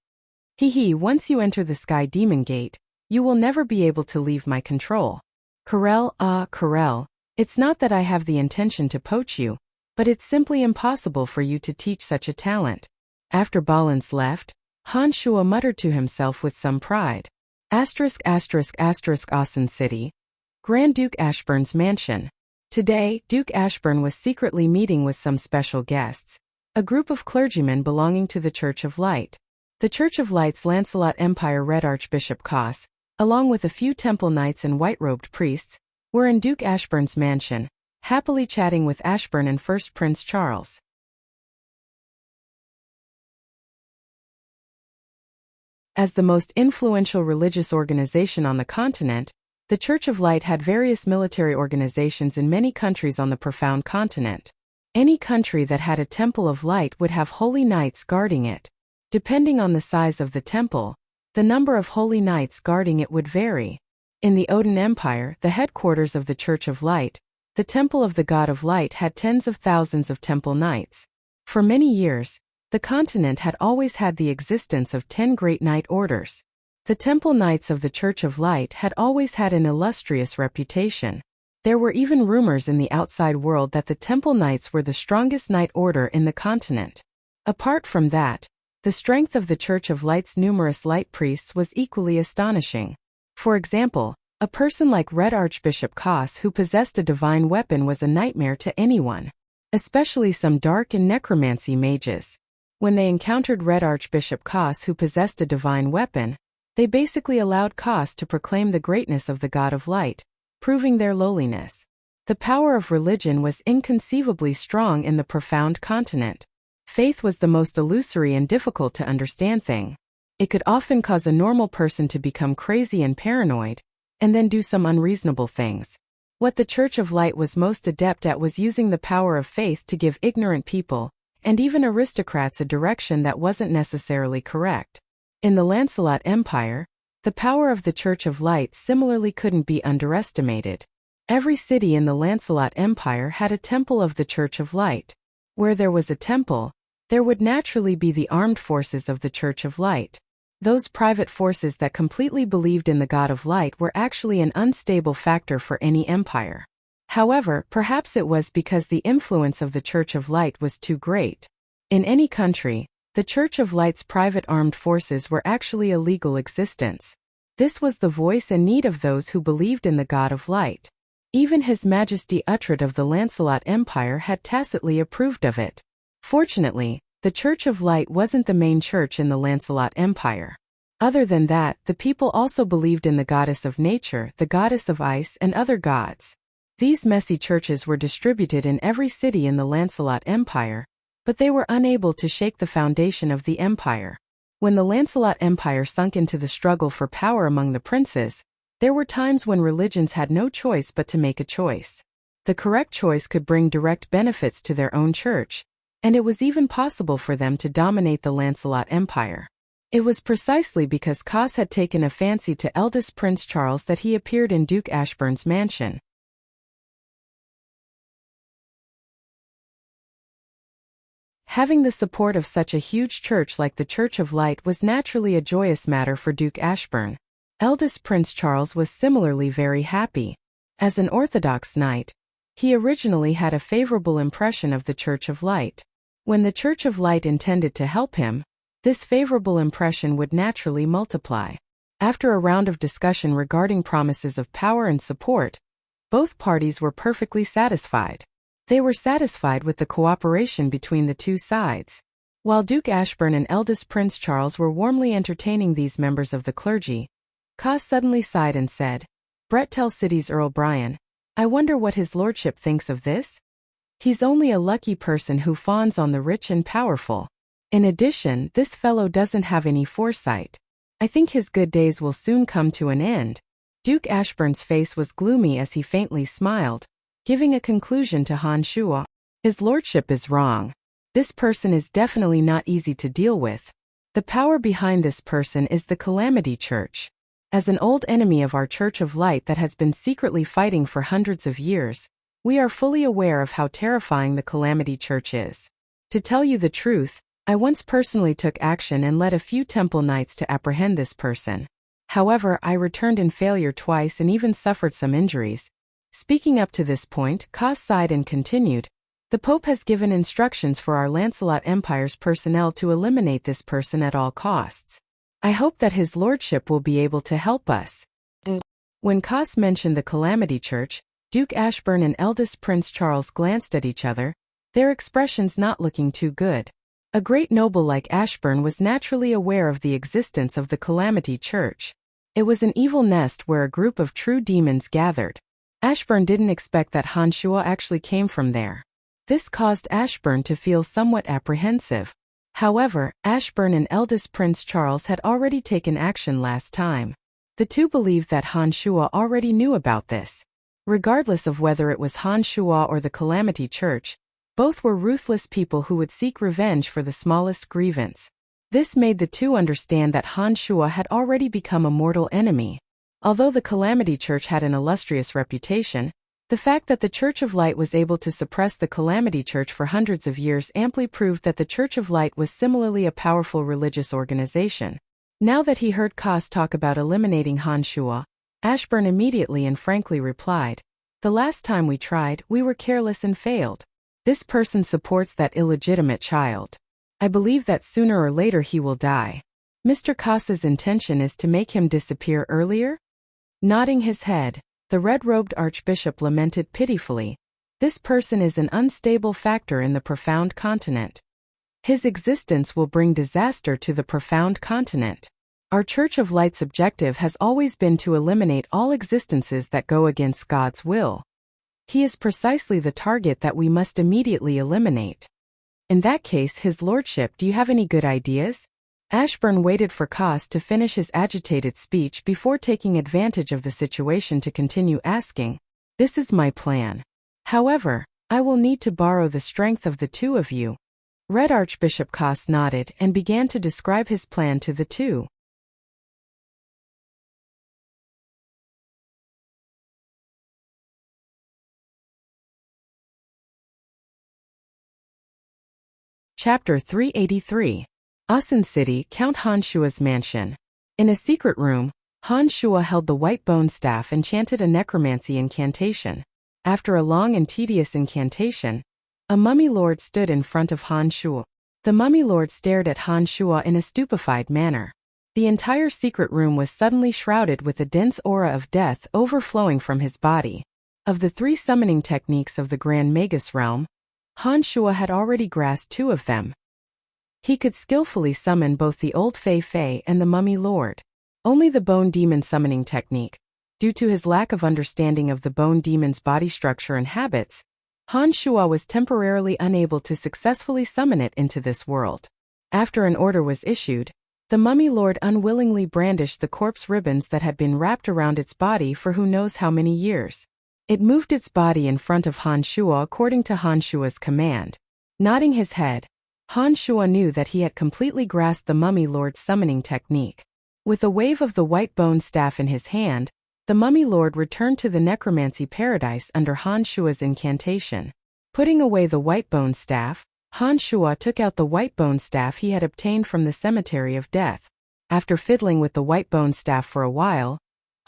Once you enter the Sky Demon Gate, you will never be able to leave my control. Corel, it's not that I have the intention to poach you, but it's simply impossible for you to teach such a talent. After Balin left, Han Shua muttered to himself with some pride. Austin City. Grand Duke Ashburn's mansion. Today, Duke Ashburn was secretly meeting with some special guests, a group of clergymen belonging to the Church of Light. The Church of Light's Lancelot Empire Red Archbishop Koss, along with a few temple knights and white-robed priests, were in Duke Ashburn's mansion, happily chatting with Ashburn and First Prince Charles. As the most influential religious organization on the continent, the Church of Light had various military organizations in many countries on the profound continent. Any country that had a temple of light would have holy knights guarding it. Depending on the size of the temple, the number of holy knights guarding it would vary. In the Odin Empire, the headquarters of the Church of Light, the Temple of the God of Light had tens of thousands of temple knights. For many years, the continent had always had the existence of 10 great knight orders. The temple knights of the Church of Light had always had an illustrious reputation. There were even rumors in the outside world that the temple knights were the strongest knight order in the continent. Apart from that, the strength of the Church of Light's numerous light priests was equally astonishing. For example, a person like Red Archbishop Koss who possessed a divine weapon was a nightmare to anyone, especially some dark and necromancy mages. When they encountered Red Archbishop Koss who possessed a divine weapon, they basically allowed Koss to proclaim the greatness of the God of Light, proving their lowliness. The power of religion was inconceivably strong in the profound continent. Faith was the most illusory and difficult to understand thing. It could often cause a normal person to become crazy and paranoid, and then do some unreasonable things. What the Church of Light was most adept at was using the power of faith to give ignorant people, and even aristocrats, a direction that wasn't necessarily correct. In the Lancelot Empire, the power of the Church of Light similarly couldn't be underestimated. Every city in the Lancelot Empire had a temple of the Church of Light. Where there was a temple, there would naturally be the armed forces of the Church of Light. Those private forces that completely believed in the God of Light were actually an unstable factor for any empire. However, perhaps it was because the influence of the Church of Light was too great. In any country, the Church of Light's private armed forces were actually a legal existence. This was the voice and need of those who believed in the God of Light. Even His Majesty Uhtred of the Lancelot Empire had tacitly approved of it. Fortunately, the Church of Light wasn't the main church in the Lancelot Empire. Other than that, the people also believed in the goddess of nature, the goddess of ice, and other gods. These messy churches were distributed in every city in the Lancelot Empire, but they were unable to shake the foundation of the empire. When the Lancelot Empire sunk into the struggle for power among the princes, there were times when religions had no choice but to make a choice. The correct choice could bring direct benefits to their own church, and it was even possible for them to dominate the Lancelot Empire. It was precisely because Koss had taken a fancy to eldest Prince Charles that he appeared in Duke Ashburn's mansion. Having the support of such a huge church like the Church of Light was naturally a joyous matter for Duke Ashburn. Eldest Prince Charles was similarly very happy. As an Orthodox knight, he originally had a favorable impression of the Church of Light. When the Church of Light intended to help him, this favorable impression would naturally multiply. After a round of discussion regarding promises of power and support, both parties were perfectly satisfied. They were satisfied with the cooperation between the two sides. While Duke Ashburn and eldest Prince Charles were warmly entertaining these members of the clergy, Cos suddenly sighed and said, "Brettel City's Earl Brian, I wonder what his lordship thinks of this? He's only a lucky person who fawns on the rich and powerful. In addition, this fellow doesn't have any foresight. I think his good days will soon come to an end." Duke Ashburn's face was gloomy as he faintly smiled, giving a conclusion to Han Shuo. "His lordship is wrong. This person is definitely not easy to deal with. The power behind this person is the Calamity Church. As an old enemy of our Church of Light that has been secretly fighting for hundreds of years, we are fully aware of how terrifying the Calamity Church is. To tell you the truth, I once personally took action and led a few temple knights to apprehend this person. However, I returned in failure twice and even suffered some injuries." Speaking up to this point, Cos sighed and continued, "The Pope has given instructions for our Lancelot Empire's personnel to eliminate this person at all costs. I hope that his lordship will be able to help us." When Cos mentioned the Calamity Church, Duke Ashburn and eldest Prince Charles glanced at each other, their expressions not looking too good. A great noble like Ashburn was naturally aware of the existence of the Calamity Church. It was an evil nest where a group of true demons gathered. Ashburn didn't expect that Han Shuo actually came from there. This caused Ashburn to feel somewhat apprehensive. However, Ashburn and eldest Prince Charles had already taken action last time. The two believed that Han Shuo already knew about this. Regardless of whether it was Han Shuo or the Calamity Church, both were ruthless people who would seek revenge for the smallest grievance. This made the two understand that Han Shuo had already become a mortal enemy. Although the Calamity Church had an illustrious reputation, the fact that the Church of Light was able to suppress the Calamity Church for hundreds of years amply proved that the Church of Light was similarly a powerful religious organization. Now that he heard Cos talk about eliminating Han Shuo, Ashburn immediately and frankly replied, "The last time we tried, we were careless and failed. This person supports that illegitimate child. I believe that sooner or later he will die. Mr. Cos's intention is to make him disappear earlier?" Nodding his head, the red-robed archbishop lamented pitifully, "This person is an unstable factor in the profound continent. His existence will bring disaster to the profound continent. Our Church of Light's objective has always been to eliminate all existences that go against God's will. He is precisely the target that we must immediately eliminate. In that case, His Lordship, do you have any good ideas?" Ashburn waited for Cos to finish his agitated speech before taking advantage of the situation to continue asking, "This is my plan. However, I will need to borrow the strength of the two of you." Red Archbishop Cos nodded and began to describe his plan to the two. Chapter 383. Asen City, Count Han Shuo's mansion. In a secret room, Han Shuo held the white bone staff and chanted a necromancy incantation. After a long and tedious incantation, a mummy lord stood in front of Han Shuo. The mummy lord stared at Han Shuo in a stupefied manner. The entire secret room was suddenly shrouded with a dense aura of death overflowing from his body. Of the three summoning techniques of the Grand Magus realm, Han Shuo had already grasped two of them. He could skillfully summon both the Old Fei Fei and the Mummy Lord. Only the Bone Demon summoning technique, due to his lack of understanding of the Bone Demon's body structure and habits, Han Shuo was temporarily unable to successfully summon it into this world. After an order was issued, the Mummy Lord unwillingly brandished the corpse ribbons that had been wrapped around its body for who knows how many years. It moved its body in front of Han Shuo according to Han Shuo's command. Nodding his head, Han Shuo knew that he had completely grasped the Mummy Lord's summoning technique. With a wave of the white bone staff in his hand, the Mummy Lord returned to the necromancy paradise under Han Shuo's incantation. Putting away the white bone staff, Han Shuo took out the white bone staff he had obtained from the cemetery of death. After fiddling with the white bone staff for a while,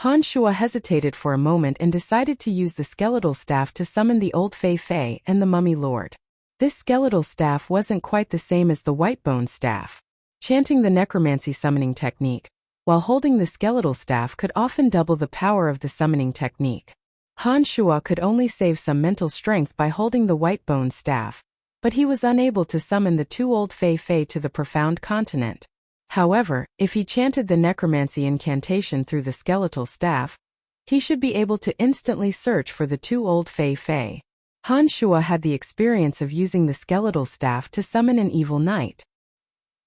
Han Shuo hesitated for a moment and decided to use the skeletal staff to summon the Old Fei Fei and the Mummy Lord. This skeletal staff wasn't quite the same as the white bone staff. Chanting the necromancy summoning technique, while holding the skeletal staff could often double the power of the summoning technique. Han Shuo could only save some mental strength by holding the white bone staff, but he was unable to summon the two old Fei to the profound continent. However, if he chanted the necromancy incantation through the skeletal staff, he should be able to instantly search for the two old Fei. Han Shuo had the experience of using the skeletal staff to summon an evil knight.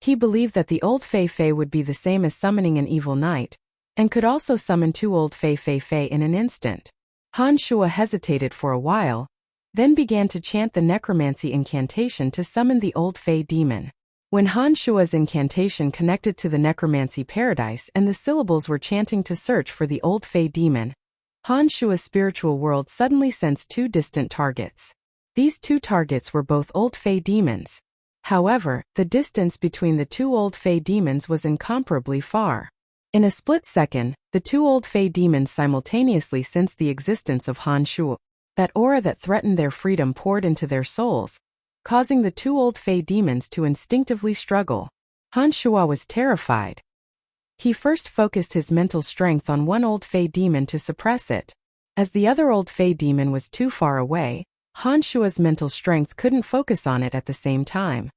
He believed that the old Fei would be the same as summoning an evil knight, and could also summon two old Fei in an instant. Han Shuo hesitated for a while, then began to chant the necromancy incantation to summon the old Fei demon. When Han Shuo's incantation connected to the necromancy paradise and the syllables were chanting to search for the old Fei demon, Han Shuo's spiritual world suddenly sensed two distant targets. These two targets were both old Fei demons. However, the distance between the two old Fei demons was incomparably far. In a split second, the two old Fei demons simultaneously sensed the existence of Han Shuo. That aura that threatened their freedom poured into their souls, causing the two old Fei demons to instinctively struggle. Han Shuo was terrified. He first focused his mental strength on one old Fei demon to suppress it. As the other old Fei demon was too far away, Han Shuo's mental strength couldn't focus on it at the same time.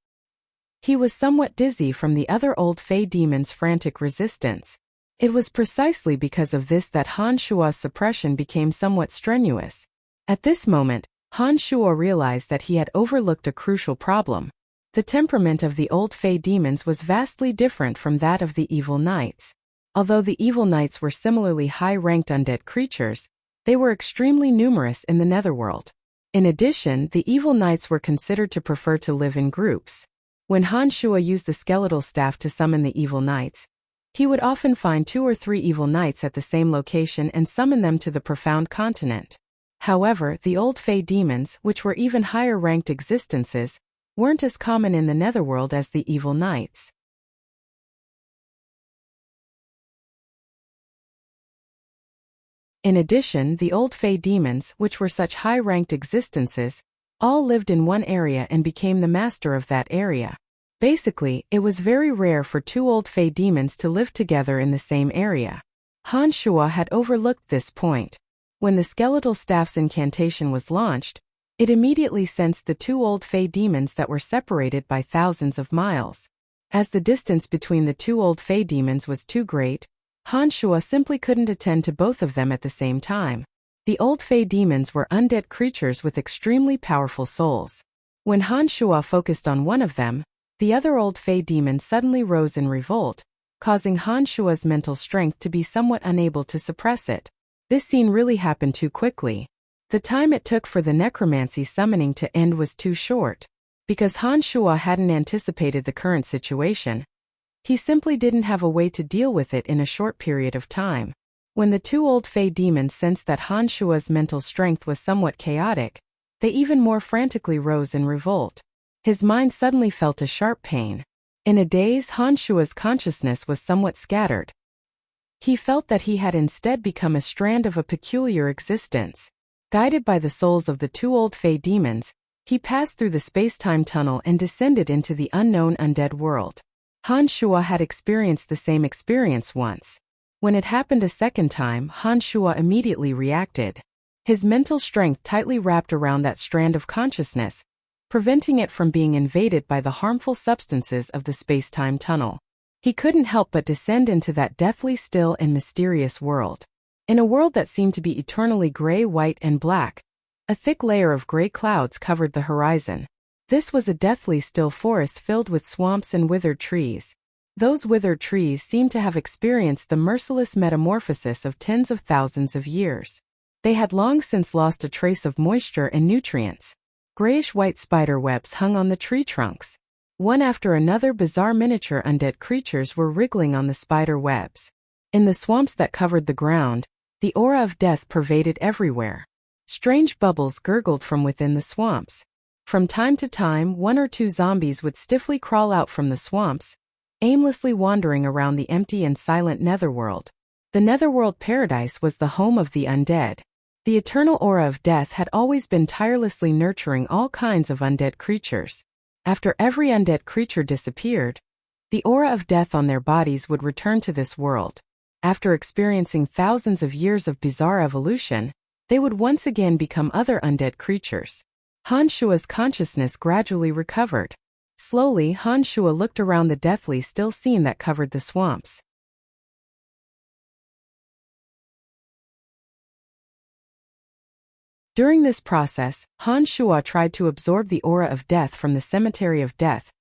He was somewhat dizzy from the other old Fei demon's frantic resistance. It was precisely because of this that Han Shuo's suppression became somewhat strenuous. At this moment, Han Shuo realized that he had overlooked a crucial problem. The temperament of the old Fei demons was vastly different from that of the evil knights. Although the evil knights were similarly high-ranked undead creatures, they were extremely numerous in the netherworld. In addition, the evil knights were considered to prefer to live in groups. When Han Shuo used the skeletal staff to summon the evil knights, he would often find 2 or 3 evil knights at the same location and summon them to the profound continent. However, the old Fei demons, which were even higher-ranked existences, weren't as common in the netherworld as the evil knights. In addition, the old Fei demons, which were such high-ranked existences, all lived in one area and became the master of that area. Basically, it was very rare for 2 old Fei demons to live together in the same area. Han Shuo had overlooked this point. When the skeletal staff's incantation was launched, it immediately sensed the 2 old Fei demons that were separated by thousands of miles. As the distance between the 2 old Fei demons was too great, Han Shuo simply couldn't attend to both of them at the same time. The old Fei demons were undead creatures with extremely powerful souls. When Han Shuo focused on one of them, the other old Fei demon suddenly rose in revolt, causing Han Shuo's mental strength to be somewhat unable to suppress it. This scene really happened too quickly. The time it took for the necromancy summoning to end was too short. Because Han Shuo hadn't anticipated the current situation, he simply didn't have a way to deal with it in a short period of time. When the 2 old Fei demons sensed that Han Shuo's mental strength was somewhat chaotic, they even more frantically rose in revolt. His mind suddenly felt a sharp pain. In a daze, Han Shuo's consciousness was somewhat scattered. He felt that he had instead become a strand of a peculiar existence. Guided by the souls of the 2 old Fei demons, he passed through the space-time tunnel and descended into the unknown undead world. Han Shuo had experienced the same experience once. When it happened a second time, Han Shuo immediately reacted. His mental strength tightly wrapped around that strand of consciousness, preventing it from being invaded by the harmful substances of the space-time tunnel. He couldn't help but descend into that deathly still and mysterious world. In a world that seemed to be eternally gray, white, and black, a thick layer of gray clouds covered the horizon. This was a deathly still forest filled with swamps and withered trees. Those withered trees seemed to have experienced the merciless metamorphosis of tens of thousands of years. They had long since lost a trace of moisture and nutrients. Grayish-white spider webs hung on the tree trunks. One after another, bizarre miniature undead creatures were wriggling on the spider webs. In the swamps that covered the ground, the aura of death pervaded everywhere. Strange bubbles gurgled from within the swamps. From time to time, 1 or 2 zombies would stiffly crawl out from the swamps, aimlessly wandering around the empty and silent netherworld. The netherworld paradise was the home of the undead. The eternal aura of death had always been tirelessly nurturing all kinds of undead creatures. After every undead creature disappeared, The aura of death on their bodies would return to this world. After experiencing thousands of years of bizarre evolution, they would once again become other undead creatures. Han Shua's consciousness gradually recovered. Slowly, Han Shua looked around the deathly still scene that covered the swamps. During this process, Han Shua tried to absorb the aura of death from the cemetery of death,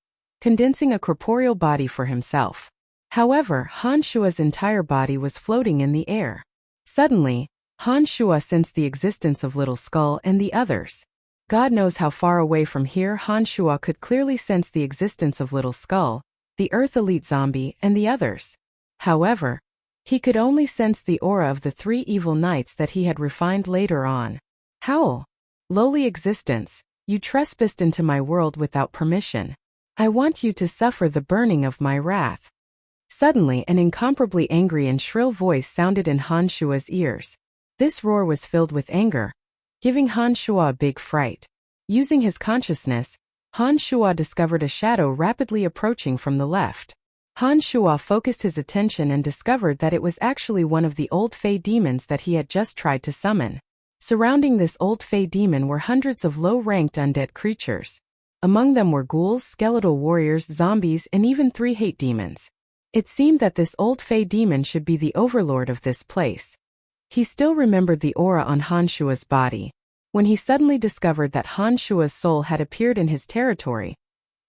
condensing a corporeal body for himself. However, Han Shua's entire body was floating in the air. Suddenly, Han Shua sensed the existence of Little Skull and the others. God knows how far away from here Han Shua could clearly sense the existence of Little Skull, the Earth Elite Zombie, and the others. However, he could only sense the aura of the 3 evil knights that he had refined later on. Howl! Lowly existence, you trespassed into my world without permission. I want you to suffer the burning of my wrath. Suddenly, an incomparably angry and shrill voice sounded in Han Shua's ears. This roar was filled with anger, giving Han Shua a big fright. Using his consciousness, Han Shua discovered a shadow rapidly approaching from the left. Han Shua focused his attention and discovered that it was actually one of the old Fey demons that he had just tried to summon. Surrounding this old Fey demon were hundreds of low-ranked undead creatures. Among them were ghouls, skeletal warriors, zombies, and even 3 hate demons. It seemed that this old Fey demon should be the overlord of this place. He still remembered the aura on Han Shua's body. When he suddenly discovered that Han Shua's soul had appeared in his territory,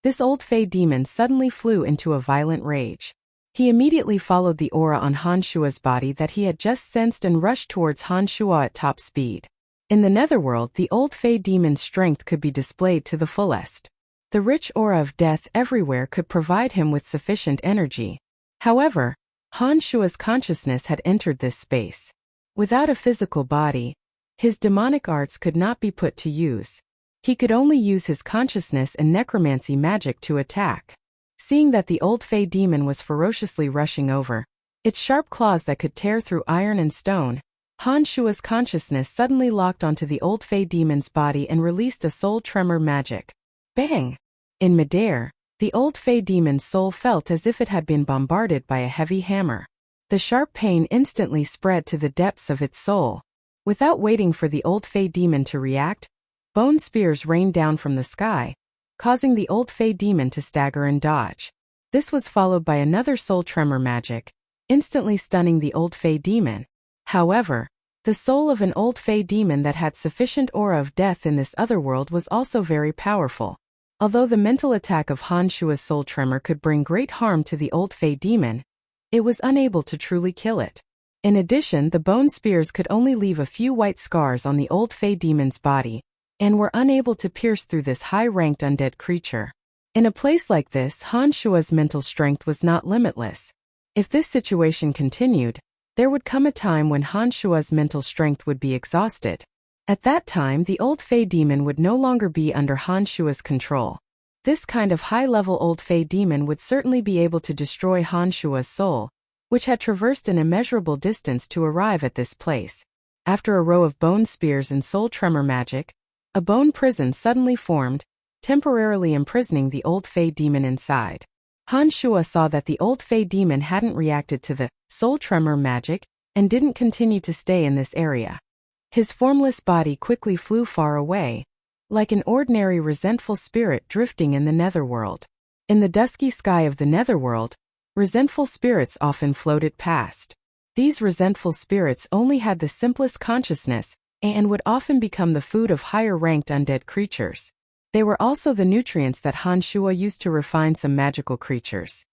this old Fey demon suddenly flew into a violent rage. He immediately followed the aura on Han Shua's body that he had just sensed and rushed towards Han Shua at top speed. In the netherworld, the old Fey demon's strength could be displayed to the fullest. The rich aura of death everywhere could provide him with sufficient energy. However, Han Shua's consciousness had entered this space. Without a physical body, his demonic arts could not be put to use. He could only use his consciousness and necromancy magic to attack. Seeing that the old Fey demon was ferociously rushing over, its sharp claws that could tear through iron and stone, Han Shua's consciousness suddenly locked onto the old Fey demon's body and released a soul tremor magic. Bang! In midair, the old Fey demon's soul felt as if it had been bombarded by a heavy hammer. The sharp pain instantly spread to the depths of its soul. Without waiting for the old Fey demon to react, bone spears rained down from the sky, causing the old Fey demon to stagger and dodge. This was followed by another soul tremor magic, instantly stunning the old Fey demon. However, the soul of an old Fey demon that had sufficient aura of death in this other world was also very powerful. Although the mental attack of Han Shua's soul tremor could bring great harm to the old Fey demon, it was unable to truly kill it. In addition, the bone spears could only leave a few white scars on the old Fey demon's body, and were unable to pierce through this high-ranked undead creature. In a place like this, Han Shua's mental strength was not limitless. If this situation continued, there would come a time when Han Shua's mental strength would be exhausted. At that time, the old Fey demon would no longer be under Han Shua's control. This kind of high-level old Fey demon would certainly be able to destroy Han Shua's soul, which had traversed an immeasurable distance to arrive at this place. After a row of bone spears and soul tremor magic, a bone prison suddenly formed, temporarily imprisoning the old Fey demon inside. Han Shua saw that the old Fey demon hadn't reacted to the soul tremor magic and didn't continue to stay in this area. His formless body quickly flew far away, like an ordinary resentful spirit drifting in the netherworld. In the dusky sky of the netherworld, resentful spirits often floated past. These resentful spirits only had the simplest consciousness and would often become the food of higher-ranked undead creatures. They were also the nutrients that Han Shua used to refine some magical creatures.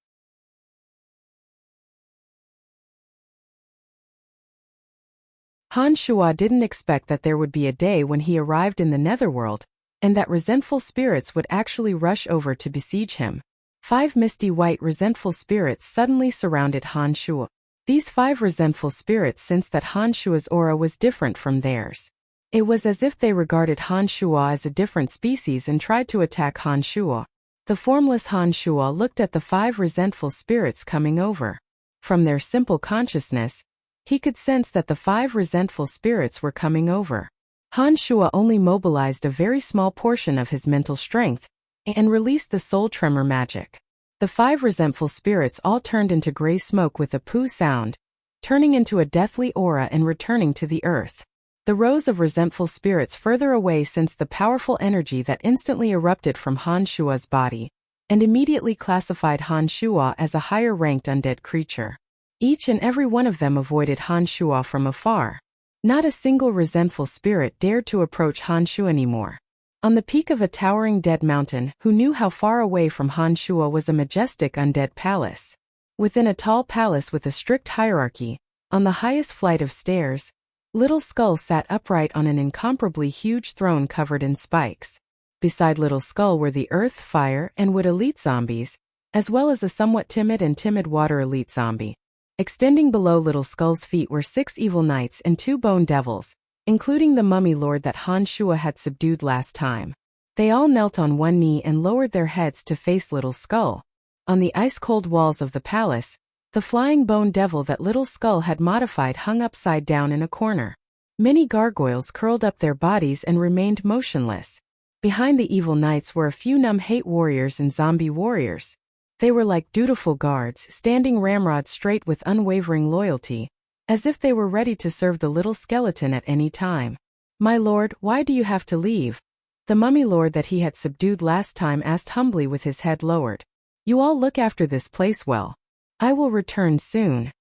Han Shua didn't expect that there would be a day when he arrived in the netherworld, and that resentful spirits would actually rush over to besiege him. 5 misty white resentful spirits suddenly surrounded Han Shua. These 5 resentful spirits sensed that Han Shua's aura was different from theirs. It was as if they regarded Han Shua as a different species and tried to attack Han Shua. The formless Han Shua looked at the 5 resentful spirits coming over. From their simple consciousness, he could sense that the 5 resentful spirits were coming over. Han Shua only mobilized a very small portion of his mental strength and released the soul tremor magic. The 5 resentful spirits all turned into gray smoke with a poo sound, turning into a deathly aura and returning to the earth. The rows of resentful spirits further away sensed the powerful energy that instantly erupted from Han Shua's body, and immediately classified Han Shua as a higher-ranked undead creature. Each and every one of them avoided Han Shua from afar. Not a single resentful spirit dared to approach Han Shua anymore. On the peak of a towering dead mountain, who knew how far away from Han Shua was a majestic undead palace. Within a tall palace with a strict hierarchy, on the highest flight of stairs, Little Skull sat upright on an incomparably huge throne covered in spikes. Beside Little Skull were the Earth, Fire, and Wood elite zombies, as well as a somewhat timid water elite zombie. Extending below Little Skull's feet were 6 evil knights and 2 bone devils, including the mummy lord that Han Shua had subdued last time. They all knelt on one knee and lowered their heads to face Little Skull. On the ice-cold walls of the palace, the flying bone devil that Little Skull had modified hung upside down in a corner. Many gargoyles curled up their bodies and remained motionless. Behind the evil knights were a few numb hate warriors and zombie warriors. They were like dutiful guards, standing ramrod straight with unwavering loyalty, as if they were ready to serve the little skeleton at any time. "My lord, why do you have to leave?" The mummy lord that he had subdued last time asked humbly with his head lowered. "You all look after this place well. I will return soon."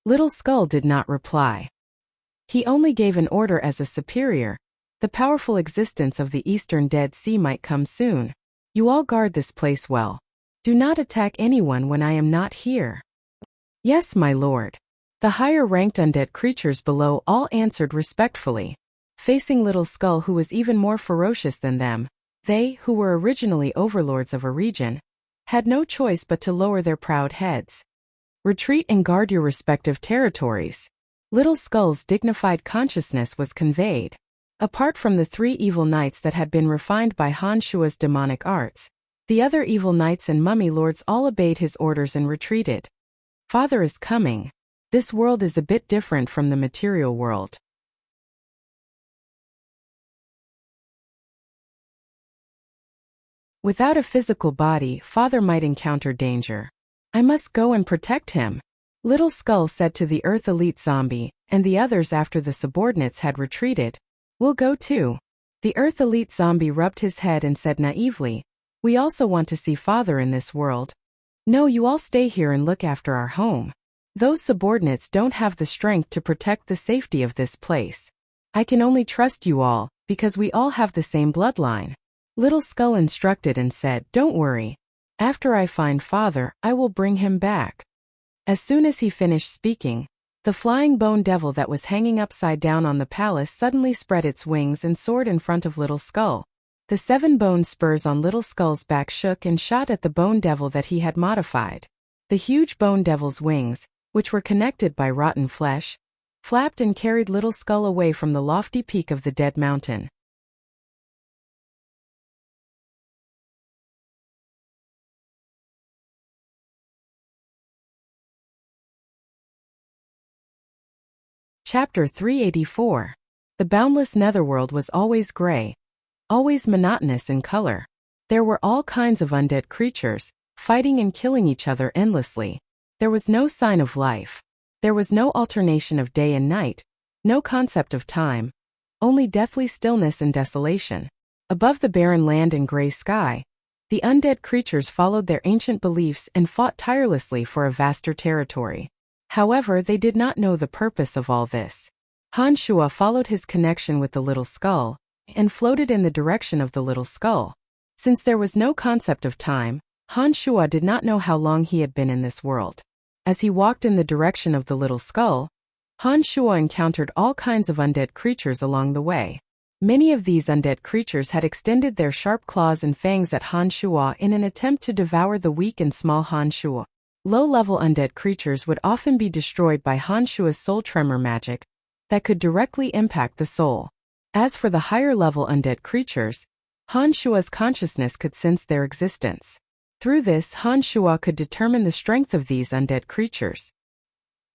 Little Skull did not reply. He only gave an order as a superior. The powerful existence of the Eastern Dead Sea might come soon. "You all guard this place well. Do not attack anyone when I am not here." "Yes, my lord." The higher-ranked undead creatures below all answered respectfully. Facing Little Skull, who was even more ferocious than them, they, who were originally overlords of a region, had no choice but to lower their proud heads. "Retreat and guard your respective territories." Little Skull's dignified consciousness was conveyed. Apart from the 3 evil knights that had been refined by Han Shua's demonic arts, the other evil knights and mummy lords all obeyed his orders and retreated. "Father is coming. This world is a bit different from the material world. Without a physical body, Father might encounter danger. I must go and protect him," Little Skull said to the Earth Elite zombie, and the others after the subordinates had retreated. "We'll go too." The Earth Elite zombie rubbed his head and said naively, "We also want to see Father in this world." "No, you all stay here and look after our home. Those subordinates don't have the strength to protect the safety of this place. I can only trust you all, because we all have the same bloodline." Little Skull instructed and said, "Don't worry. After I find Father, I will bring him back." As soon as he finished speaking, the flying bone devil that was hanging upside down on the palace suddenly spread its wings and soared in front of Little Skull. The 7 bone spurs on Little Skull's back shook and shot at the bone devil that he had modified. The huge bone devil's wings, which were connected by rotten flesh, flapped and carried Little Skull away from the lofty peak of the dead mountain. Chapter 384. The boundless netherworld was always gray, always monotonous in color. There were all kinds of undead creatures, fighting and killing each other endlessly. There was no sign of life. There was no alternation of day and night, no concept of time, only deathly stillness and desolation. Above the barren land and gray sky, the undead creatures followed their ancient beliefs and fought tirelessly for a vaster territory. However, they did not know the purpose of all this. Han Shua followed his connection with the Little Skull, and floated in the direction of the Little Skull. Since there was no concept of time, Han Shua did not know how long he had been in this world. As he walked in the direction of the Little Skull, Han Shua encountered all kinds of undead creatures along the way. Many of these undead creatures had extended their sharp claws and fangs at Han Shua in an attempt to devour the weak and small Han Shua. Low-level undead creatures would often be destroyed by Han Shua's soul tremor magic that could directly impact the soul. As for the higher-level undead creatures, Han Shua's consciousness could sense their existence. Through this, Han Shua could determine the strength of these undead creatures.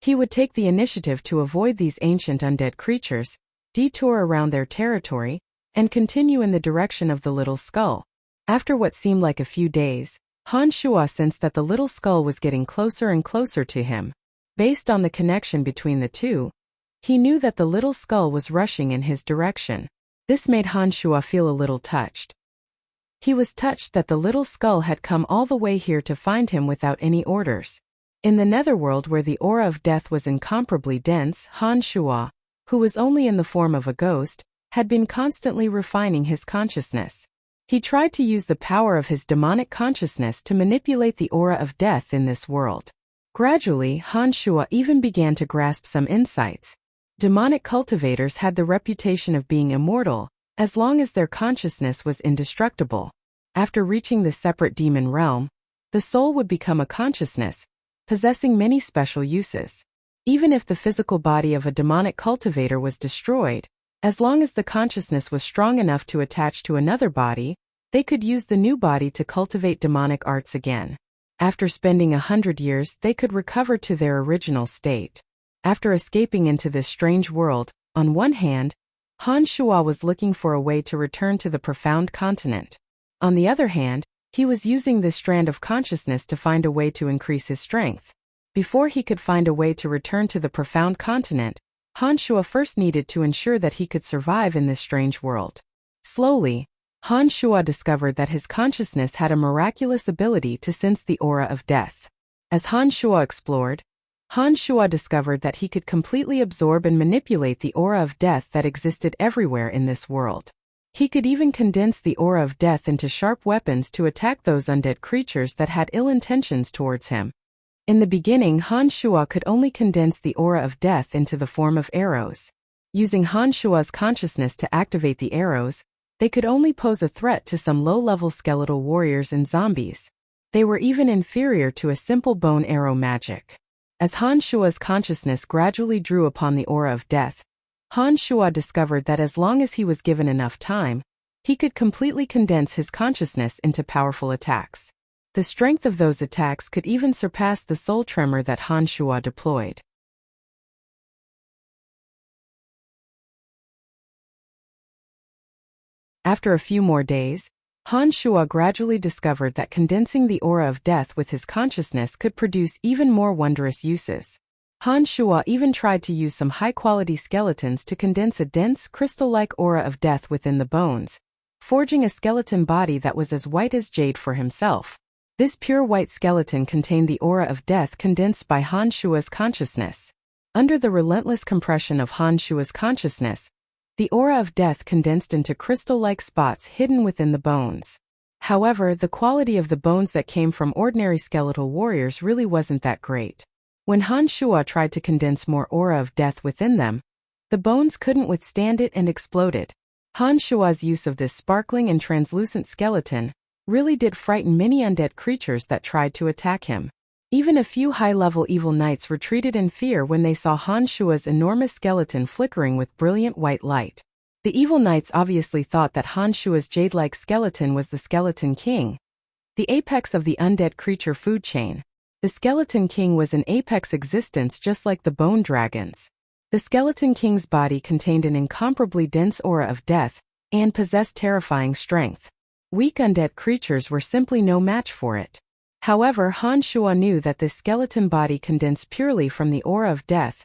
He would take the initiative to avoid these ancient undead creatures, detour around their territory, and continue in the direction of the Little Skull. After what seemed like a few days, Han Shuo sensed that the little skull was getting closer and closer to him. Based on the connection between the two, he knew that the little skull was rushing in his direction. This made Han Shuo feel a little touched. He was touched that the little skull had come all the way here to find him without any orders. In the netherworld where the aura of death was incomparably dense, Han Shuo, who was only in the form of a ghost, had been constantly refining his consciousness. He tried to use the power of his demonic consciousness to manipulate the aura of death in this world. Gradually, Han Shuo even began to grasp some insights. Demonic cultivators had the reputation of being immortal, as long as their consciousness was indestructible. After reaching the separate demon realm, the soul would become a consciousness, possessing many special uses. Even if the physical body of a demonic cultivator was destroyed, as long as the consciousness was strong enough to attach to another body, they could use the new body to cultivate demonic arts again. After spending 100 years, they could recover to their original state. After escaping into this strange world, on one hand, Han Shuo was looking for a way to return to the profound continent. On the other hand, he was using this strand of consciousness to find a way to increase his strength. Before he could find a way to return to the profound continent, Han Shuo first needed to ensure that he could survive in this strange world. Slowly, Han Shuo discovered that his consciousness had a miraculous ability to sense the aura of death. As Han Shuo explored, Han Shuo discovered that he could completely absorb and manipulate the aura of death that existed everywhere in this world. He could even condense the aura of death into sharp weapons to attack those undead creatures that had ill intentions towards him. In the beginning, Han Shuo could only condense the aura of death into the form of arrows. Using Han Shuo's consciousness to activate the arrows, they could only pose a threat to some low-level skeletal warriors and zombies. They were even inferior to a simple bone arrow magic. As Han Shuo's consciousness gradually drew upon the aura of death, Han Shuo discovered that as long as he was given enough time, he could completely condense his consciousness into powerful attacks. The strength of those attacks could even surpass the soul tremor that Han Shuo deployed. After a few more days, Han Shuo gradually discovered that condensing the aura of death with his consciousness could produce even more wondrous uses. Han Shuo even tried to use some high-quality skeletons to condense a dense, crystal-like aura of death within the bones, forging a skeleton body that was as white as jade for himself. This pure white skeleton contained the aura of death condensed by Han Shuo's consciousness. Under the relentless compression of Han Shuo's consciousness, the aura of death condensed into crystal-like spots hidden within the bones. However, the quality of the bones that came from ordinary skeletal warriors really wasn't that great. When Han Shuo tried to condense more aura of death within them, the bones couldn't withstand it and exploded. Han Shuo's use of this sparkling and translucent skeleton really did frighten many undead creatures that tried to attack him. Even a few high-level evil knights retreated in fear when they saw Han Shuo's enormous skeleton flickering with brilliant white light. The evil knights obviously thought that Han Shuo's jade-like skeleton was the Skeleton King, the apex of the undead creature food chain. The Skeleton King was an apex existence just like the bone dragons. The Skeleton King's body contained an incomparably dense aura of death and possessed terrifying strength. Weak undead creatures were simply no match for it. However, Han Shuo knew that this skeleton body condensed purely from the aura of death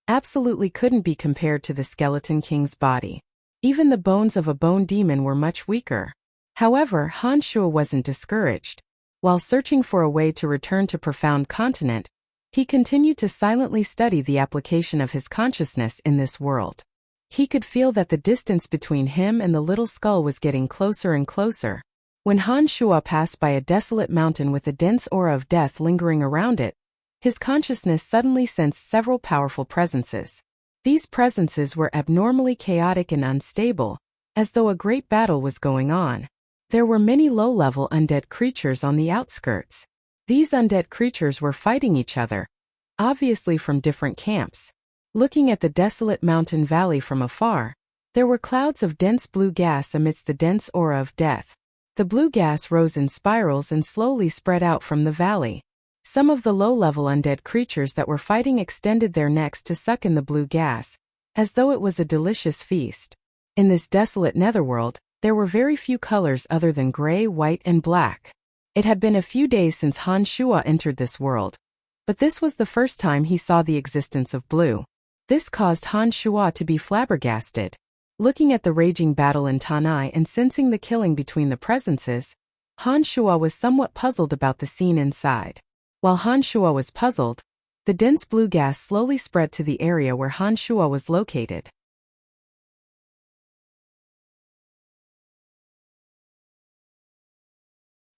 absolutely couldn't be compared to the Skeleton King's body. Even the bones of a bone demon were much weaker. However, Han Shuo wasn't discouraged. While searching for a way to return to Profound Continent, he continued to silently study the application of his consciousness in this world. He could feel that the distance between him and the little skull was getting closer and closer. When Han Shuo passed by a desolate mountain with a dense aura of death lingering around it, his consciousness suddenly sensed several powerful presences. These presences were abnormally chaotic and unstable, as though a great battle was going on. There were many low-level undead creatures on the outskirts. These undead creatures were fighting each other, obviously from different camps. Looking at the desolate mountain valley from afar, there were clouds of dense blue gas amidst the dense aura of death. The blue gas rose in spirals and slowly spread out from the valley. Some of the low-level undead creatures that were fighting extended their necks to suck in the blue gas, as though it was a delicious feast. In this desolate netherworld, there were very few colors other than gray, white, and black. It had been a few days since Han Shuo entered this world, but this was the first time he saw the existence of blue. This caused Han Shuo to be flabbergasted. Looking at the raging battle in Tanai and sensing the killing between the presences, Han Shuo was somewhat puzzled about the scene inside. While Han Shuo was puzzled, the dense blue gas slowly spread to the area where Han Shuo was located.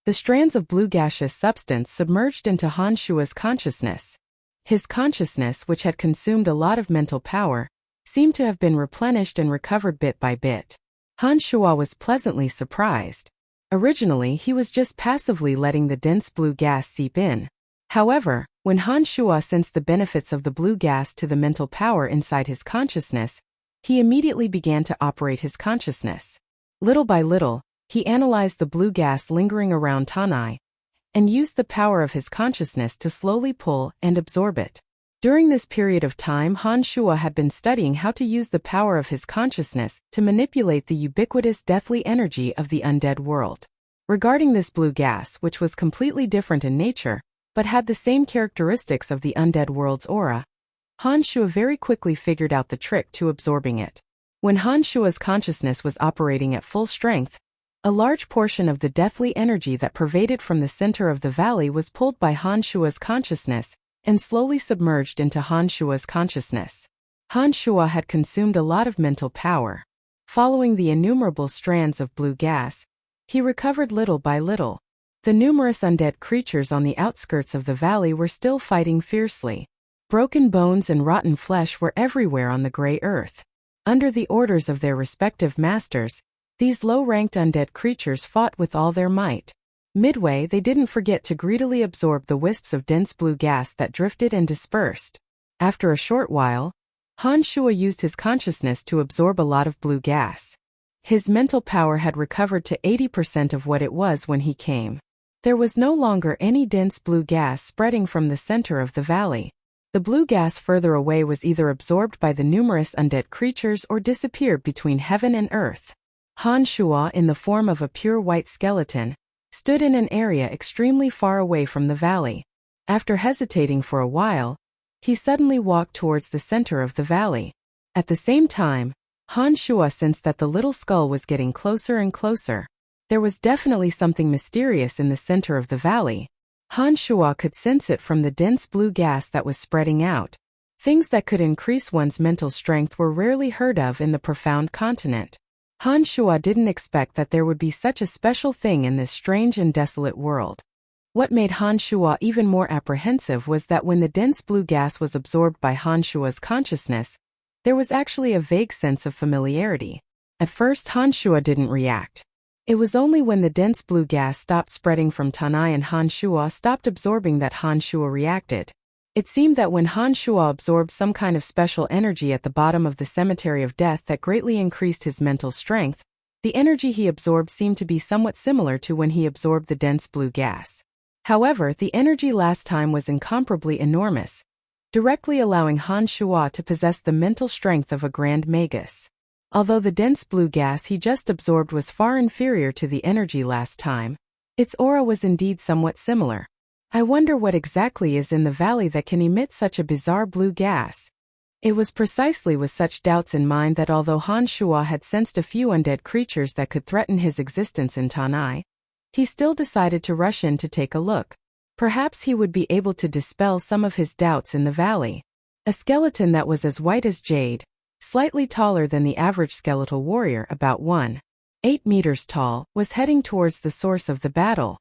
The strands of blue gaseous substance submerged into Han Shuo's consciousness. His consciousness, which had consumed a lot of mental power, seemed to have been replenished and recovered bit by bit. Han Shuo was pleasantly surprised. Originally, he was just passively letting the dense blue gas seep in. However, when Han Shuo sensed the benefits of the blue gas to the mental power inside his consciousness, he immediately began to operate his consciousness. Little by little, he analyzed the blue gas lingering around Tanai and used the power of his consciousness to slowly pull and absorb it. During this period of time, Han Shuo had been studying how to use the power of his consciousness to manipulate the ubiquitous deathly energy of the undead world. Regarding this blue gas, which was completely different in nature, but had the same characteristics of the undead world's aura, Han Shuo very quickly figured out the trick to absorbing it. When Han Shuo's consciousness was operating at full strength, a large portion of the deathly energy that pervaded from the center of the valley was pulled by Han Shuo's consciousness and slowly submerged into Han Shuo's consciousness. Han Shuo had consumed a lot of mental power. Following the innumerable strands of blue gas, he recovered little by little. The numerous undead creatures on the outskirts of the valley were still fighting fiercely. Broken bones and rotten flesh were everywhere on the gray earth. Under the orders of their respective masters, these low-ranked undead creatures fought with all their might. Midway, they didn't forget to greedily absorb the wisps of dense blue gas that drifted and dispersed. After a short while, Han Shuo used his consciousness to absorb a lot of blue gas. His mental power had recovered to 80% of what it was when he came. There was no longer any dense blue gas spreading from the center of the valley. The blue gas further away was either absorbed by the numerous undead creatures or disappeared between heaven and earth. Han Shuo, in the form of a pure white skeleton, stood in an area extremely far away from the valley. After hesitating for a while, he suddenly walked towards the center of the valley. At the same time, Han Shuo sensed that the little skull was getting closer and closer. There was definitely something mysterious in the center of the valley. Han Shuo could sense it from the dense blue gas that was spreading out. Things that could increase one's mental strength were rarely heard of in the profound continent. Han Shuo didn't expect that there would be such a special thing in this strange and desolate world. What made Han Shuo even more apprehensive was that when the dense blue gas was absorbed by Han Shuo's consciousness, there was actually a vague sense of familiarity. At first, Han Shuo didn't react. It was only when the dense blue gas stopped spreading from Tanai and Han Shuo stopped absorbing that Han Shuo reacted. It seemed that when Han Shuo absorbed some kind of special energy at the bottom of the cemetery of death that greatly increased his mental strength, the energy he absorbed seemed to be somewhat similar to when he absorbed the dense blue gas. However, the energy last time was incomparably enormous, directly allowing Han Shuo to possess the mental strength of a grand magus. Although the dense blue gas he just absorbed was far inferior to the energy last time, its aura was indeed somewhat similar. I wonder what exactly is in the valley that can emit such a bizarre blue gas. It was precisely with such doubts in mind that although Han Shuo had sensed a few undead creatures that could threaten his existence in Tanai, he still decided to rush in to take a look. Perhaps he would be able to dispel some of his doubts in the valley. A skeleton that was as white as jade, slightly taller than the average skeletal warrior, about 1.8 meters tall, was heading towards the source of the battle.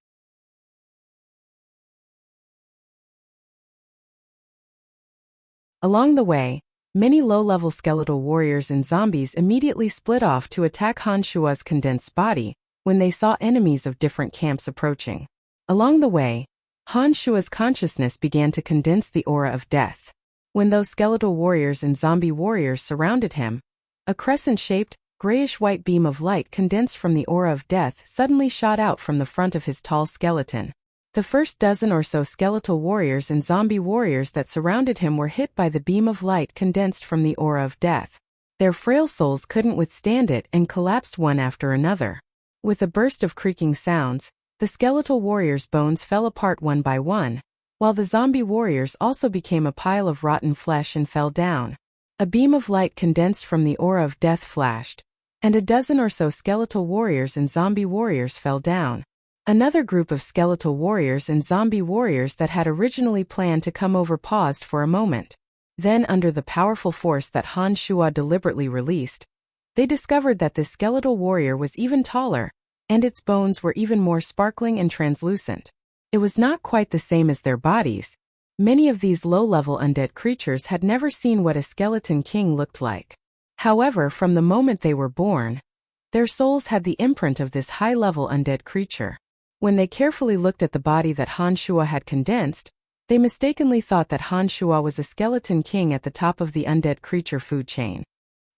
Along the way, many low-level skeletal warriors and zombies immediately split off to attack Han Shuo's condensed body when they saw enemies of different camps approaching. Along the way, Han Shuo's consciousness began to condense the aura of death. When those skeletal warriors and zombie warriors surrounded him, a crescent-shaped, grayish-white beam of light condensed from the aura of death suddenly shot out from the front of his tall skeleton. The first dozen or so skeletal warriors and zombie warriors that surrounded him were hit by the beam of light condensed from the aura of death. Their frail souls couldn't withstand it and collapsed one after another. With a burst of creaking sounds, The skeletal warriors' bones fell apart one by one, while the zombie warriors also became a pile of rotten flesh and fell down. A beam of light condensed from the aura of death flashed, and a dozen or so skeletal warriors and zombie warriors fell down. Another group of skeletal warriors and zombie warriors that had originally planned to come over paused for a moment. Then, under the powerful force that Han Shuo deliberately released, they discovered that this skeletal warrior was even taller, and its bones were even more sparkling and translucent. It was not quite the same as their bodies. Many of these low-level undead creatures had never seen what a skeleton king looked like. However, from the moment they were born, their souls had the imprint of this high-level undead creature. When they carefully looked at the body that Han Shuo had condensed, they mistakenly thought that Han Shuo was a skeleton king at the top of the undead creature food chain.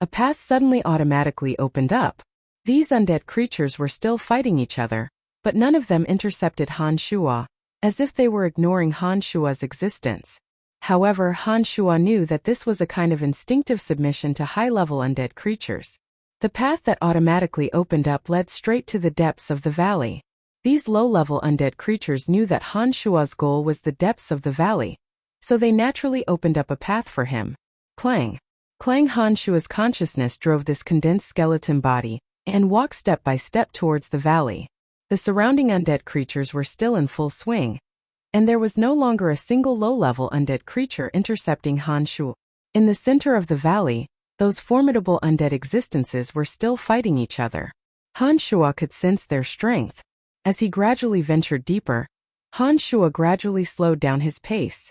A path suddenly automatically opened up. These undead creatures were still fighting each other, but none of them intercepted Han Shuo, as if they were ignoring Han Shuo's existence. However, Han Shuo knew that this was a kind of instinctive submission to high-level undead creatures. The path that automatically opened up led straight to the depths of the valley. These low-level undead creatures knew that Han Shuo's goal was the depths of the valley, so they naturally opened up a path for him. Clang. Clang. Han Shuo's consciousness drove this condensed skeleton body and walked step by step towards the valley. The surrounding undead creatures were still in full swing, and there was no longer a single low-level undead creature intercepting Han Shuo. In the center of the valley, those formidable undead existences were still fighting each other. Han Shuo could sense their strength. As he gradually ventured deeper, Han Shuo gradually slowed down his pace.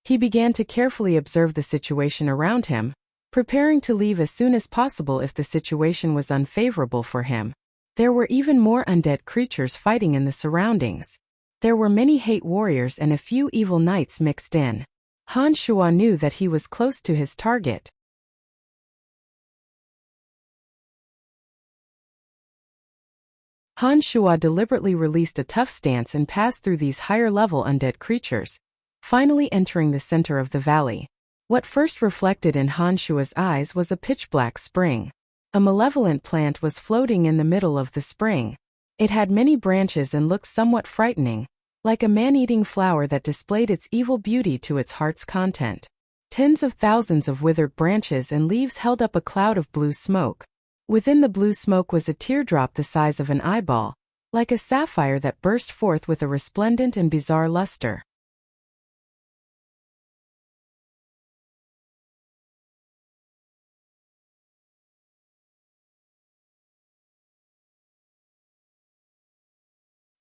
He began to carefully observe the situation around him, preparing to leave as soon as possible if the situation was unfavorable for him. There were even more undead creatures fighting in the surroundings. There were many hate warriors and a few evil knights mixed in. Han Shuo knew that he was close to his target. Han Shuo deliberately released a tough stance and passed through these higher-level undead creatures, finally entering the center of the valley. What first reflected in Han Shuo's eyes was a pitch-black spring. A malevolent plant was floating in the middle of the spring. It had many branches and looked somewhat frightening, like a man-eating flower that displayed its evil beauty to its heart's content. Tens of thousands of withered branches and leaves held up a cloud of blue smoke. Within the blue smoke was a teardrop the size of an eyeball, like a sapphire that burst forth with a resplendent and bizarre luster.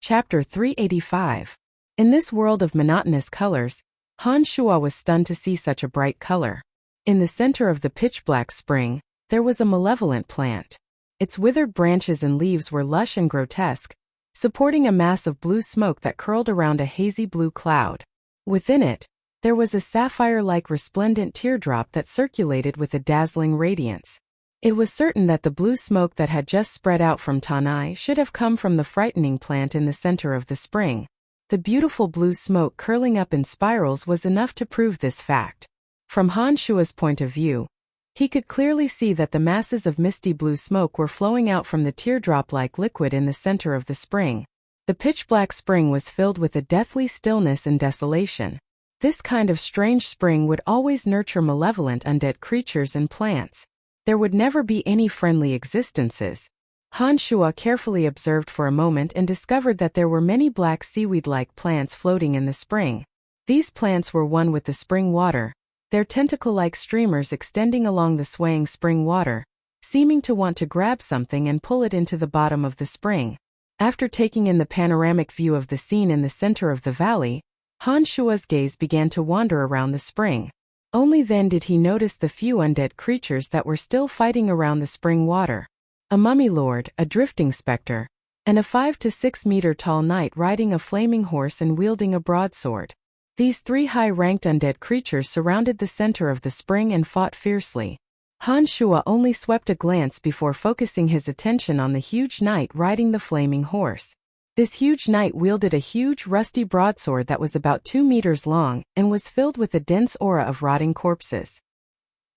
Chapter 385. In this world of monotonous colors, Han Shuo was stunned to see such a bright color. In the center of the pitch-black spring, there was a malevolent plant. Its withered branches and leaves were lush and grotesque, supporting a mass of blue smoke that curled around a hazy blue cloud. Within it, there was a sapphire-like resplendent teardrop that circulated with a dazzling radiance. It was certain that the blue smoke that had just spread out from Tanai should have come from the frightening plant in the center of the spring. The beautiful blue smoke curling up in spirals was enough to prove this fact. From Han Shuo's point of view, he could clearly see that the masses of misty blue smoke were flowing out from the teardrop-like liquid in the center of the spring. The pitch-black spring was filled with a deathly stillness and desolation. This kind of strange spring would always nurture malevolent undead creatures and plants. There would never be any friendly existences. Han Shuo carefully observed for a moment and discovered that there were many black seaweed-like plants floating in the spring. These plants were one with the spring water, their tentacle-like streamers extending along the swaying spring water, seeming to want to grab something and pull it into the bottom of the spring. After taking in the panoramic view of the scene in the center of the valley, Han Shuo's gaze began to wander around the spring. Only then did he notice the few undead creatures that were still fighting around the spring water. A mummy lord, a drifting specter, and a 5 to 6 meter tall knight riding a flaming horse and wielding a broadsword. These three high-ranked undead creatures surrounded the center of the spring and fought fiercely. Han Shuo only swept a glance before focusing his attention on the huge knight riding the flaming horse. This huge knight wielded a huge rusty broadsword that was about 2 meters long and was filled with a dense aura of rotting corpses.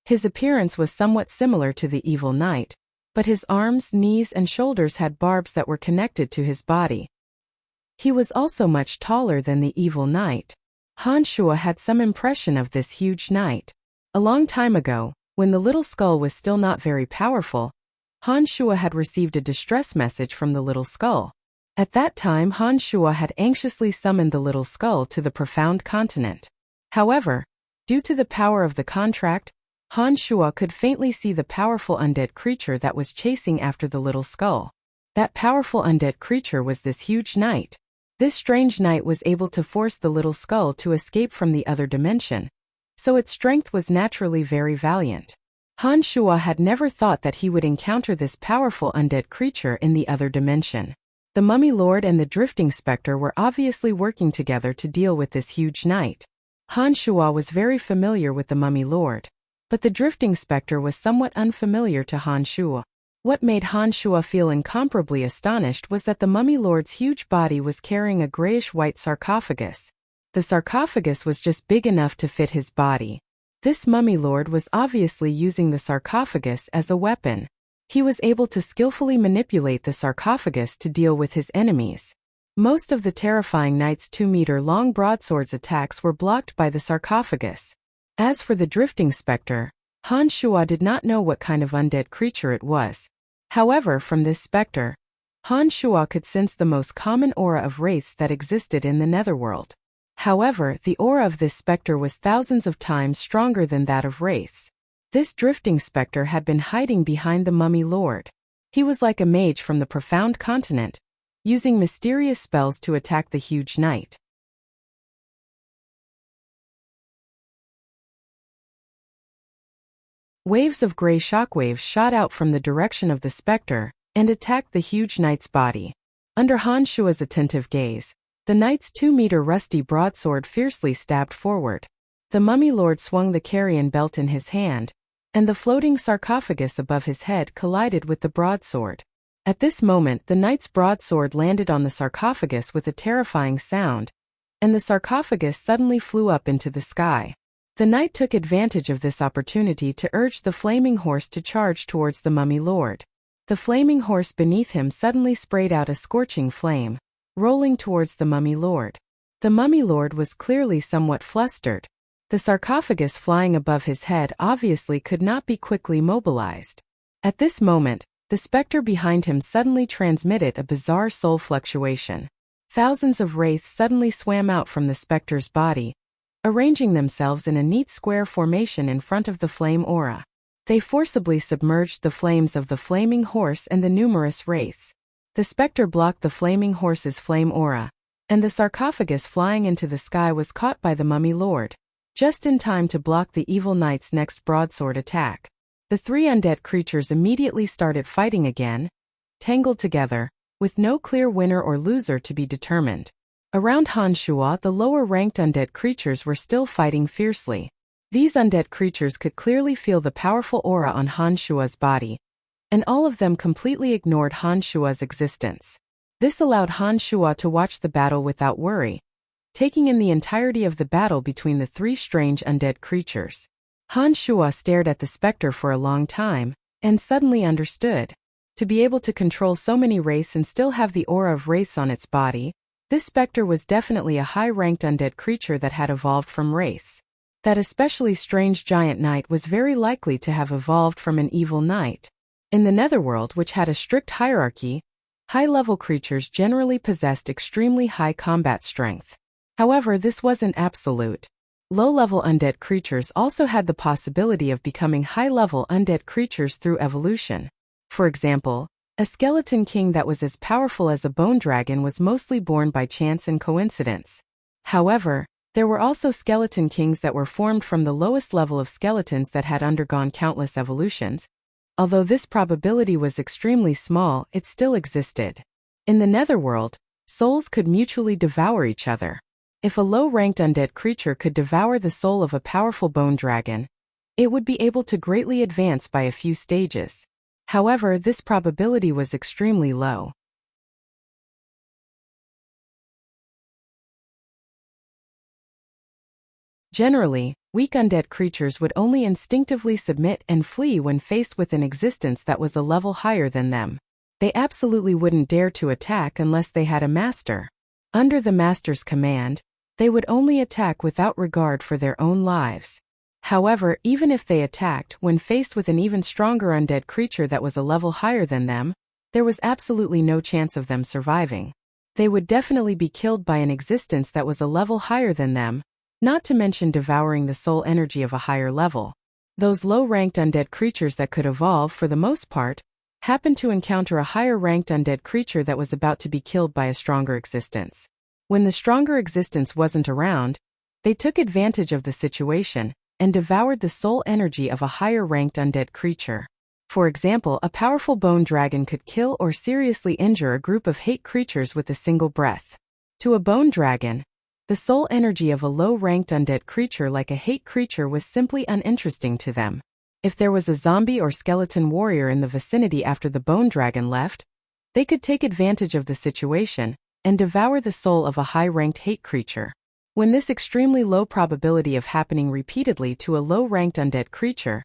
His appearance was somewhat similar to the evil knight, but his arms, knees, and shoulders had barbs that were connected to his body. He was also much taller than the evil knight. Han Shuo had some impression of this huge knight. A long time ago, when the little skull was still not very powerful, Han Shuo had received a distress message from the little skull. At that time, Han Shuo had anxiously summoned the little skull to the profound continent. However, due to the power of the contract, Han Shuo could faintly see the powerful undead creature that was chasing after the little skull. That powerful undead creature was this huge knight. This strange knight was able to force the little skull to escape from the other dimension, so its strength was naturally very valiant. Han Shuo had never thought that he would encounter this powerful undead creature in the other dimension. The Mummy Lord and the Drifting Spectre were obviously working together to deal with this huge knight. Han Shuo was very familiar with the Mummy Lord, but the Drifting Spectre was somewhat unfamiliar to Han Shuo. What made Han Shuo feel incomparably astonished was that the Mummy Lord's huge body was carrying a grayish-white sarcophagus. The sarcophagus was just big enough to fit his body. This Mummy Lord was obviously using the sarcophagus as a weapon. He was able to skillfully manipulate the sarcophagus to deal with his enemies. Most of the terrifying knight's 2-meter-long broadsword's attacks were blocked by the sarcophagus. As for the Drifting Spectre, Han Shuo did not know what kind of undead creature it was. However, from this spectre, Han Shuo could sense the most common aura of wraiths that existed in the netherworld. However, the aura of this spectre was thousands of times stronger than that of wraiths. This Drifting Spectre had been hiding behind the Mummy Lord. He was like a mage from the profound continent, using mysterious spells to attack the huge knight. Waves of gray shockwaves shot out from the direction of the spectre and attacked the huge knight's body. Under Han Shuo's attentive gaze, the knight's 2-meter rusty broadsword fiercely stabbed forward. The Mummy Lord swung the carrion belt in his hand, and the floating sarcophagus above his head collided with the broadsword. At this moment, the knight's broadsword landed on the sarcophagus with a terrifying sound, and the sarcophagus suddenly flew up into the sky. The knight took advantage of this opportunity to urge the flaming horse to charge towards the Mummy Lord. The flaming horse beneath him suddenly sprayed out a scorching flame, rolling towards the Mummy Lord. The Mummy Lord was clearly somewhat flustered. The sarcophagus flying above his head obviously could not be quickly mobilized. At this moment, the spectre behind him suddenly transmitted a bizarre soul fluctuation. Thousands of wraiths suddenly swam out from the spectre's body, arranging themselves in a neat square formation in front of the flame aura. They forcibly submerged the flames of the flaming horse and the numerous wraiths. The spectre blocked the flaming horse's flame aura, and the sarcophagus flying into the sky was caught by the Mummy Lord, just in time to block the evil knight's next broadsword attack. The three undead creatures immediately started fighting again, tangled together, with no clear winner or loser to be determined. Around Han Shuo, the lower-ranked undead creatures were still fighting fiercely. These undead creatures could clearly feel the powerful aura on Han Shuo's body, and all of them completely ignored Han Shuo's existence. This allowed Han Shuo to watch the battle without worry, taking in the entirety of the battle between the three strange undead creatures. Han Shuo stared at the spectre for a long time, and suddenly understood. To be able to control so many wraiths and still have the aura of wraiths on its body, this spectre was definitely a high-ranked undead creature that had evolved from wraiths. That especially strange giant knight was very likely to have evolved from an evil knight. In the netherworld, which had a strict hierarchy, high-level creatures generally possessed extremely high combat strength. However, this wasn't absolute. Low-level undead creatures also had the possibility of becoming high-level undead creatures through evolution. For example, a skeleton king that was as powerful as a bone dragon was mostly born by chance and coincidence. However, there were also skeleton kings that were formed from the lowest level of skeletons that had undergone countless evolutions. Although this probability was extremely small, it still existed. In the netherworld, souls could mutually devour each other. If a low-ranked undead creature could devour the soul of a powerful bone dragon, it would be able to greatly advance by a few stages. However, this probability was extremely low. Generally, weak undead creatures would only instinctively submit and flee when faced with an existence that was a level higher than them. They absolutely wouldn't dare to attack unless they had a master. Under the master's command, they would only attack without regard for their own lives. However, even if they attacked when faced with an even stronger undead creature that was a level higher than them, there was absolutely no chance of them surviving. They would definitely be killed by an existence that was a level higher than them, not to mention devouring the soul energy of a higher level. Those low-ranked undead creatures that could evolve, for the most part, happened to encounter a higher-ranked undead creature that was about to be killed by a stronger existence. When the stronger existence wasn't around, they took advantage of the situation and devoured the soul energy of a higher-ranked undead creature. For example, a powerful bone dragon could kill or seriously injure a group of hate creatures with a single breath. To a bone dragon, the soul energy of a low-ranked undead creature like a hate creature was simply uninteresting to them. If there was a zombie or skeleton warrior in the vicinity after the bone dragon left, they could take advantage of the situation and devour the soul of a high-ranked hate creature. When this extremely low probability of happening repeatedly to a low-ranked undead creature,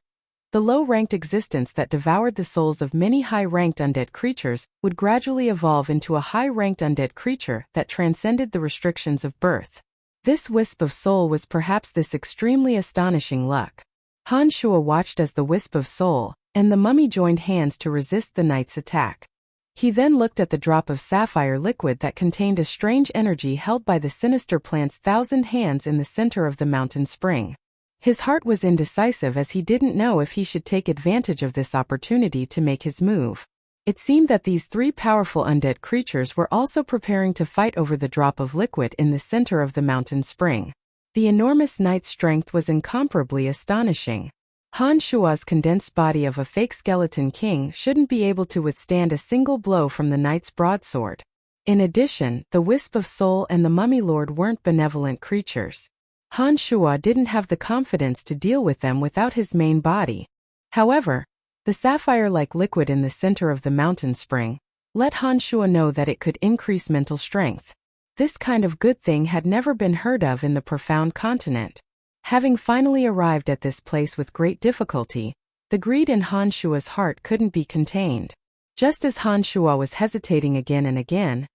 the low-ranked existence that devoured the souls of many high-ranked undead creatures would gradually evolve into a high-ranked undead creature that transcended the restrictions of birth. This wisp of soul was perhaps this extremely astonishing luck. Han Shuo watched as the wisp of soul and the mummy joined hands to resist the knight's attack. He then looked at the drop of sapphire liquid that contained a strange energy held by the sinister plant's 1,000 hands in the center of the mountain spring. His heart was indecisive as he didn't know if he should take advantage of this opportunity to make his move. It seemed that these three powerful undead creatures were also preparing to fight over the drop of liquid in the center of the mountain spring. The enormous knight's strength was incomparably astonishing. Han Shua's condensed body of a fake skeleton king shouldn't be able to withstand a single blow from the knight's broadsword. In addition, the wisp of soul and the mummy lord weren't benevolent creatures. Han Shua didn't have the confidence to deal with them without his main body. However, the sapphire-like liquid in the center of the mountain spring let Han Shua know that it could increase mental strength. This kind of good thing had never been heard of in the profound continent. Having finally arrived at this place with great difficulty, the greed in Han Shua's heart couldn't be contained. Just as Han Shua was hesitating again and again,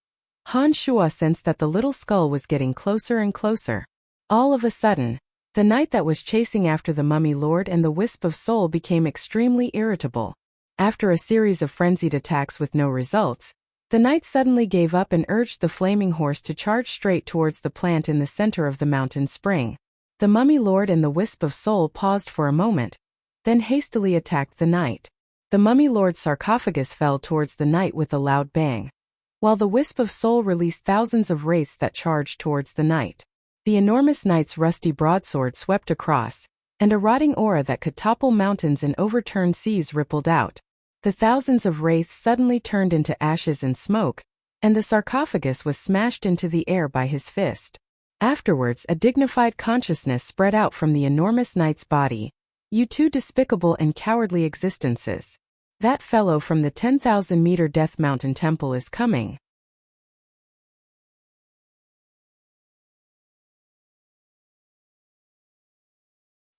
Han Shua sensed that the little skull was getting closer and closer. All of a sudden, the knight that was chasing after the mummy lord and the wisp of soul became extremely irritable. After a series of frenzied attacks with no results, the knight suddenly gave up and urged the flaming horse to charge straight towards the plant in the center of the mountain spring. The mummy lord and the wisp of soul paused for a moment, then hastily attacked the knight. The mummy lord's sarcophagus fell towards the knight with a loud bang, while the wisp of soul released thousands of wraiths that charged towards the knight. The enormous knight's rusty broadsword swept across, and a rotting aura that could topple mountains and overturn seas rippled out. The thousands of wraiths suddenly turned into ashes and smoke, and the sarcophagus was smashed into the air by his fist. Afterwards, a dignified consciousness spread out from the enormous knight's body. "You two despicable and cowardly existences. That fellow from the 10,000-meter Death Mountain Temple is coming.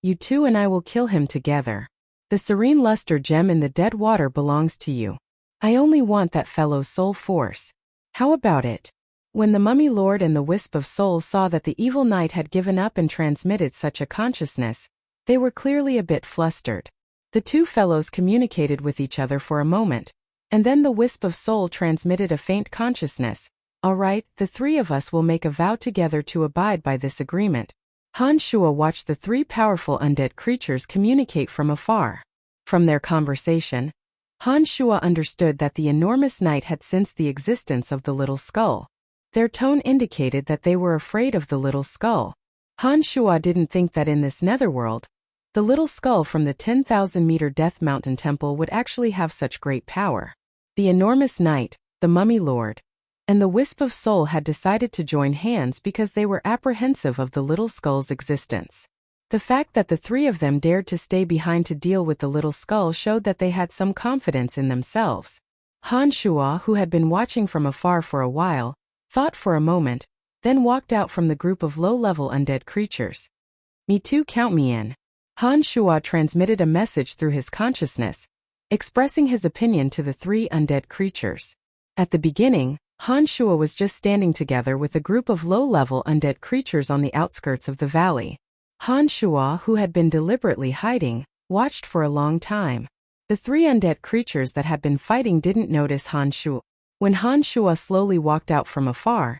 You two and I will kill him together. The serene luster gem in the dead water belongs to you. I only want that fellow's soul force. How about it?" When the mummy lord and the wisp of soul saw that the evil knight had given up and transmitted such a consciousness, they were clearly a bit flustered. The two fellows communicated with each other for a moment, and then the wisp of soul transmitted a faint consciousness. "All right, the three of us will make a vow together to abide by this agreement." Han Shua watched the three powerful undead creatures communicate from afar. From their conversation, Han Shua understood that the enormous knight had sensed the existence of the little skull. Their tone indicated that they were afraid of the little skull. Han Shua didn't think that in this netherworld, the little skull from the 10,000-meter Death Mountain Temple would actually have such great power. The enormous knight, the mummy lord, and the wisp of soul had decided to join hands because they were apprehensive of the little skull's existence. The fact that the three of them dared to stay behind to deal with the little skull showed that they had some confidence in themselves. Han Shua, who had been watching from afar for a while, thought for a moment, then walked out from the group of low-level undead creatures. "Me too, count me in." Han Shua transmitted a message through his consciousness, expressing his opinion to the three undead creatures. At the beginning, Han Shuo was just standing together with a group of low-level undead creatures on the outskirts of the valley. Han Shuo, who had been deliberately hiding, watched for a long time. The three undead creatures that had been fighting didn't notice Han Shuo. When Han Shuo slowly walked out from afar,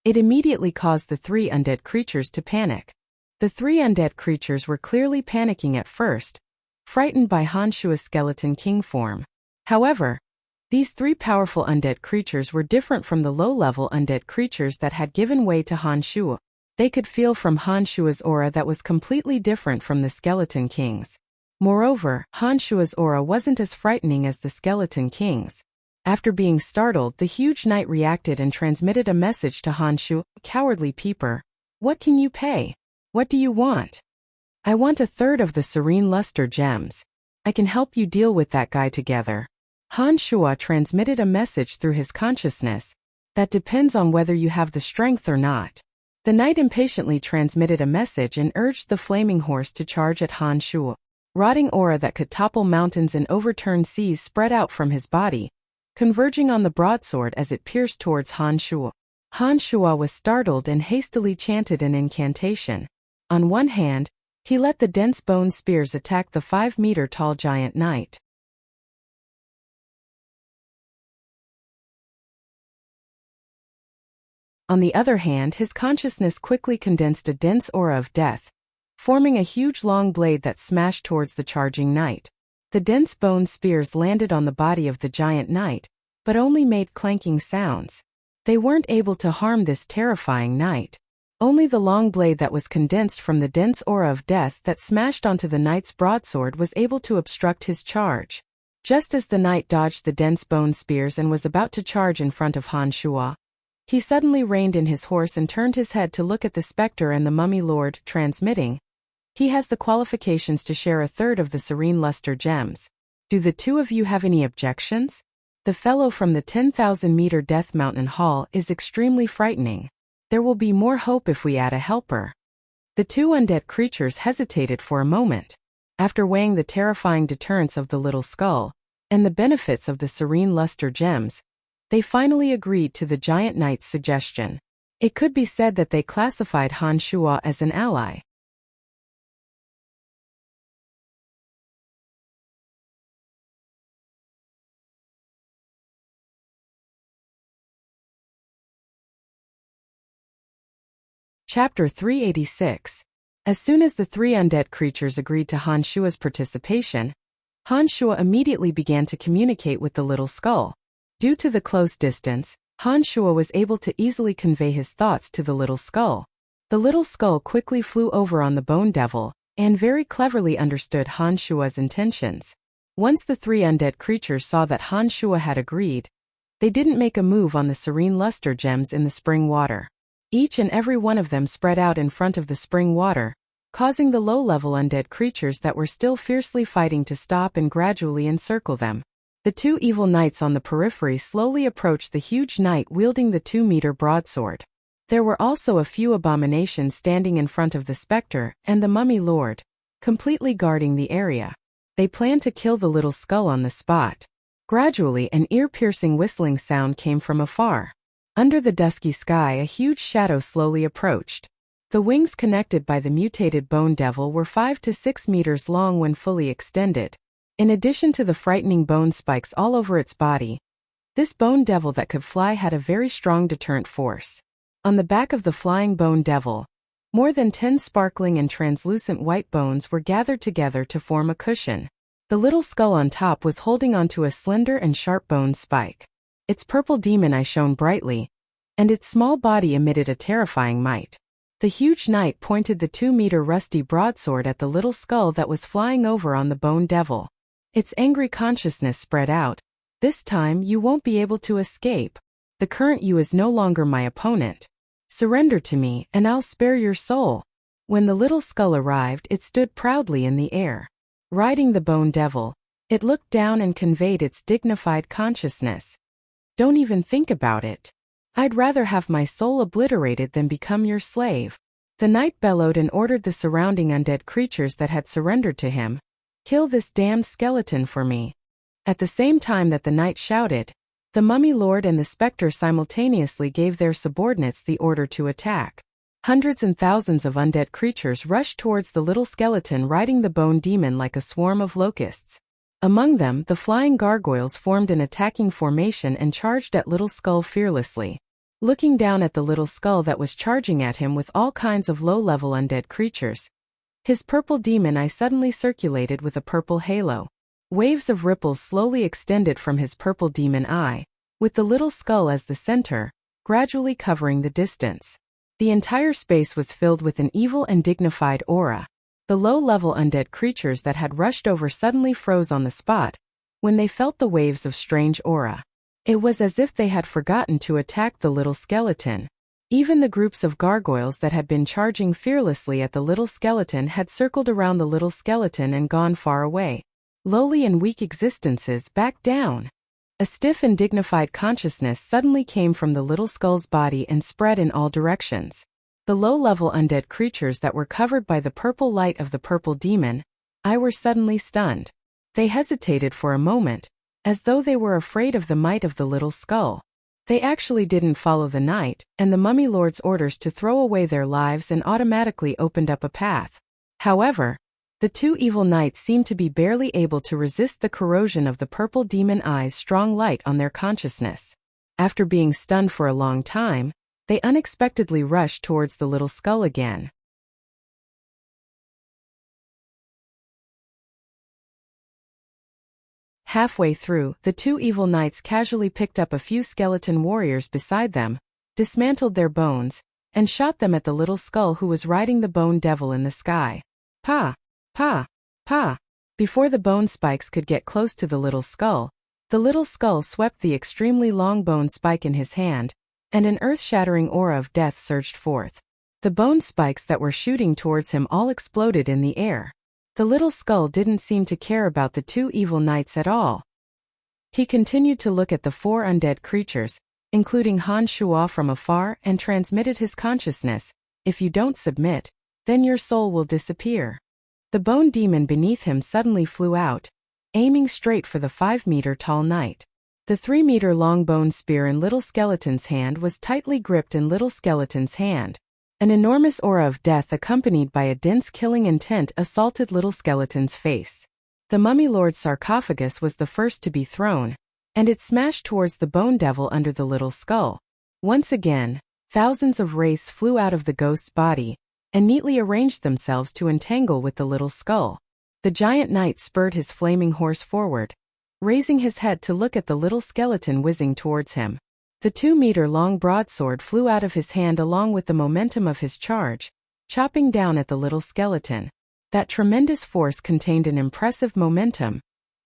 it immediately caused the three undead creatures to panic. The three undead creatures were clearly panicking at first, frightened by Han Shuo's skeleton king form. However, these three powerful undead creatures were different from the low-level undead creatures that had given way to Han Shuo. They could feel from Han Shuo's aura that was completely different from the skeleton king's. Moreover, Han Shuo's aura wasn't as frightening as the skeleton king's. After being startled, the huge knight reacted and transmitted a message to Han Shuo, "Cowardly peeper. What can you pay? What do you want?" "I want a third of the serene luster gems. I can help you deal with that guy together." Han Shuo transmitted a message through his consciousness. "That depends on whether you have the strength or not." The knight impatiently transmitted a message and urged the flaming horse to charge at Han Shuo. Rotting aura that could topple mountains and overturn seas spread out from his body, converging on the broadsword as it pierced towards Han Shuo. Han Shuo was startled and hastily chanted an incantation. On one hand, he let the dense bone spears attack the 5-meter-tall giant knight. On the other hand, his consciousness quickly condensed a dense aura of death, forming a huge long blade that smashed towards the charging knight. The dense bone spears landed on the body of the giant knight, but only made clanking sounds. They weren't able to harm this terrifying knight. Only the long blade that was condensed from the dense aura of death that smashed onto the knight's broadsword was able to obstruct his charge. Just as the knight dodged the dense bone spears and was about to charge in front of Han Shuo, he suddenly reined in his horse and turned his head to look at the specter and the mummy lord, transmitting, "He has the qualifications to share a third of the serene luster gems. Do the two of you have any objections? The fellow from the 10,000-meter Death Mountain Hall is extremely frightening. There will be more hope if we add a helper." The two undead creatures hesitated for a moment. After weighing the terrifying deterrence of the little skull and the benefits of the serene luster gems, they finally agreed to the giant knight's suggestion. It could be said that they classified Han Shuo as an ally. Chapter 386. As soon as the three undead creatures agreed to Han Shuo's participation, Han Shuo immediately began to communicate with the little skull. Due to the close distance, Han Shuo was able to easily convey his thoughts to the little skull. The little skull quickly flew over on the bone devil and very cleverly understood Han Shuo's intentions. Once the three undead creatures saw that Han Shuo had agreed, they didn't make a move on the serene luster gems in the spring water. Each and every one of them spread out in front of the spring water, causing the low-level undead creatures that were still fiercely fighting to stop and gradually encircle them. The two evil knights on the periphery slowly approached the huge knight wielding the 2-meter broadsword. There were also a few abominations standing in front of the specter and the mummy lord, completely guarding the area. They planned to kill the little skull on the spot. Gradually, an ear-piercing whistling sound came from afar. Under the dusky sky, a huge shadow slowly approached. The wings connected by the mutated bone devil were 5 to 6 meters long when fully extended. In addition to the frightening bone spikes all over its body, this bone devil that could fly had a very strong deterrent force. On the back of the flying bone devil, more than 10 sparkling and translucent white bones were gathered together to form a cushion. The little skull on top was holding onto a slender and sharp bone spike. Its purple demon eye shone brightly, and its small body emitted a terrifying might. The huge knight pointed the 2-meter rusty broadsword at the little skull that was flying over on the bone devil. Its angry consciousness spread out. "This time you won't be able to escape. The current you is no longer my opponent. Surrender to me, and I'll spare your soul." When the little skull arrived, it stood proudly in the air. Riding the bone devil, it looked down and conveyed its dignified consciousness. "Don't even think about it. I'd rather have my soul obliterated than become your slave." The knight bellowed and ordered the surrounding undead creatures that had surrendered to him, "Kill this damned skeleton for me." At the same time that the knight shouted, The Mummy Lord and the Spectre simultaneously gave their subordinates the order to attack. Hundreds and thousands of undead creatures rushed towards the little skeleton riding the bone demon like a swarm of locusts. Among them, the flying gargoyles formed an attacking formation and charged at Little Skull fearlessly. Looking down at the little skull that was charging at him with all kinds of low-level undead creatures, his purple demon eye suddenly circulated with a purple halo. Waves of ripples slowly extended from his purple demon eye, with the little skull as the center, gradually covering the distance. The entire space was filled with an evil and dignified aura. The low-level undead creatures that had rushed over suddenly froze on the spot when they felt the waves of strange aura. It was as if they had forgotten to attack the little skeleton. Even the groups of gargoyles that had been charging fearlessly at the little skeleton had circled around the little skeleton and gone far away. Lowly and weak existences backed down. A stiff and dignified consciousness suddenly came from the little skull's body and spread in all directions. The low-level undead creatures that were covered by the purple light of the purple demon eye were suddenly stunned. They hesitated for a moment, as though they were afraid of the might of the little skull. They actually didn't follow the knight and the Mummy Lord's orders to throw away their lives and automatically opened up a path. However, the two evil knights seemed to be barely able to resist the corrosion of the purple demon eye's strong light on their consciousness. After being stunned for a long time, they unexpectedly rushed towards the little skull again. Halfway through, the two evil knights casually picked up a few skeleton warriors beside them, dismantled their bones, and shot them at the little skull who was riding the bone devil in the sky. Pa! Pa! Pa! Before the bone spikes could get close to the little skull swept the extremely long bone spike in his hand, and an earth-shattering aura of death surged forth. The bone spikes that were shooting towards him all exploded in the air. The little skull didn't seem to care about the two evil knights at all. He continued to look at the four undead creatures, including Han Shuo from afar, and transmitted his consciousness: "If you don't submit, then your soul will disappear." The bone demon beneath him suddenly flew out, aiming straight for the 5-meter-tall knight. The 3-meter-long bone spear in Little Skeleton's hand was tightly gripped in Little Skeleton's hand. An enormous aura of death accompanied by a dense killing intent assaulted Little Skeleton's face. The Mummy Lord's sarcophagus was the first to be thrown, and it smashed towards the bone devil under the little skull. Once again, thousands of wraiths flew out of the ghost's body and neatly arranged themselves to entangle with the little skull. The giant knight spurred his flaming horse forward, raising his head to look at the little skeleton whizzing towards him. The 2-meter-long broadsword flew out of his hand along with the momentum of his charge, chopping down at the little skeleton. That tremendous force contained an impressive momentum,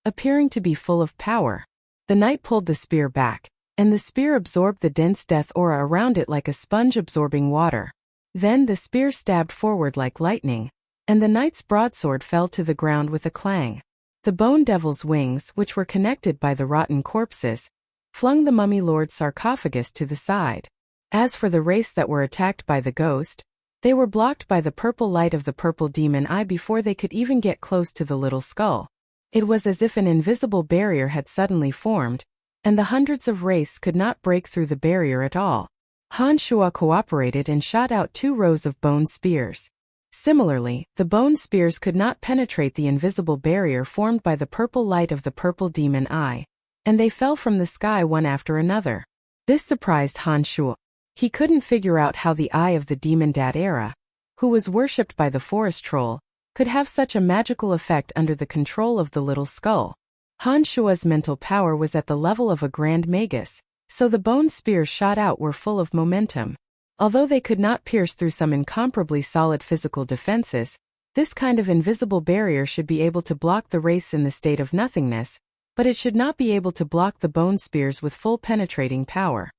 appearing to be full of power. The knight pulled the spear back, and the spear absorbed the dense death aura around it like a sponge absorbing water. Then the spear stabbed forward like lightning, and the knight's broadsword fell to the ground with a clang. The bone devil's wings, which were connected by the rotten corpses, flung the Mummy Lord's sarcophagus to the side. As for the wraiths that were attacked by the ghost, they were blocked by the purple light of the purple demon eye before they could even get close to the little skull. It was as if an invisible barrier had suddenly formed, and the hundreds of wraiths could not break through the barrier at all. Han Shuo cooperated and shot out 2 rows of bone spears. Similarly, the bone spears could not penetrate the invisible barrier formed by the purple light of the purple demon eye, and they fell from the sky one after another. This surprised Han Shuo. He couldn't figure out how the eye of the demon Dadera, who was worshipped by the forest troll, could have such a magical effect under the control of the little skull. Han Shuo's mental power was at the level of a grand magus, so the bone spears shot out were full of momentum. Although they could not pierce through some incomparably solid physical defenses, this kind of invisible barrier should be able to block the wraiths in the state of nothingness, but it should not be able to block the bone spears with full penetrating power.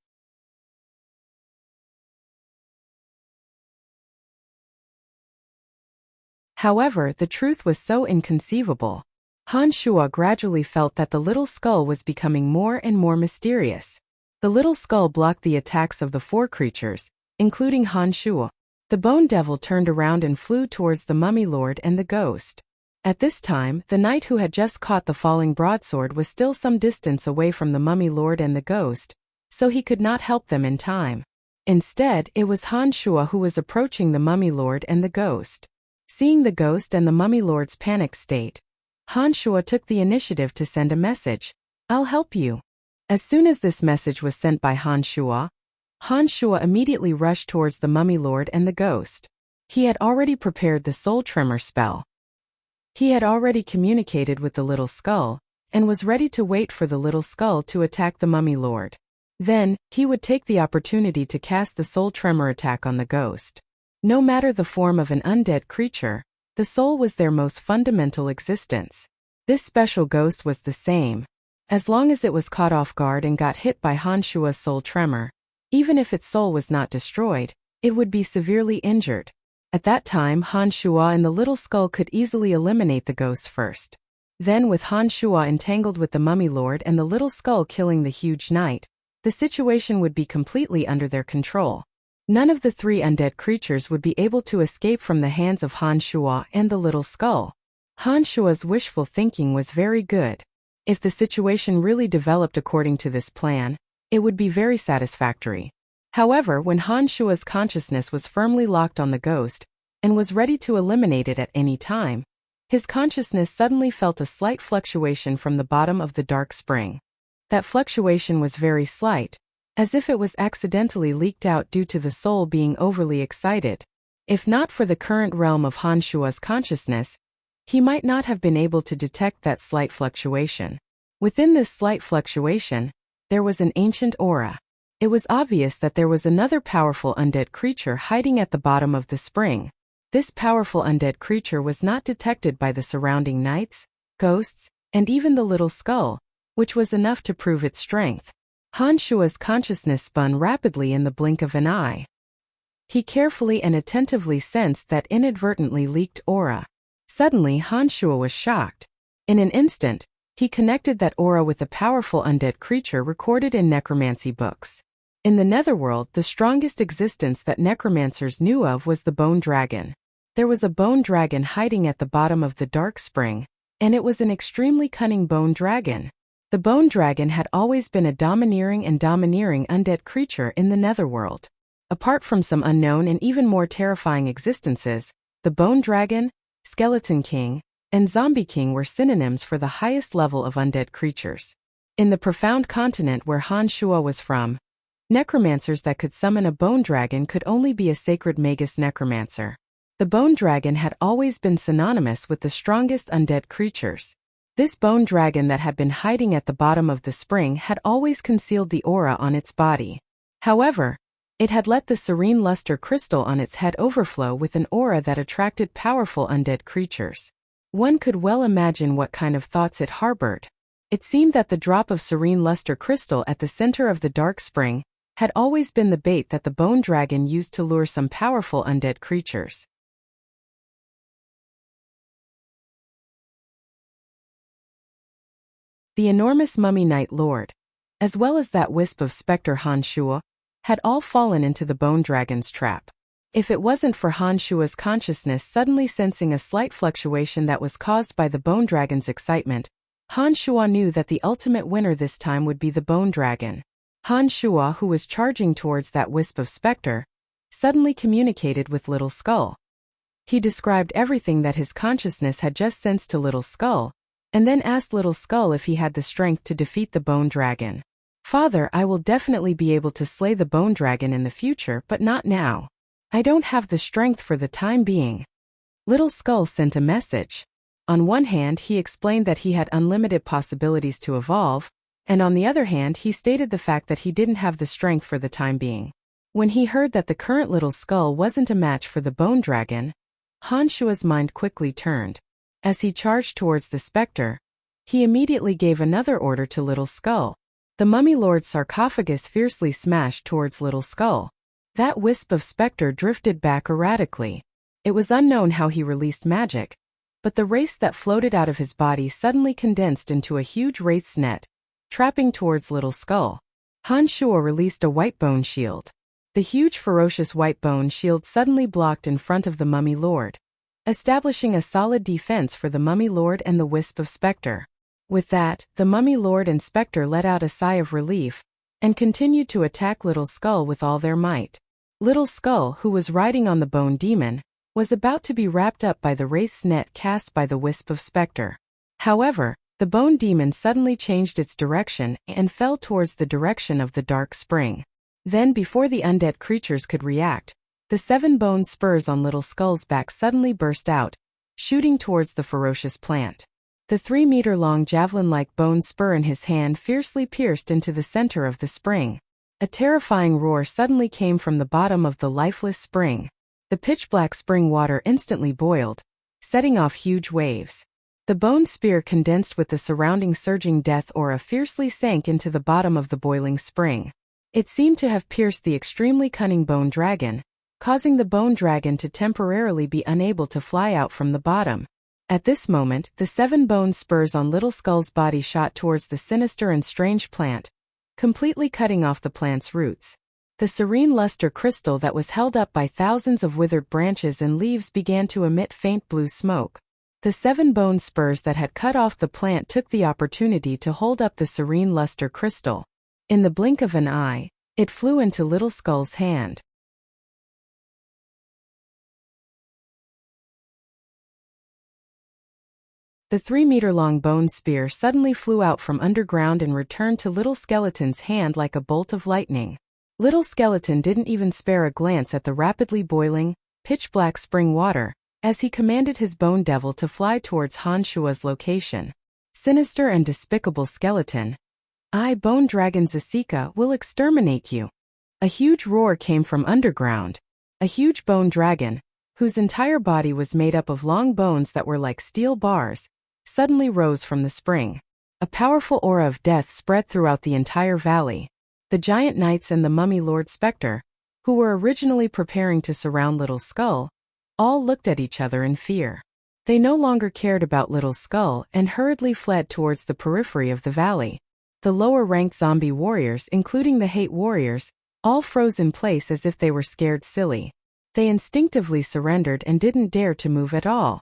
However, the truth was so inconceivable. Han Shuo gradually felt that the little skull was becoming more and more mysterious. The little skull blocked the attacks of the 4 creatures, including Han Shuo. The bone devil turned around and flew towards the Mummy Lord and the ghost. At this time, the knight who had just caught the falling broadsword was still some distance away from the mummy lord and the ghost, so he could not help them in time. Instead, it was Han Shuo who was approaching the mummy lord and the ghost. Seeing the ghost and the mummy lord's panic state, Han Shuo took the initiative to send a message. "I'll help you." As soon as this message was sent by Han Shuo immediately rushed towards the mummy lord and the ghost. He had already prepared the soul tremor spell. He had already communicated with the little skull, and was ready to wait for the little skull to attack the mummy lord. Then, he would take the opportunity to cast the soul tremor attack on the ghost. No matter the form of an undead creature, the soul was their most fundamental existence. This special ghost was the same. As long as it was caught off guard and got hit by Han Shuo's soul tremor, even if its soul was not destroyed, it would be severely injured. At that time, Han Shuo and the little skull could easily eliminate the ghost first. Then, with Han Shuo entangled with the mummy lord and the little skull killing the huge knight, the situation would be completely under their control. None of the three undead creatures would be able to escape from the hands of Han Shuo and the little skull. Han Shuo's wishful thinking was very good. If the situation really developed according to this plan, it would be very satisfactory. However, when Han Shuo's consciousness was firmly locked on the ghost, and was ready to eliminate it at any time, his consciousness suddenly felt a slight fluctuation from the bottom of the dark spring. That fluctuation was very slight, as if it was accidentally leaked out due to the soul being overly excited. If not for the current realm of Han Shuo's consciousness, he might not have been able to detect that slight fluctuation. Within this slight fluctuation, there was an ancient aura. It was obvious that there was another powerful undead creature hiding at the bottom of the spring. This powerful undead creature was not detected by the surrounding knights, ghosts, and even the little skull, which was enough to prove its strength. Han Shuo's consciousness spun rapidly in the blink of an eye. He carefully and attentively sensed that inadvertently leaked aura. Suddenly, Han Shuo was shocked. In an instant, he connected that aura with a powerful undead creature recorded in necromancy books. In the netherworld, the strongest existence that necromancers knew of was the bone dragon. There was a bone dragon hiding at the bottom of the dark spring, and it was an extremely cunning bone dragon. The bone dragon had always been a domineering undead creature in the netherworld. Apart from some unknown and even more terrifying existences, the bone dragon, skeleton king, and zombie king were synonyms for the highest level of undead creatures. In the profound continent where Han Shuo was from, necromancers that could summon a bone dragon could only be a sacred magus necromancer. The bone dragon had always been synonymous with the strongest undead creatures. This bone dragon that had been hiding at the bottom of the spring had always concealed the aura on its body. However, it had let the serene luster crystal on its head overflow with an aura that attracted powerful undead creatures. One could well imagine what kind of thoughts it harbored. It seemed that the drop of serene luster crystal at the center of the dark spring had always been the bait that the bone dragon used to lure some powerful undead creatures. The enormous mummy knight lord, as well as that wisp of specter Han Shuo, had all fallen into the bone dragon's trap. If it wasn't for Han Shuo's consciousness suddenly sensing a slight fluctuation that was caused by the bone dragon's excitement, Han Shuo knew that the ultimate winner this time would be the bone dragon. Han Shuo, who was charging towards that wisp of specter, suddenly communicated with Little Skull. He described everything that his consciousness had just sensed to Little Skull, and then asked Little Skull if he had the strength to defeat the bone dragon. "Father, I will definitely be able to slay the bone dragon in the future, but not now. I don't have the strength for the time being." Little Skull sent a message. On one hand, he explained that he had unlimited possibilities to evolve, and on the other hand, he stated the fact that he didn't have the strength for the time being. When he heard that the current Little Skull wasn't a match for the bone dragon, Han Shuo's mind quickly turned. As he charged towards the specter, he immediately gave another order to Little Skull. The mummy lord's sarcophagus fiercely smashed towards Little Skull. That wisp of specter drifted back erratically. It was unknown how he released magic, but the wraiths that floated out of his body suddenly condensed into a huge wraith's net, trapping towards Little Skull. Han Shuo released a white bone shield. The huge ferocious white bone shield suddenly blocked in front of the mummy lord. establishing a solid defense for the Mummy Lord and the wisp of Spectre. With that, the Mummy Lord and Spectre let out a sigh of relief and continued to attack Little Skull with all their might. Little Skull, who was riding on the Bone Demon, was about to be wrapped up by the Wraith's net cast by the wisp of Spectre. However, the Bone Demon suddenly changed its direction and fell towards the direction of the dark spring. Then, before the undead creatures could react, the 7 bone spurs on Little Skull's back suddenly burst out, shooting towards the ferocious plant. The 3-meter-long javelin-like bone spur in his hand fiercely pierced into the center of the spring. A terrifying roar suddenly came from the bottom of the lifeless spring. The pitch-black spring water instantly boiled, setting off huge waves. The bone spear condensed with the surrounding surging death aura fiercely sank into the bottom of the boiling spring. It seemed to have pierced the extremely cunning bone dragon, causing the bone dragon to temporarily be unable to fly out from the bottom. At this moment, the 7 bone spurs on Little Skull's body shot towards the sinister and strange plant, completely cutting off the plant's roots. The serene luster crystal that was held up by thousands of withered branches and leaves began to emit faint blue smoke. The 7 bone spurs that had cut off the plant took the opportunity to hold up the serene luster crystal. In the blink of an eye, it flew into Little Skull's hand. The 3-meter-long bone spear suddenly flew out from underground and returned to Little Skeleton's hand like a bolt of lightning. Little Skeleton didn't even spare a glance at the rapidly boiling, pitch-black spring water, as he commanded his bone devil to fly towards Han Shua's location. Sinister and despicable skeleton. I, Bone Dragon Zasika, will exterminate you. A huge roar came from underground. A huge bone dragon, whose entire body was made up of long bones that were like steel bars, suddenly rose from the spring. A powerful aura of death spread throughout the entire valley. The giant knights and the Mummy Lord Spectre, who were originally preparing to surround Little Skull, all looked at each other in fear. They no longer cared about Little Skull and hurriedly fled towards the periphery of the valley. The lower-ranked zombie warriors, including the hate warriors, all froze in place as if they were scared silly. They instinctively surrendered and didn't dare to move at all.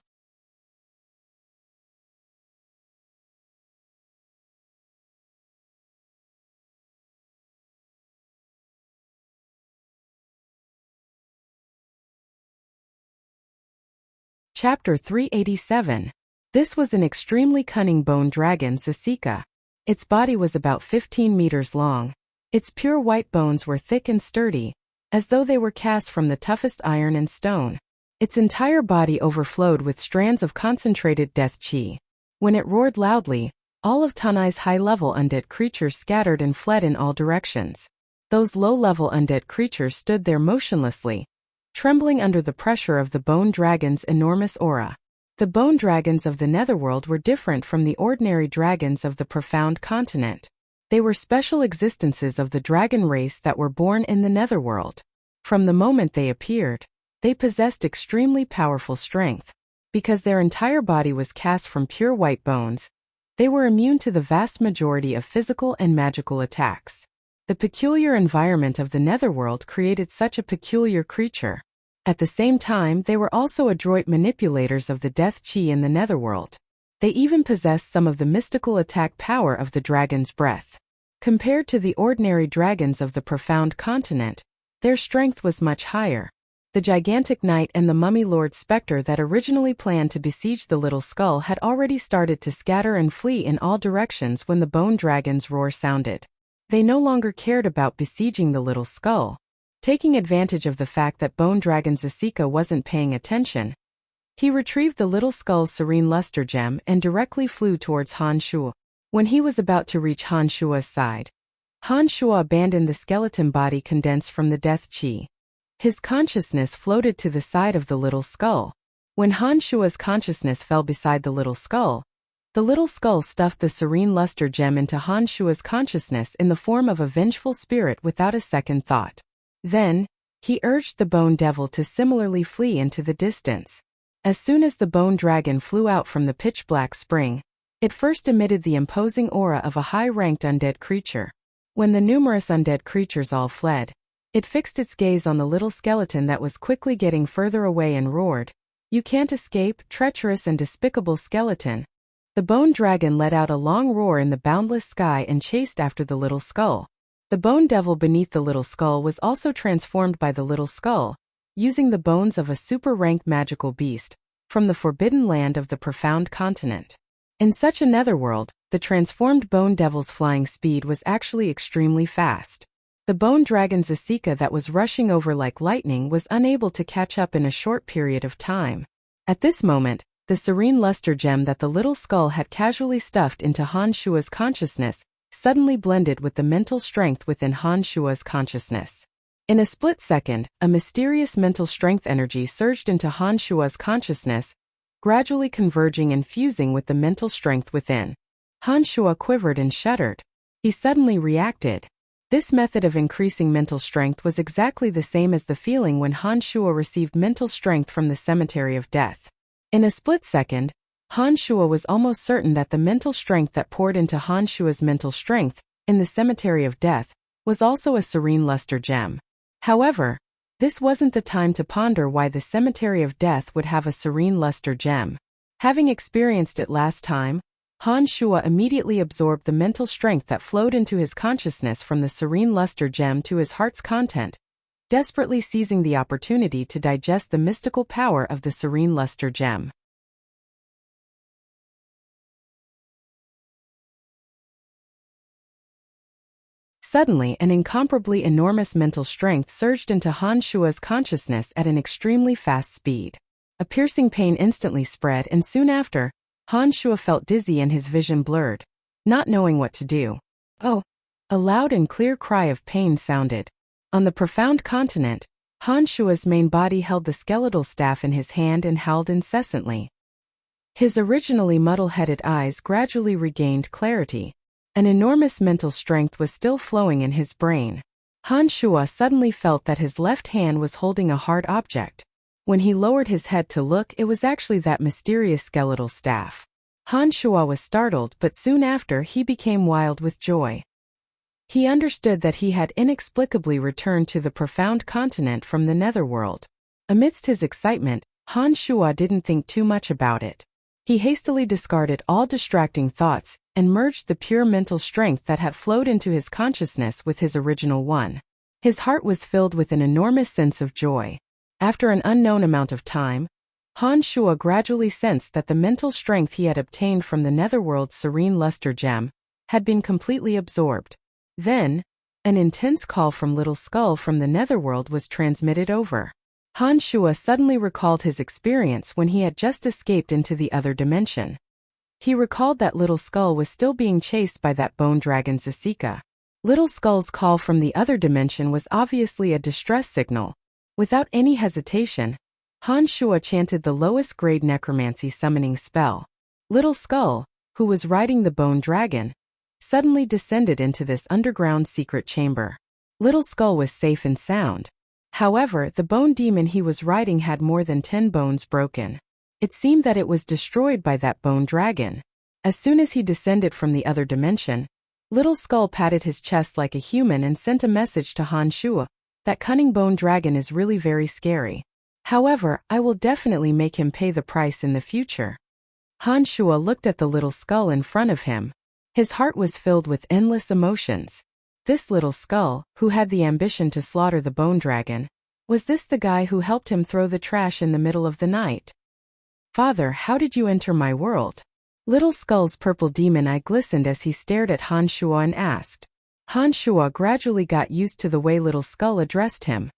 Chapter 387. This was an extremely cunning bone dragon, Zasika. Its body was about 15 meters long. Its pure white bones were thick and sturdy, as though they were cast from the toughest iron and stone. Its entire body overflowed with strands of concentrated death chi. When it roared loudly, all of Tanai's high-level undead creatures scattered and fled in all directions. Those low-level undead creatures stood there motionlessly, trembling under the pressure of the bone dragon's enormous aura. The bone dragons of the Netherworld were different from the ordinary dragons of the Profound Continent. They were special existences of the dragon race that were born in the Netherworld. From the moment they appeared, they possessed extremely powerful strength. Because their entire body was cast from pure white bones, they were immune to the vast majority of physical and magical attacks. The peculiar environment of the Netherworld created such a peculiar creature. At the same time, they were also adroit manipulators of the death chi in the Netherworld. They even possessed some of the mystical attack power of the dragon's breath. Compared to the ordinary dragons of the Profound Continent, their strength was much higher. The gigantic knight and the Mummy Lord Spectre that originally planned to besiege the Little Skull had already started to scatter and flee in all directions when the bone dragon's roar sounded. They no longer cared about besieging the Little Skull. Taking advantage of the fact that Bone Dragon Zasika wasn't paying attention, he retrieved the Little Skull's serene luster gem and directly flew towards Han Shua. When he was about to reach Han Shua's side, Han Shua abandoned the skeleton body condensed from the death chi. His consciousness floated to the side of the Little Skull. When Han Shua's consciousness fell beside the Little Skull stuffed the serene luster gem into Han Shua's consciousness in the form of a vengeful spirit without a second thought. Then, he urged the bone devil to similarly flee into the distance. As soon as the bone dragon flew out from the pitch-black spring, it first emitted the imposing aura of a high-ranked undead creature. When the numerous undead creatures all fled, it fixed its gaze on the little skeleton that was quickly getting further away and roared, You can't escape, treacherous and despicable skeleton. The bone dragon let out a long roar in the boundless sky and chased after the little skull. The bone devil beneath the little skull was also transformed by the little skull, using the bones of a super-ranked magical beast from the forbidden land of the profound continent. In such a netherworld, the transformed bone devil's flying speed was actually extremely fast. The bone dragon's Asika that was rushing over like lightning was unable to catch up in a short period of time. At this moment, the serene luster gem that the little skull had casually stuffed into Han Shua's consciousness suddenly blended with the mental strength within Han Shua's consciousness. In a split second, a mysterious mental strength energy surged into Han Shua's consciousness, gradually converging and fusing with the mental strength within. Han Shua quivered and shuddered. He suddenly reacted. This method of increasing mental strength was exactly the same as the feeling when Han Shua received mental strength from the Cemetery of Death. In a split second, Han Shua was almost certain that the mental strength that poured into Han Shua's mental strength in the Cemetery of Death was also a serene luster gem. However, this wasn't the time to ponder why the Cemetery of Death would have a serene luster gem. Having experienced it last time, Han Shua immediately absorbed the mental strength that flowed into his consciousness from the serene luster gem to his heart's content, desperately seizing the opportunity to digest the mystical power of the serene luster gem. Suddenly, an incomparably enormous mental strength surged into Han Shua's consciousness at an extremely fast speed. A piercing pain instantly spread, and soon after, Han Shua felt dizzy and his vision blurred, not knowing what to do. Oh! A loud and clear cry of pain sounded. On the profound continent, Han Shua's main body held the skeletal staff in his hand and howled incessantly. His originally muddle-headed eyes gradually regained clarity. An enormous mental strength was still flowing in his brain. Han Shua suddenly felt that his left hand was holding a hard object. When he lowered his head to look, it was actually that mysterious skeletal staff. Han Shua was startled, but soon after he became wild with joy. He understood that he had inexplicably returned to the profound continent from the netherworld. Amidst his excitement, Han Shua didn't think too much about it. He hastily discarded all distracting thoughts and merged the pure mental strength that had flowed into his consciousness with his original one. His heart was filled with an enormous sense of joy. After an unknown amount of time, Han Shua gradually sensed that the mental strength he had obtained from the netherworld's serene luster gem had been completely absorbed. Then, an intense call from Little Skull from the netherworld was transmitted over. Han Shua suddenly recalled his experience when he had just escaped into the other dimension. He recalled that Little Skull was still being chased by that bone dragon's Asika. Little Skull's call from the other dimension was obviously a distress signal. Without any hesitation, Han Shua chanted the lowest grade necromancy summoning spell. Little Skull, who was riding the bone dragon, suddenly descended into this underground secret chamber. Little Skull was safe and sound. However, the bone demon he was riding had more than 10 bones broken. It seemed that it was destroyed by that bone dragon. As soon as he descended from the other dimension, Little Skull patted his chest like a human and sent a message to Han Shua. That cunning bone dragon is really very scary. However, I will definitely make him pay the price in the future. Han Shua looked at the little skull in front of him. His heart was filled with endless emotions. This little skull, who had the ambition to slaughter the bone dragon, was this the guy who helped him throw the trash in the middle of the night? Father, how did you enter my world? Little Skull's purple demon eye glistened as he stared at Han Shua and asked. Han Shua gradually got used to the way Little Skull addressed him.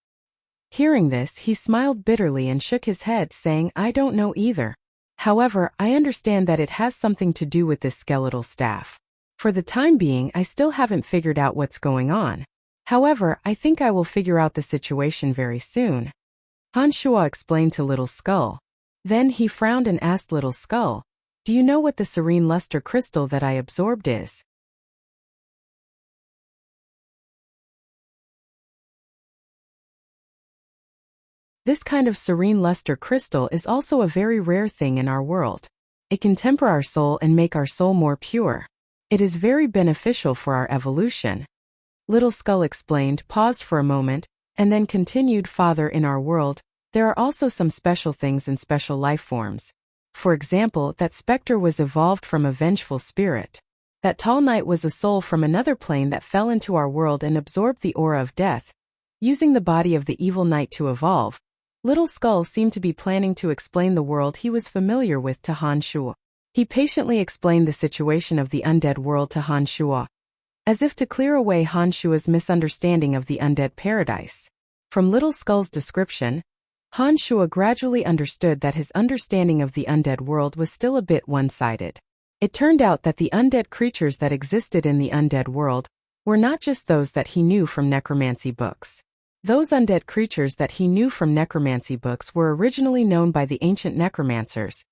Hearing this, he smiled bitterly and shook his head, saying, I don't know either. However, I understand that it has something to do with this skeletal staff. For the time being, I still haven't figured out what's going on. However, I think I will figure out the situation very soon. Han Shua explained to Little Skull. Then he frowned and asked Little Skull, do you know what the serene luster crystal that I absorbed is? This kind of serene luster crystal is also a very rare thing in our world. It can temper our soul and make our soul more pure. It is very beneficial for our evolution. Little Skull explained, paused for a moment, and then continued, Father, in our world, There are also some special things in special life forms. For example, that specter was evolved from a vengeful spirit. That tall knight was a soul from another plane that fell into our world and absorbed the aura of death, using the body of the evil knight to evolve. Little Skull seemed to be planning to explain the world he was familiar with to Han Shuo. He patiently explained the situation of the undead world to Han Shuo, as if to clear away Han Shuo's misunderstanding of the undead paradise. From Little Skull's description, Han Shuo gradually understood that his understanding of the undead world was still a bit one-sided. It turned out that the undead creatures that existed in the undead world were not just those that he knew from necromancy books. Those undead creatures that he knew from necromancy books were originally known by the ancient necromancers,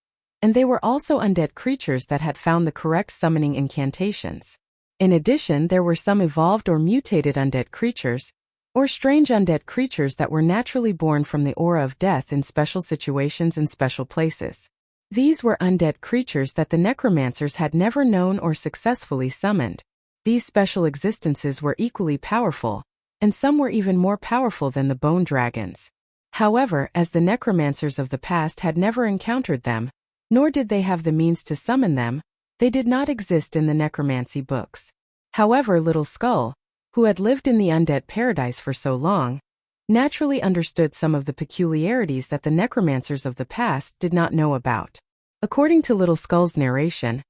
and they were also undead creatures that had found the correct summoning incantations. In addition, there were some evolved or mutated undead creatures, or strange undead creatures that were naturally born from the aura of death in special situations and special places. These were undead creatures that the necromancers had never known or successfully summoned. These special existences were equally powerful, and some were even more powerful than the bone dragons. However, as the necromancers of the past had never encountered them, nor did they have the means to summon them, they did not exist in the necromancy books. However, Little Skull, who had lived in the undead paradise for so long, naturally understood some of the peculiarities that the necromancers of the past did not know about. According to Little Skull's narration,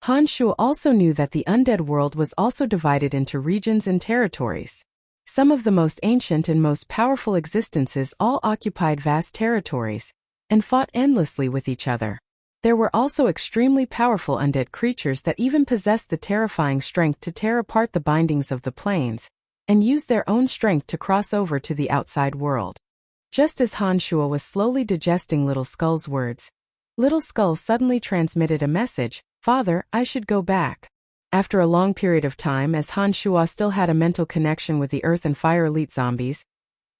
Han Shuo also knew that the undead world was also divided into regions and territories. Some of the most ancient and most powerful existences all occupied vast territories and fought endlessly with each other. There were also extremely powerful undead creatures that even possessed the terrifying strength to tear apart the bindings of the planes and use their own strength to cross over to the outside world. Just as Han Shuo was slowly digesting Little Skull's words, Little Skull suddenly transmitted a message, "Father, I should go back." After a long period of time, as Han Shuo still had a mental connection with the Earth and Fire Elite zombies,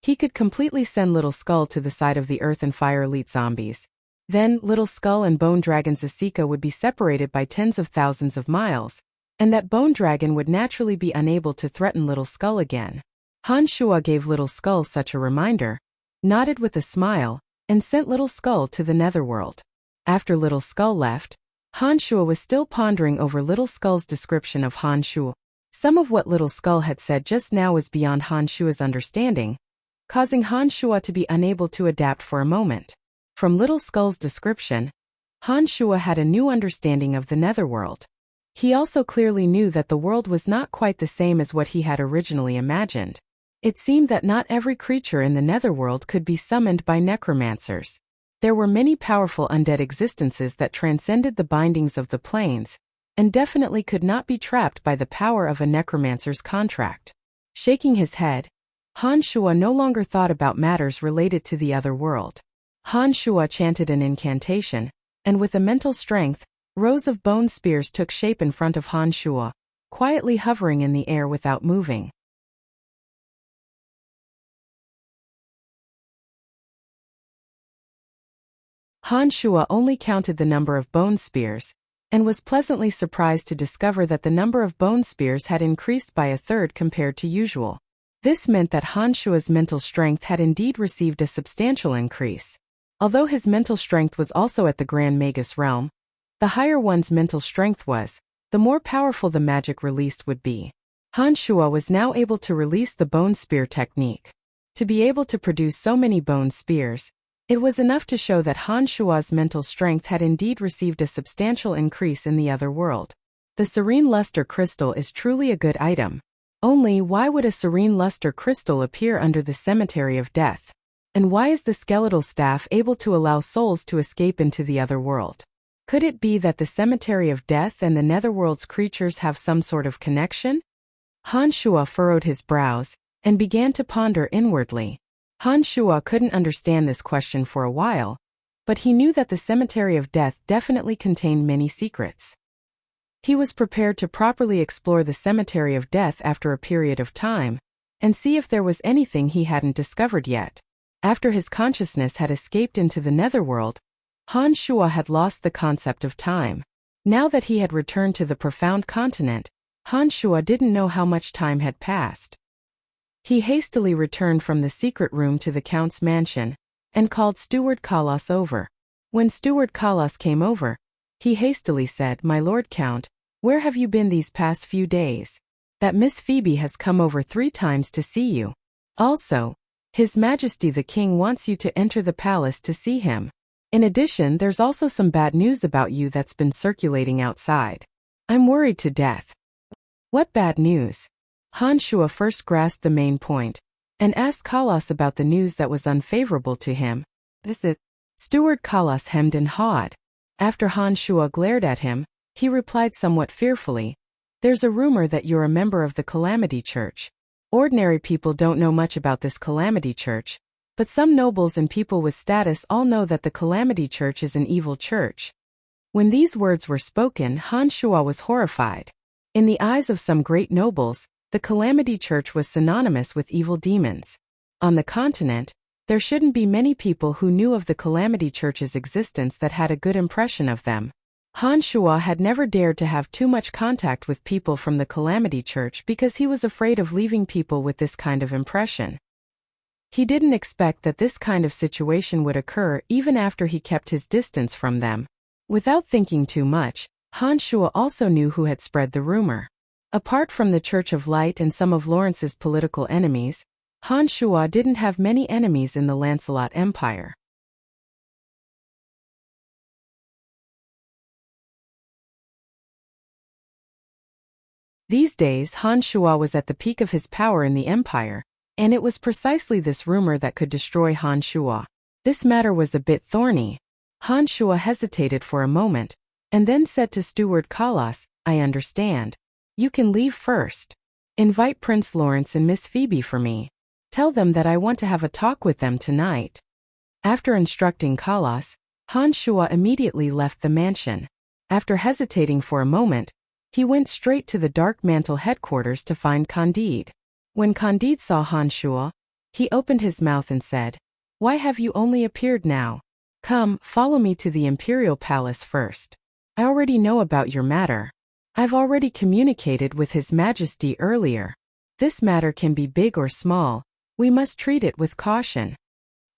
he could completely send Little Skull to the side of the Earth and Fire Elite zombies. Then, Little Skull and Bone Dragon Zasika would be separated by tens of thousands of miles, and that Bone Dragon would naturally be unable to threaten Little Skull again. Han Shuo gave Little Skull such a reminder, nodded with a smile, and sent Little Skull to the Netherworld. After Little Skull left, Han Shuo was still pondering over Little Skull's description of Han Shuo. Some of what Little Skull had said just now was beyond Han Shuo's understanding, causing Han Shuo to be unable to adapt for a moment. From Little Skull's description, Han Shuo had a new understanding of the Netherworld. He also clearly knew that the world was not quite the same as what he had originally imagined. It seemed that not every creature in the Netherworld could be summoned by necromancers. There were many powerful undead existences that transcended the bindings of the planes, and definitely could not be trapped by the power of a necromancer's contract. Shaking his head, Han Shuo no longer thought about matters related to the other world. Han Shuo chanted an incantation, and with a mental strength, rows of bone spears took shape in front of Han Shuo, quietly hovering in the air without moving. Han Shuo only counted the number of bone spears, and was pleasantly surprised to discover that the number of bone spears had increased by a third compared to usual. This meant that Han Shuo's mental strength had indeed received a substantial increase. Although his mental strength was also at the Grand Magus realm, the higher one's mental strength was, the more powerful the magic released would be. Han Shuo was now able to release the bone spear technique. To be able to produce so many bone spears, it was enough to show that Han Shuo's mental strength had indeed received a substantial increase in the other world. The Serene Luster Crystal is truly a good item. Only, why would a Serene Luster Crystal appear under the Cemetery of Death? And why is the skeletal staff able to allow souls to escape into the other world? Could it be that the Cemetery of Death and the Netherworld's creatures have some sort of connection? Han Shuo furrowed his brows and began to ponder inwardly. Han Shuo couldn't understand this question for a while, but he knew that the Cemetery of Death definitely contained many secrets. He was prepared to properly explore the Cemetery of Death after a period of time, and see if there was anything he hadn't discovered yet. After his consciousness had escaped into the Netherworld, Han Shuo had lost the concept of time. Now that he had returned to the profound continent, Han Shuo didn't know how much time had passed. He hastily returned from the secret room to the Count's mansion, and called Steward Kalas over. When Steward Kalas came over, he hastily said, "My Lord Count, where have you been these past few days? That Miss Phoebe has come over 3 times to see you. Also, His Majesty the King wants you to enter the palace to see him. In addition, there's also some bad news about you that's been circulating outside. I'm worried to death." What bad news? Han Shuo first grasped the main point and asked Kalas about the news that was unfavorable to him. This is Steward Kalas hemmed and hawed. After Han Shuo glared at him, he replied somewhat fearfully, "There's a rumor that you're a member of the Calamity Church. Ordinary people don't know much about this Calamity Church, but some nobles and people with status all know that the Calamity Church is an evil church." When these words were spoken, Han Shuo was horrified. In the eyes of some great nobles, the Calamity Church was synonymous with evil demons. On the continent, there shouldn't be many people who knew of the Calamity Church's existence that had a good impression of them. Han Shuo had never dared to have too much contact with people from the Calamity Church because he was afraid of leaving people with this kind of impression. He didn't expect that this kind of situation would occur even after he kept his distance from them. Without thinking too much, Han Shuo also knew who had spread the rumor. Apart from the Church of Light and some of Lawrence's political enemies, Han Shuo didn't have many enemies in the Lancelot Empire. These days, Han Shuo was at the peak of his power in the empire, and it was precisely this rumor that could destroy Han Shuo. This matter was a bit thorny. Han Shuo hesitated for a moment, and then said to Steward Kalas, "I understand. You can leave first. Invite Prince Lawrence and Miss Phoebe for me. Tell them that I want to have a talk with them tonight." After instructing Kalas, Han Shuo immediately left the mansion. After hesitating for a moment, he went straight to the Dark Mantle headquarters to find Candide. When Candide saw Han Shuo, he opened his mouth and said, "Why have you only appeared now? Come, follow me to the Imperial Palace first. I already know about your matter. I've already communicated with His Majesty earlier. This matter can be big or small. We must treat it with caution."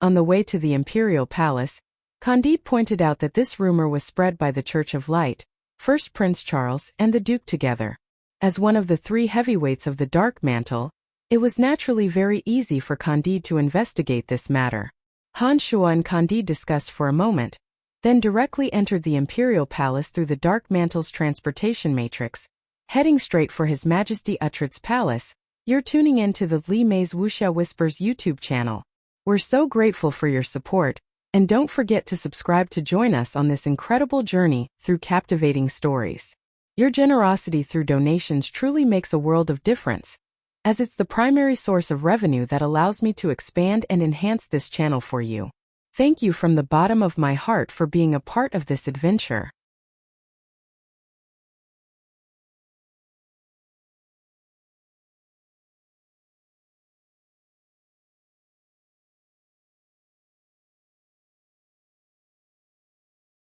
On the way to the Imperial Palace, Candide pointed out that this rumor was spread by the Church of Light, first Prince Charles and the Duke together. As one of the 3 heavyweights of the Dark Mantle, it was naturally very easy for Candide to investigate this matter. Han Shuo and Candide discussed for a moment, then directly entered the Imperial Palace through the Dark Mantle's transportation matrix, heading straight for His Majesty Uhtred's palace. You're tuning in to the Li Mei's Wuxia Whispers YouTube channel. We're so grateful for your support, and don't forget to subscribe to join us on this incredible journey through captivating stories. Your generosity through donations truly makes a world of difference, as it's the primary source of revenue that allows me to expand and enhance this channel for you. Thank you from the bottom of my heart for being a part of this adventure.